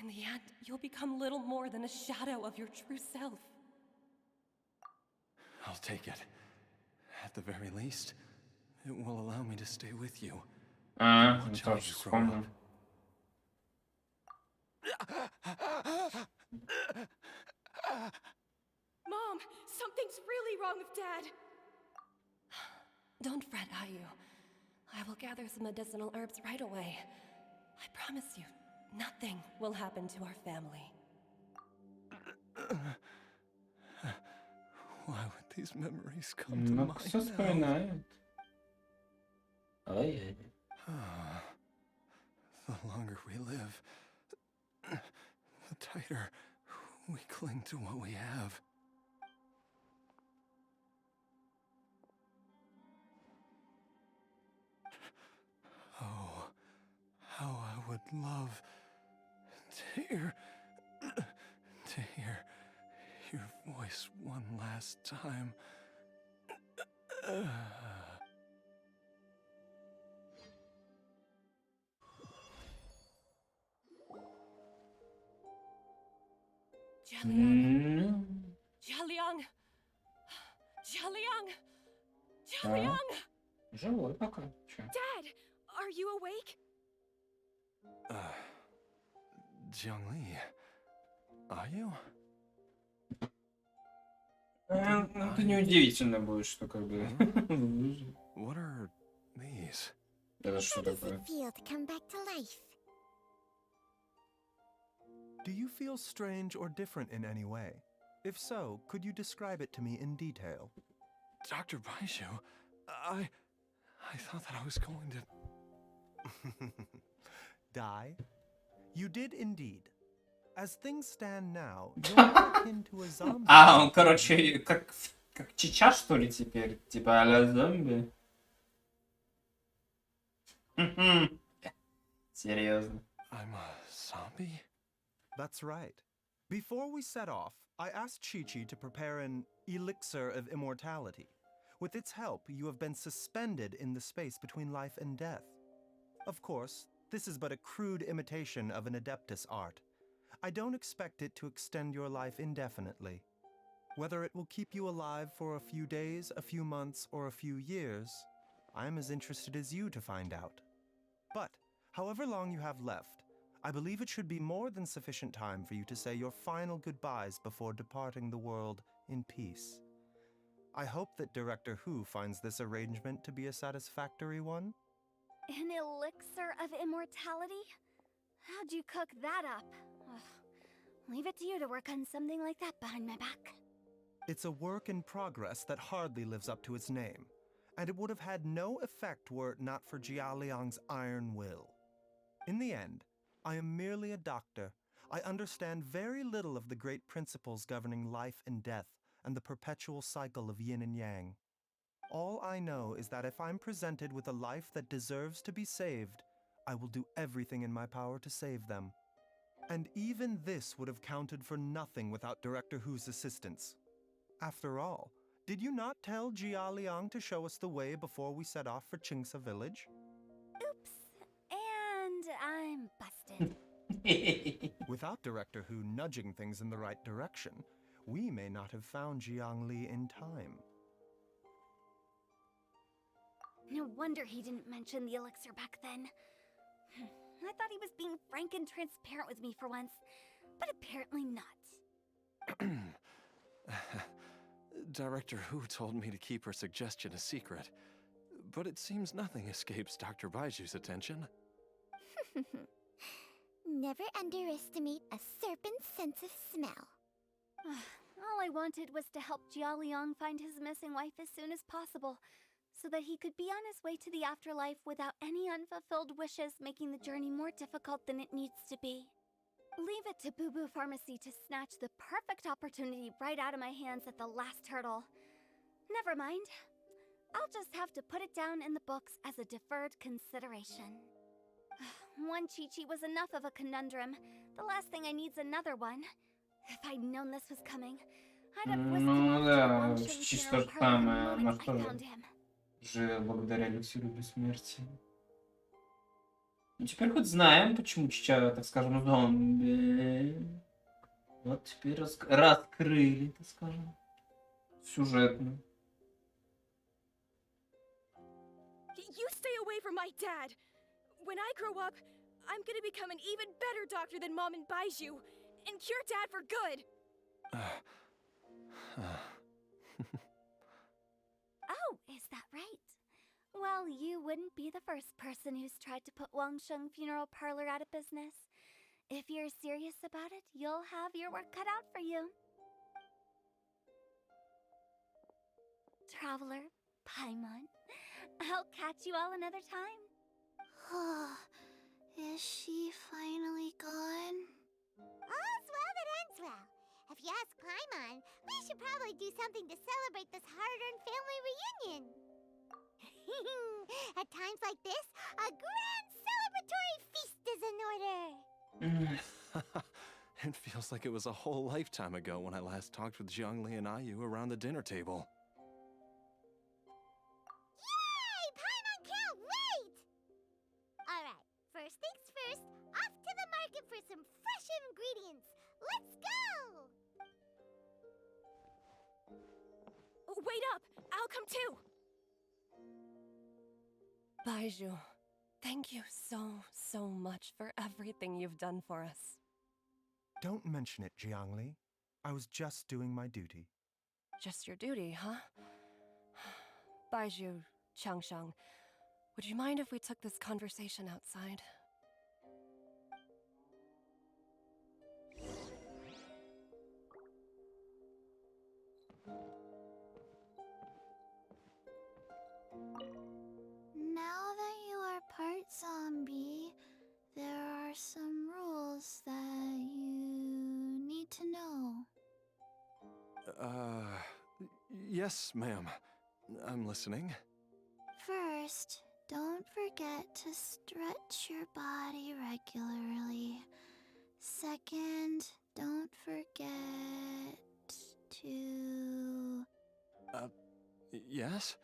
In the end, you'll become little more than a shadow of your true self. I'll take it. At the very least, it will allow me to stay with you. Watch how you grow up. Mom, something's really wrong with Dad. Don't fret, Ayu. I will gather some medicinal herbs right away. I promise you, nothing will happen to our family. Why would these memories come to mind Все now? вспоминает. Ай-яй. The longer we live, the tighter we cling to what we have. Oh, how I would love to hear your voice one last time. Jialiang! Jialiang! Jialiang! Живой пока. Чё? Dad, are you awake? Zhongli, are you? Ну, это неудивительно будет, что как бы... What are these? Это что How does такое? it feel to come back to life? Do you feel strange or different in any way? If so, could you describe it to me in detail? Dr. Baishu, I thought that I was going to... Die? You did indeed. As things stand now, you're akin to a zombie. А, он, короче, как Чича, что ли, теперь? Типа а-ля зомби? Серьезно. I'm a zombie? That's right. Before we set off, I asked Chi-Chi to prepare an elixir of immortality. With its help, you have been suspended in the space between life and death. Of course, this is but a crude imitation of an Adeptus art. I don't expect it to extend your life indefinitely. Whether it will keep you alive for a few days, a few months, or a few years, I'm as interested as you to find out. But, however long you have left, I believe it should be more than sufficient time for you to say your final goodbyes before departing the world in peace. I hope that Director Who finds this arrangement to be a satisfactory one. An elixir of immortality? How'd you cook that up? Ugh. Leave it to you to work on something like that behind my back. It's a work in progress that hardly lives up to its name, and it would have had no effect were it not for Jia Liang's iron will. In the end, I am merely a doctor. I understand very little of the great principles governing life and death and the perpetual cycle of yin and yang. All I know is that if I'm presented with a life that deserves to be saved, I will do everything in my power to save them. And even this would have counted for nothing without Director Who's assistance. After all, did you not tell Jia Liang to show us the way before we set off for Qingsa village? Oops. And I'm busted. Without Director Who nudging things in the right direction, we may not have found Jiangli in time. No wonder he didn't mention the elixir back then. I thought he was being frank and transparent with me for once, but apparently not. Director Who told me to keep her suggestion a secret, but it seems nothing escapes Dr. Baiju's attention. Never underestimate a serpent's sense of smell. All I wanted was to help Jia Liang find his missing wife as soon as possible, so that he could be on his way to the afterlife without any unfulfilled wishes making the journey more difficult than it needs to be. Leave it to Boo Boo Pharmacy to snatch the perfect opportunity right out of my hands at the last hurdle. Never mind. I'll just have to put it down in the books as a deferred consideration. One cheat sheet was enough of a conundrum. The last thing I need's another one. If I'd known this was coming, I'd have whisked him off to да, Wang Sheng's чисто funeral же parlor the самое. У нас moment I тоже found him. же благодаря эликсиру бессмертия. Ну, теперь хоть знаем, почему Чича, так скажем, зомби. Вот теперь раскрыли, так скажем, сюжетно. You stay away from my dad. When I grow up, I'm gonna become an even better doctor than Mom and Baiju, and cure Dad for good. Oh, is that right? Well, you wouldn't be the first person who's tried to put Wang Sheng Funeral Parlor out of business. If you're serious about it, you'll have your work cut out for you. Traveler, Paimon, I'll catch you all another time. Is she finally gone? All's well that ends well. If you ask Paimon, we should probably do something to celebrate this hard-earned family reunion. At times like this, a grand celebratory feast is in order. It feels like it was a whole lifetime ago when I last talked with Zhongli and Ayu around the dinner table. Yay! Paimon can't wait! Alright, first things first, off to the market for some fresh ingredients. Let's go! Wait up! I'll come too! Baiju, thank you so much for everything you've done for us. Don't mention it, Jiangli. I was just doing my duty. Just your duty, huh? Baiju, Changsheng, would you mind if we took this conversation outside? Now that you are part zombie, there are some rules that you need to know. Yes, ma'am. I'm listening. First, don't forget to stretch your body regularly. Second, don't forget to... Yes?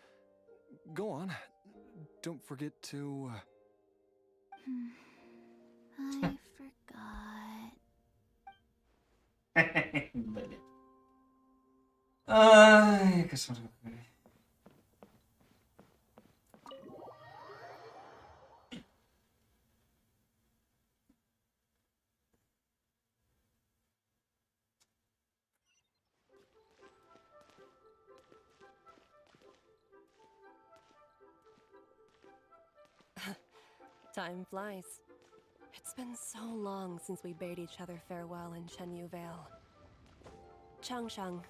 Go on. Don't forget to... I forgot. Блин. Ай, кошмар какой. Time flies. It's been so long since we bade each other farewell in Chenyu Vale. Changshang,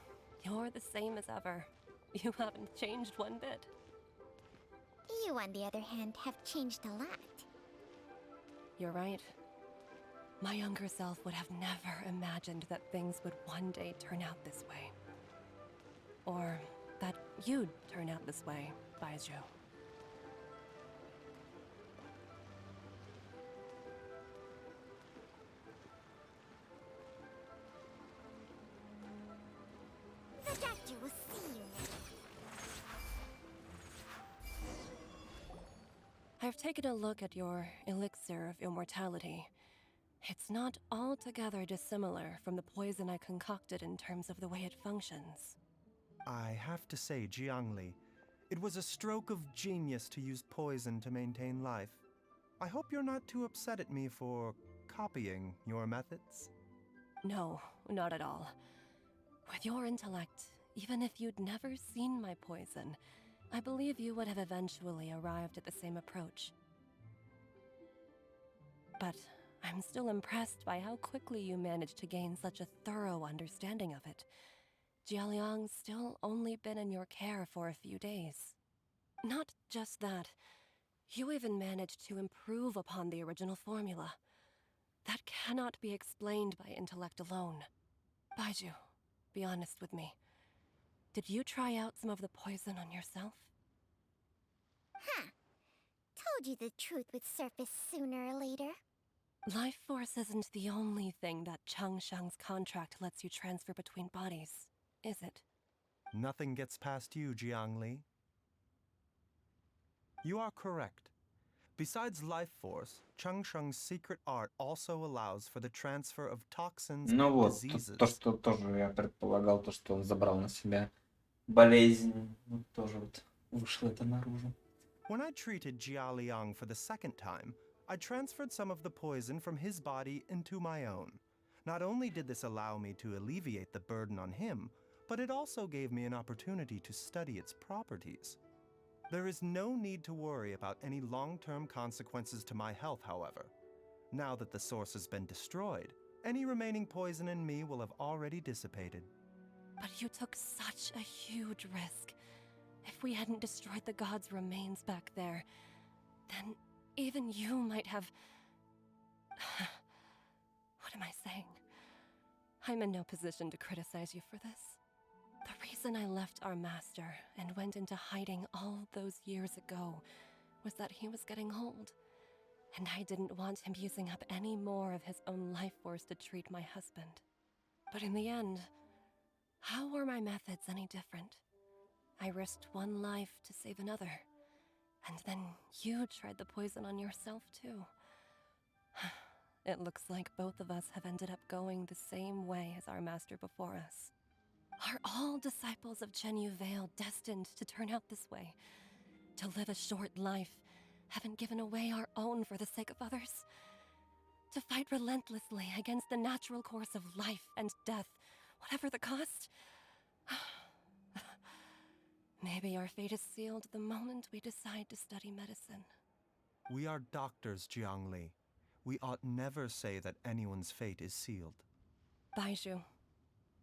you're the same as ever. You haven't changed one bit. You, on the other hand, have changed a lot. You're right. My younger self would have never imagined that things would one day turn out this way. Or that you'd turn out this way, Baizhu. The doctor will see you. I've taken a look at your elixir of immortality. It's not altogether dissimilar from the poison I concocted in terms of the way it functions. I have to say, Jiangli, it was a stroke of genius to use poison to maintain life. I hope you're not too upset at me for copying your methods. No, not at all. With your intellect, even if you'd never seen my poison, I believe you would have eventually arrived at the same approach. But I'm still impressed by how quickly you managed to gain such a thorough understanding of it. Jialiang's still only been in your care for a few days. Not just that, you even managed to improve upon the original formula. That cannot be explained by intellect alone. Baizhu, be honest with me. Did you try out some of the poison on yourself? Huh. Told you the truth would surface sooner or later. Life force isn't the only thing that Changshang's contract lets you transfer between bodies, is it? Nothing gets past you, Jiangli. You are correct. Besides life force, Changsheng's secret art also allows for the transfer of toxins Ну and вот, diseases. то, что тоже я предполагал, то, что он забрал на себя болезнь, вот тоже вот вышло это наружу. When I treated Jia Liang for the second time, I transferred some of the poison from his body into my own. Not only did this allow me to alleviate the burden on him, but it also gave me an opportunity to study its properties. There is no need to worry about any long-term consequences to my health, however. Now that the source has been destroyed, any remaining poison in me will have already dissipated. But you took such a huge risk. If we hadn't destroyed the god's remains back there, then even you might have... What am I saying? I'm in no position to criticize you for this. The reason I left our master and went into hiding all those years ago was that he was getting old, and I didn't want him using up any more of his own life force to treat my husband. But in the end, how were my methods any different? I risked one life to save another, and then you tried the poison on yourself too. It looks like both of us have ended up going the same way as our master before us. Are all disciples of Chenyu Vale destined to turn out this way? To live a short life, having given away our own for the sake of others? To fight relentlessly against the natural course of life and death, whatever the cost? Maybe our fate is sealed the moment we decide to study medicine. We are doctors, Jiangli. We ought never say that anyone's fate is sealed. Baizhu,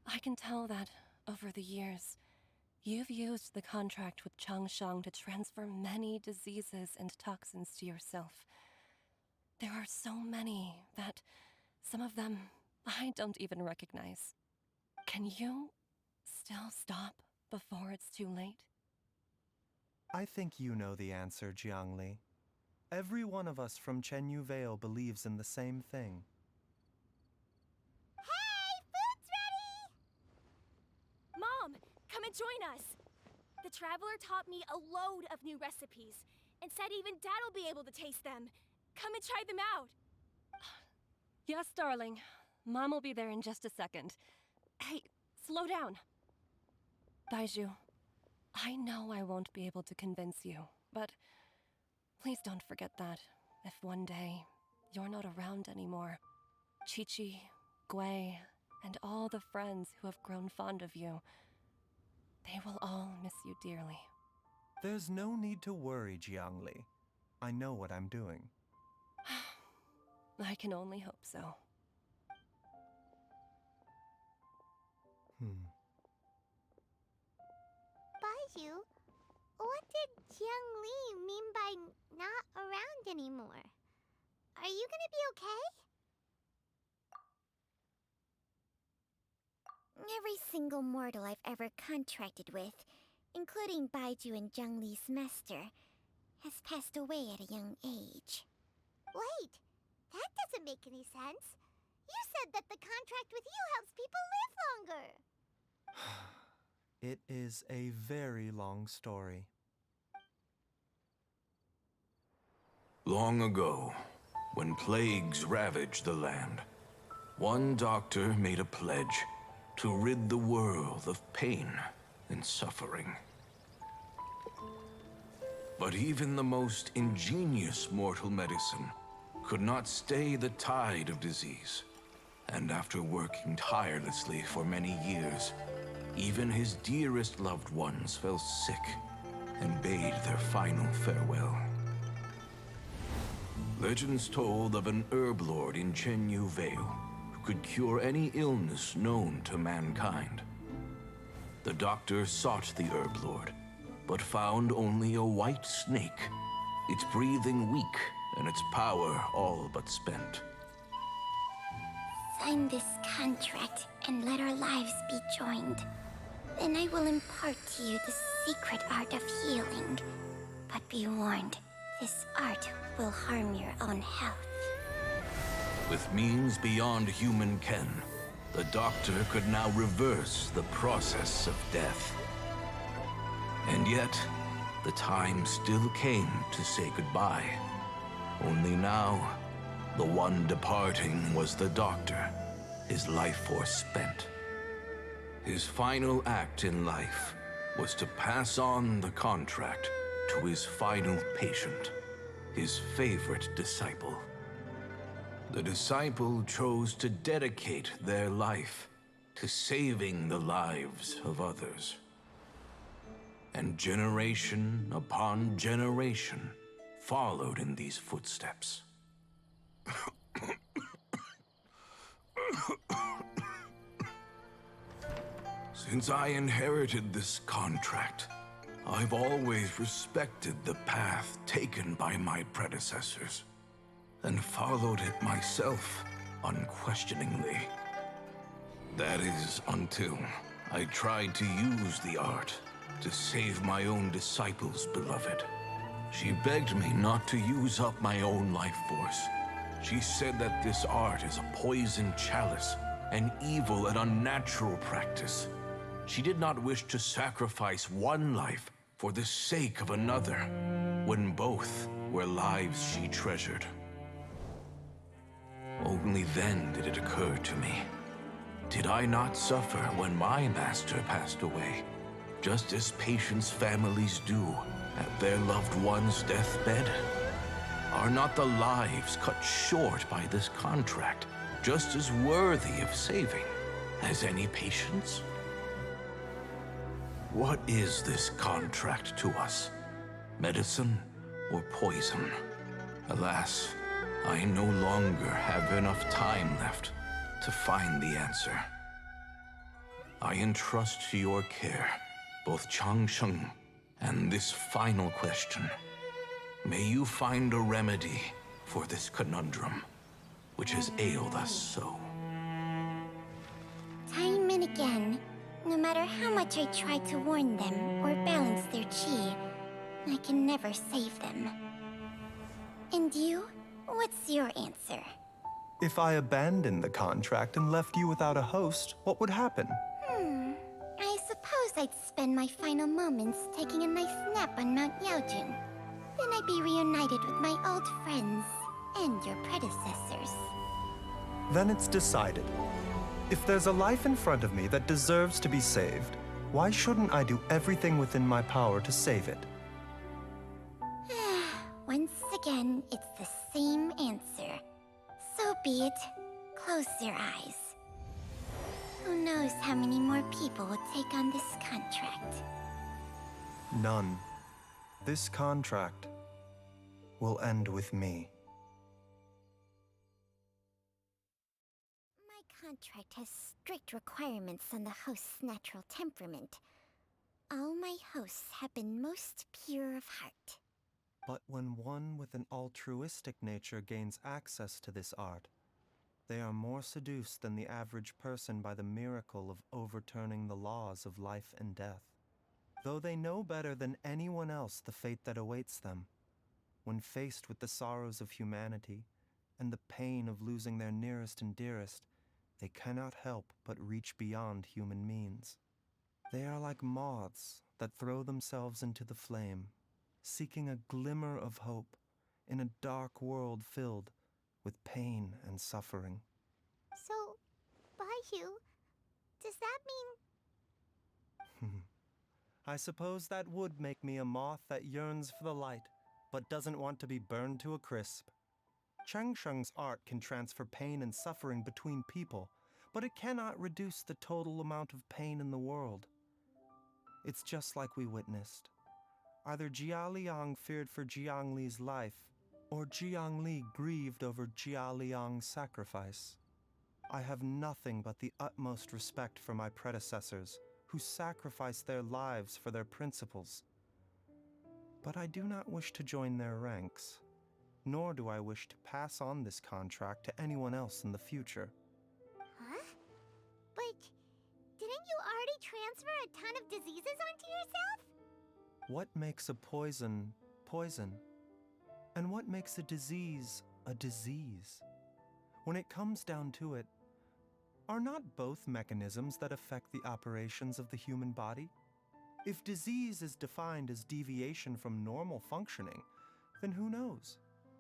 I can tell that, over the years, you've used the contract with Changshang to transfer many diseases and toxins to yourself. There are so many that, some of them, I don't even recognize. Can you still stop before it's too late? I think you know the answer, Jiangli. Every one of us from Chenyu Vale believes in the same thing. Hey, food's ready! Mom, come and join us. The The Traveler taught me a load of new recipes, and said even Dad'll be able to taste them. Come and try them out. Yes, darling. Mom will be there in just a second. Hey, slow down. Baiju, I know I won't be able to convince you, but please don't forget that if one day you're not around anymore, Chi-Chi, Gui, and all the friends who have grown fond of you, they will all miss you dearly. There's no need to worry, Jiangli. I know what I'm doing. I can only hope so. Baiju, what did Jiangli mean by not around anymore? Are you gonna be okay? Every single mortal I've ever contracted with, including Baiju and Jiangli's master, has passed away at a young age. Wait, that doesn't make any sense. You said that the contract with you helps people live longer. It is a very long story. Long ago, when plagues ravaged the land, one doctor made a pledge to rid the world of pain and suffering. But even the most ingenious mortal medicine could not stay the tide of disease. And after working tirelessly for many years, even his dearest loved ones fell sick and bade their final farewell. Legends told of an herb lord in Chenyu Vale who could cure any illness known to mankind. The doctor sought the herb lord, but found only a white snake, its breathing weak and its power all but spent. Sign this contract and let our lives be joined. Then I will impart to you the secret art of healing. But be warned, this art will harm your own health. With means beyond human ken, the doctor could now reverse the process of death. And yet, the time still came to say goodbye. Only now, the one departing was the doctor, his life force spent. His final act in life was to pass on the contract to his final patient, his favorite disciple. The disciple chose to dedicate their life to saving the lives of others. And generation upon generation followed in these footsteps. Since I inherited this contract, I've always respected the path taken by my predecessors, and followed it myself unquestioningly. That is, until I tried to use the art to save my own disciple's beloved. She begged me not to use up my own life force. She said that this art is a poison chalice, an evil and unnatural practice. She did not wish to sacrifice one life for the sake of another, when both were lives she treasured. Only then did it occur to me. Did I not suffer when my master passed away, just as patients' families do at their loved one's deathbed? Are not the lives cut short by this contract just as worthy of saving as any patients? What is this contract to us? Medicine or poison? Alas, I no longer have enough time left to find the answer. I entrust to your care both Changsheng and this final question. May you find a remedy for this conundrum, which has ailed us so. Time and again, no matter how much I try to warn them or balance their chi, I can never save them. And you? What's your answer? If I abandoned the contract and left you without a host, what would happen? I suppose I'd spend my final moments taking a nice nap on Mount Yaojin. Then I'd be reunited with my old friends and your predecessors. Then it's decided. If there's a life in front of me that deserves to be saved, why shouldn't I do everything within my power to save it? Once again, it's the same answer. So be it. Close your eyes. Who knows how many more people will take on this contract? None. This contract will end with me. My contract has strict requirements on the host's natural temperament. All my hosts have been most pure of heart. But when one with an altruistic nature gains access to this art, they are more seduced than the average person by the miracle of overturning the laws of life and death. Though they know better than anyone else the fate that awaits them, when faced with the sorrows of humanity and the pain of losing their nearest and dearest, they cannot help but reach beyond human means. They are like moths that throw themselves into the flame, seeking a glimmer of hope in a dark world filled with pain and suffering. So, Baiju, does that mean... I suppose that would make me a moth that yearns for the light, but doesn't want to be burned to a crisp. Cheng Sheng's art can transfer pain and suffering between people, but it cannot reduce the total amount of pain in the world. It's just like we witnessed. Either Jia Liang feared for Jiang Li's life, or Jiang Li grieved over Jia Liang's sacrifice. I have nothing but the utmost respect for my predecessors, who sacrificed their lives for their principles. But I do not wish to join their ranks, nor do I wish to pass on this contract to anyone else in the future. Huh? But didn't you already transfer a ton of diseases onto yourself? What makes a poison, poison? And what makes a disease a disease? When it comes down to it, are not both mechanisms that affect the operations of the human body? If disease is defined as deviation from normal functioning, then who knows?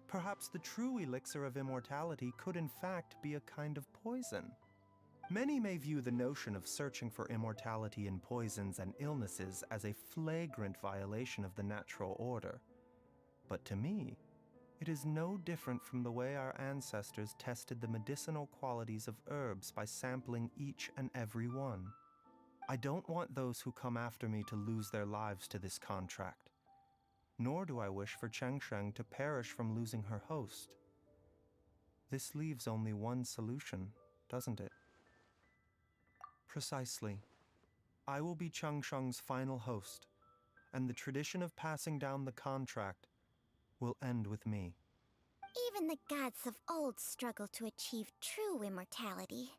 Perhaps the true elixir of immortality could in fact be a kind of poison. Many may view the notion of searching for immortality in poisons and illnesses as a flagrant violation of the natural order. But to me, it is no different from the way our ancestors tested the medicinal qualities of herbs by sampling each and every one. I don't want those who come after me to lose their lives to this contract. Nor do I wish for Cheng Sheng to perish from losing her host. This leaves only one solution, doesn't it? Precisely. I will be Cheng Sheng's final host, and the tradition of passing down the contract will end with me. Even the gods of old struggle to achieve true immortality.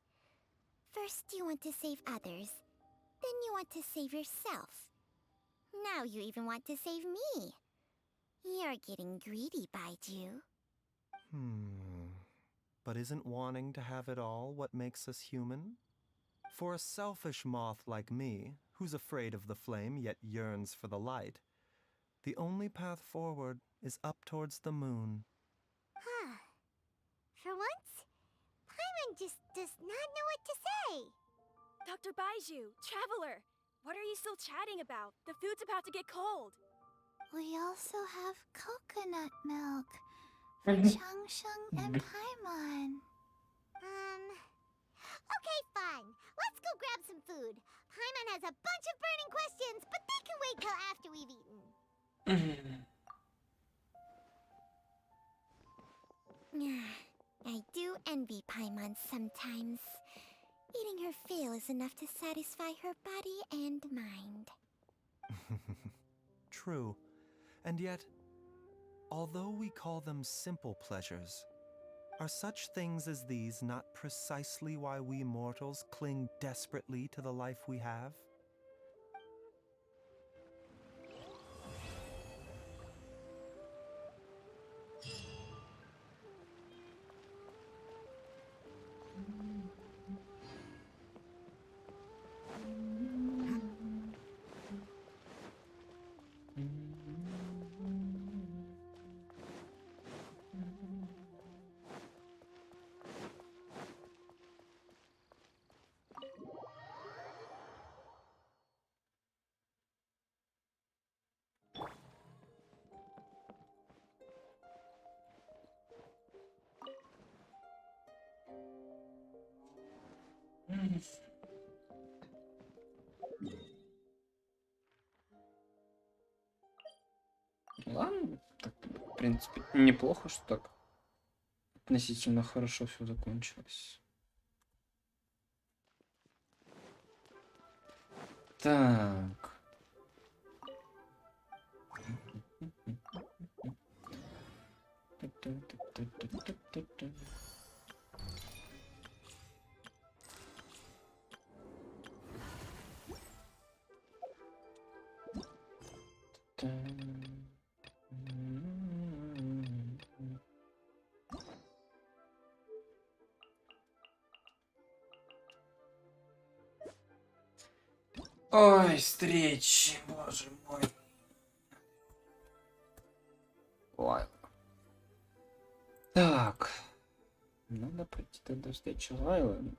First you want to save others, then you want to save yourself. Now you even want to save me. You're getting greedy, Baiju. But isn't wanting to have it all what makes us human? For a selfish moth like me, who's afraid of the flame yet yearns for the light, the only path forward is up towards the moon. For once, Paimon just does not know what to say. Dr. Baiju, Traveler, what are you still chatting about? The food's about to get cold. We also have coconut milk for Cheng Sheng and Paimon. Okay, fine. Let's go grab some food. Paimon has a bunch of burning questions, but they can wait till after we've eaten. I do envy Paimon sometimes. Eating her fill is enough to satisfy her body and mind. True. And yet, although we call them simple pleasures, are such things as these not precisely why we mortals cling desperately to the life we have? Ладно, так, в принципе, неплохо, что так относительно хорошо все закончилось. Так. Ой, встречи, боже мой. Ладно. Так. Надо пойти тогда встречу Лайлы.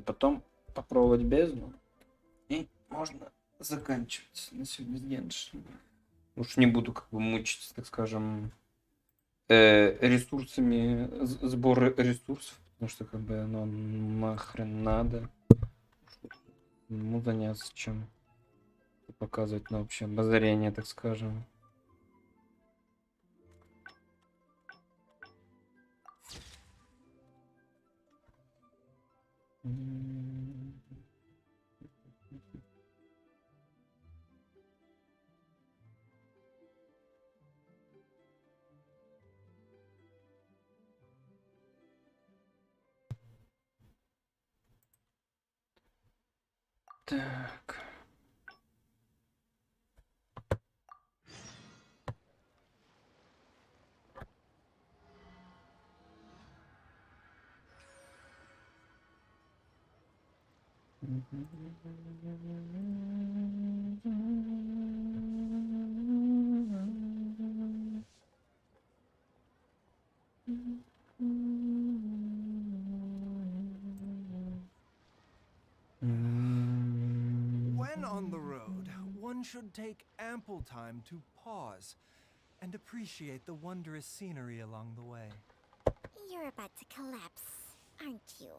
Потом попробовать бездну. И можно заканчивать на сегодня Геншин. Уж не буду как бы мучиться, так скажем, ресурсами, сбор ресурсов, потому что как бы оно нахрен надо. Ему заняться чем показывать на общее обозрение, так скажем. Так. When on the road, one should take ample time to pause and appreciate the wondrous scenery along the way. You're about to collapse, aren't you?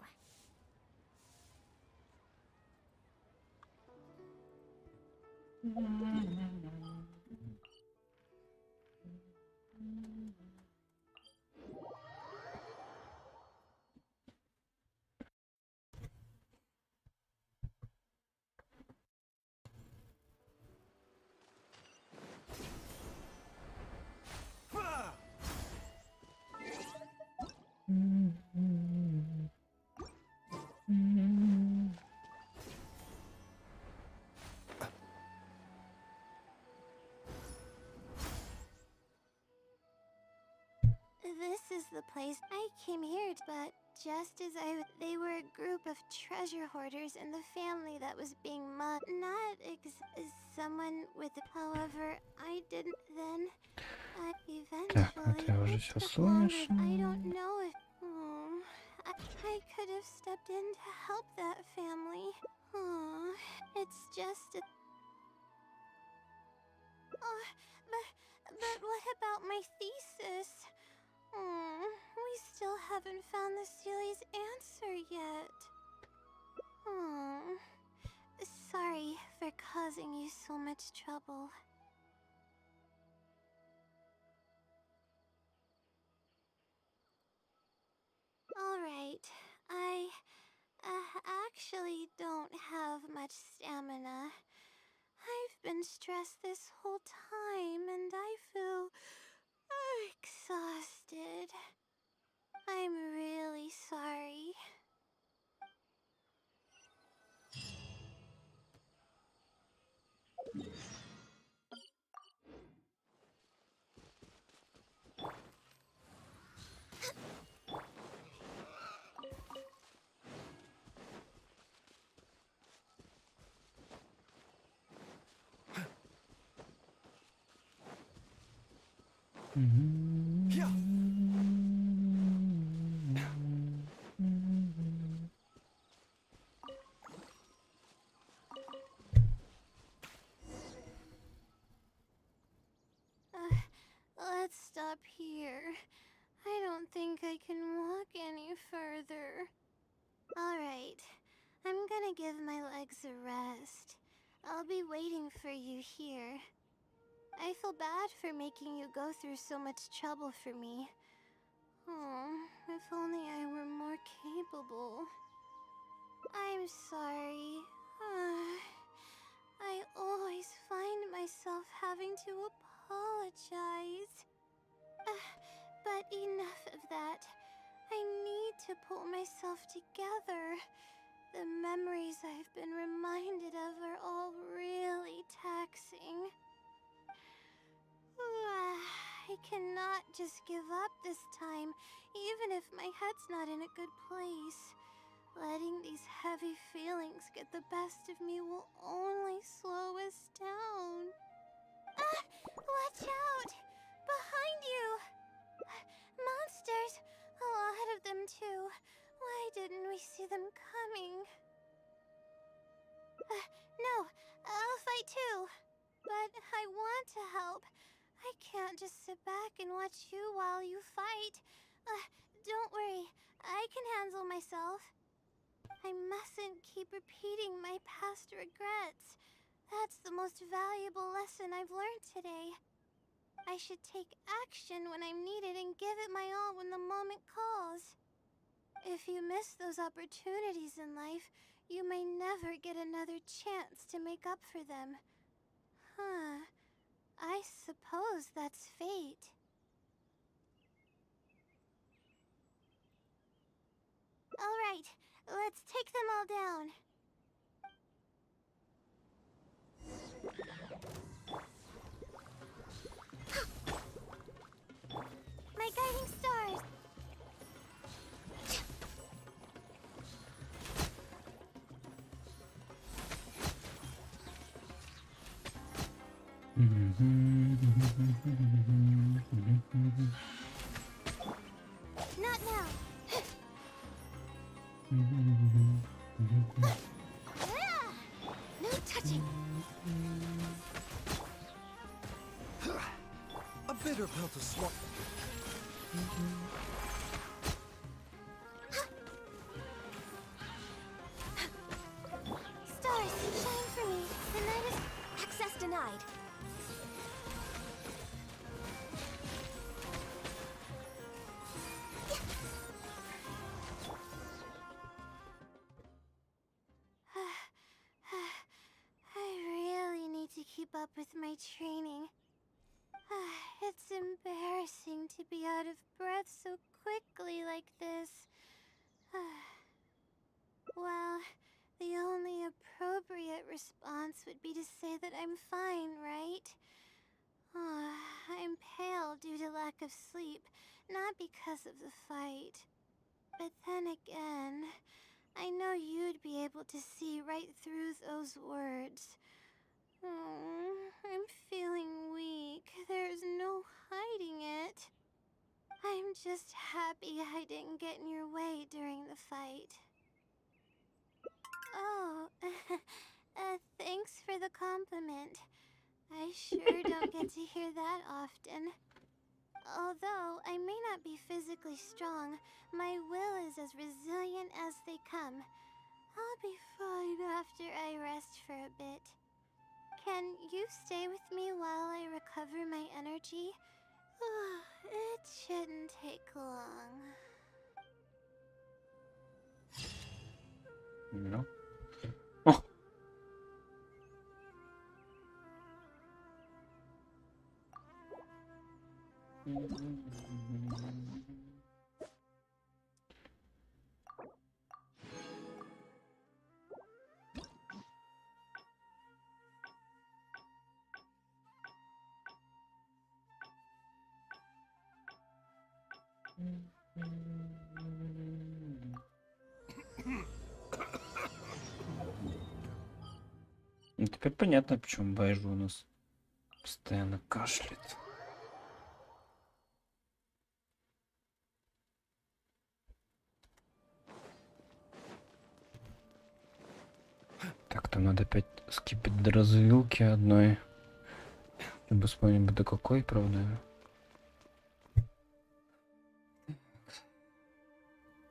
This is the place I came here, but just as they were a group of treasure hoarders in the family that was being not someone with. However, I didn't then. Так, Eventually, это я уже it все took longer. слышу. I don't know if. I could have stepped in to help that family. It's just a. But what about my thesis? We still haven't found the Sealy's answer yet. Sorry for causing you so much trouble. Alright, I actually don't have much stamina. I've been stressed this whole time and I feel exhausted. I'm really sorry. Let's stop here. I don't think I can walk any further. Alright, I'm gonna give my legs a rest. I'll be waiting for you here. I feel bad for making you go through so much trouble for me. Oh, if only I were more capable. I'm sorry. I always find myself having to apologize. But enough of that. I need to pull myself together. The memories I've been reminded of are all really taxing. I cannot just give up this time, even if my head's not in a good place. Letting these heavy feelings get the best of me will only slow us down. Watch out! Behind you! Monsters! A lot of them too. Why didn't we see them coming? No, I'll fight too. But I want to help. I can't just sit back and watch you while you fight. Don't worry, I can handle myself. I mustn't keep repeating my past regrets. That's the most valuable lesson I've learned today. I should take action when I'm needed and give it my all when the moment calls. If you miss those opportunities in life, you may never get another chance to make up for them. I suppose that's fate. All right, let's take them all down. My guiding stars. Not now. No touching. A bitter pill to swallow. Stars, shine for me. The night is... Access denied. I really need to keep up with my training. It's embarrassing to be out of breath so quickly like this. Well, the only appropriate response would be to say that I'm fine, right? I'm pale due to lack of sleep, not because of the fight. But then again, I know you'd be able to see right through those words. I'm feeling weak. There's no hiding it. I'm just happy I didn't get in your way during the fight. Oh, thanks for the compliment. I sure don't get to hear that often. Although I may not be physically strong, my will is as resilient as they come. I'll be fine after I rest for a bit. Can you stay with me while I recover my energy? It shouldn't take long. No. Oh. Ну, теперь понятно, почему Байжу у нас постоянно кашляет. Так, там надо опять скипать до развилки одной. Чтобы вспомнить бы до какой, правда.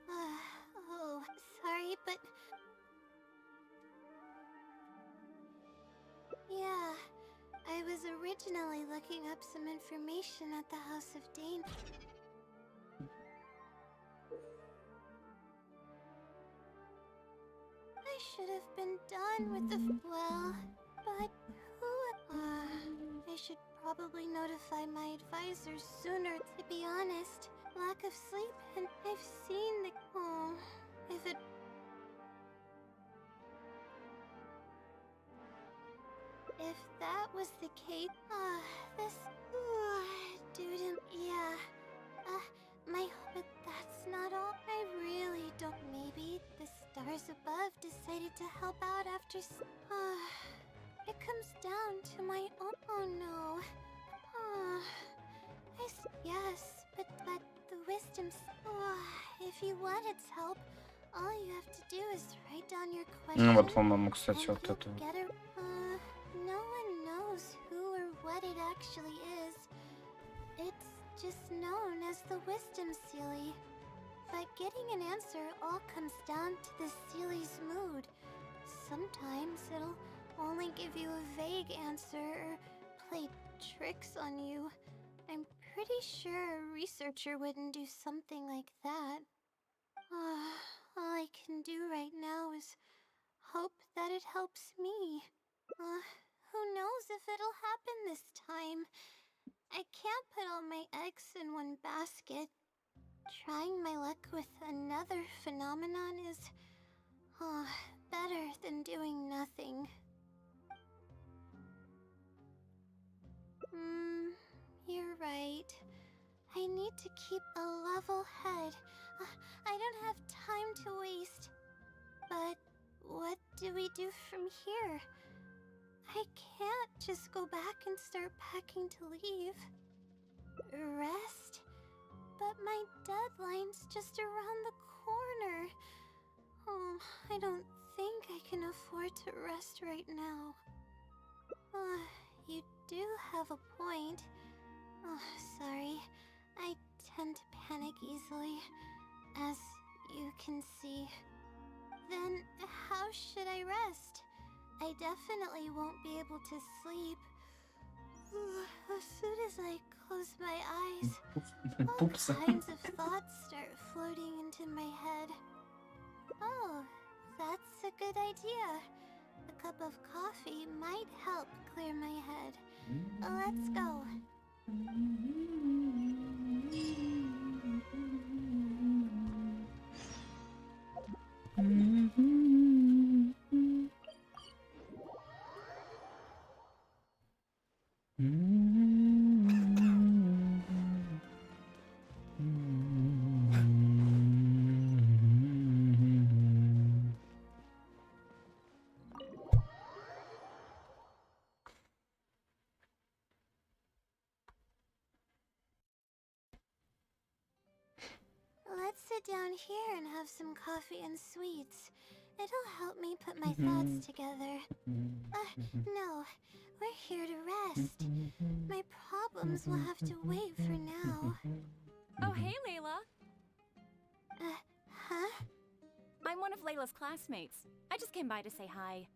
Oh, sorry, but... Yeah, I was originally looking up some information at the House of Dane. I should have been done with the... Well, but who... I should probably notify my advisors sooner, to be honest. Lack of sleep, and I've seen the... Oh, if it... If that was the case... this... dude, yeah. My... But that's not all. I really don't... Maybe the stars above decided to help out after... It comes down to my own... Oh no. Yes, but the wisdom's... if you want its help, all you have to do is write down your question. Ну вот, по-моему, кстати, вот это. No one knows who or what it actually is. It's just known as the wisdom Sealy. But getting an answer all comes down to the Sealy's mood. Sometimes it'll only give you a vague answer or play tricks on you. I'm pretty sure a researcher wouldn't do something like that. All I can do right now is hope that it helps me. Who knows if it'll happen this time? I can't put all my eggs in one basket. Trying my luck with another phenomenon is better than doing nothing. You're right. I need to keep a level head. I don't have time to waste. But what do we do from here? I can't just go back and start packing to leave. Rest? But my deadline's just around the corner. Oh, I don't think I can afford to rest right now. You do have a point. Sorry. I tend to panic easily, as you can see. Then how should I rest? I definitely won't be able to sleep. As soon as I close my eyes, all kinds of thoughts start floating into my head. Oh, that's a good idea. A cup of coffee might help clear my head. Let's go. Let's sit down here and have some coffee and sweets. It'll help me put my thoughts together. No, we're here to rest. My problems will have to wait for now. Oh, hey, Layla. Huh? I'm one of Layla's classmates. I just came by to say hi.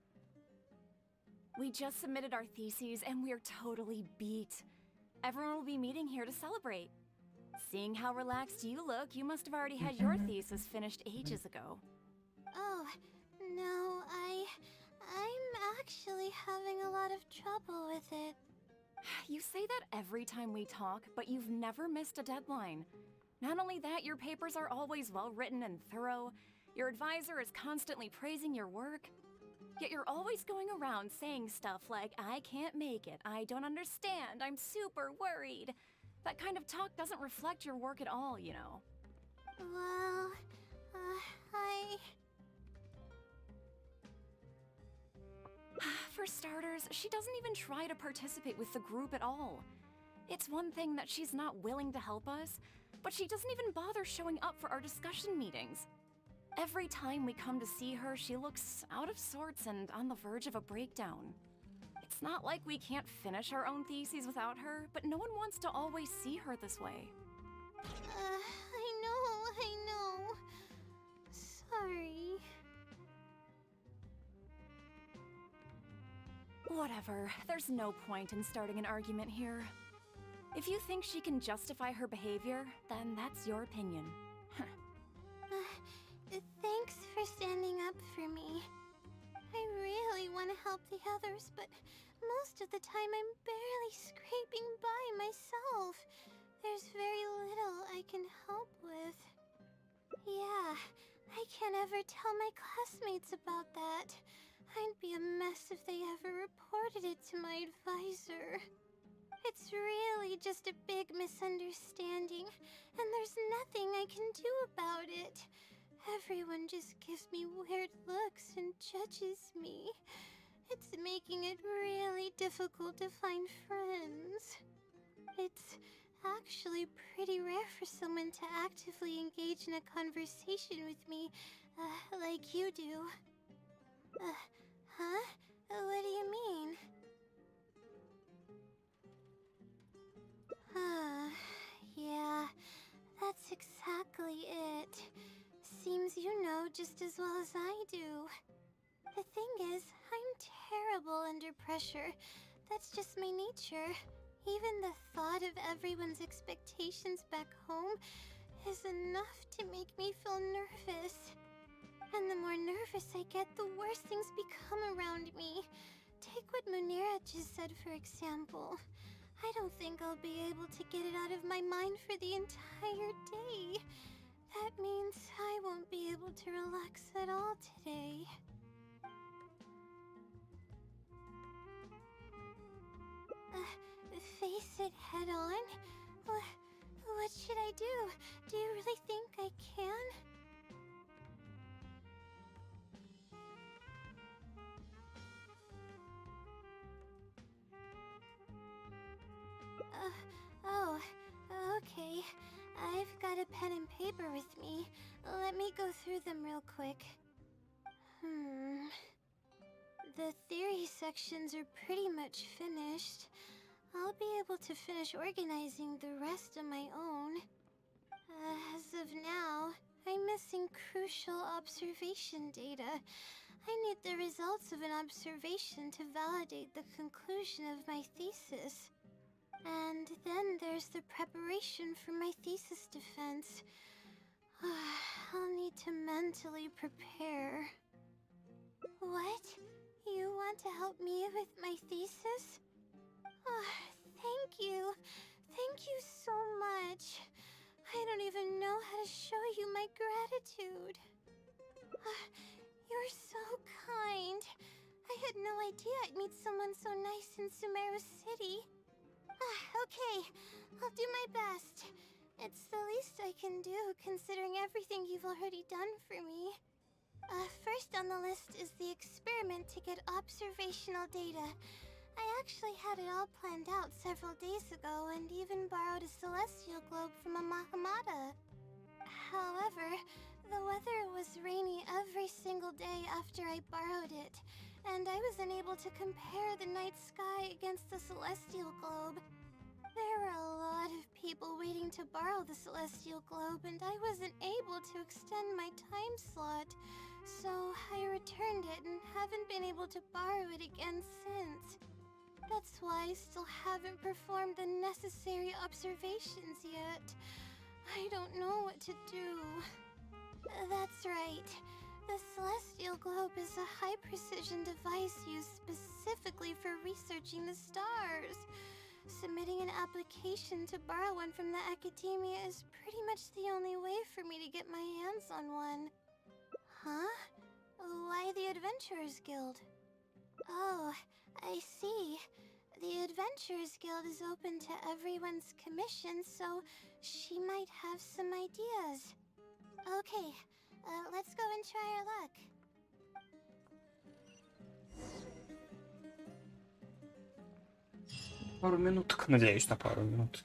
We just submitted our theses and we're totally beat. Everyone will be meeting here to celebrate. Seeing how relaxed you look, you must have already had your thesis finished ages ago. Oh, no, I'm actually having a lot of trouble with it. You say that every time we talk, but you've never missed a deadline. Not only that, your papers are always well written and thorough. Your advisor is constantly praising your work. Yet you're always going around saying stuff like, I can't make it, I don't understand, I'm super worried. That kind of talk doesn't reflect your work at all, you know. Well, For starters, she doesn't even try to participate with the group at all. It's one thing that she's not willing to help us, but she doesn't even bother showing up for our discussion meetings. Every time we come to see her, she looks out of sorts and on the verge of a breakdown. It's not like we can't finish our own theses without her, but no one wants to always see her this way. I know. Sorry. Whatever, there's no point in starting an argument here. If you think she can justify her behavior, then that's your opinion. Thanks for standing up for me. I really want to help the others, but most of the time I'm barely scraping by myself. There's very little I can help with. Yeah, I can't ever tell my classmates about that. I'd be a mess if they ever reported it to my advisor. It's really just a big misunderstanding, and there's nothing I can do about it. Everyone just gives me weird looks and judges me. It's making it really difficult to find friends. It's actually pretty rare for someone to actively engage in a conversation with me, like you do. Huh? What do you mean? Yeah, that's exactly it. Seems you know just as well as I do. The thing is, I'm terrible under pressure. That's just my nature. Even the thought of everyone's expectations back home is enough to make me feel nervous. And the more nervous I get, the worse things become around me. Take what Munira just said, for example. I don't think I'll be able to get it out of my mind for the entire day. That means I won't be able to relax at all today. Face it head on? What should I do? Do you really think I can? Okay. I've got a pen and paper with me. Let me go through them real quick. The theory sections are pretty much finished. I'll be able to finish organizing the rest on my own. As of now, I'm missing crucial observation data. I need the results of an observation to validate the conclusion of my thesis. And then there's the preparation for my thesis defense. I'll need to mentally prepare. What? You want to help me with my thesis? Thank you. Thank you so much. I don't even know how to show you my gratitude. You're so kind. I had no idea I'd meet someone so nice in Sumeru City. Okay, I'll do my best. It's the least I can do, considering everything you've already done for me. First on the list is the experiment to get observational data. I actually had it all planned out several days ago and even borrowed a celestial globe from a Mahamata. However, the weather was rainy every single day after I borrowed it, and I was unable to compare the night sky against the celestial globe. There were a lot of people waiting to borrow the celestial globe, and I wasn't able to extend my time slot, so I returned it and haven't been able to borrow it again since. That's why I still haven't performed the necessary observations yet. I don't know what to do. That's right. The celestial globe is a high-precision device used specifically for researching the stars. Submitting an application to borrow one from the academia is pretty much the only way for me to get my hands on one. Huh? Why the Adventurers Guild? Oh, I see. The Adventurers Guild is open to everyone's commission, so she might have some ideas. Okay, let's go and try our luck. Пару минуток, надеюсь, на пару минут.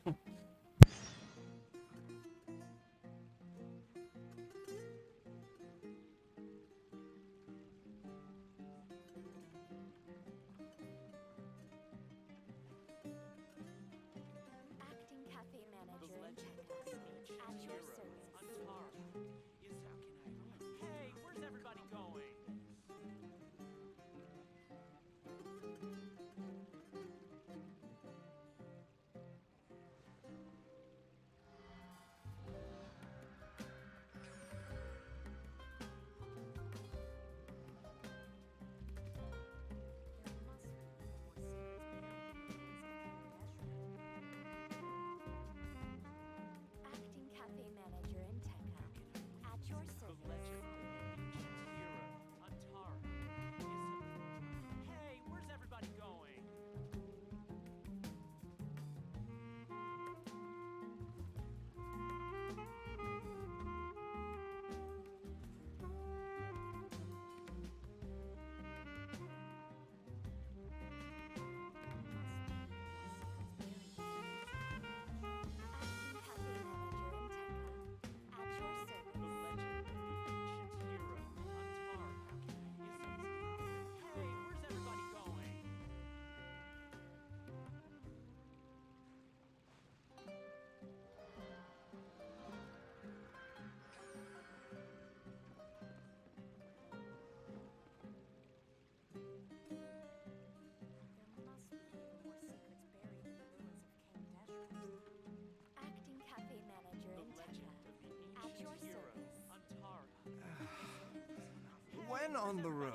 When on the road,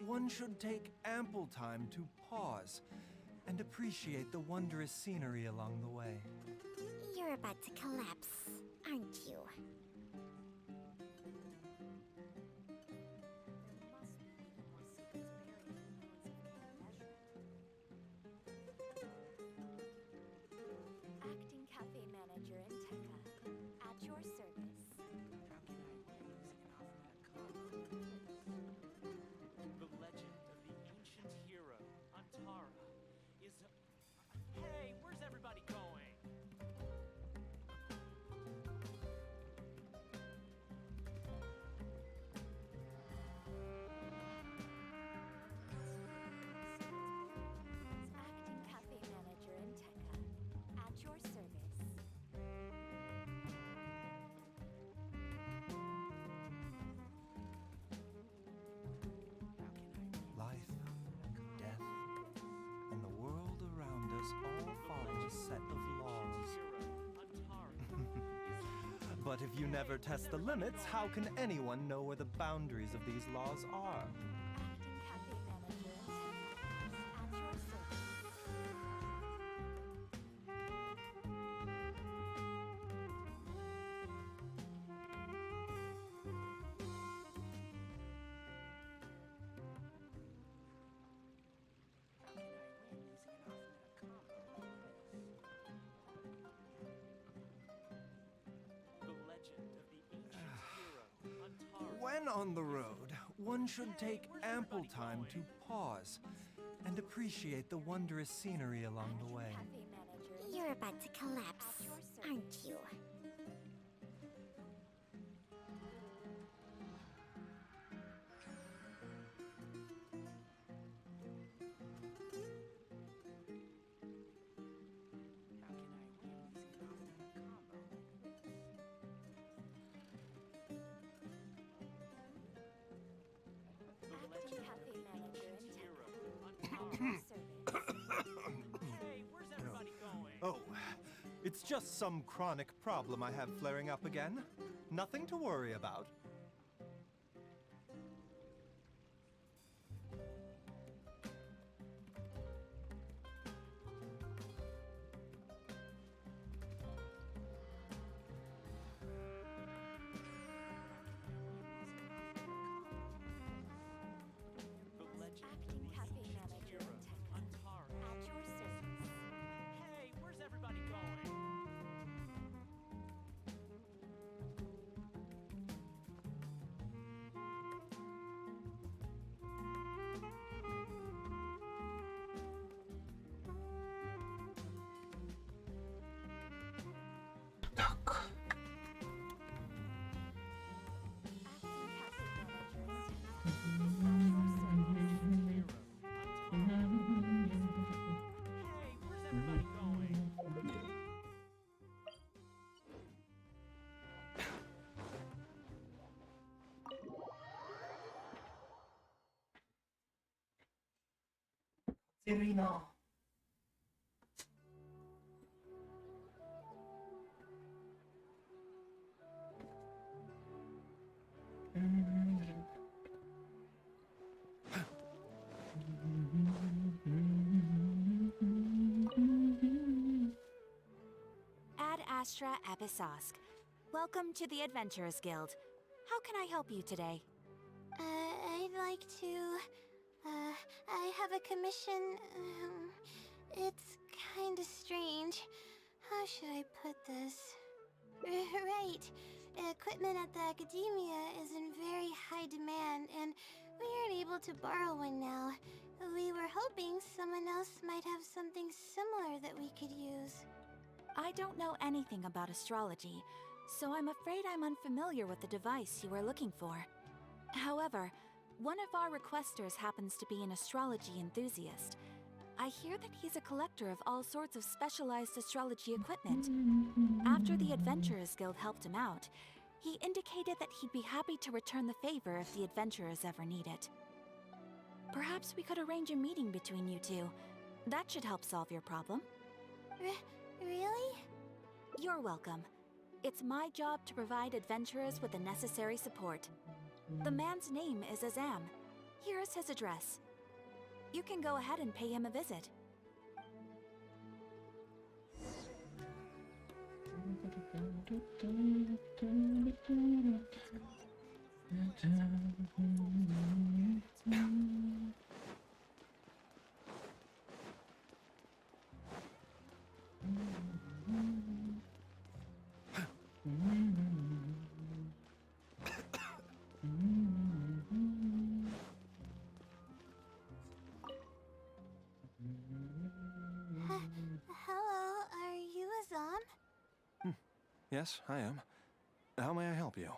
one should take ample time to pause and appreciate the wondrous scenery along the way. You're about to collapse, aren't you? Acting cafe manager in Tekka. At your service. The legend of the ancient hero, Antara, is a... Hey, where's everybody going? Acting cafe manager in Tekka. At your service. Life, death, and the world around us all follow a set of laws. But if you never test the limits, how can anyone know where the boundaries of these laws are? Acting cafe manager in Tekka. At your service. The legend of the ancient hero, Antara. When on the road, one should take ample time to pause and appreciate the wondrous scenery along the way. Cafe manager in You're about to collapse, aren't you? Acting cafe manager in Tekka. At Antara. your service. Hey, where's everybody going? Oh, it's just some chronic problem I have flaring up again. Nothing to worry about. The legend of Acting the cafe ancient manager hero, in Tekka. Antara. At your service. Hey, where's everybody going? Acting cafe manager in Tekka. At your service. Hey, where's everybody going? Serena. Ad Astra Abyssosque. Welcome to the Adventurers Guild. How can I help you today? I'd like to... I have a commission... it's kinda strange. How should I put this? Right. Equipment at the Academia is in very high demand, and we aren't able to borrow one now. We were hoping someone else might have something similar that we could use. I don't know anything about astrology, so I'm afraid I'm unfamiliar with the device you are looking for. However, one of our requesters happens to be an astrology enthusiast. I hear that he's a collector of all sorts of specialized astrology equipment. After the Adventurers Guild helped him out, he indicated that he'd be happy to return the favor if the adventurers ever need it. Perhaps we could arrange a meeting between you two. That should help solve your problem. Really? You're welcome. It's my job to provide adventurers with the necessary support. The man's name is Azam. Here is his address. You can go ahead and pay him a visit. Hello, are you Azam? Yes, I am. How may I help you?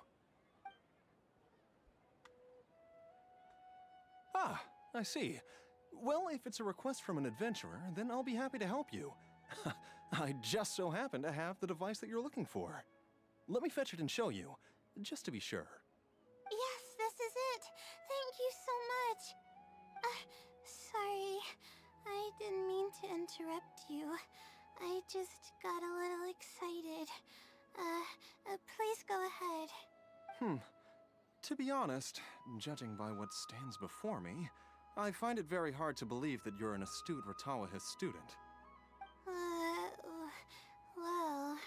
Ah, I see. Well, if it's a request from an adventurer, then I'll be happy to help you. I just so happen to have the device that you're looking for. Let me fetch it and show you, just to be sure. Yes, this is it. Thank you so much. Sorry, I didn't mean to interrupt you. I just got a little excited. Please go ahead. To be honest, judging by what stands before me, I find it very hard to believe that you're an astute Ratawahist student. Well...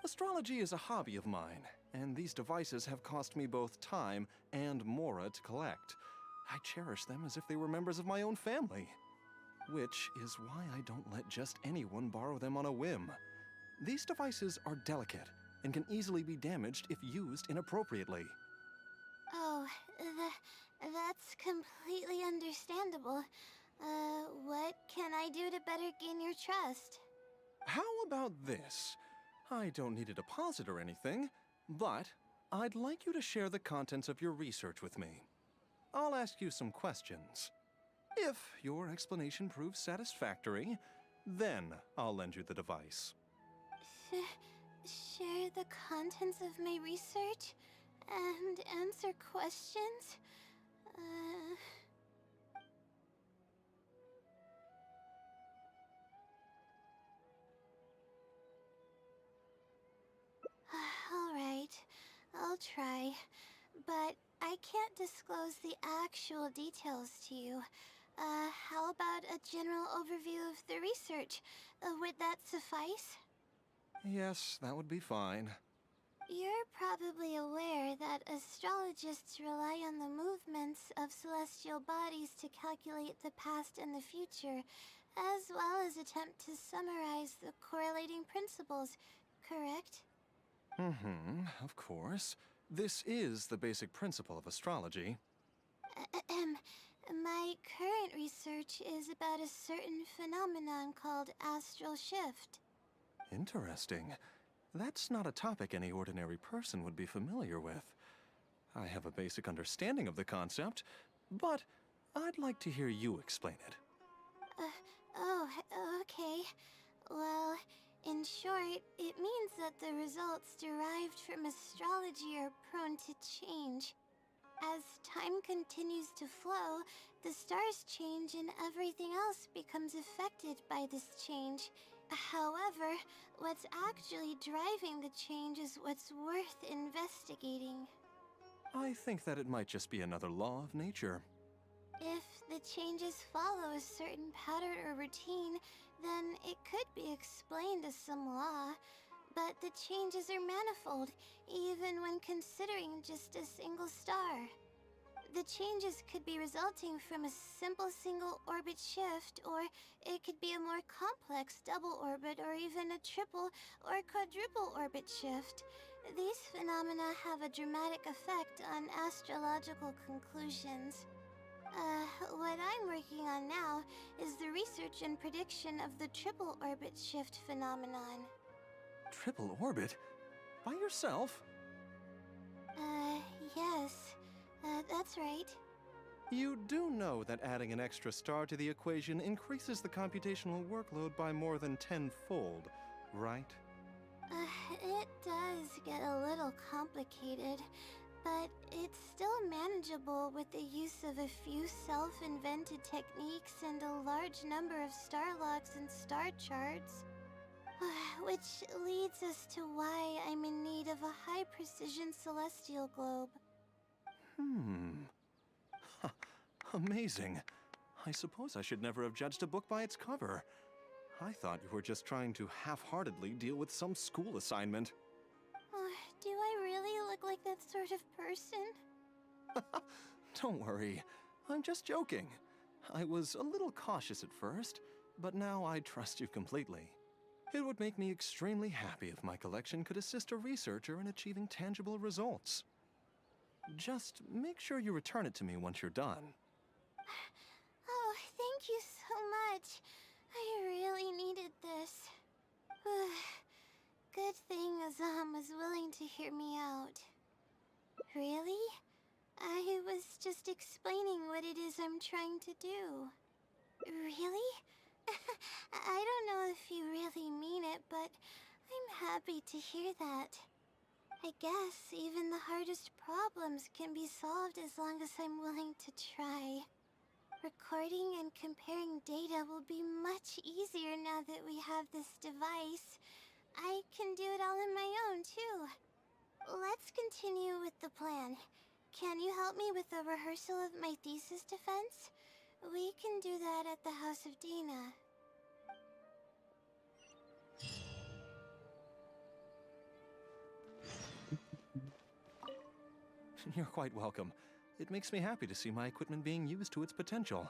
Astrology is a hobby of mine, and these devices have cost me both time and mora to collect. I cherish them as if they were members of my own family. Which is why I don't let just anyone borrow them on a whim. These devices are delicate and can easily be damaged if used inappropriately. Oh, that's completely understandable. What can I do to better gain your trust? How about this? I don't need a deposit or anything, but I'd like you to share the contents of your research with me. I'll ask you some questions. If your explanation proves satisfactory, then I'll lend you the device. Share the contents of my research and answer questions? Alright, I'll try. But I can't disclose the actual details to you. How about a general overview of the research? Would that suffice? Yes, that would be fine. You're probably aware that astrologists rely on the movements of celestial bodies to calculate the past and the future, as well as attempt to summarize the correlating principles, correct? Of course. This is the basic principle of astrology. My current research is about a certain phenomenon called astral shift. Interesting. That's not a topic any ordinary person would be familiar with. I have a basic understanding of the concept, but I'd like to hear you explain it. Okay. Well, in short, it means that the results derived from astrology are prone to change. As time continues to flow, the stars change and everything else becomes affected by this change. However, what's actually driving the change is what's worth investigating. I think that it might just be another law of nature. If the changes follow a certain pattern or routine, then it could be explained as some law. But the changes are manifold, even when considering just a single star. The changes could be resulting from a simple single orbit shift, or it could be a more complex double orbit, or even a triple or quadruple orbit shift. These phenomena have a dramatic effect on astrological conclusions. What I'm working on now is the research and prediction of the triple orbit shift phenomenon. Triple orbit? By yourself? Yes. That's right. You do know that adding an extra star to the equation increases the computational workload by more than tenfold, right? It does get a little complicated, but it's still manageable with the use of a few self-invented techniques and a large number of star logs and star charts. Which leads us to why I'm in need of a high-precision celestial globe. Huh, amazing. I suppose I should never have judged a book by its cover. I thought you were just trying to half-heartedly deal with some school assignment. Do I really look like that sort of person? Don't worry, I'm just joking. I was a little cautious at first, but now I trust you completely. It would make me extremely happy if my collection could assist a researcher in achieving tangible results. Just make sure you return it to me once you're done. Oh, thank you so much. I really needed this. Good thing Azam was willing to hear me out. Really? I was just explaining what it is I'm trying to do. Really? I don't know if you really mean it, but I'm happy to hear that. I guess even the hardest problems can be solved as long as I'm willing to try. Recording and comparing data will be much easier now that we have this device. I can do it all on my own, too. Let's continue with the plan. Can you help me with the rehearsal of my thesis defense? We can do that at the House of Dina. You're quite welcome. It makes me happy to see my equipment being used to its potential.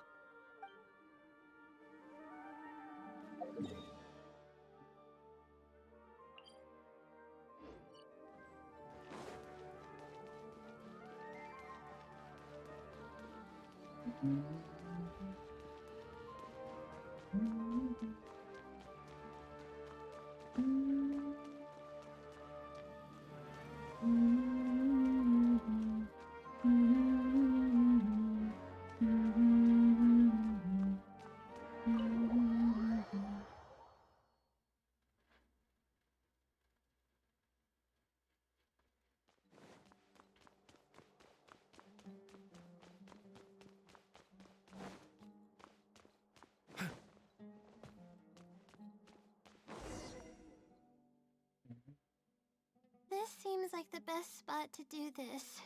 This seems like the best spot to do this.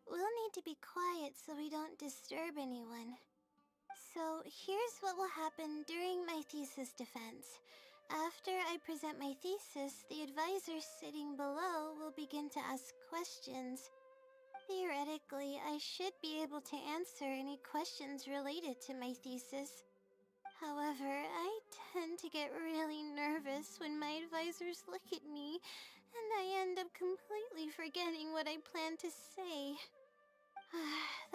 We'll need to be quiet so we don't disturb anyone. So here's what will happen during my thesis defense. After I present my thesis, the advisor sitting below will begin to ask questions. Theoretically, I should be able to answer any questions related to my thesis. However, I tend to get really nervous when my advisors look at me, and I end up completely forgetting what I plan to say.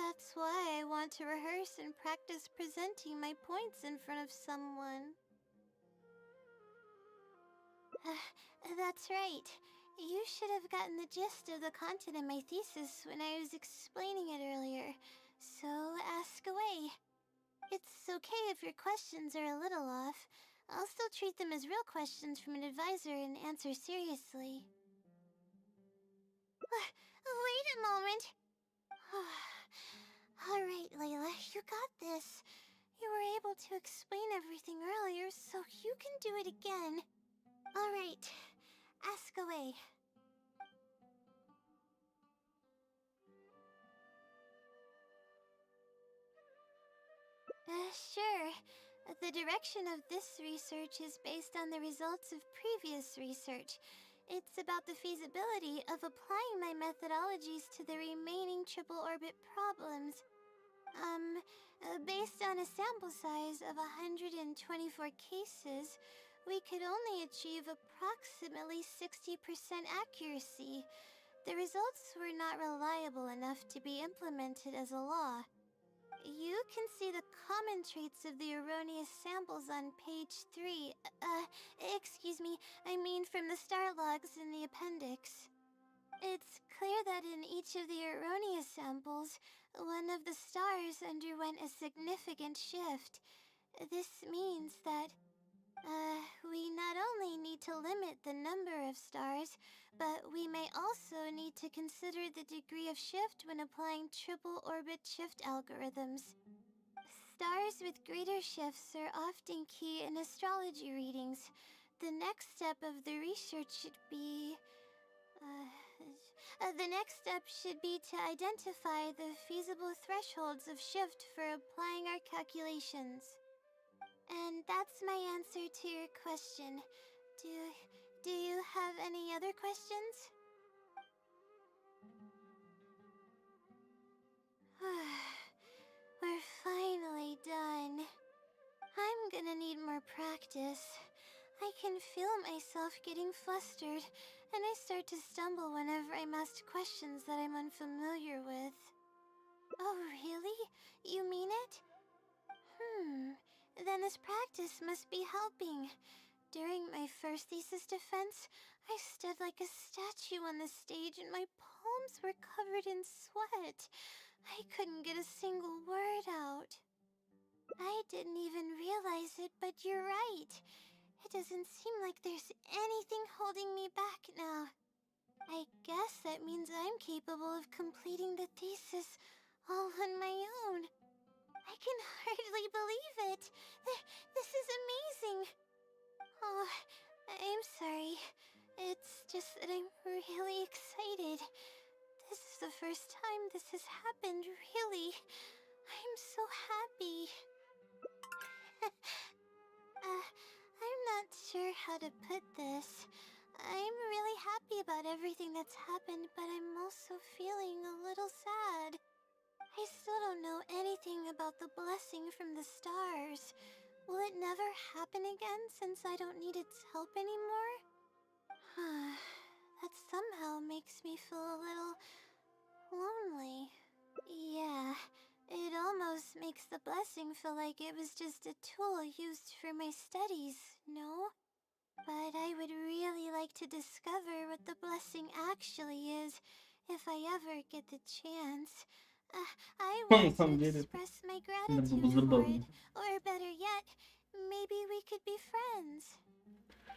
That's why I want to rehearse and practice presenting my points in front of someone. That's right. You should have gotten the gist of the content of my thesis when I was explaining it earlier, so ask away. It's okay if your questions are a little off. I'll still treat them as real questions from an advisor and answer seriously. Wait a moment. Alright, Layla, you got this. You were able to explain everything earlier, so you can do it again. Alright, ask away. Sure. The direction of this research is based on the results of previous research. It's about the feasibility of applying my methodologies to the remaining triple orbit problems. Based on a sample size of 124 cases, we could only achieve approximately 60% accuracy. The results were not reliable enough to be implemented as a law. You can see the common traits of the erroneous samples on page 3. Excuse me, I mean from the star logs in the appendix. It's clear that in each of the erroneous samples, one of the stars underwent a significant shift. This means that, we not only need to limit the number of stars, but we may also need to consider the degree of shift when applying triple orbit shift algorithms. Stars with greater shifts are often key in astrology readings. The next step of the research should be... The next step should be to identify the feasible thresholds of shift for applying our calculations. And that's my answer to your question. Do you have any other questions? We're finally done. I'm gonna need more practice. I can feel myself getting flustered, and I start to stumble whenever I'm asked questions that I'm unfamiliar with. Oh, really? You mean it? Then this practice must be helping. During my first thesis defense, I stood like a statue on the stage and my palms were covered in sweat. I couldn't get a single word out. I didn't even realize it, but you're right. It doesn't seem like there's anything holding me back now. I guess that means I'm capable of completing the thesis all on my own. I can hardly believe it. This is amazing. Oh, I'm sorry. It's just that I'm really excited. This is the first time this has happened, really. I'm so happy. I'm not sure how to put this. I'm really happy about everything that's happened, but I'm also feeling a little sad. I still don't know anything about the blessing from the stars. Will it never happen again since I don't need its help anymore? That somehow makes me feel a little lonely. Yeah, it almost makes the blessing feel like it was just a tool used for my studies, no? But I would really like to discover what the blessing actually is, if I ever get the chance. I want to express my gratitude for it, or better yet, maybe we could be friends.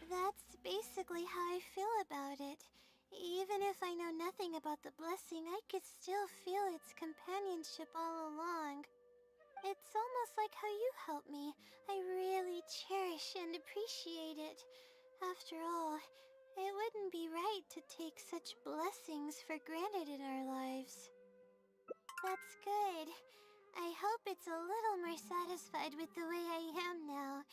That's basically how I feel about it. Even if I know nothing about the blessing, I could still feel its companionship all along. It's almost like how you helped me. I really cherish and appreciate it. After all, it wouldn't be right to take such blessings for granted in our lives. That's good. I hope it's a little more satisfied with the way I am now.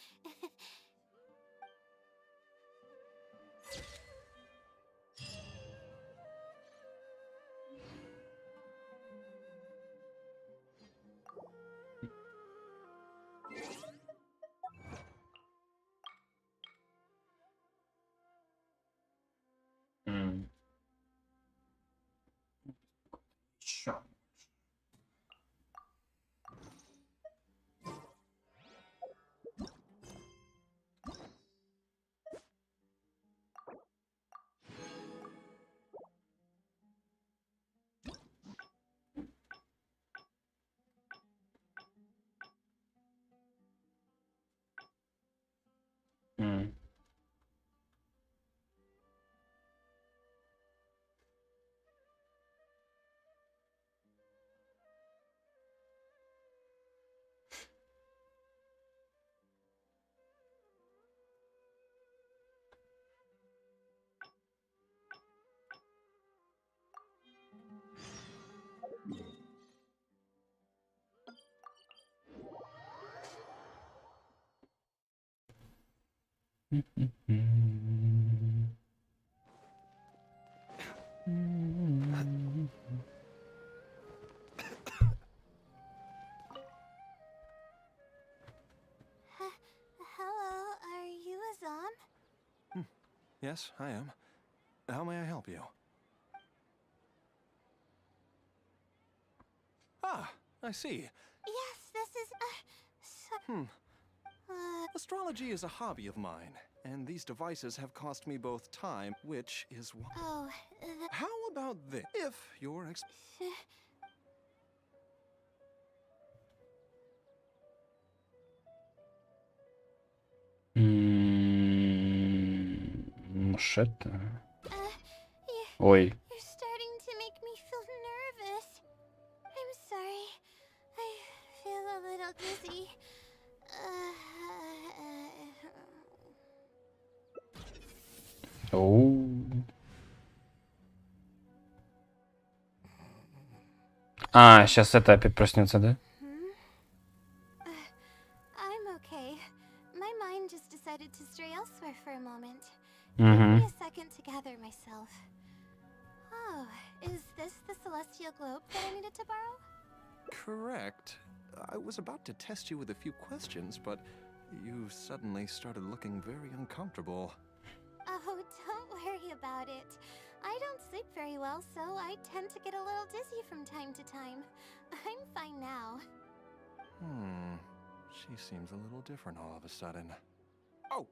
Sure. Hello, are you Azam? Yes, I am. How may I help you? Ah, I see. Yes, this is, Astrology is a hobby of mine, and these devices have cost me both time, which is why. Oh, How about this? If you're Мшета. Ой. You're starting to make me feel nervous. I'm sorry. I feel a little dizzy. Оу. А, сейчас это опять проснется, да? I'm okay. My mind just decided to stray elsewhere for a moment. Mhm. Give me a second to gather myself. Oh, is this the celestial globe that I needed to borrow? Correct. I was about to test you with a few questions, but you suddenly started looking very uncomfortable. Oh, don't worry about it. I don't sleep very well, so I tend to get a little dizzy from time to time. I'm fine now. She seems a little different all of a sudden. Oh,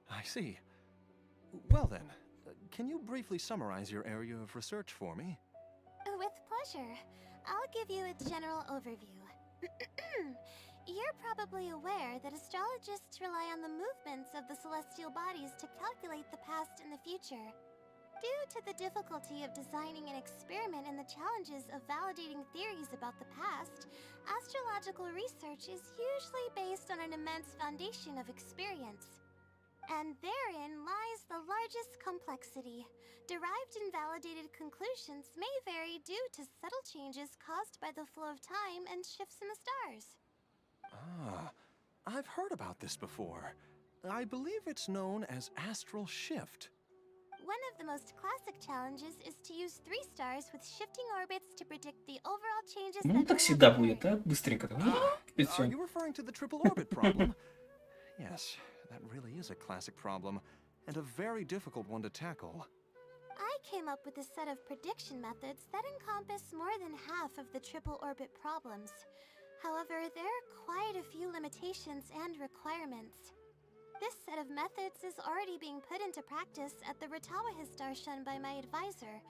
I see. Well then, can you briefly summarize your area of research for me? With pleasure. I'll give you a general overview. You're probably aware that astrologists rely on the movements of the celestial bodies to calculate the past and the future. Due to the difficulty of designing an experiment and the challenges of validating theories about the past, astrological research is usually based on an immense foundation of experience. And therein lies the largest complexity. Derived and validated conclusions may vary due to subtle changes caused by the flow of time and shifts in the stars. Ah, I've heard about this before. I believe it's known as astral shift. One of the most classic challenges is to use 3 stars with shifting orbits to predict the overall changes Ну, that так may всегда occur. будет, да? Быстренько. И Are всё. you referring to the triple orbit problem? Yes, that really is a classic problem, and a very difficult one to tackle. I came up with a set of prediction methods that encompass more than half of the triple orbit problems. However, there are quite a few limitations and requirements. This set of methods is already being put into practice at the Ratawa Darshan by my advisor,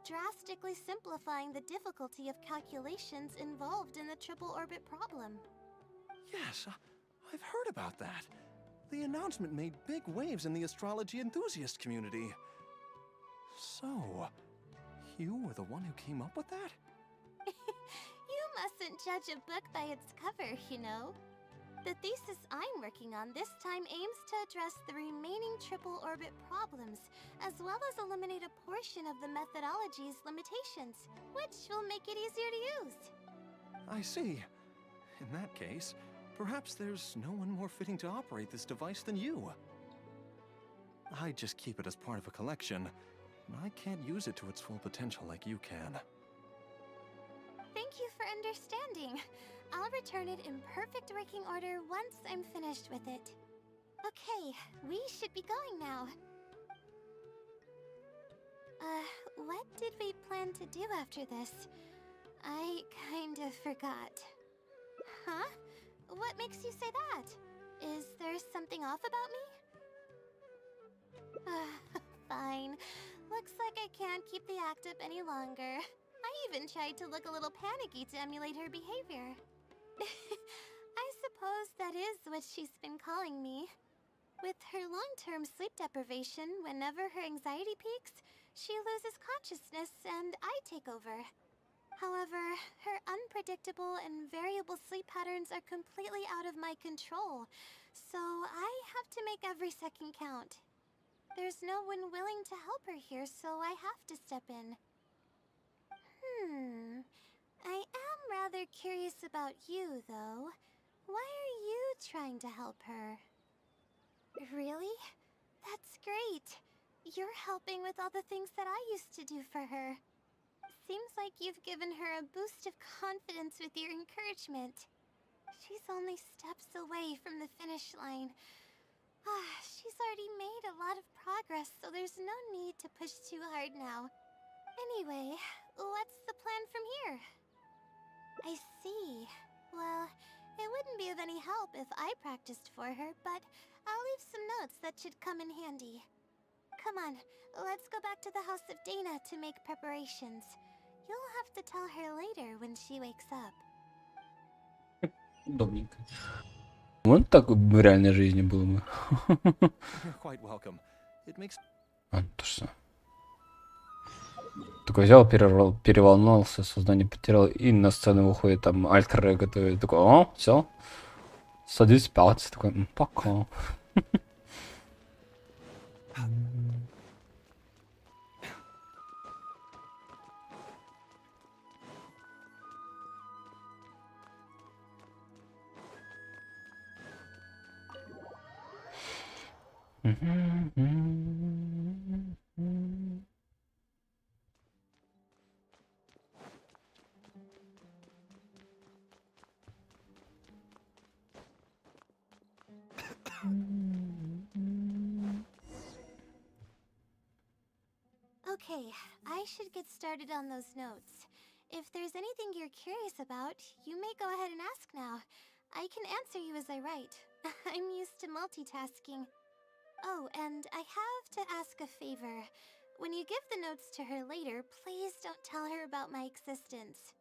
drastically simplifying the difficulty of calculations involved in the triple orbit problem. Yes, I've heard about that. The announcement made big waves in the astrology enthusiast community. So, you were the one who came up with that? You mustn't judge a book by its cover, you know. The thesis I'm working on this time aims to address the remaining triple orbit problems, as well as eliminate a portion of the methodology's limitations, which will make it easier to use. I see. In that case, perhaps there's no one more fitting to operate this device than you. I just keep it as part of a collection, and I can't use it to its full potential like you can. Thank you for understanding. I'll return it in perfect working order once I'm finished with it. Okay, we should be going now. What did we plan to do after this? I kind of forgot. Huh? What makes you say that? Is there something off about me? Fine. Looks like I can't keep the act up any longer. I even tried to look a little panicky to emulate her behavior. I suppose that is what she's been calling me. With her long-term sleep deprivation, whenever her anxiety peaks, she loses consciousness and I take over. However, her unpredictable and variable sleep patterns are completely out of my control, so I have to make every second count. There's no one willing to help her here, so I have to step in. I am rather curious about you, though. Why are you trying to help her? Really? That's great. You're helping with all the things that I used to do for her. Seems like you've given her a boost of confidence with your encouragement. She's only steps away from the finish line. She's already made a lot of progress, so there's no need to push too hard now. Anyway, what's the plan from here? I see. Well, it wouldn't be of any help if I practiced for her, but I'll leave some notes that should come in handy. Come on, let's go back to the house of Dana to make preparations. You'll have to tell her later when she wakes up. Удобненько. Вот так в реальной жизни было бы. You're quite welcome. It makes... А, то что? Такой взял, переволновался, сознание потерял, и на сцену выходит там альтер готовит. Такой, о, все, садись спать. Такой, пока. Okay, I should get started on those notes. If there's anything you're curious about, you may go ahead and ask now. I can answer you as I write. I'm used to multitasking. Oh, and I have to ask a favor. When you give the notes to her later, please don't tell her about my existence.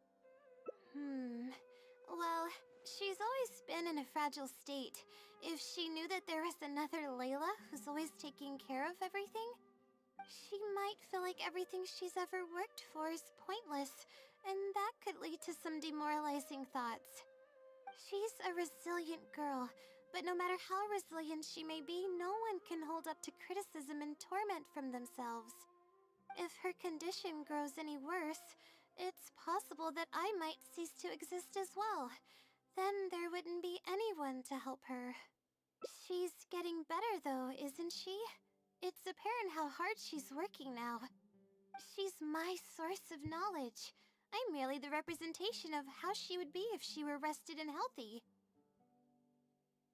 Well, she's always been in a fragile state. If she knew that there was another Layla who's always taking care of everything, she might feel like everything she's ever worked for is pointless, and that could lead to some demoralizing thoughts. She's a resilient girl, but no matter how resilient she may be, no one can hold up to criticism and torment from themselves. If her condition grows any worse, it's possible that I might cease to exist as well. Then there wouldn't be anyone to help her. She's getting better though, isn't she? It's apparent how hard she's working now. She's my source of knowledge. I'm merely the representation of how she would be if she were rested and healthy.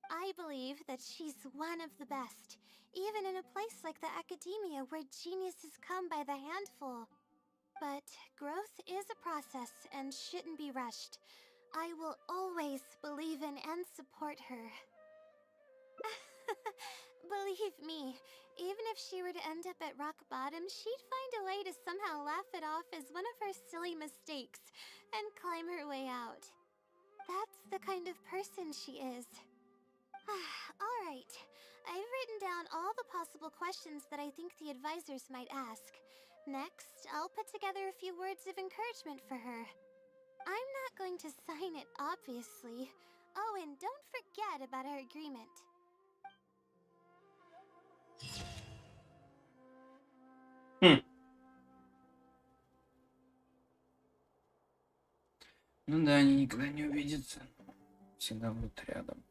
I believe that she's one of the best, even in a place like the academia where geniuses come by the handful. But growth is a process and shouldn't be rushed. I will always believe in and support her. Believe me, even if she were to end up at rock bottom, she'd find a way to somehow laugh it off as one of her silly mistakes and climb her way out. That's the kind of person she is. Alright, I've written down all the possible questions that I think the advisors might ask. Next, I'll put together a few words of encouragement for her. I'm not going to sign it, obviously. Oh, and don't forget about our agreement. Ну да, они никогда не увидятся. Всегда будут рядом.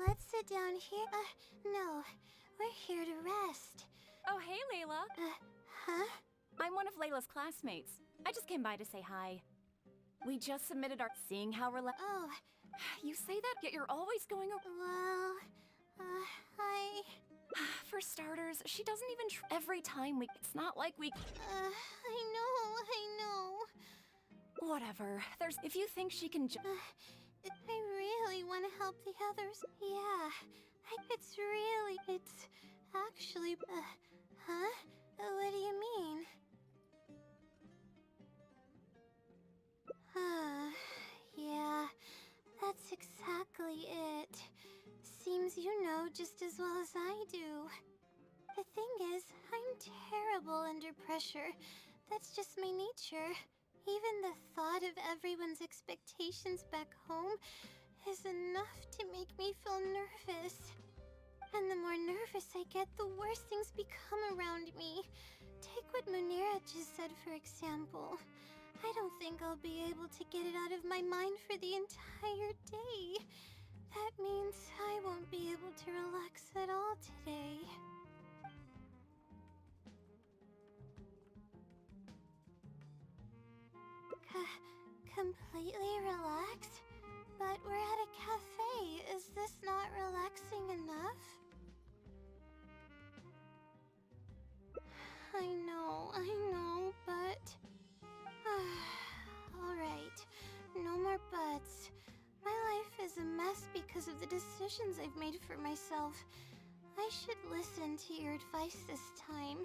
Let's sit down here. No. We're here to rest. Oh, hey, Layla. Huh? I'm one of Layla's classmates. I just came by to say hi. We just submitted our seeing how Oh. You say that, yet you're always going Well, For starters, she doesn't even every time it's not like we... I know. Whatever. If you think she can I really want to help the others. Yeah. It's actually... huh? What do you mean? Yeah, that's exactly it. Seems you know just as well as I do. The thing is, I'm terrible under pressure. That's just my nature. Even the thought of everyone's expectations back home is enough to make me feel nervous. And the more nervous I get, the worse things become around me. Take what Munira just said, for example. I don't think I'll be able to get it out of my mind for the entire day. That means I won't be able to relax at all today. Completely relaxed? But we're at a cafe. Is this not relaxing enough? I know, but... Alright, no more buts. My life is a mess because of the decisions I've made for myself. I should listen to your advice this time.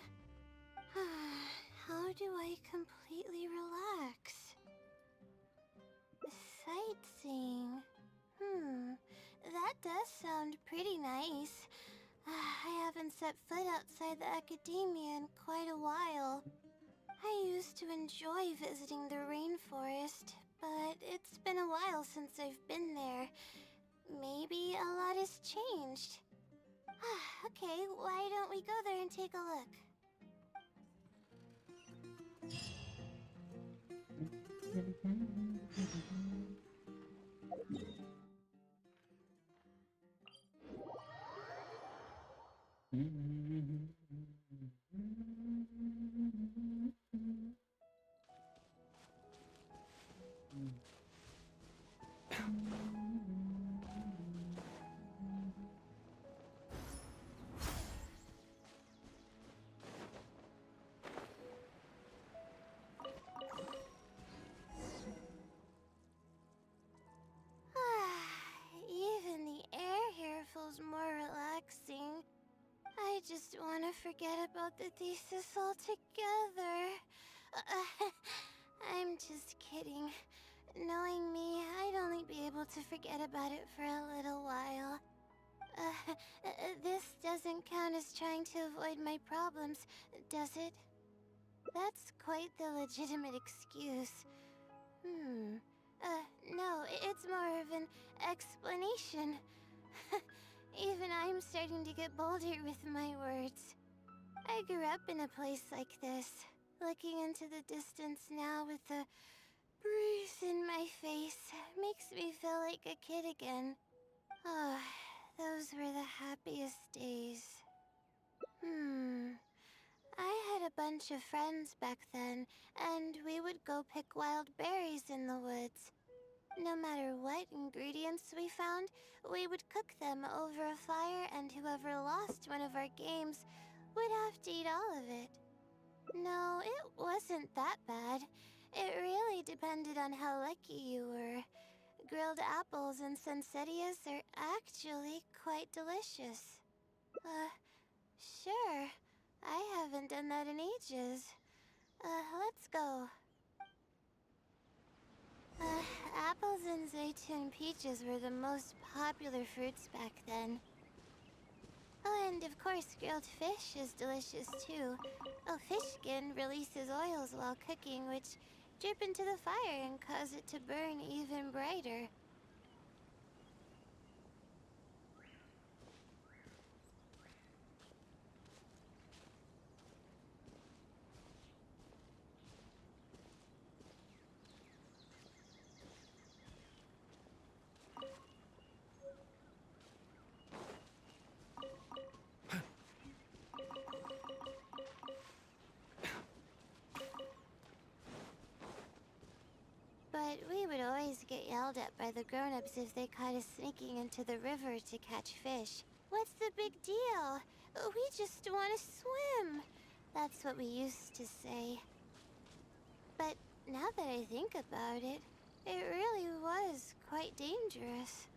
How do I completely relax? Sightseeing. That does sound pretty nice. I haven't set foot outside the academia in quite a while. I used to enjoy visiting the rainforest, but it's been a while since I've been there. Maybe a lot has changed. Okay, why don't we go there and take a look? Even the air here feels more relaxing. I just want to forget about the thesis altogether. I'm just kidding. Knowing me, I'd only be able to forget about it for a little while. This doesn't count as trying to avoid my problems, does it? That's quite the legitimate excuse. No, it's more of an explanation. Even I'm starting to get bolder with my words. I grew up in a place like this, looking into the distance now with the breeze in my face makes me feel like a kid again. Oh, those were the happiest days. I had a bunch of friends back then, and we would go pick wild berries in the woods. No matter what ingredients we found, we would cook them over a fire, and whoever lost one of our games would have to eat all of it. No, it wasn't that bad. It really depended on how lucky you were. Grilled apples and sunsettias are actually quite delicious. Sure. I haven't done that in ages. Let's go. Apples and zaytun peaches were the most popular fruits back then. Oh, and of course grilled fish is delicious too. Oh, fish skin releases oils while cooking, which drip into the fire and cause it to burn even brighter. But we would always get yelled at by the grown-ups if they caught us sneaking into the river to catch fish. What's the big deal? We just want to swim. That's what we used to say. But now that I think about it, it really was quite dangerous.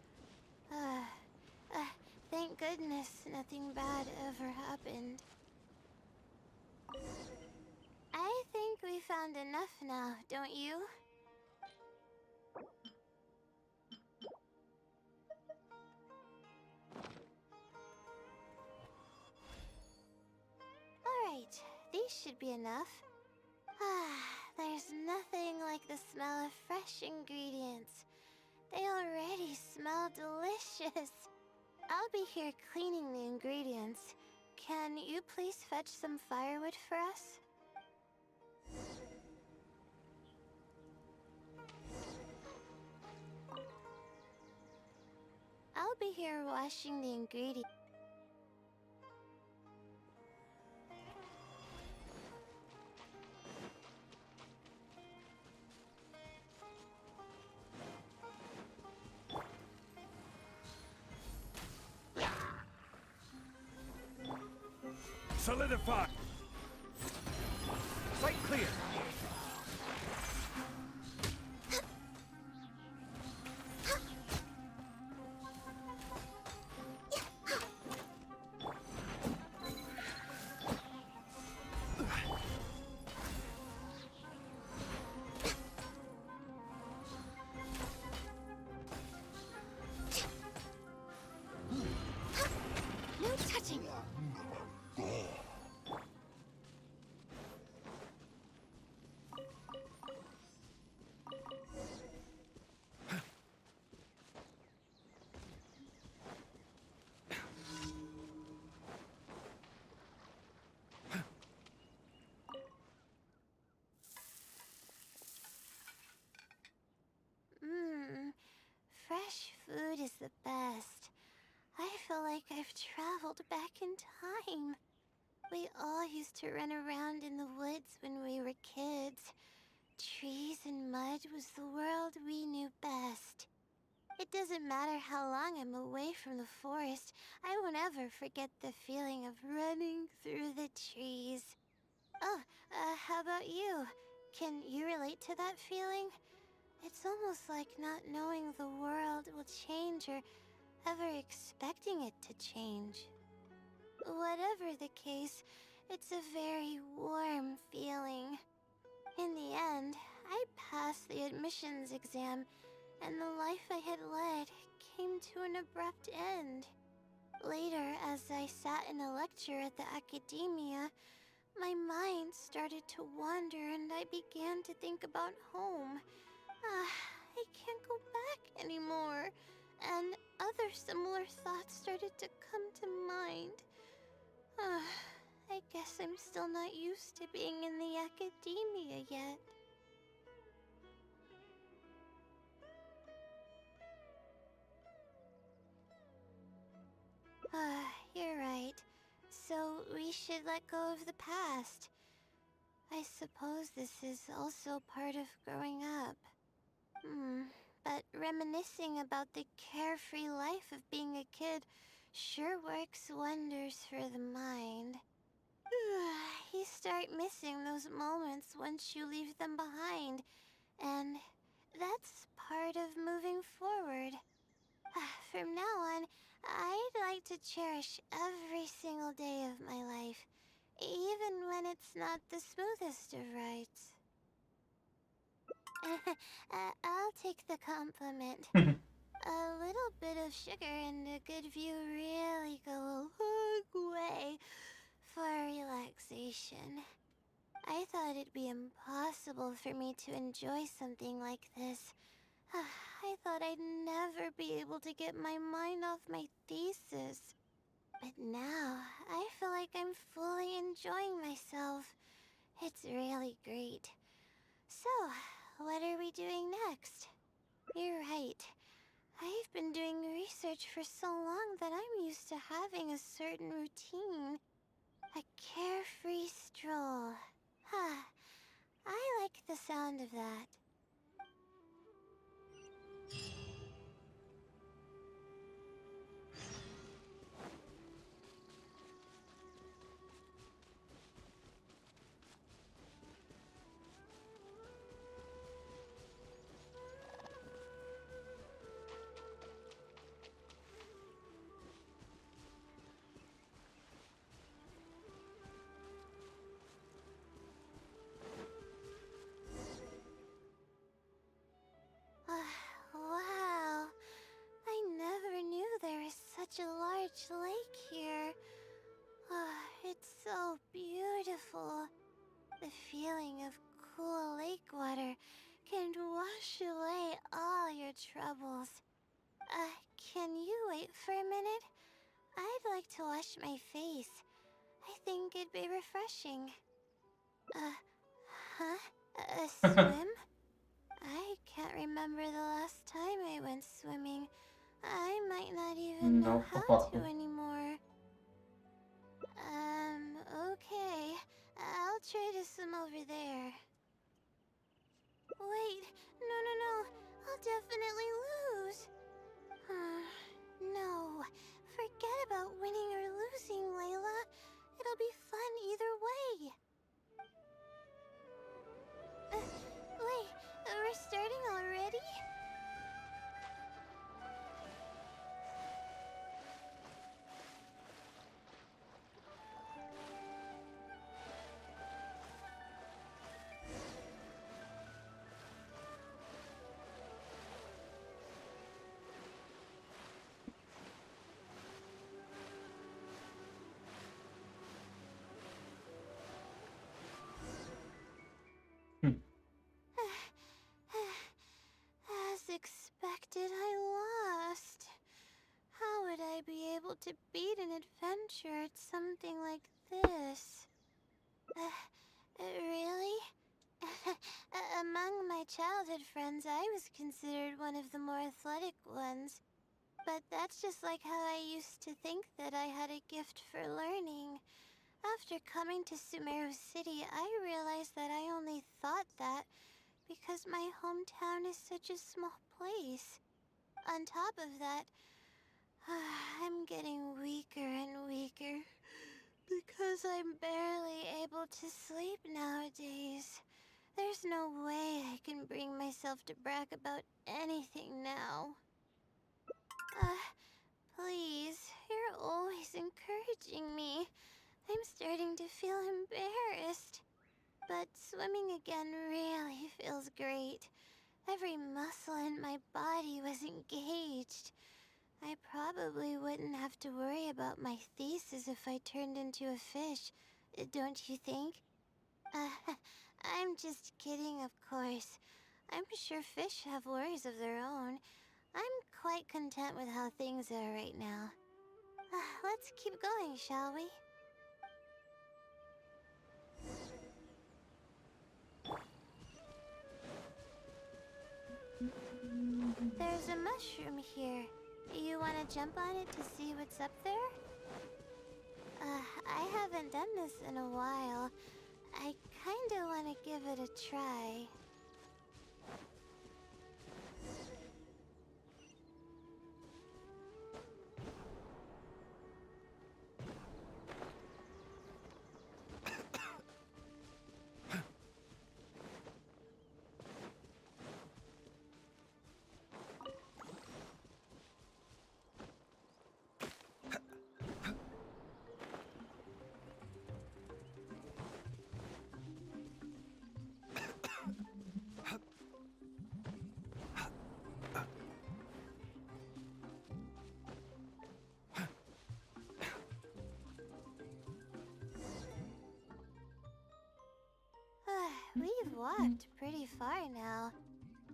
Thank goodness nothing bad ever happened. I think we found enough now, don't you? Alright, these should be enough. There's nothing like the smell of fresh ingredients. They already smell delicious. I'll be here cleaning the ingredients. Can you please fetch some firewood for us? I'll be here washing the ingredients. Solidify! Sight clear! No touching! Fresh food is the best. I feel like I've traveled back in time. We all used to run around in the woods when we were kids. Trees and mud was the world we knew best. It doesn't matter how long I'm away from the forest, I won't ever forget the feeling of running through the trees. Oh, how about you? Can you relate to that feeling? It's almost like not knowing the world will change or ever expecting it to change. Whatever the case, it's a very warm feeling. In the end, I passed the admissions exam, and the life I had led came to an abrupt end. Later, as I sat in a lecture at the academia, my mind started to wander and I began to think about home. I can't go back anymore. And other similar thoughts started to come to mind. I guess I'm still not used to being in the academia yet. You're right. So we should let go of the past. I suppose this is also part of growing up. But reminiscing about the carefree life of being a kid sure works wonders for the mind. You start missing those moments once you leave them behind, and that's part of moving forward. From now on, I'd like to cherish every single day of my life, even when it's not the smoothest of rides. I'll take the compliment. A little bit of sugar and a good view really go a long way for relaxation. I thought it'd be impossible for me to enjoy something like this. I thought I'd never be able to get my mind off my thesis. But now, I feel like I'm fully enjoying myself. It's really great. So, what are we doing next? You're right. I've been doing research for so long that I'm used to having a certain routine. A carefree stroll. I like the sound of that. Wow, I never knew there was such a large lake here. It's so beautiful. The feeling of cool lake water can wash away all your troubles. Can you wait for a minute? I'd like to wash my face. I think it'd be refreshing. A swim? I can't remember the last time I went swimming. I might not even know how to anymore. Okay. I'll try to swim over there. Wait, no. I'll definitely lose. No, forget about winning or losing, Layla. It it'll be fun either way. Wait, we're starting already? As expected, I lost. How would I be able to beat an adventure at something like this? Really? Among my childhood friends, I was considered one of the more athletic ones. But that's just like how I used to think that I had a gift for learning. After coming to Sumeru City, I realized that I only thought that because my hometown is such a small place. On top of that, I'm getting weaker and weaker because I'm barely able to sleep nowadays. There's no way I can bring myself to brag about anything now. Please, you're always encouraging me. I'm starting to feel embarrassed. But swimming again really feels great. Every muscle in my body was engaged. I probably wouldn't have to worry about my thesis if I turned into a fish, don't you think? I'm just kidding, of course. I'm sure fish have worries of their own. I'm quite content with how things are right now. Let's keep going, shall we? There's a mushroom here. You want to jump on it to see what's up there? I haven't done this in a while. I kinda want to give it a try. We've walked pretty far now,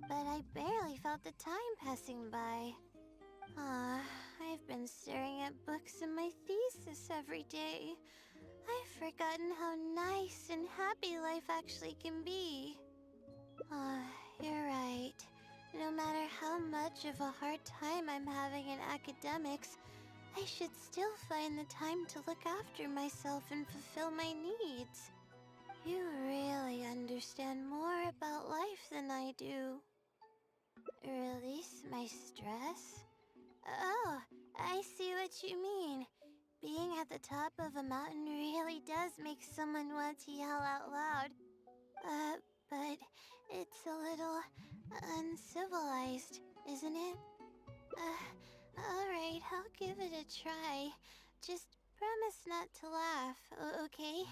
but I barely felt the time passing by. I've been staring at books in my thesis every day. I've forgotten how nice and happy life actually can be. You're right. No matter how much of a hard time I'm having in academics, I should still find the time to look after myself and fulfill my needs. You really understand more about life than I do. Release my stress? Oh, I see what you mean. Being at the top of a mountain really does make someone want to yell out loud. But it's a little uncivilized, isn't it? Alright, I'll give it a try. Just promise not to laugh, okay?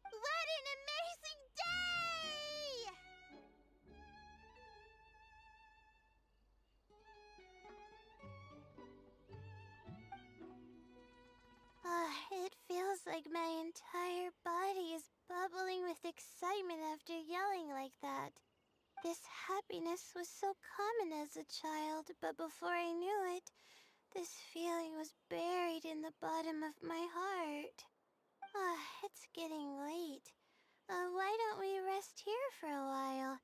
What an amazing day! It feels like my entire body is bubbling with excitement after yelling like that. This happiness was so common as a child, but before I knew it, this feeling was buried in the bottom of my heart. It's getting late. Why don't we rest here for a while?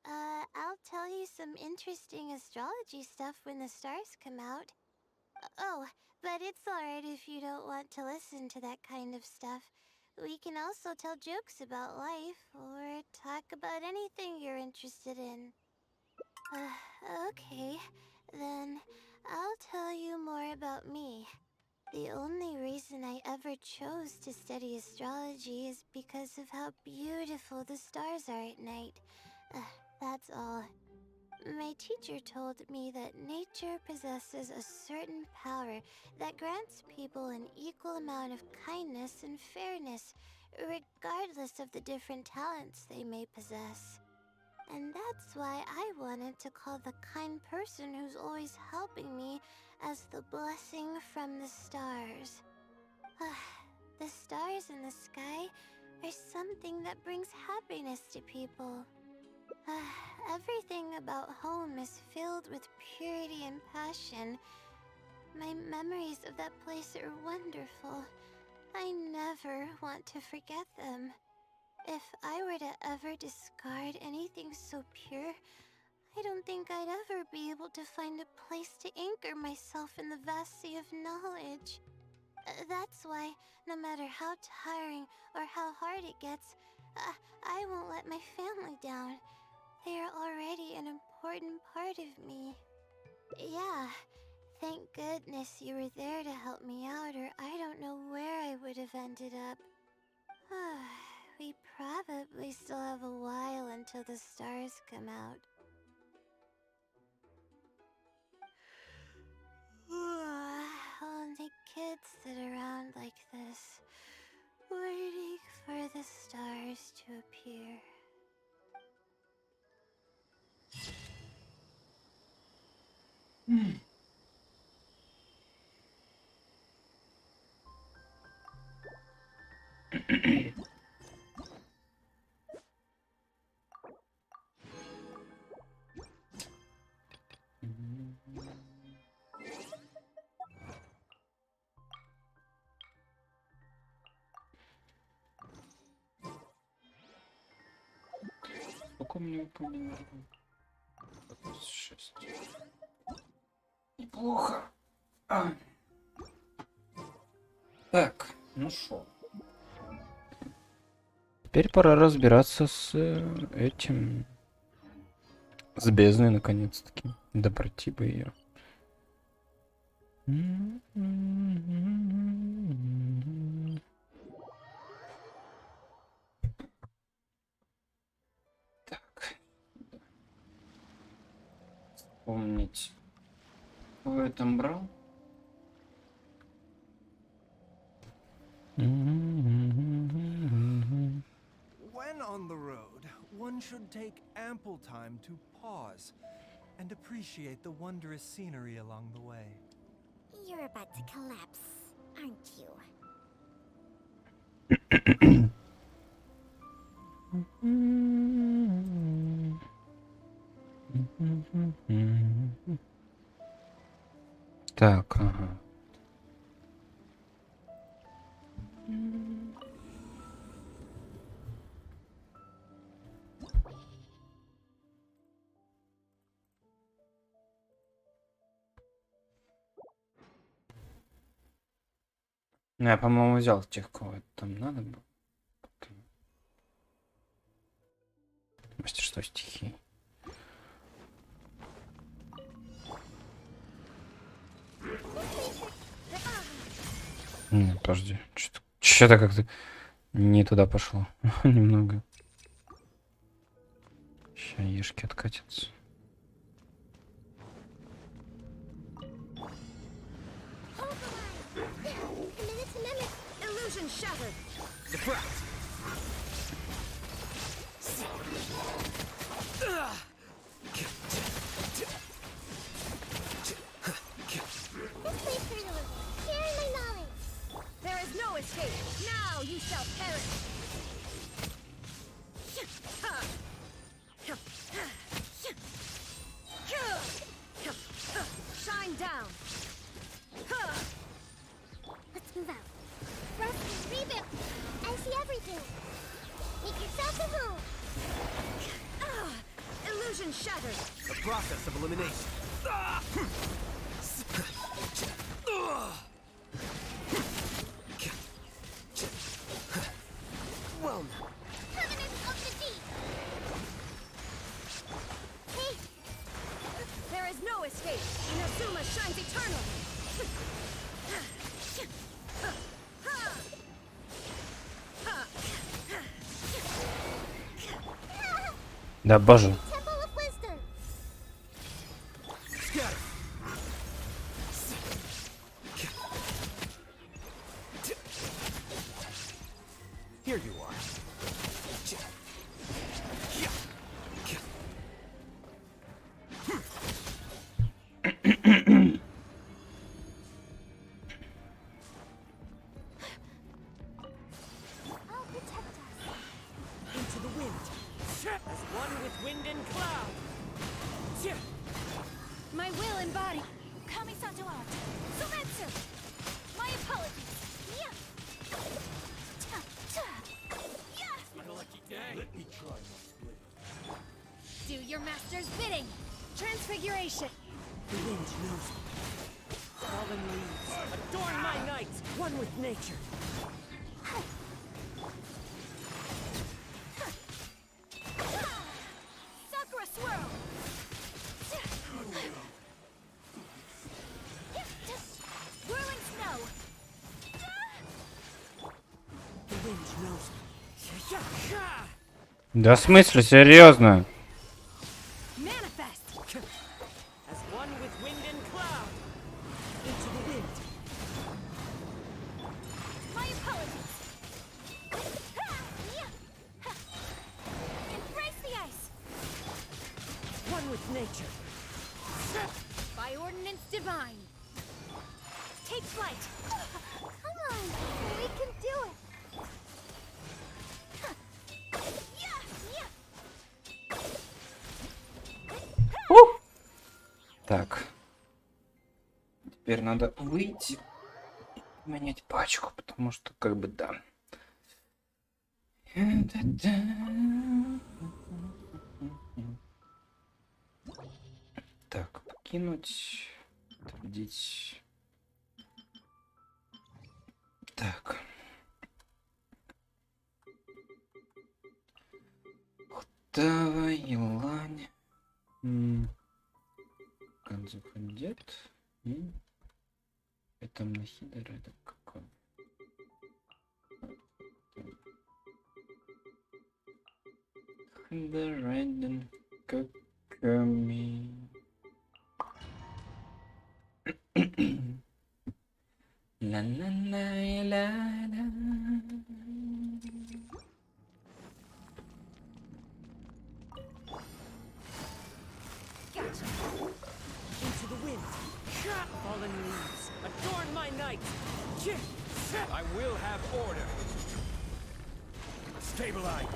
I'll tell you some interesting astrology stuff when the stars come out. Oh, but it's alright if you don't want to listen to that kind of stuff. We can also tell jokes about life or talk about anything you're interested in. Okay, then I'll tell you more about me. The only reason I ever chose to study astrology is because of how beautiful the stars are at night. That's all. My teacher told me that nature possesses a certain power that grants people an equal amount of kindness and fairness, regardless of the different talents they may possess. And that's why I wanted to call the kind person who's always helping me as the blessing from the stars. The stars in the sky are something that brings happiness to people. Everything about home is filled with purity and passion. My memories of that place are wonderful. I never want to forget them. If I were to ever discard anything so pure, I don't think I'd ever be able to find a place to anchor myself in the vast sea of knowledge. That's why, no matter how tiring or how hard it gets, I won't let my family down. They are already an important part of me. Yeah, thank goodness you were there to help me out, or I don't know where I would have ended up. We probably still have a while until the stars come out. Only kids sit around like this, waiting for the stars to appear. Сколько у меня упомянуло? 6. Неплохо. Так, ну шо. Теперь пора разбираться с этим. С бездной, наконец-таки. Да пройти бы ее. Так. Вспомнить. Кто я там брал? When on the road, one should take ample time to pause and appreciate the wondrous scenery along the way. You're about to collapse, aren't you? Так, ага. Ну, я, по-моему, взял тех, кого там надо было. Мастерство стихий. Не, подожди. Что-то как-то не туда пошло. Немного. Сейчас ешки откатятся. There is no escape. Now you shall perish. Shine down. Let's move out. Rust, reboot. I see everything. Make yourself at home. Illusion shattered. The process of elimination. shines eternal. Да боже. Here you are. Into the wind. As one with wind and cloud. My will and body. Kamisato out. Sumetsu. My apologies. Let me try my blade. Do your master's bidding. Transfiguration. The wind knows me. Fallen leaves, adorn my night, one with nature. Sakura swirl. Whirling snow. The wind knows me. Да в смысле, серьезно? Manifest. As one with wind and cloud. Into the wind. My apologies. Embrace the ice. One with nature. By ordinance divine. Take flight. Come on, we can do it. Так. Теперь надо выйти и поменять пачку, потому что как бы да. Так, покинуть, ответить. Так. Давай, елань. Заходит. Это на хидер, это какой? Хидер, райден, каками. Ла-ла-ла-ла-ла. Gotcha. Into the wind. Fallen leaves, adorn my night. I will have order. Stabilize.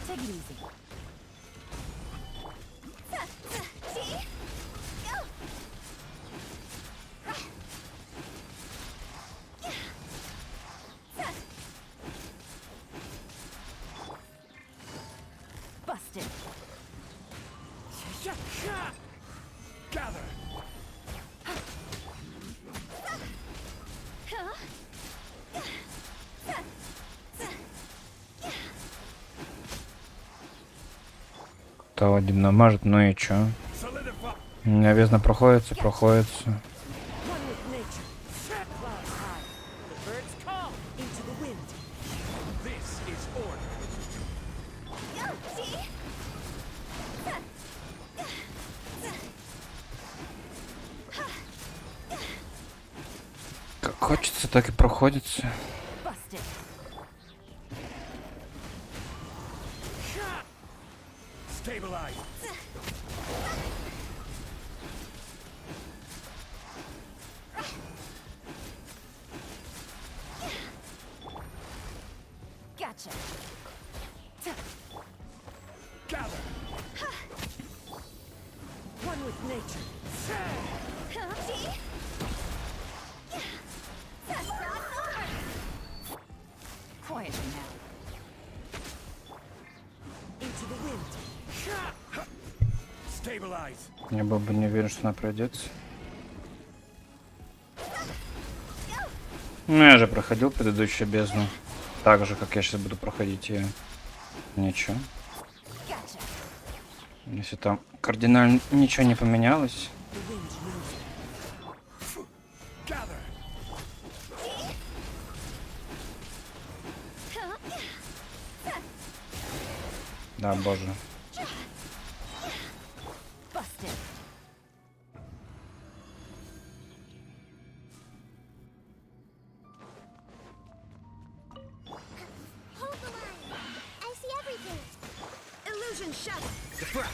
Take it easy. Busted. Gather. Кто один намажет, ну и чё? У меня бездна проходится. One with nature. Clouds high. The birds call into the wind. This is order. Как хочется, так и проходится. Busted. Stabilize. Gotcha. Gather. One with nature. Quietly now. Into the wind. Stabilize. Я был бы не уверен, что она пройдется. Ну, я же проходил предыдущую бездну. Так же, как я сейчас буду проходить ее. Ничего. Если там кардинально ничего не поменялось. Да, боже. Hold the line. I see everything. Illusion shattered. Deflect.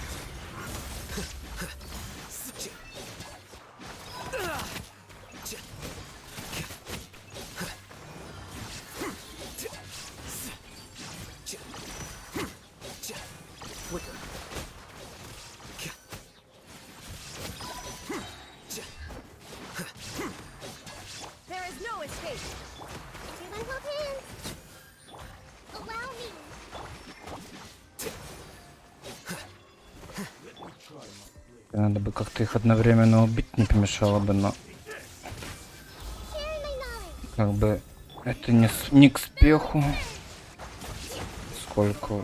Flicker. There is no escape. Everyone hold hands. Allow me. Надо бы как-то их одновременно убить, не помешало бы, но... Как бы это не к спеху. Сколько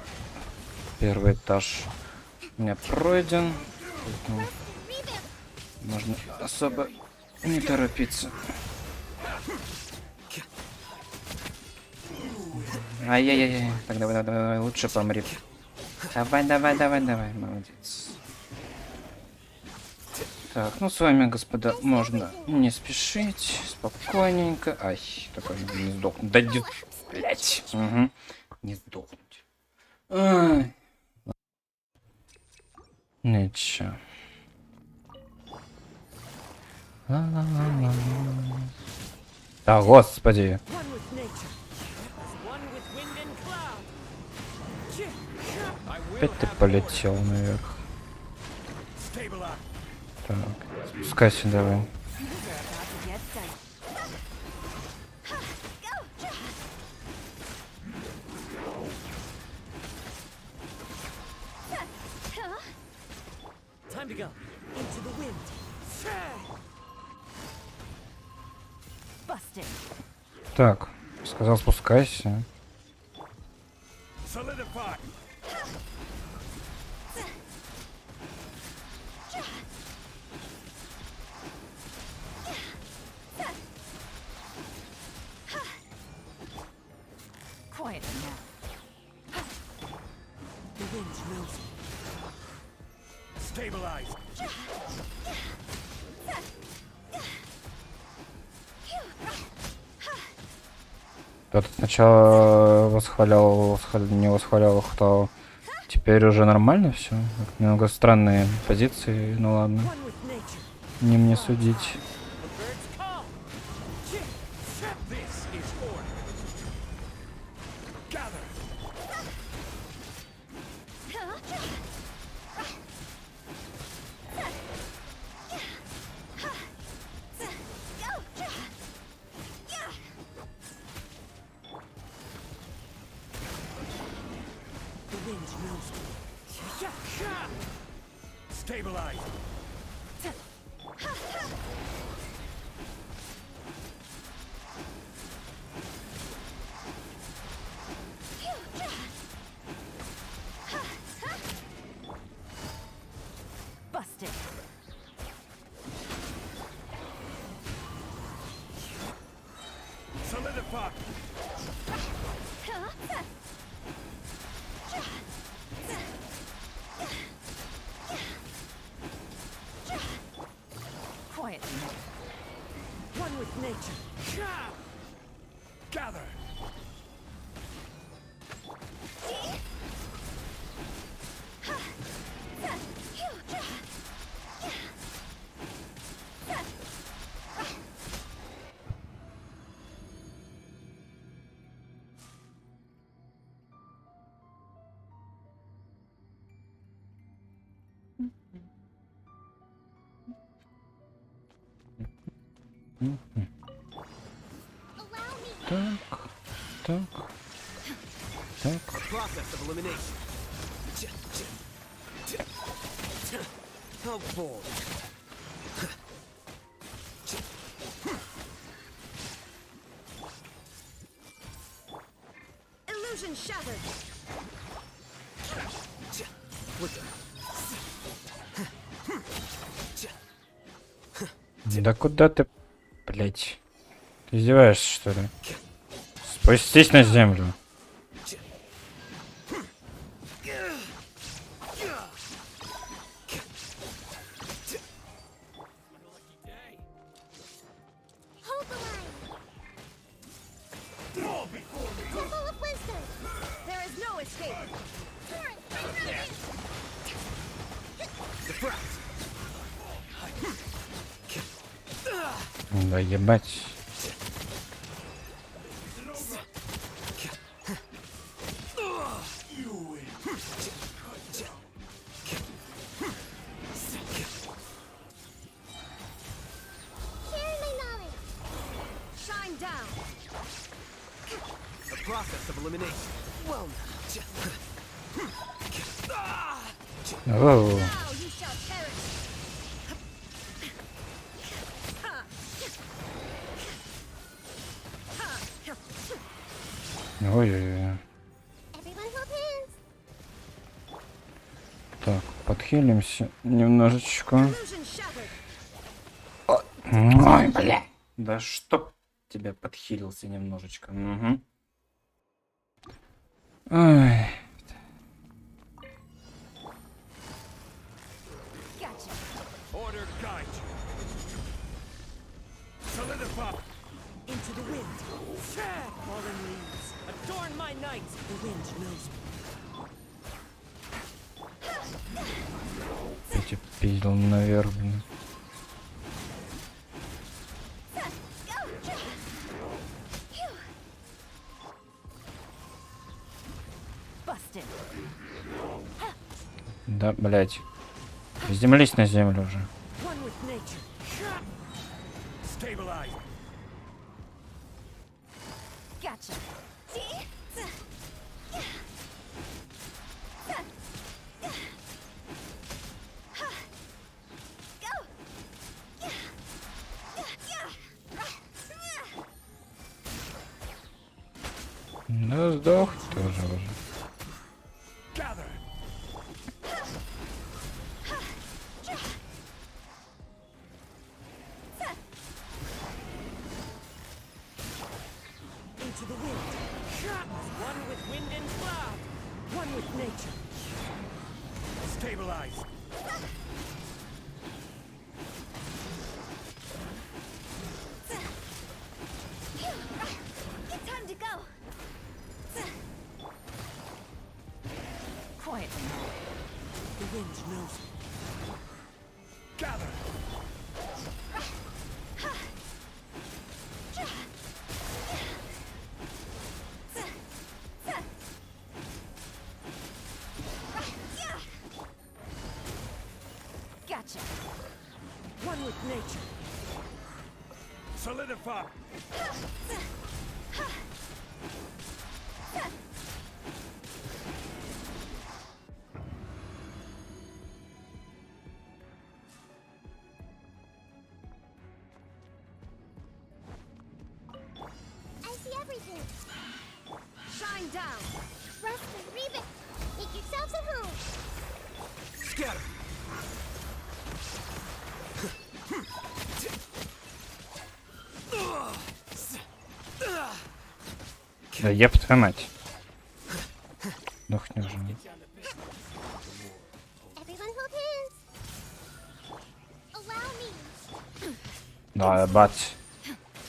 первый этаж у меня пройден. Поэтому можно особо не торопиться. Ай-яй-яй. Так, давай, лучше помри. Давай, молодец. Так, ну с вами, господа, можно не спешить, спокойненько. Ай, такой не сдохнуть. Да, блять. Угу. Не сдохнуть. Ай. Ничего. Да, господи. Опять ты полетел наверх. Так, спускайся давай. Time to go. Into the wind. Busted. Так, сказал спускайся. Solidify. Quiet now. The wind knows me. Stabilize. Кто-то сначала не восхвалял, кто теперь уже нормально все. Немного странные позиции, ну ладно. Не мне судить. Stabilize. Busted. Solidify. Quiet now. One with nature. Gather. Так. Process of elimination. How bold. Illusion shattered. Да куда ты, блять? Ты издеваешься, что ли? Спустись на землю. Да ебать. Shine down. The process of elimination. Well. Оу. Now you shall perish. Ой-ой-ой. Так, подхилимся немножечко. Ой, бля. Да чтоб тебя подхилился немножечко. Угу. Ой. Order guide you. Solidify. Into the wind. Fallen leaves. Adorn my night. The wind knows me. Эти пиздил наверх, блин. Да, блять. Приземлись на землю уже. One with nature. Stabilize. Gotcha. Да сдох тоже уже. Into the wind. One with wind and cloud. One with nature. Stabilize. It's time to go. Quietly. The wind knows me. Gather. Gotcha. One with nature. Solidify. I see everything. Shine down. Rust and reeve it. Make yourselves at home. Scatter. Да еб твою мать. Дохни уже. Everyone hold hands. Allow me. Да, ебать.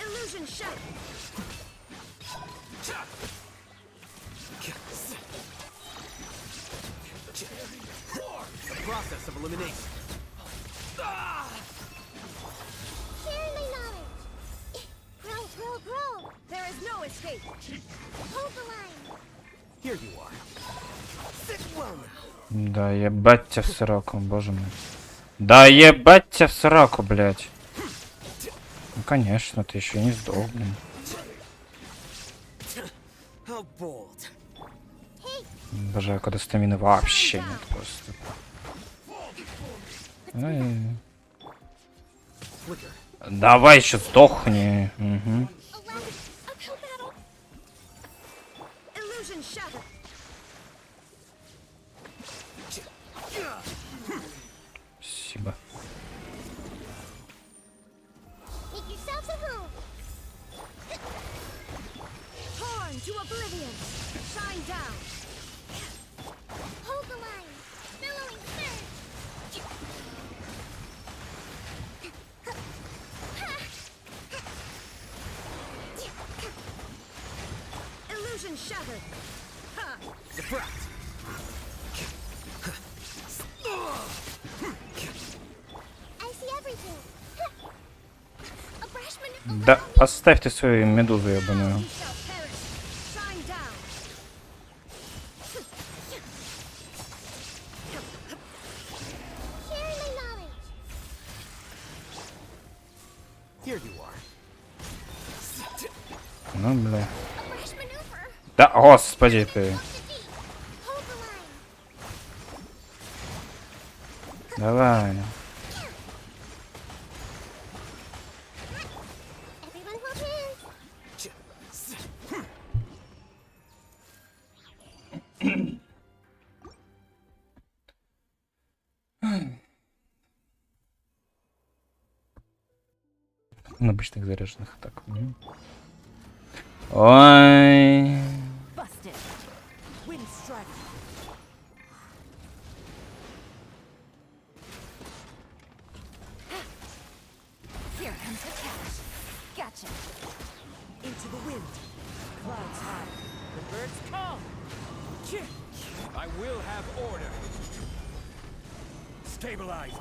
Illusion shattered. The process of elimination. Share my knowledge. Grow, grow, grow. There is no escape. Hold the line. Here you are. Sit well now. Да ебать тебя в сраку, боже мой. Да ебать тебя в сраку, блядь. Ну конечно, ты еще не сдох, блин. How bold. Обожаю, когда стамины вообще нет просто. Ай. Давай еще сдохни. Угу. Illusion Illusion shattered. Спасибо. Make yourselves at home. Torn to oblivion. Shine down. Hold the line. Billowing surge. Illusion shattered. Ha! Surprise. I see everything. A brash maneuver. Да, поставьте свою медузу, ебаную. Shine down. Share my knowledge. Here you are. Ну, бля. A brash maneuver. Да, господи ты. Hold the line. Давай. Everyone hold hands. На обычных заряженных атак. Ой. Busted. Wind strike. Here comes the catch. Gotcha. Into the wind. Clouds high. The birds come. I will have order. Stabilize.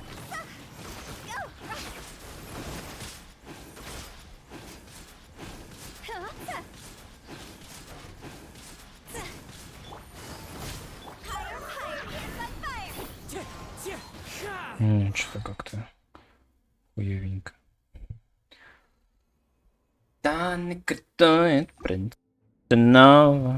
Что-то как-то хуевенько. Да, не крутое, принц. Снова.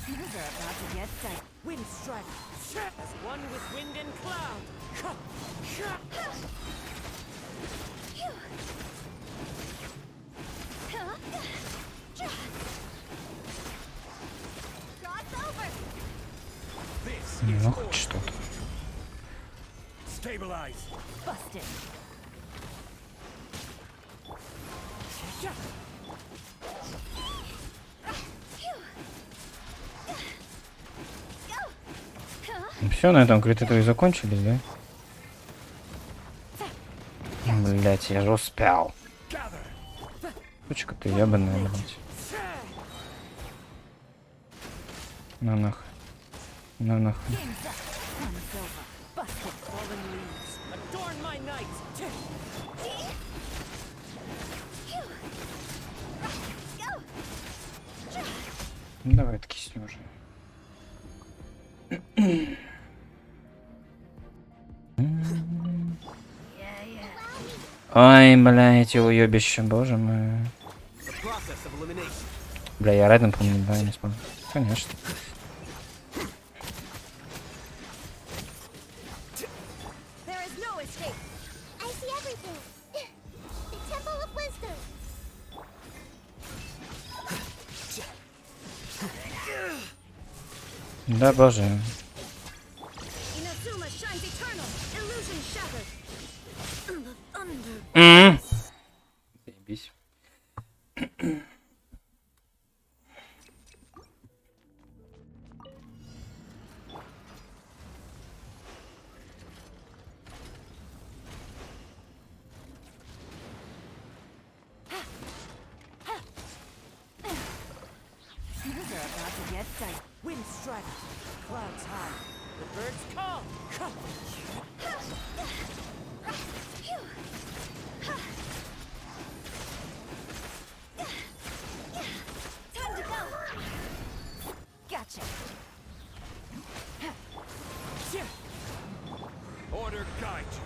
Things are about to get tight. Wind strike. As one with wind and cloud. Ну, хоть что-то. Stabilize. Busted. Все, на этом критику и закончились, да? Блять, я же успел. Сучка ты ебаная, блять. На нахуй. На нахуй. Adorn my night. Давай откисни уже. Ой, бля, эти уебища, боже мой. Бля, я рядом, по-моему, да, не смогу. Конечно. There is no escape. I see everything. The Temple of Wisdom. Да, боже. Inazuma shines eternal. Illusion shattered. The thunder. Заебись. Things are about to get tight. Wind strike. Clouds high. The birds come. Time to go. Gotcha. Order guide you.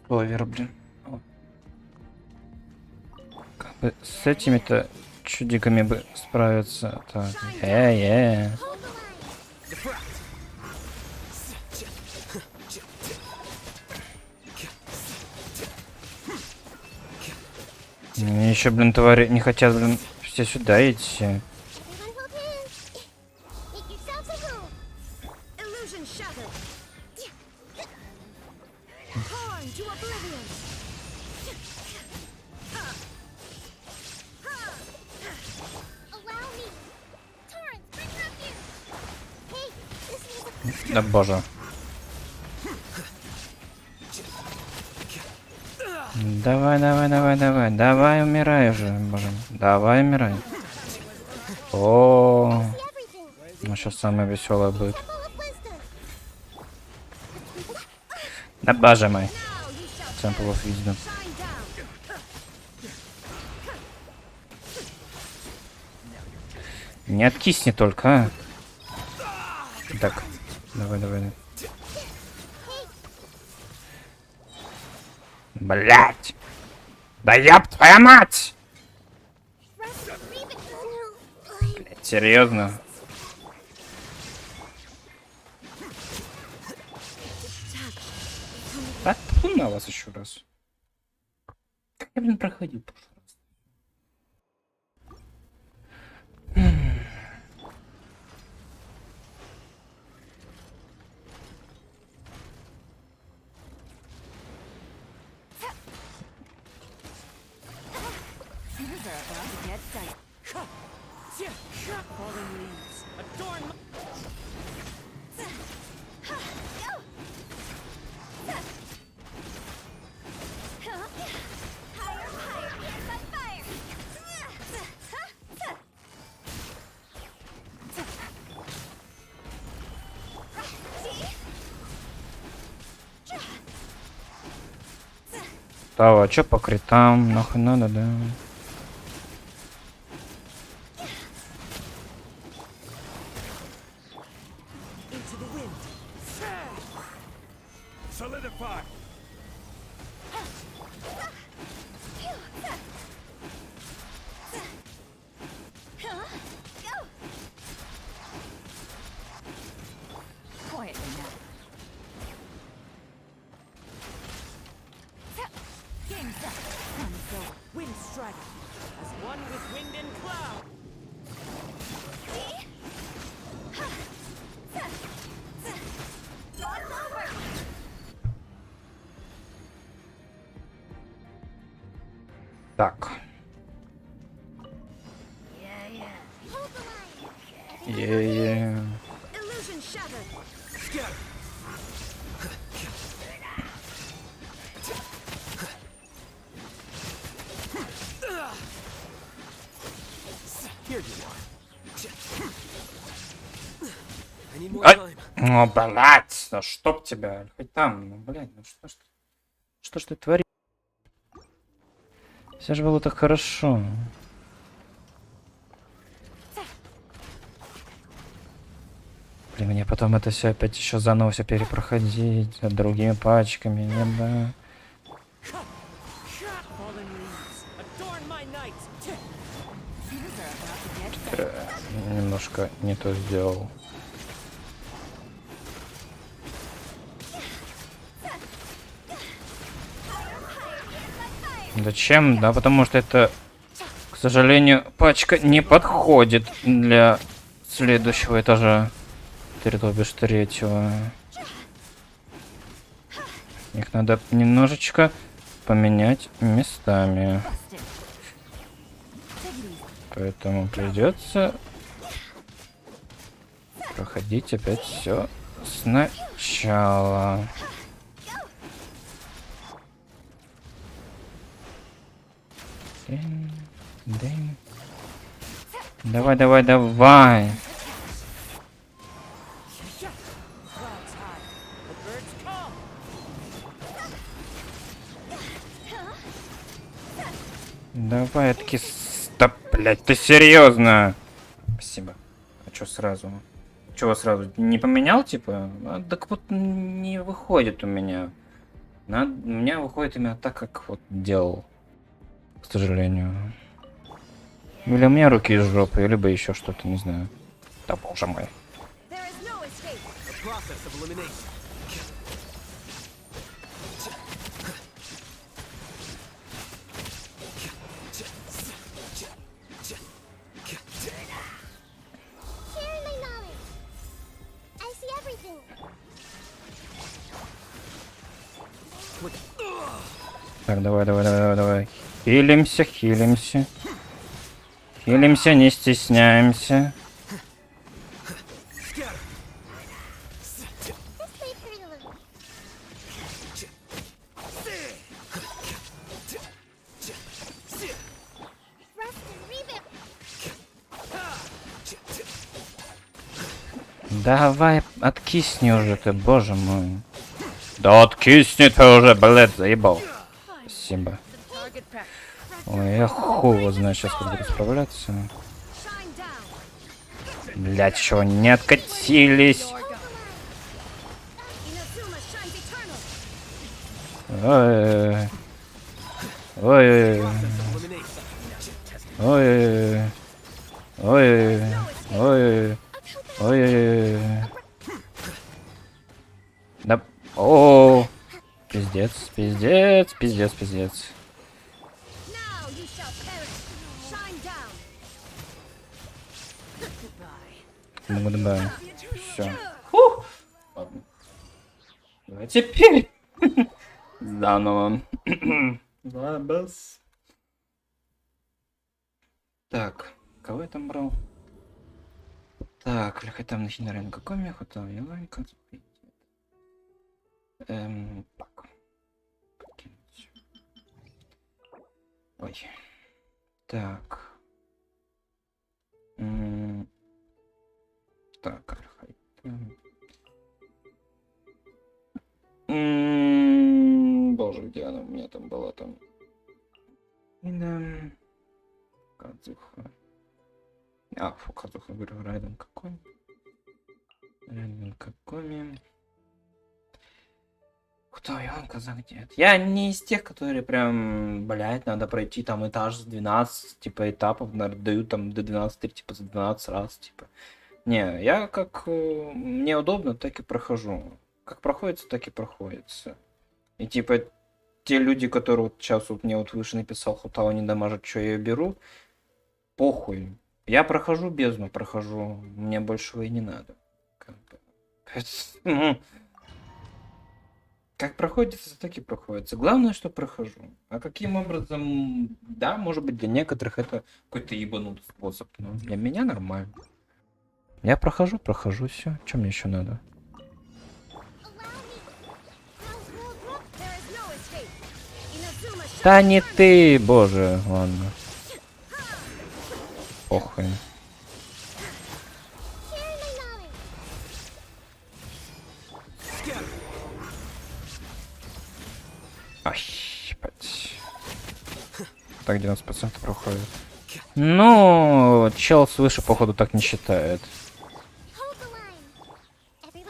Овер, блин. Как бы с этими-то чудиками бы справиться. Так. Мне еще, блин, твари не хотят, блин, все сюда идти. Да боже. Давай, давай, давай, давай. Давай, умирай уже, боже. Давай, умирай. О, ну сейчас самое веселое будет. Да боже мой. Temple of Wisdom. Не откисни только, а. Так, давай, давай. Блять! Да ёб твою мать! Блять, серьезно? Да, тьфу на вас еще раз. Как я, блин, проходил? Да, а чё по критам? Нахуй надо, да? Так. Ай! Ну, блядь, да чтоб тебя, хоть там, ну, блядь, ну что ж ты творишь? Все же было так хорошо. Блин, мне потом это все опять еще заново все перепроходить другими пачками, не да. Немножко не то сделал. Зачем? Да, потому что это, к сожалению, пачка не подходит для следующего этажа. То бишь третьего. Их надо немножечко поменять местами. Поэтому придется проходить опять все сначала. Давай, давай, давай. Давай, таки... Да, блядь, ты серьезно? Спасибо. А чё сразу? Чего сразу? Не поменял, типа? А, так вот не выходит у меня. У меня выходит именно так, как вот делал. К сожалению. Или у меня руки из жопы, либо еще что-то, не знаю. Да боже мой. Так, давай. Хилимся. Хилимся, не стесняемся. Давай, откисни уже ты, боже мой. Да откисни ты уже, блядь, заебал. Спасибо. Ой, я хуй его знаю сейчас, как буду справляться. Блядь, чё, не откатились? Ой. Ой. Ой. Ой. Ой. Ой. Да. О. Пиздец. Давай. Все. Ладно. Давай теперь. Заново. Лабас. Так, кого я там брал? Так, там на хинарен какой мне хватало? Яланька. Так. Ой. Так. Так, боже, где она у меня там была там? Кадзуха. Кадзуха, говорю, Райден какой? Кто я, казак, где? Я не из тех, которые прям, блять, надо пройти там этаж с 12, типа, этапов, дают там до 12, типа, за 12 раз, типа. Не, я как мне удобно, так и прохожу. Как проходится, так и проходится. И типа, те люди, которые вот сейчас вот мне вот выше написал, Хутао не дамажит, что я ее беру, похуй. Я прохожу бездну, прохожу. Мне большего и не надо. Как проходится, так и проходится. Главное, что прохожу. А каким образом, да, может быть, для некоторых это какой-то ебанутый способ. Но для меня нормально. Я прохожу, все. Чем мне еще надо? Да не ты, боже, ладно. Похуй. Ай, ебать. Так, 90% проходит. Ну, чел свыше, походу, так не считает.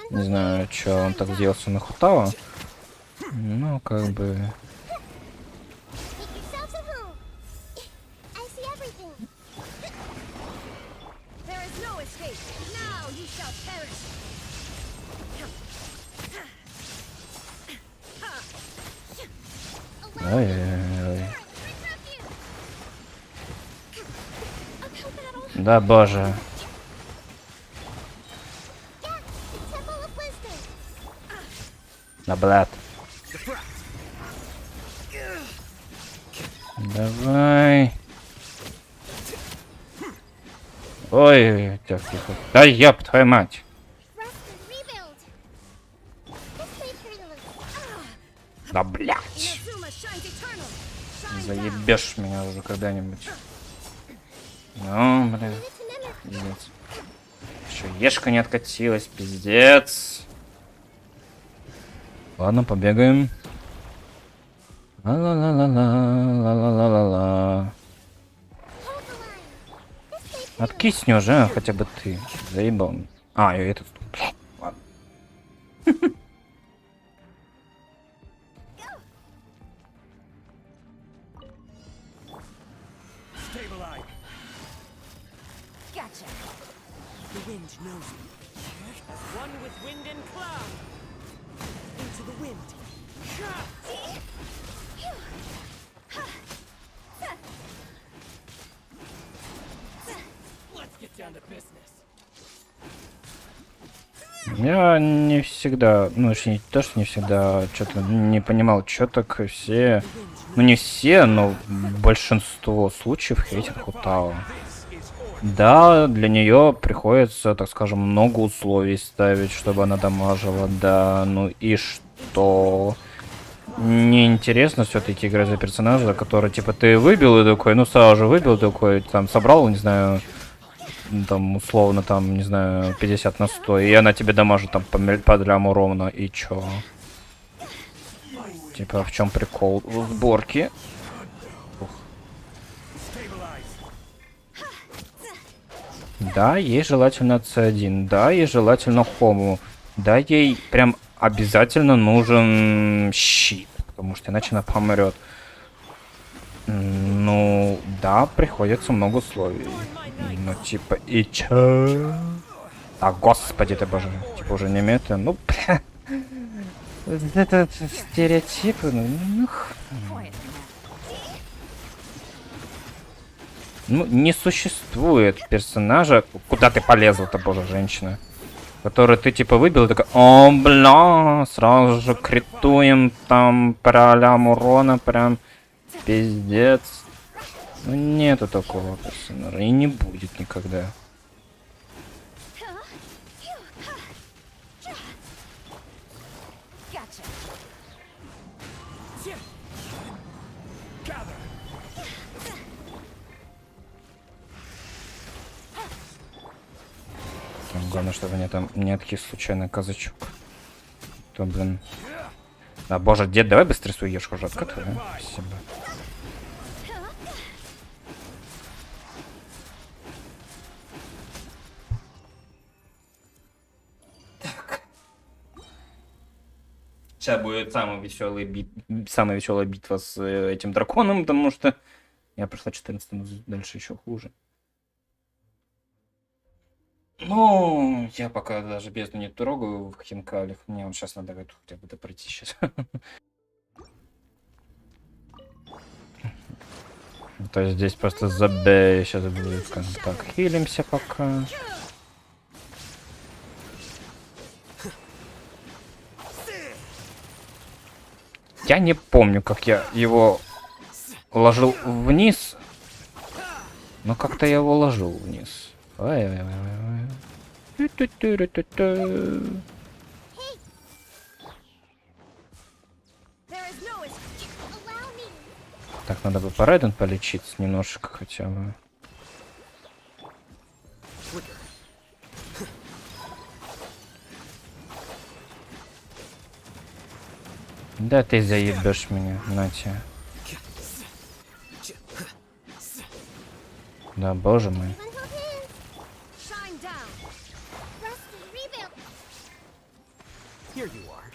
Не знаю, что он так сделался на Хутао. Ну, как бы... Ой-ой-ой. Да боже. Да, блядь. Давай. Ой, тихо. Да ёб твою мать. Да, блядь. Заебешь меня уже когда-нибудь. Ну, блин. Пиздец. Еще ешка не откатилась, пиздец. Ладно, побегаем. Ла-ла-ла-ла-ла-ла-ла-ла-ла-ла. Откисни уже, хотя бы ты. Заебал. А, и этот. Ладно. The wind knows me. As one with wind and cloud. Into the wind. Let's get down to business. Я не всегда, ну, не то, что не всегда, что-то не понимал, что так все, ну, не все, но большинство случаев хейтят Хутао. Да, для нее приходится, так скажем, много условий ставить, чтобы она дамажила, да, ну и что? Неинтересно все-таки играть за персонажа, который, типа, ты выбил и такой, ну, сразу же выбил такой, там, собрал, не знаю, там, условно, там, не знаю, 50 на 100, и она тебе дамажит там по дряму ровно, и чё? Типа, в чем прикол сборки? Да, ей желательно C1, да, ей желательно хому, да, ей прям обязательно нужен щит, потому что иначе она помрет. Ну, да, приходится много условий. Ну, типа, и чё? А, господи ты боже, типа уже не мета, ну, бля. Это стереотипы, ну, не существует персонажа, куда ты полезла-то, боже, женщина, который ты, типа, выбил и такой, о, бля, сразу же критуем, там, пролям урона, прям, пиздец. Ну, нету такого персонажа, и не будет никогда. Главное, чтобы мне там не откис случайно казачок. То, блин. А, боже, дед, давай быстрее свою ешку уже откатывай, да? Спасибо. Сейчас будет самая веселая битва с этим драконом, потому что я прошла 14, но дальше еще хуже. Ну, я пока даже бездну не трогаю в хинкалях. Мне вот сейчас надо эту хотя бы пройти сейчас. То есть здесь просто забей сейчас будет. Так, хилимся пока. Я не помню, как я его ложил вниз. Но как-то я его ложил вниз. Ой-ой-ой-ой. Так, надо бы по Райден полечиться немножко хотя бы. Да ты заебешь меня, на тебя. Да, боже мой.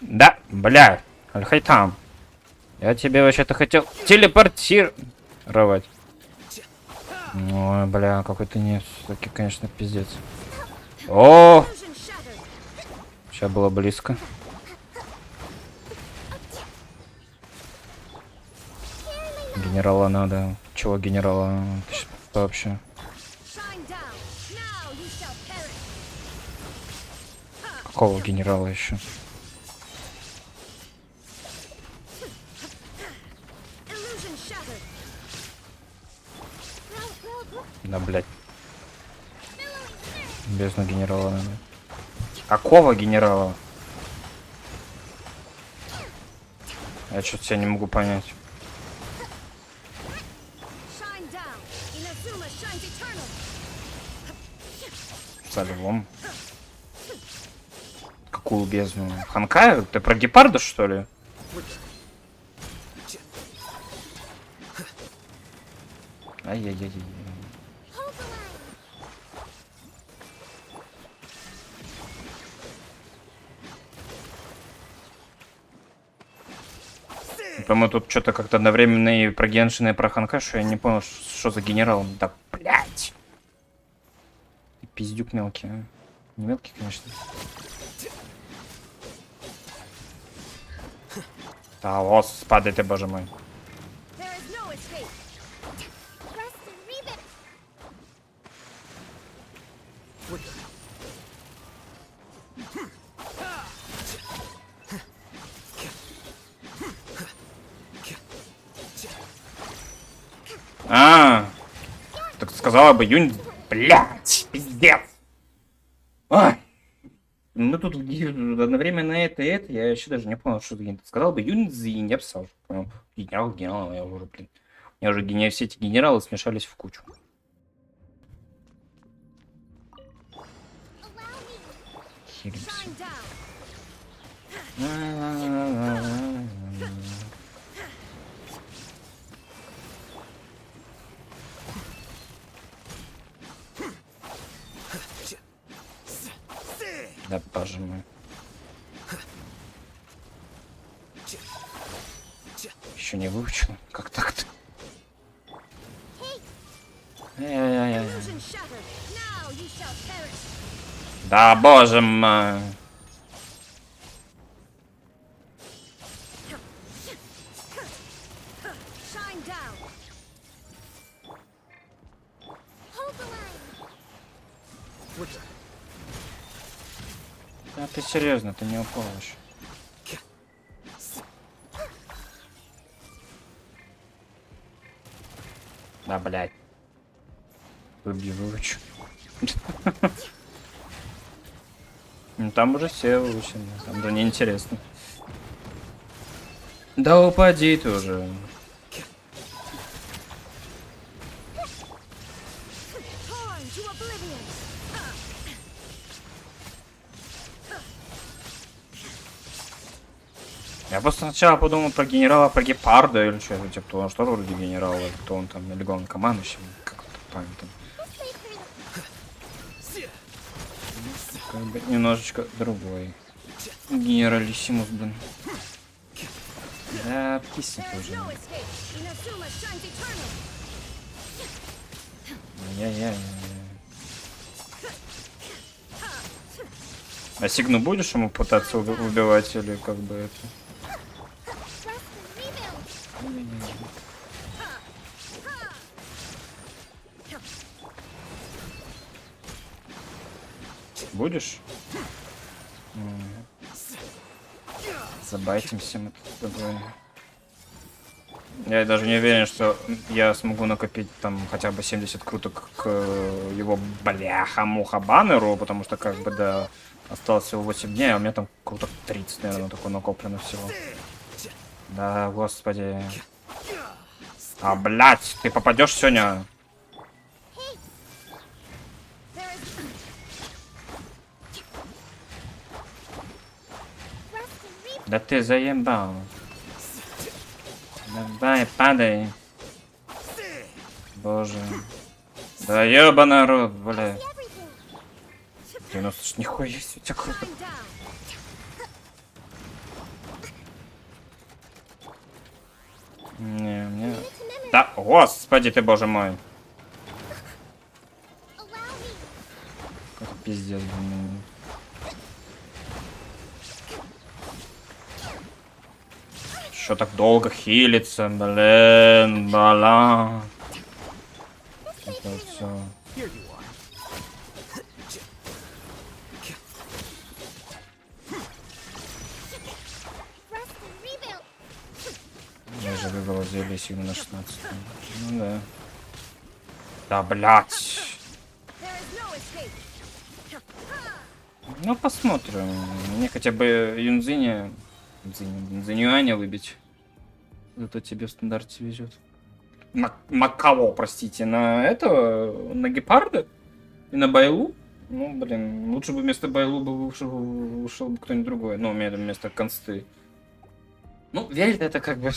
Да, бля, Аль-Хайтам. Я тебе вообще-то хотел телепортировать. Ой, бля, какой ты не... Таки, конечно, пиздец. О! Сейчас было близко. Генерала надо. Чего генерала? Что вообще? Какого генерала еще? Да, блядь. Бездну генерала надо. Какого генерала? Я что-то себя не могу понять. Солевом. Какую бездну? Ханкаю? Ты про гепарда, что ли? Ай-яй-яй-яй. По-моему, тут что-то как-то одновременно и про Геншина, и про Ханка, что я не понял, что за генерал. Да, блядь. пиздюк мелкий. А? Не мелкий, конечно. Да, господи ты, боже мой. Так сказала бы Юнь, блядь, пиздец. Ой. Мы тут одновременно это и это, я еще даже не понял, что ты сказал бы Юньцзинь, я писал, понял. Генерал, я уже, блин. Я уже все эти генералы смешались в кучу. Хилимся. Да, боже мой. Еще не выучил? Как так-то? Да, боже мой. Да ты серьезно, ты не упомнишь. Да, блядь. Выбью, выучу. Ну там уже все выучены. Там да неинтересно. Да упади ты уже. Я просто сначала подумал про генерала, про гепарда или что-то, типа, он что вроде генерала, кто он там, или главнокомандующий, как он там как бы немножечко другой. Генералиссимус, блин. Да, кисни тоже. Я. А Сигну будешь ему пытаться убивать или как бы это? Будешь? Забайтимся мы с тобой. Я даже не уверен, что я смогу накопить там хотя бы 70 круток к его бляха-муха баннеру, потому что как бы да, осталось всего 8 дней, а у меня там круток 30, наверное, такое накоплено всего. Да, господи. А, блядь, ты попадешь сегодня? Да ты заебал. Давай, падай. Боже. Да ёба народ, бля. 90 нихуя есть у тебя круто. Не. Да, господи ты, боже мой. Какой пиздец, блин. Что так долго хилится, блин, бала. Это все. Я же выбрал зелье сильно на 16. Ну да. Да, блядь. Ну, посмотрим. Мне хотя бы Юнзиня выбить. Зато тебе в стандарте везет. На кого, простите? На этого? На гепарда? И на Байлу? Ну, блин, лучше бы вместо Байлу бы ушел бы кто-нибудь другой. Ну, вместо Консты. Ну, Вельт это как бы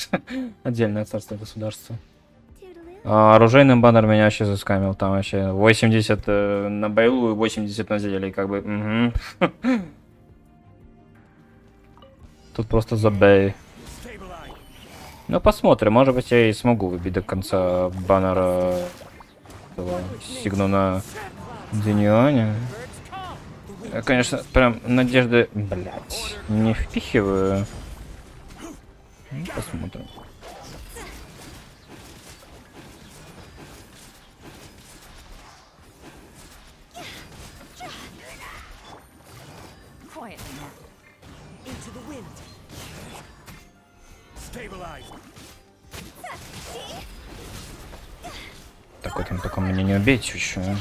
отдельное царство государства. А оружейный баннер меня вообще заскамил. Там вообще 80 на Байлу и 80 на зеле. Как бы, угу. Тут просто забей. Ну, посмотрим. Может быть, я и смогу выбить до конца баннера Сигну на Дзиньюаня. Я, конечно, прям надежды, блять, не впихиваю. Ну, посмотрим. Так вот, только меня не убейте еще.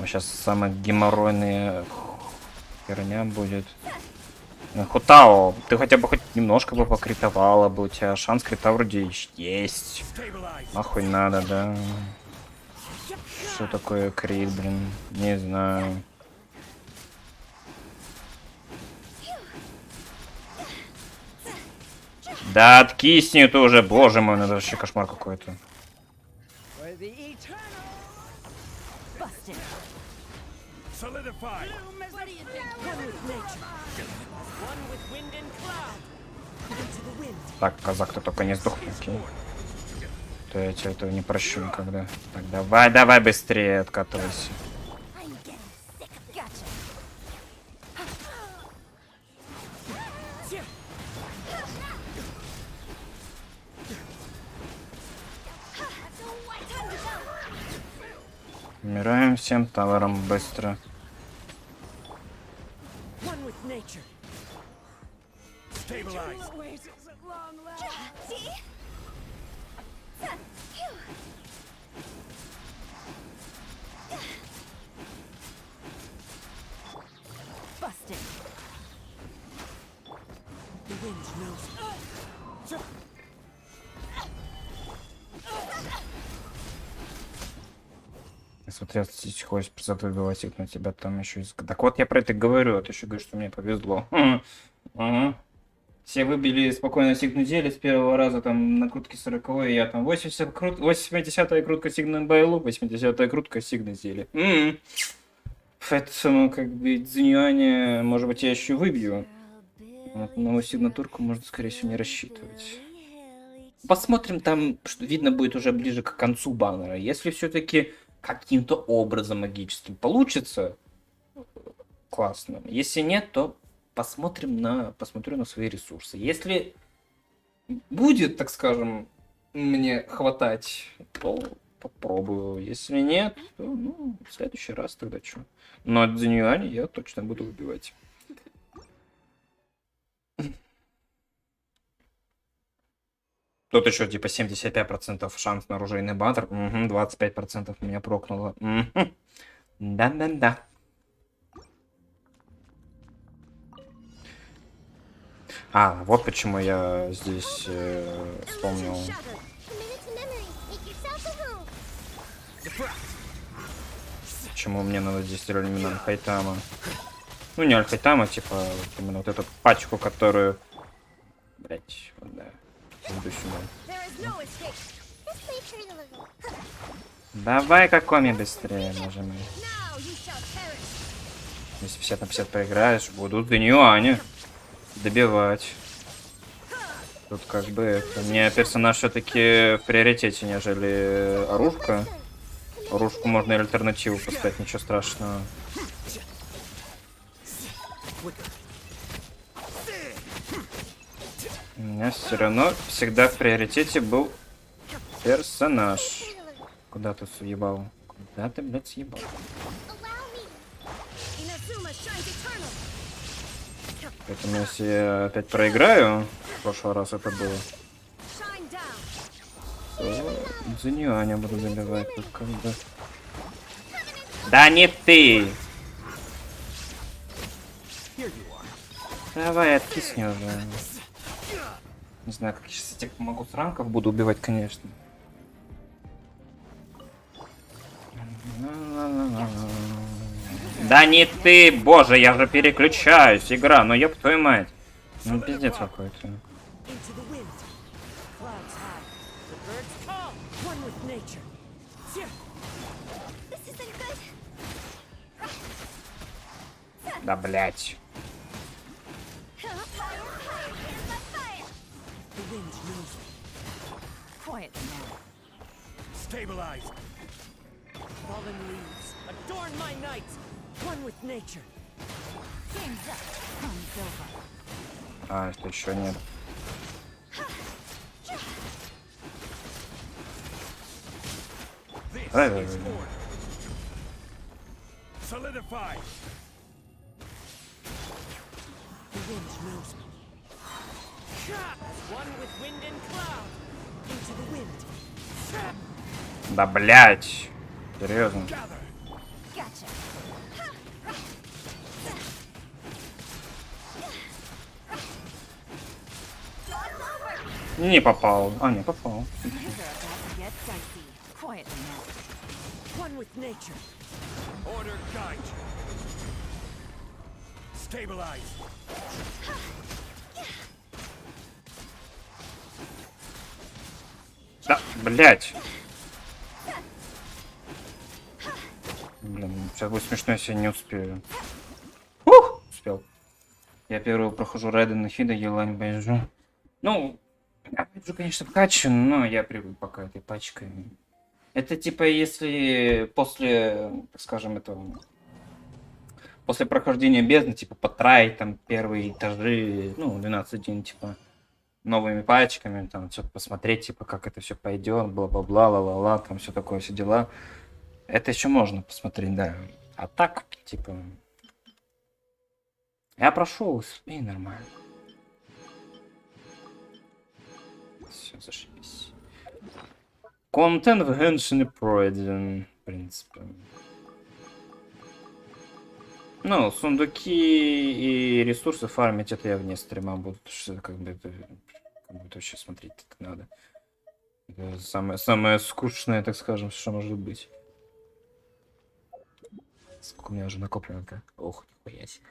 Сейчас самая геморройная херня будет. Хутао, ты хотя бы хоть немножко бы покритовала бы, у тебя шанс крита вроде есть. Нахуй надо, да? Что такое крит, блин? Не знаю. Да откисни ты уже, боже мой, это вообще кошмар какой-то. Так, казак, ты только не сдохни, окей? То я тебе этого не прощу никогда. Так, давай, давай быстрее откатывайся. Умираем всем товаром быстро. Смотрел статистику, призывы выбивать на тебя там еще из... Так вот я про это говорю, а ты еще говоришь, что мне повезло. Все выбили спокойно сигнузели с первого раза, там на крутке 40-й, я там 80-я крутка сигнал байлу, 80-я крутка сигнузели. Поэтому как бы Дзиньюаня, может быть, я еще выбью. Вот, но сигнатурку можно, скорее всего, не рассчитывать. Посмотрим там, что видно будет уже ближе к концу баннера. Если все-таки каким-то образом магическим получится, классно. Если нет, то посмотрю на свои ресурсы. Если будет, так скажем, мне хватать, то попробую. Если нет, то ну, в следующий раз тогда что. Но от Дзиньюани я точно буду выбивать. Тут еще типа 75% шанс на оружейный баннер. 25% меня прокнуло. Да-да-да. А, вот почему я здесь вспомнил. Почему мне надо здесь именно Альхайтама. Ну, не Альхайтама, типа, вот именно вот эту пачку, которую... Блять, вот да. Иду сюда. Давай, какоми быстрее нажимай. Если 50 на 50 проиграешь, будут Дзиньюаня добивать. Тут как бы это... У меня персонаж все-таки в приоритете, нежели оружка. Оружку можно и альтернативу поставить, ничего страшного. У меня все равно всегда в приоритете был персонаж. Куда ты съебал? Куда ты, блядь, съебал? Поэтому если я опять проиграю, в прошлый раз это было, то Дзиньюаня буду заливать тут как бы. Да не ты! Давай, откисни уже. Не знаю, как я сейчас этих могу с ранков буду убивать, конечно. Да не ты, боже, я же переключаюсь, игра, ну ёб твою мать. Ну пиздец какой-то. Да, блять. The wind knows me. Quiet now. Stabilize. Fallen leaves, adorn my night. One with nature. Game's up. Time's over. А, это еще нет. Давай. Solidify. The wind knows me. As one with wind and cloud. Into the wind. Да, блять. Серьезно. Gotcha. Не попал. А, не попал. Things are about to get dicey. Quietly now. One with nature. Order guide. Stabilize. Да, блять. Блин, сейчас будет смешно, если я не успею. Ух! Успел. Я первого прохожу райды на Хида, елань бежу. Ну, я бежу, конечно, вкачан, но я привык пока этой пачкой. Это типа, если после, так скажем, этого... После прохождения бездны, типа, потраить там первые этажи, ну, 12 дней, типа, новыми пачками, там, что-то посмотреть, типа, как это все пойдет, бла-бла-бла, ла-ла-ла, там, все такое, все дела. Это еще можно посмотреть, да. А так, типа... Я прошел, и нормально. Все, зашибись. Контент в Геншине пройден, в принципе. Ну, сундуки и ресурсы фармить, это я вне стрима буду, потому что как бы это вообще смотреть так надо. Это самое скучное, так скажем, что может быть. Сколько у меня уже накоплено-то? Ох, нихуя себе.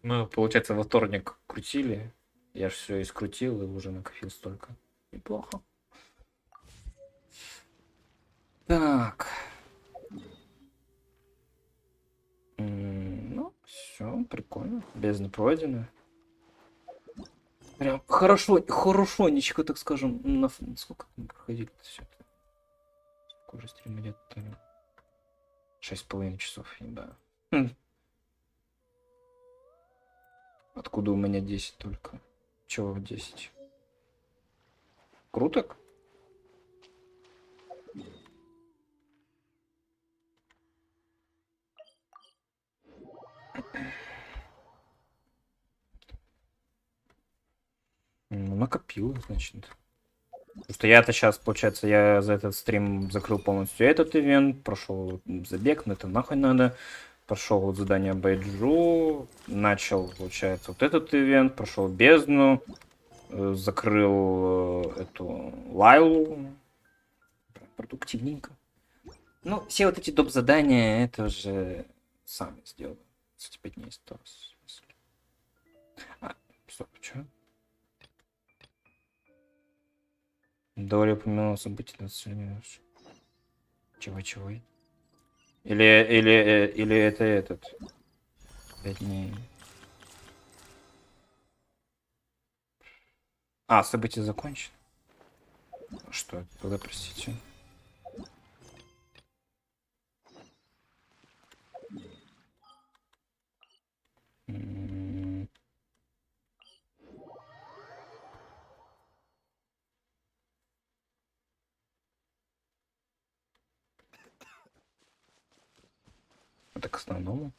Мы, получается, во вторник крутили. Я же все искрутил и уже накопил столько. Неплохо. Так. Ну, все, прикольно. Бездна пройдена. Прям хорошонечко, так скажем. Сколько мы проходили все это? Сколько уже стрим идет? 6,5 часов, да. Откуда у меня 10 только? Чего в 10? Круток? Ну, накопил, значит. Потому что я-то сейчас, получается, я за этот стрим закрыл полностью этот ивент, прошел забег, но это нахуй надо. Прошел вот задание Байджу, начал, получается, вот этот ивент, прошел бездну, закрыл эту Лайлу. Продуктивненько. Ну, все вот эти доп. Задания, это уже сами сделал. 25 дней осталось. А, стоп, что? Доля упомянула события 20 минут. Чего? Или это этот? 5 дней. А, событие закончено. Что это тогда, простите? Это к основному.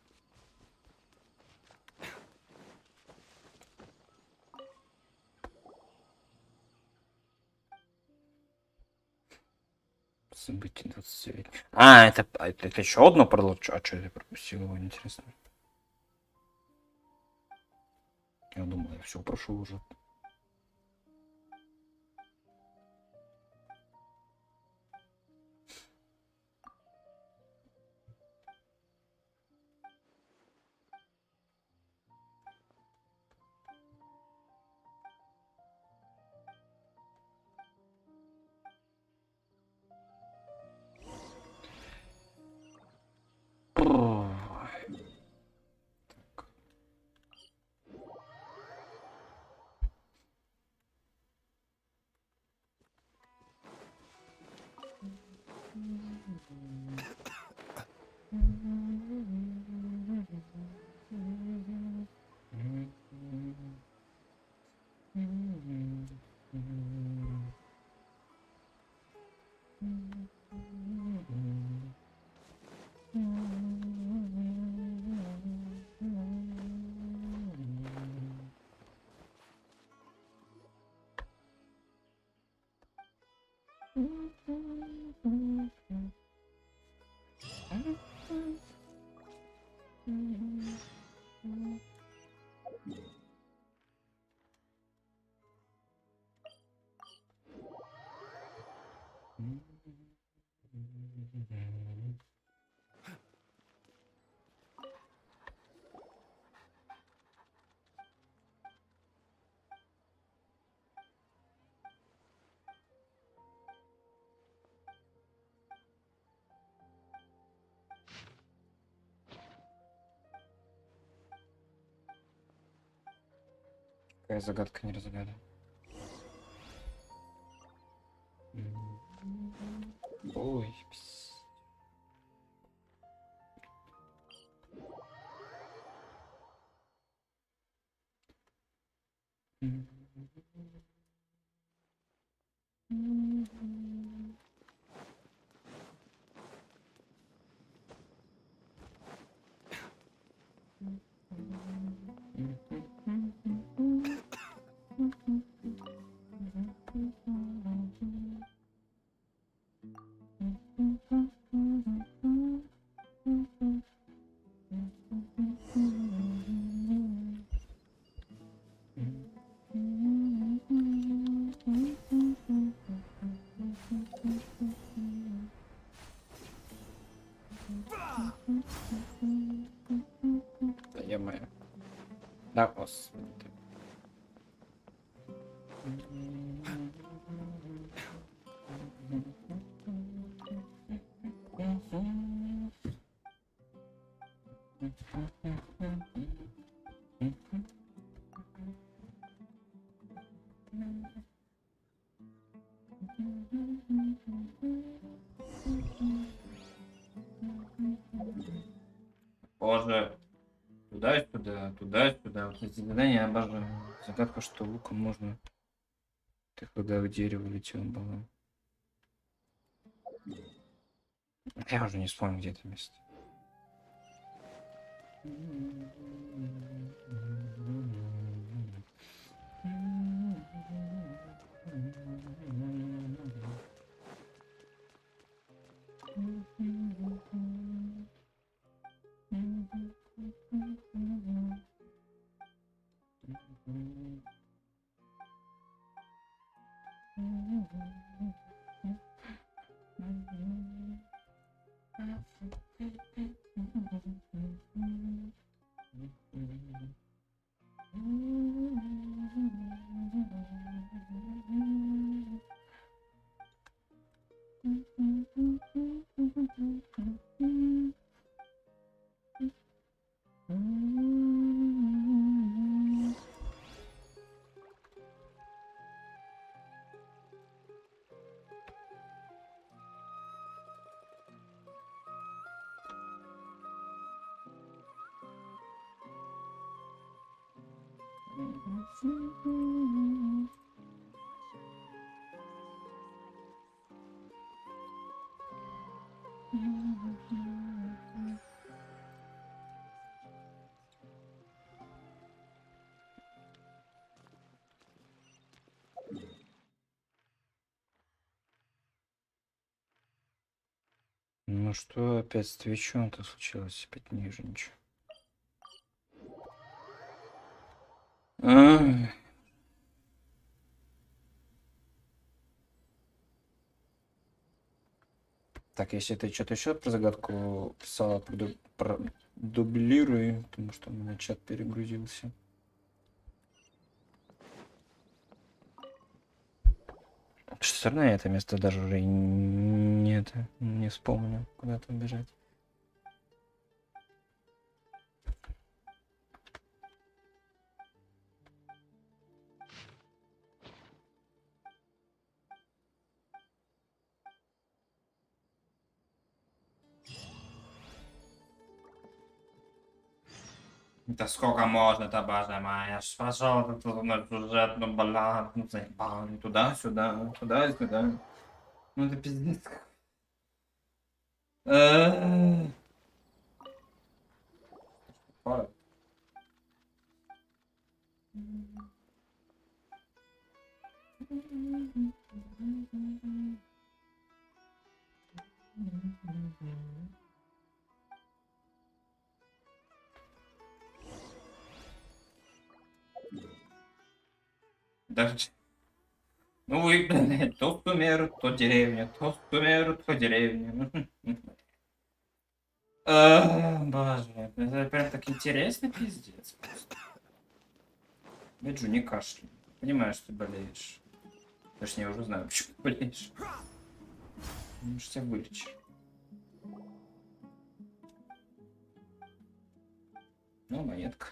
Событие 29. А, это еще одно продолжение. А что я пропустил его, интересно? Я думал, я все прошел уже. Какая загадка не разгадана. Ой, пс. Да е-мое. Да, господи. Боже. Туда-сюда, туда-сюда. Вот эти задания я обожаю. Загадка, что луком можно... Ты когда к дереву летел было. Я уже не вспомню, где это место. Ну что опять с Твичом-то случилось? Опять не вижу ничего. Ай. Так, если ты что-то еще про загадку писала, продублируй, потому что у меня чат перегрузился. Что стороны я это место даже уже не вспомню, куда там бежать. Да сколько можно-то, боже мой, аж пошел на сюжетную балладу, ну заебал, туда-сюда, туда-сюда. Ну это пиздец. Ой. Даже... Ну вы, блядь, то Сумер, то деревня, то Сумер, то деревня. Боже, это прям так интересно, пиздец. Просто. Биджу, не кашляй. Понимаешь, что ты болеешь. Точнее, я уже знаю, почему ты болеешь. Может, тебя вылечу. Ну, монетка.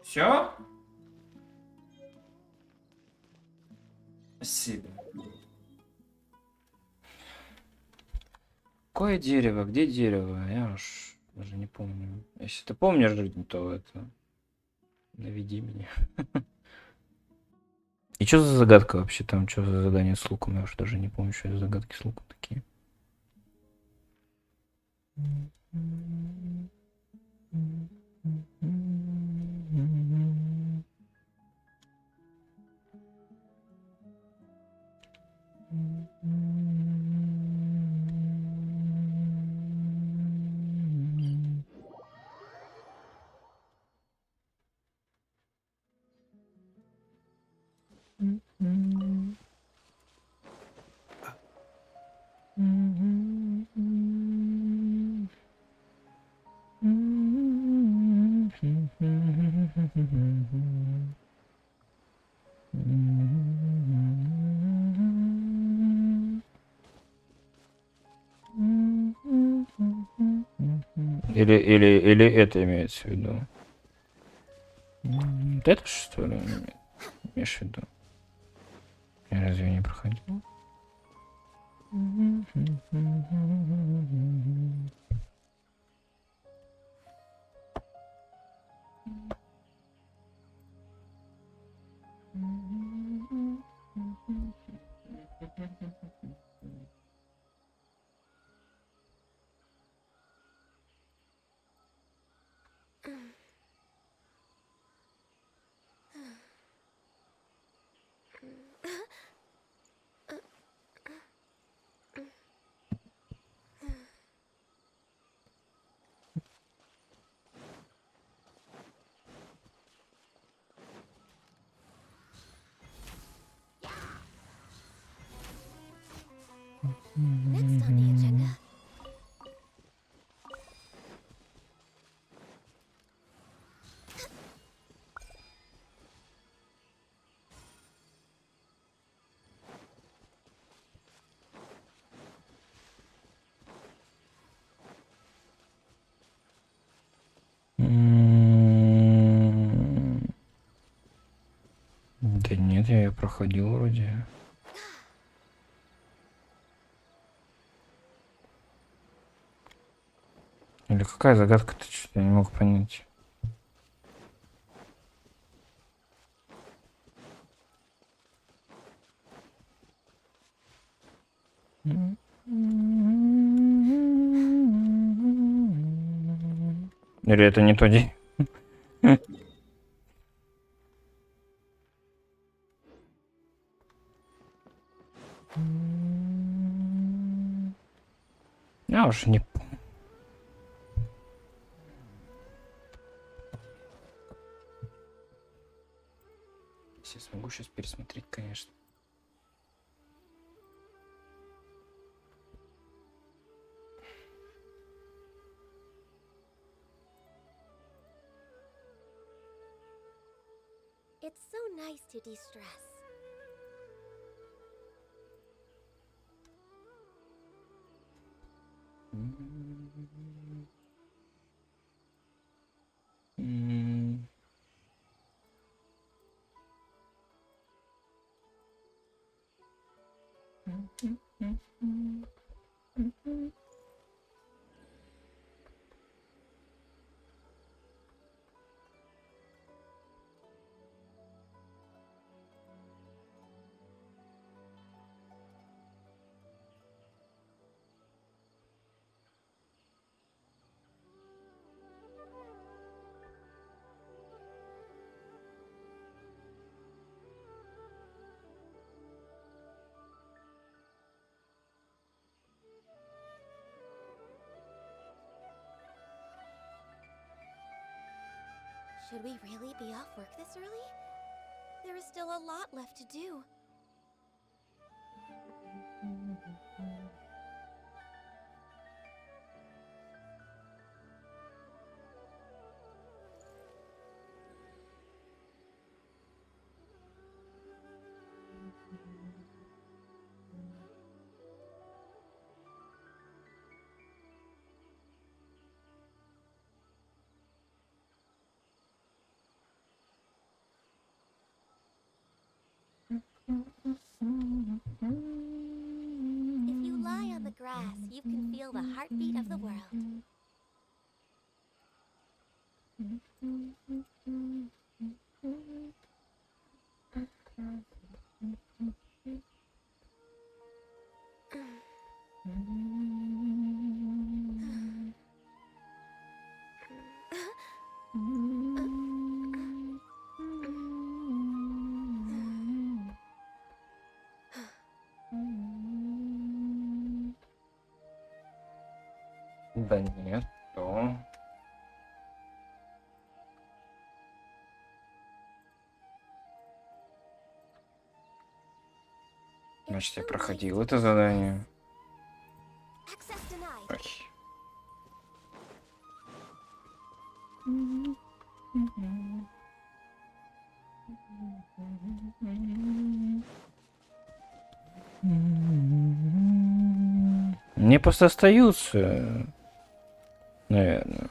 Все? Спасибо. Какое дерево? Где дерево? Я уж даже не помню. Если ты помнишь, то это... Наведи меня. И что за загадка вообще там? Что за задание с луком? Я уж даже не помню, что это загадки с луком такие. Или это имеется в виду? Вот это что ли имеешь в виду? Я разве не проходил? Next on the agenda. Да нет, я ее проходил вроде. Или какая загадка-то, что-то я не мог понять. Или это не то день? Я уж не помню. Если смогу сейчас пересмотреть, конечно. It's so nice to de-stress. Should we really be off work this early? There is still a lot left to do. If you lie on the grass, you can feel the heartbeat of the world. Да нет, то. Значит, я проходил это задание. Ой. Мне просто остаются, наверное.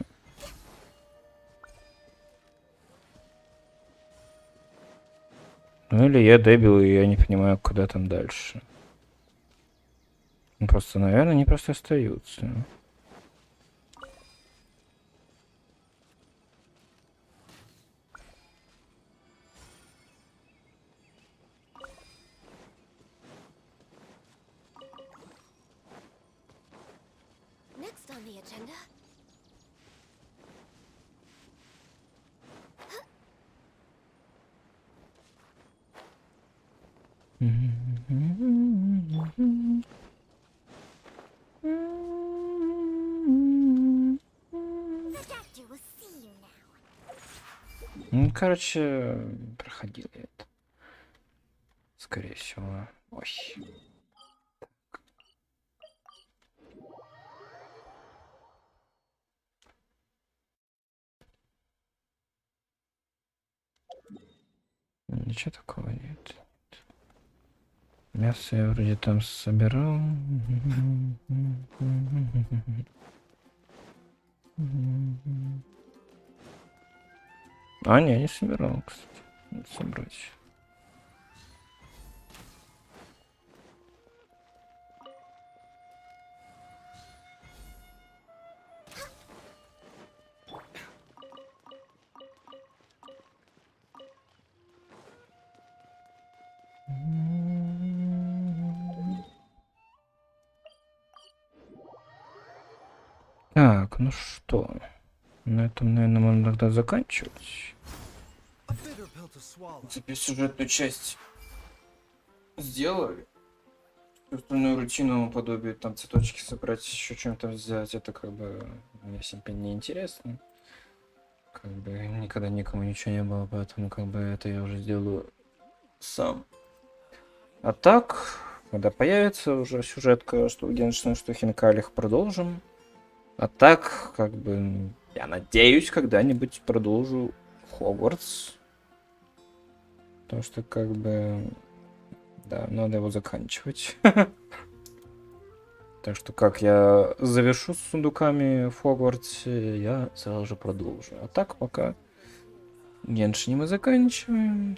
Ну или я дебил, и я не понимаю, куда там дальше. Ну, просто, наверное, они просто остаются. Next on the agenda. Ну, короче, проходил я это. Скорее всего. Ой. Ничего такого нет. Мясо я вроде там собирал. А, не собирал, кстати. Надо собрать. Так, ну что, на этом, наверное, можно тогда заканчивать. В принципе, сюжетную часть сделали. Остальную рутину подобие там цветочки собрать, еще чем-то взять, это как бы мне себе не интересно. Как бы никогда никому ничего не было, поэтому как бы это я уже сделаю сам. А так, когда появится уже сюжетка, что в Геншин, что в Хинкалях, продолжим. А так, как бы, я надеюсь, когда-нибудь продолжу Хогвартс. Потому что, как бы, да, надо его заканчивать. Так что, как я завершу с сундуками в Хогвартсе, я сразу же продолжу. А так, пока Геншин мы заканчиваем.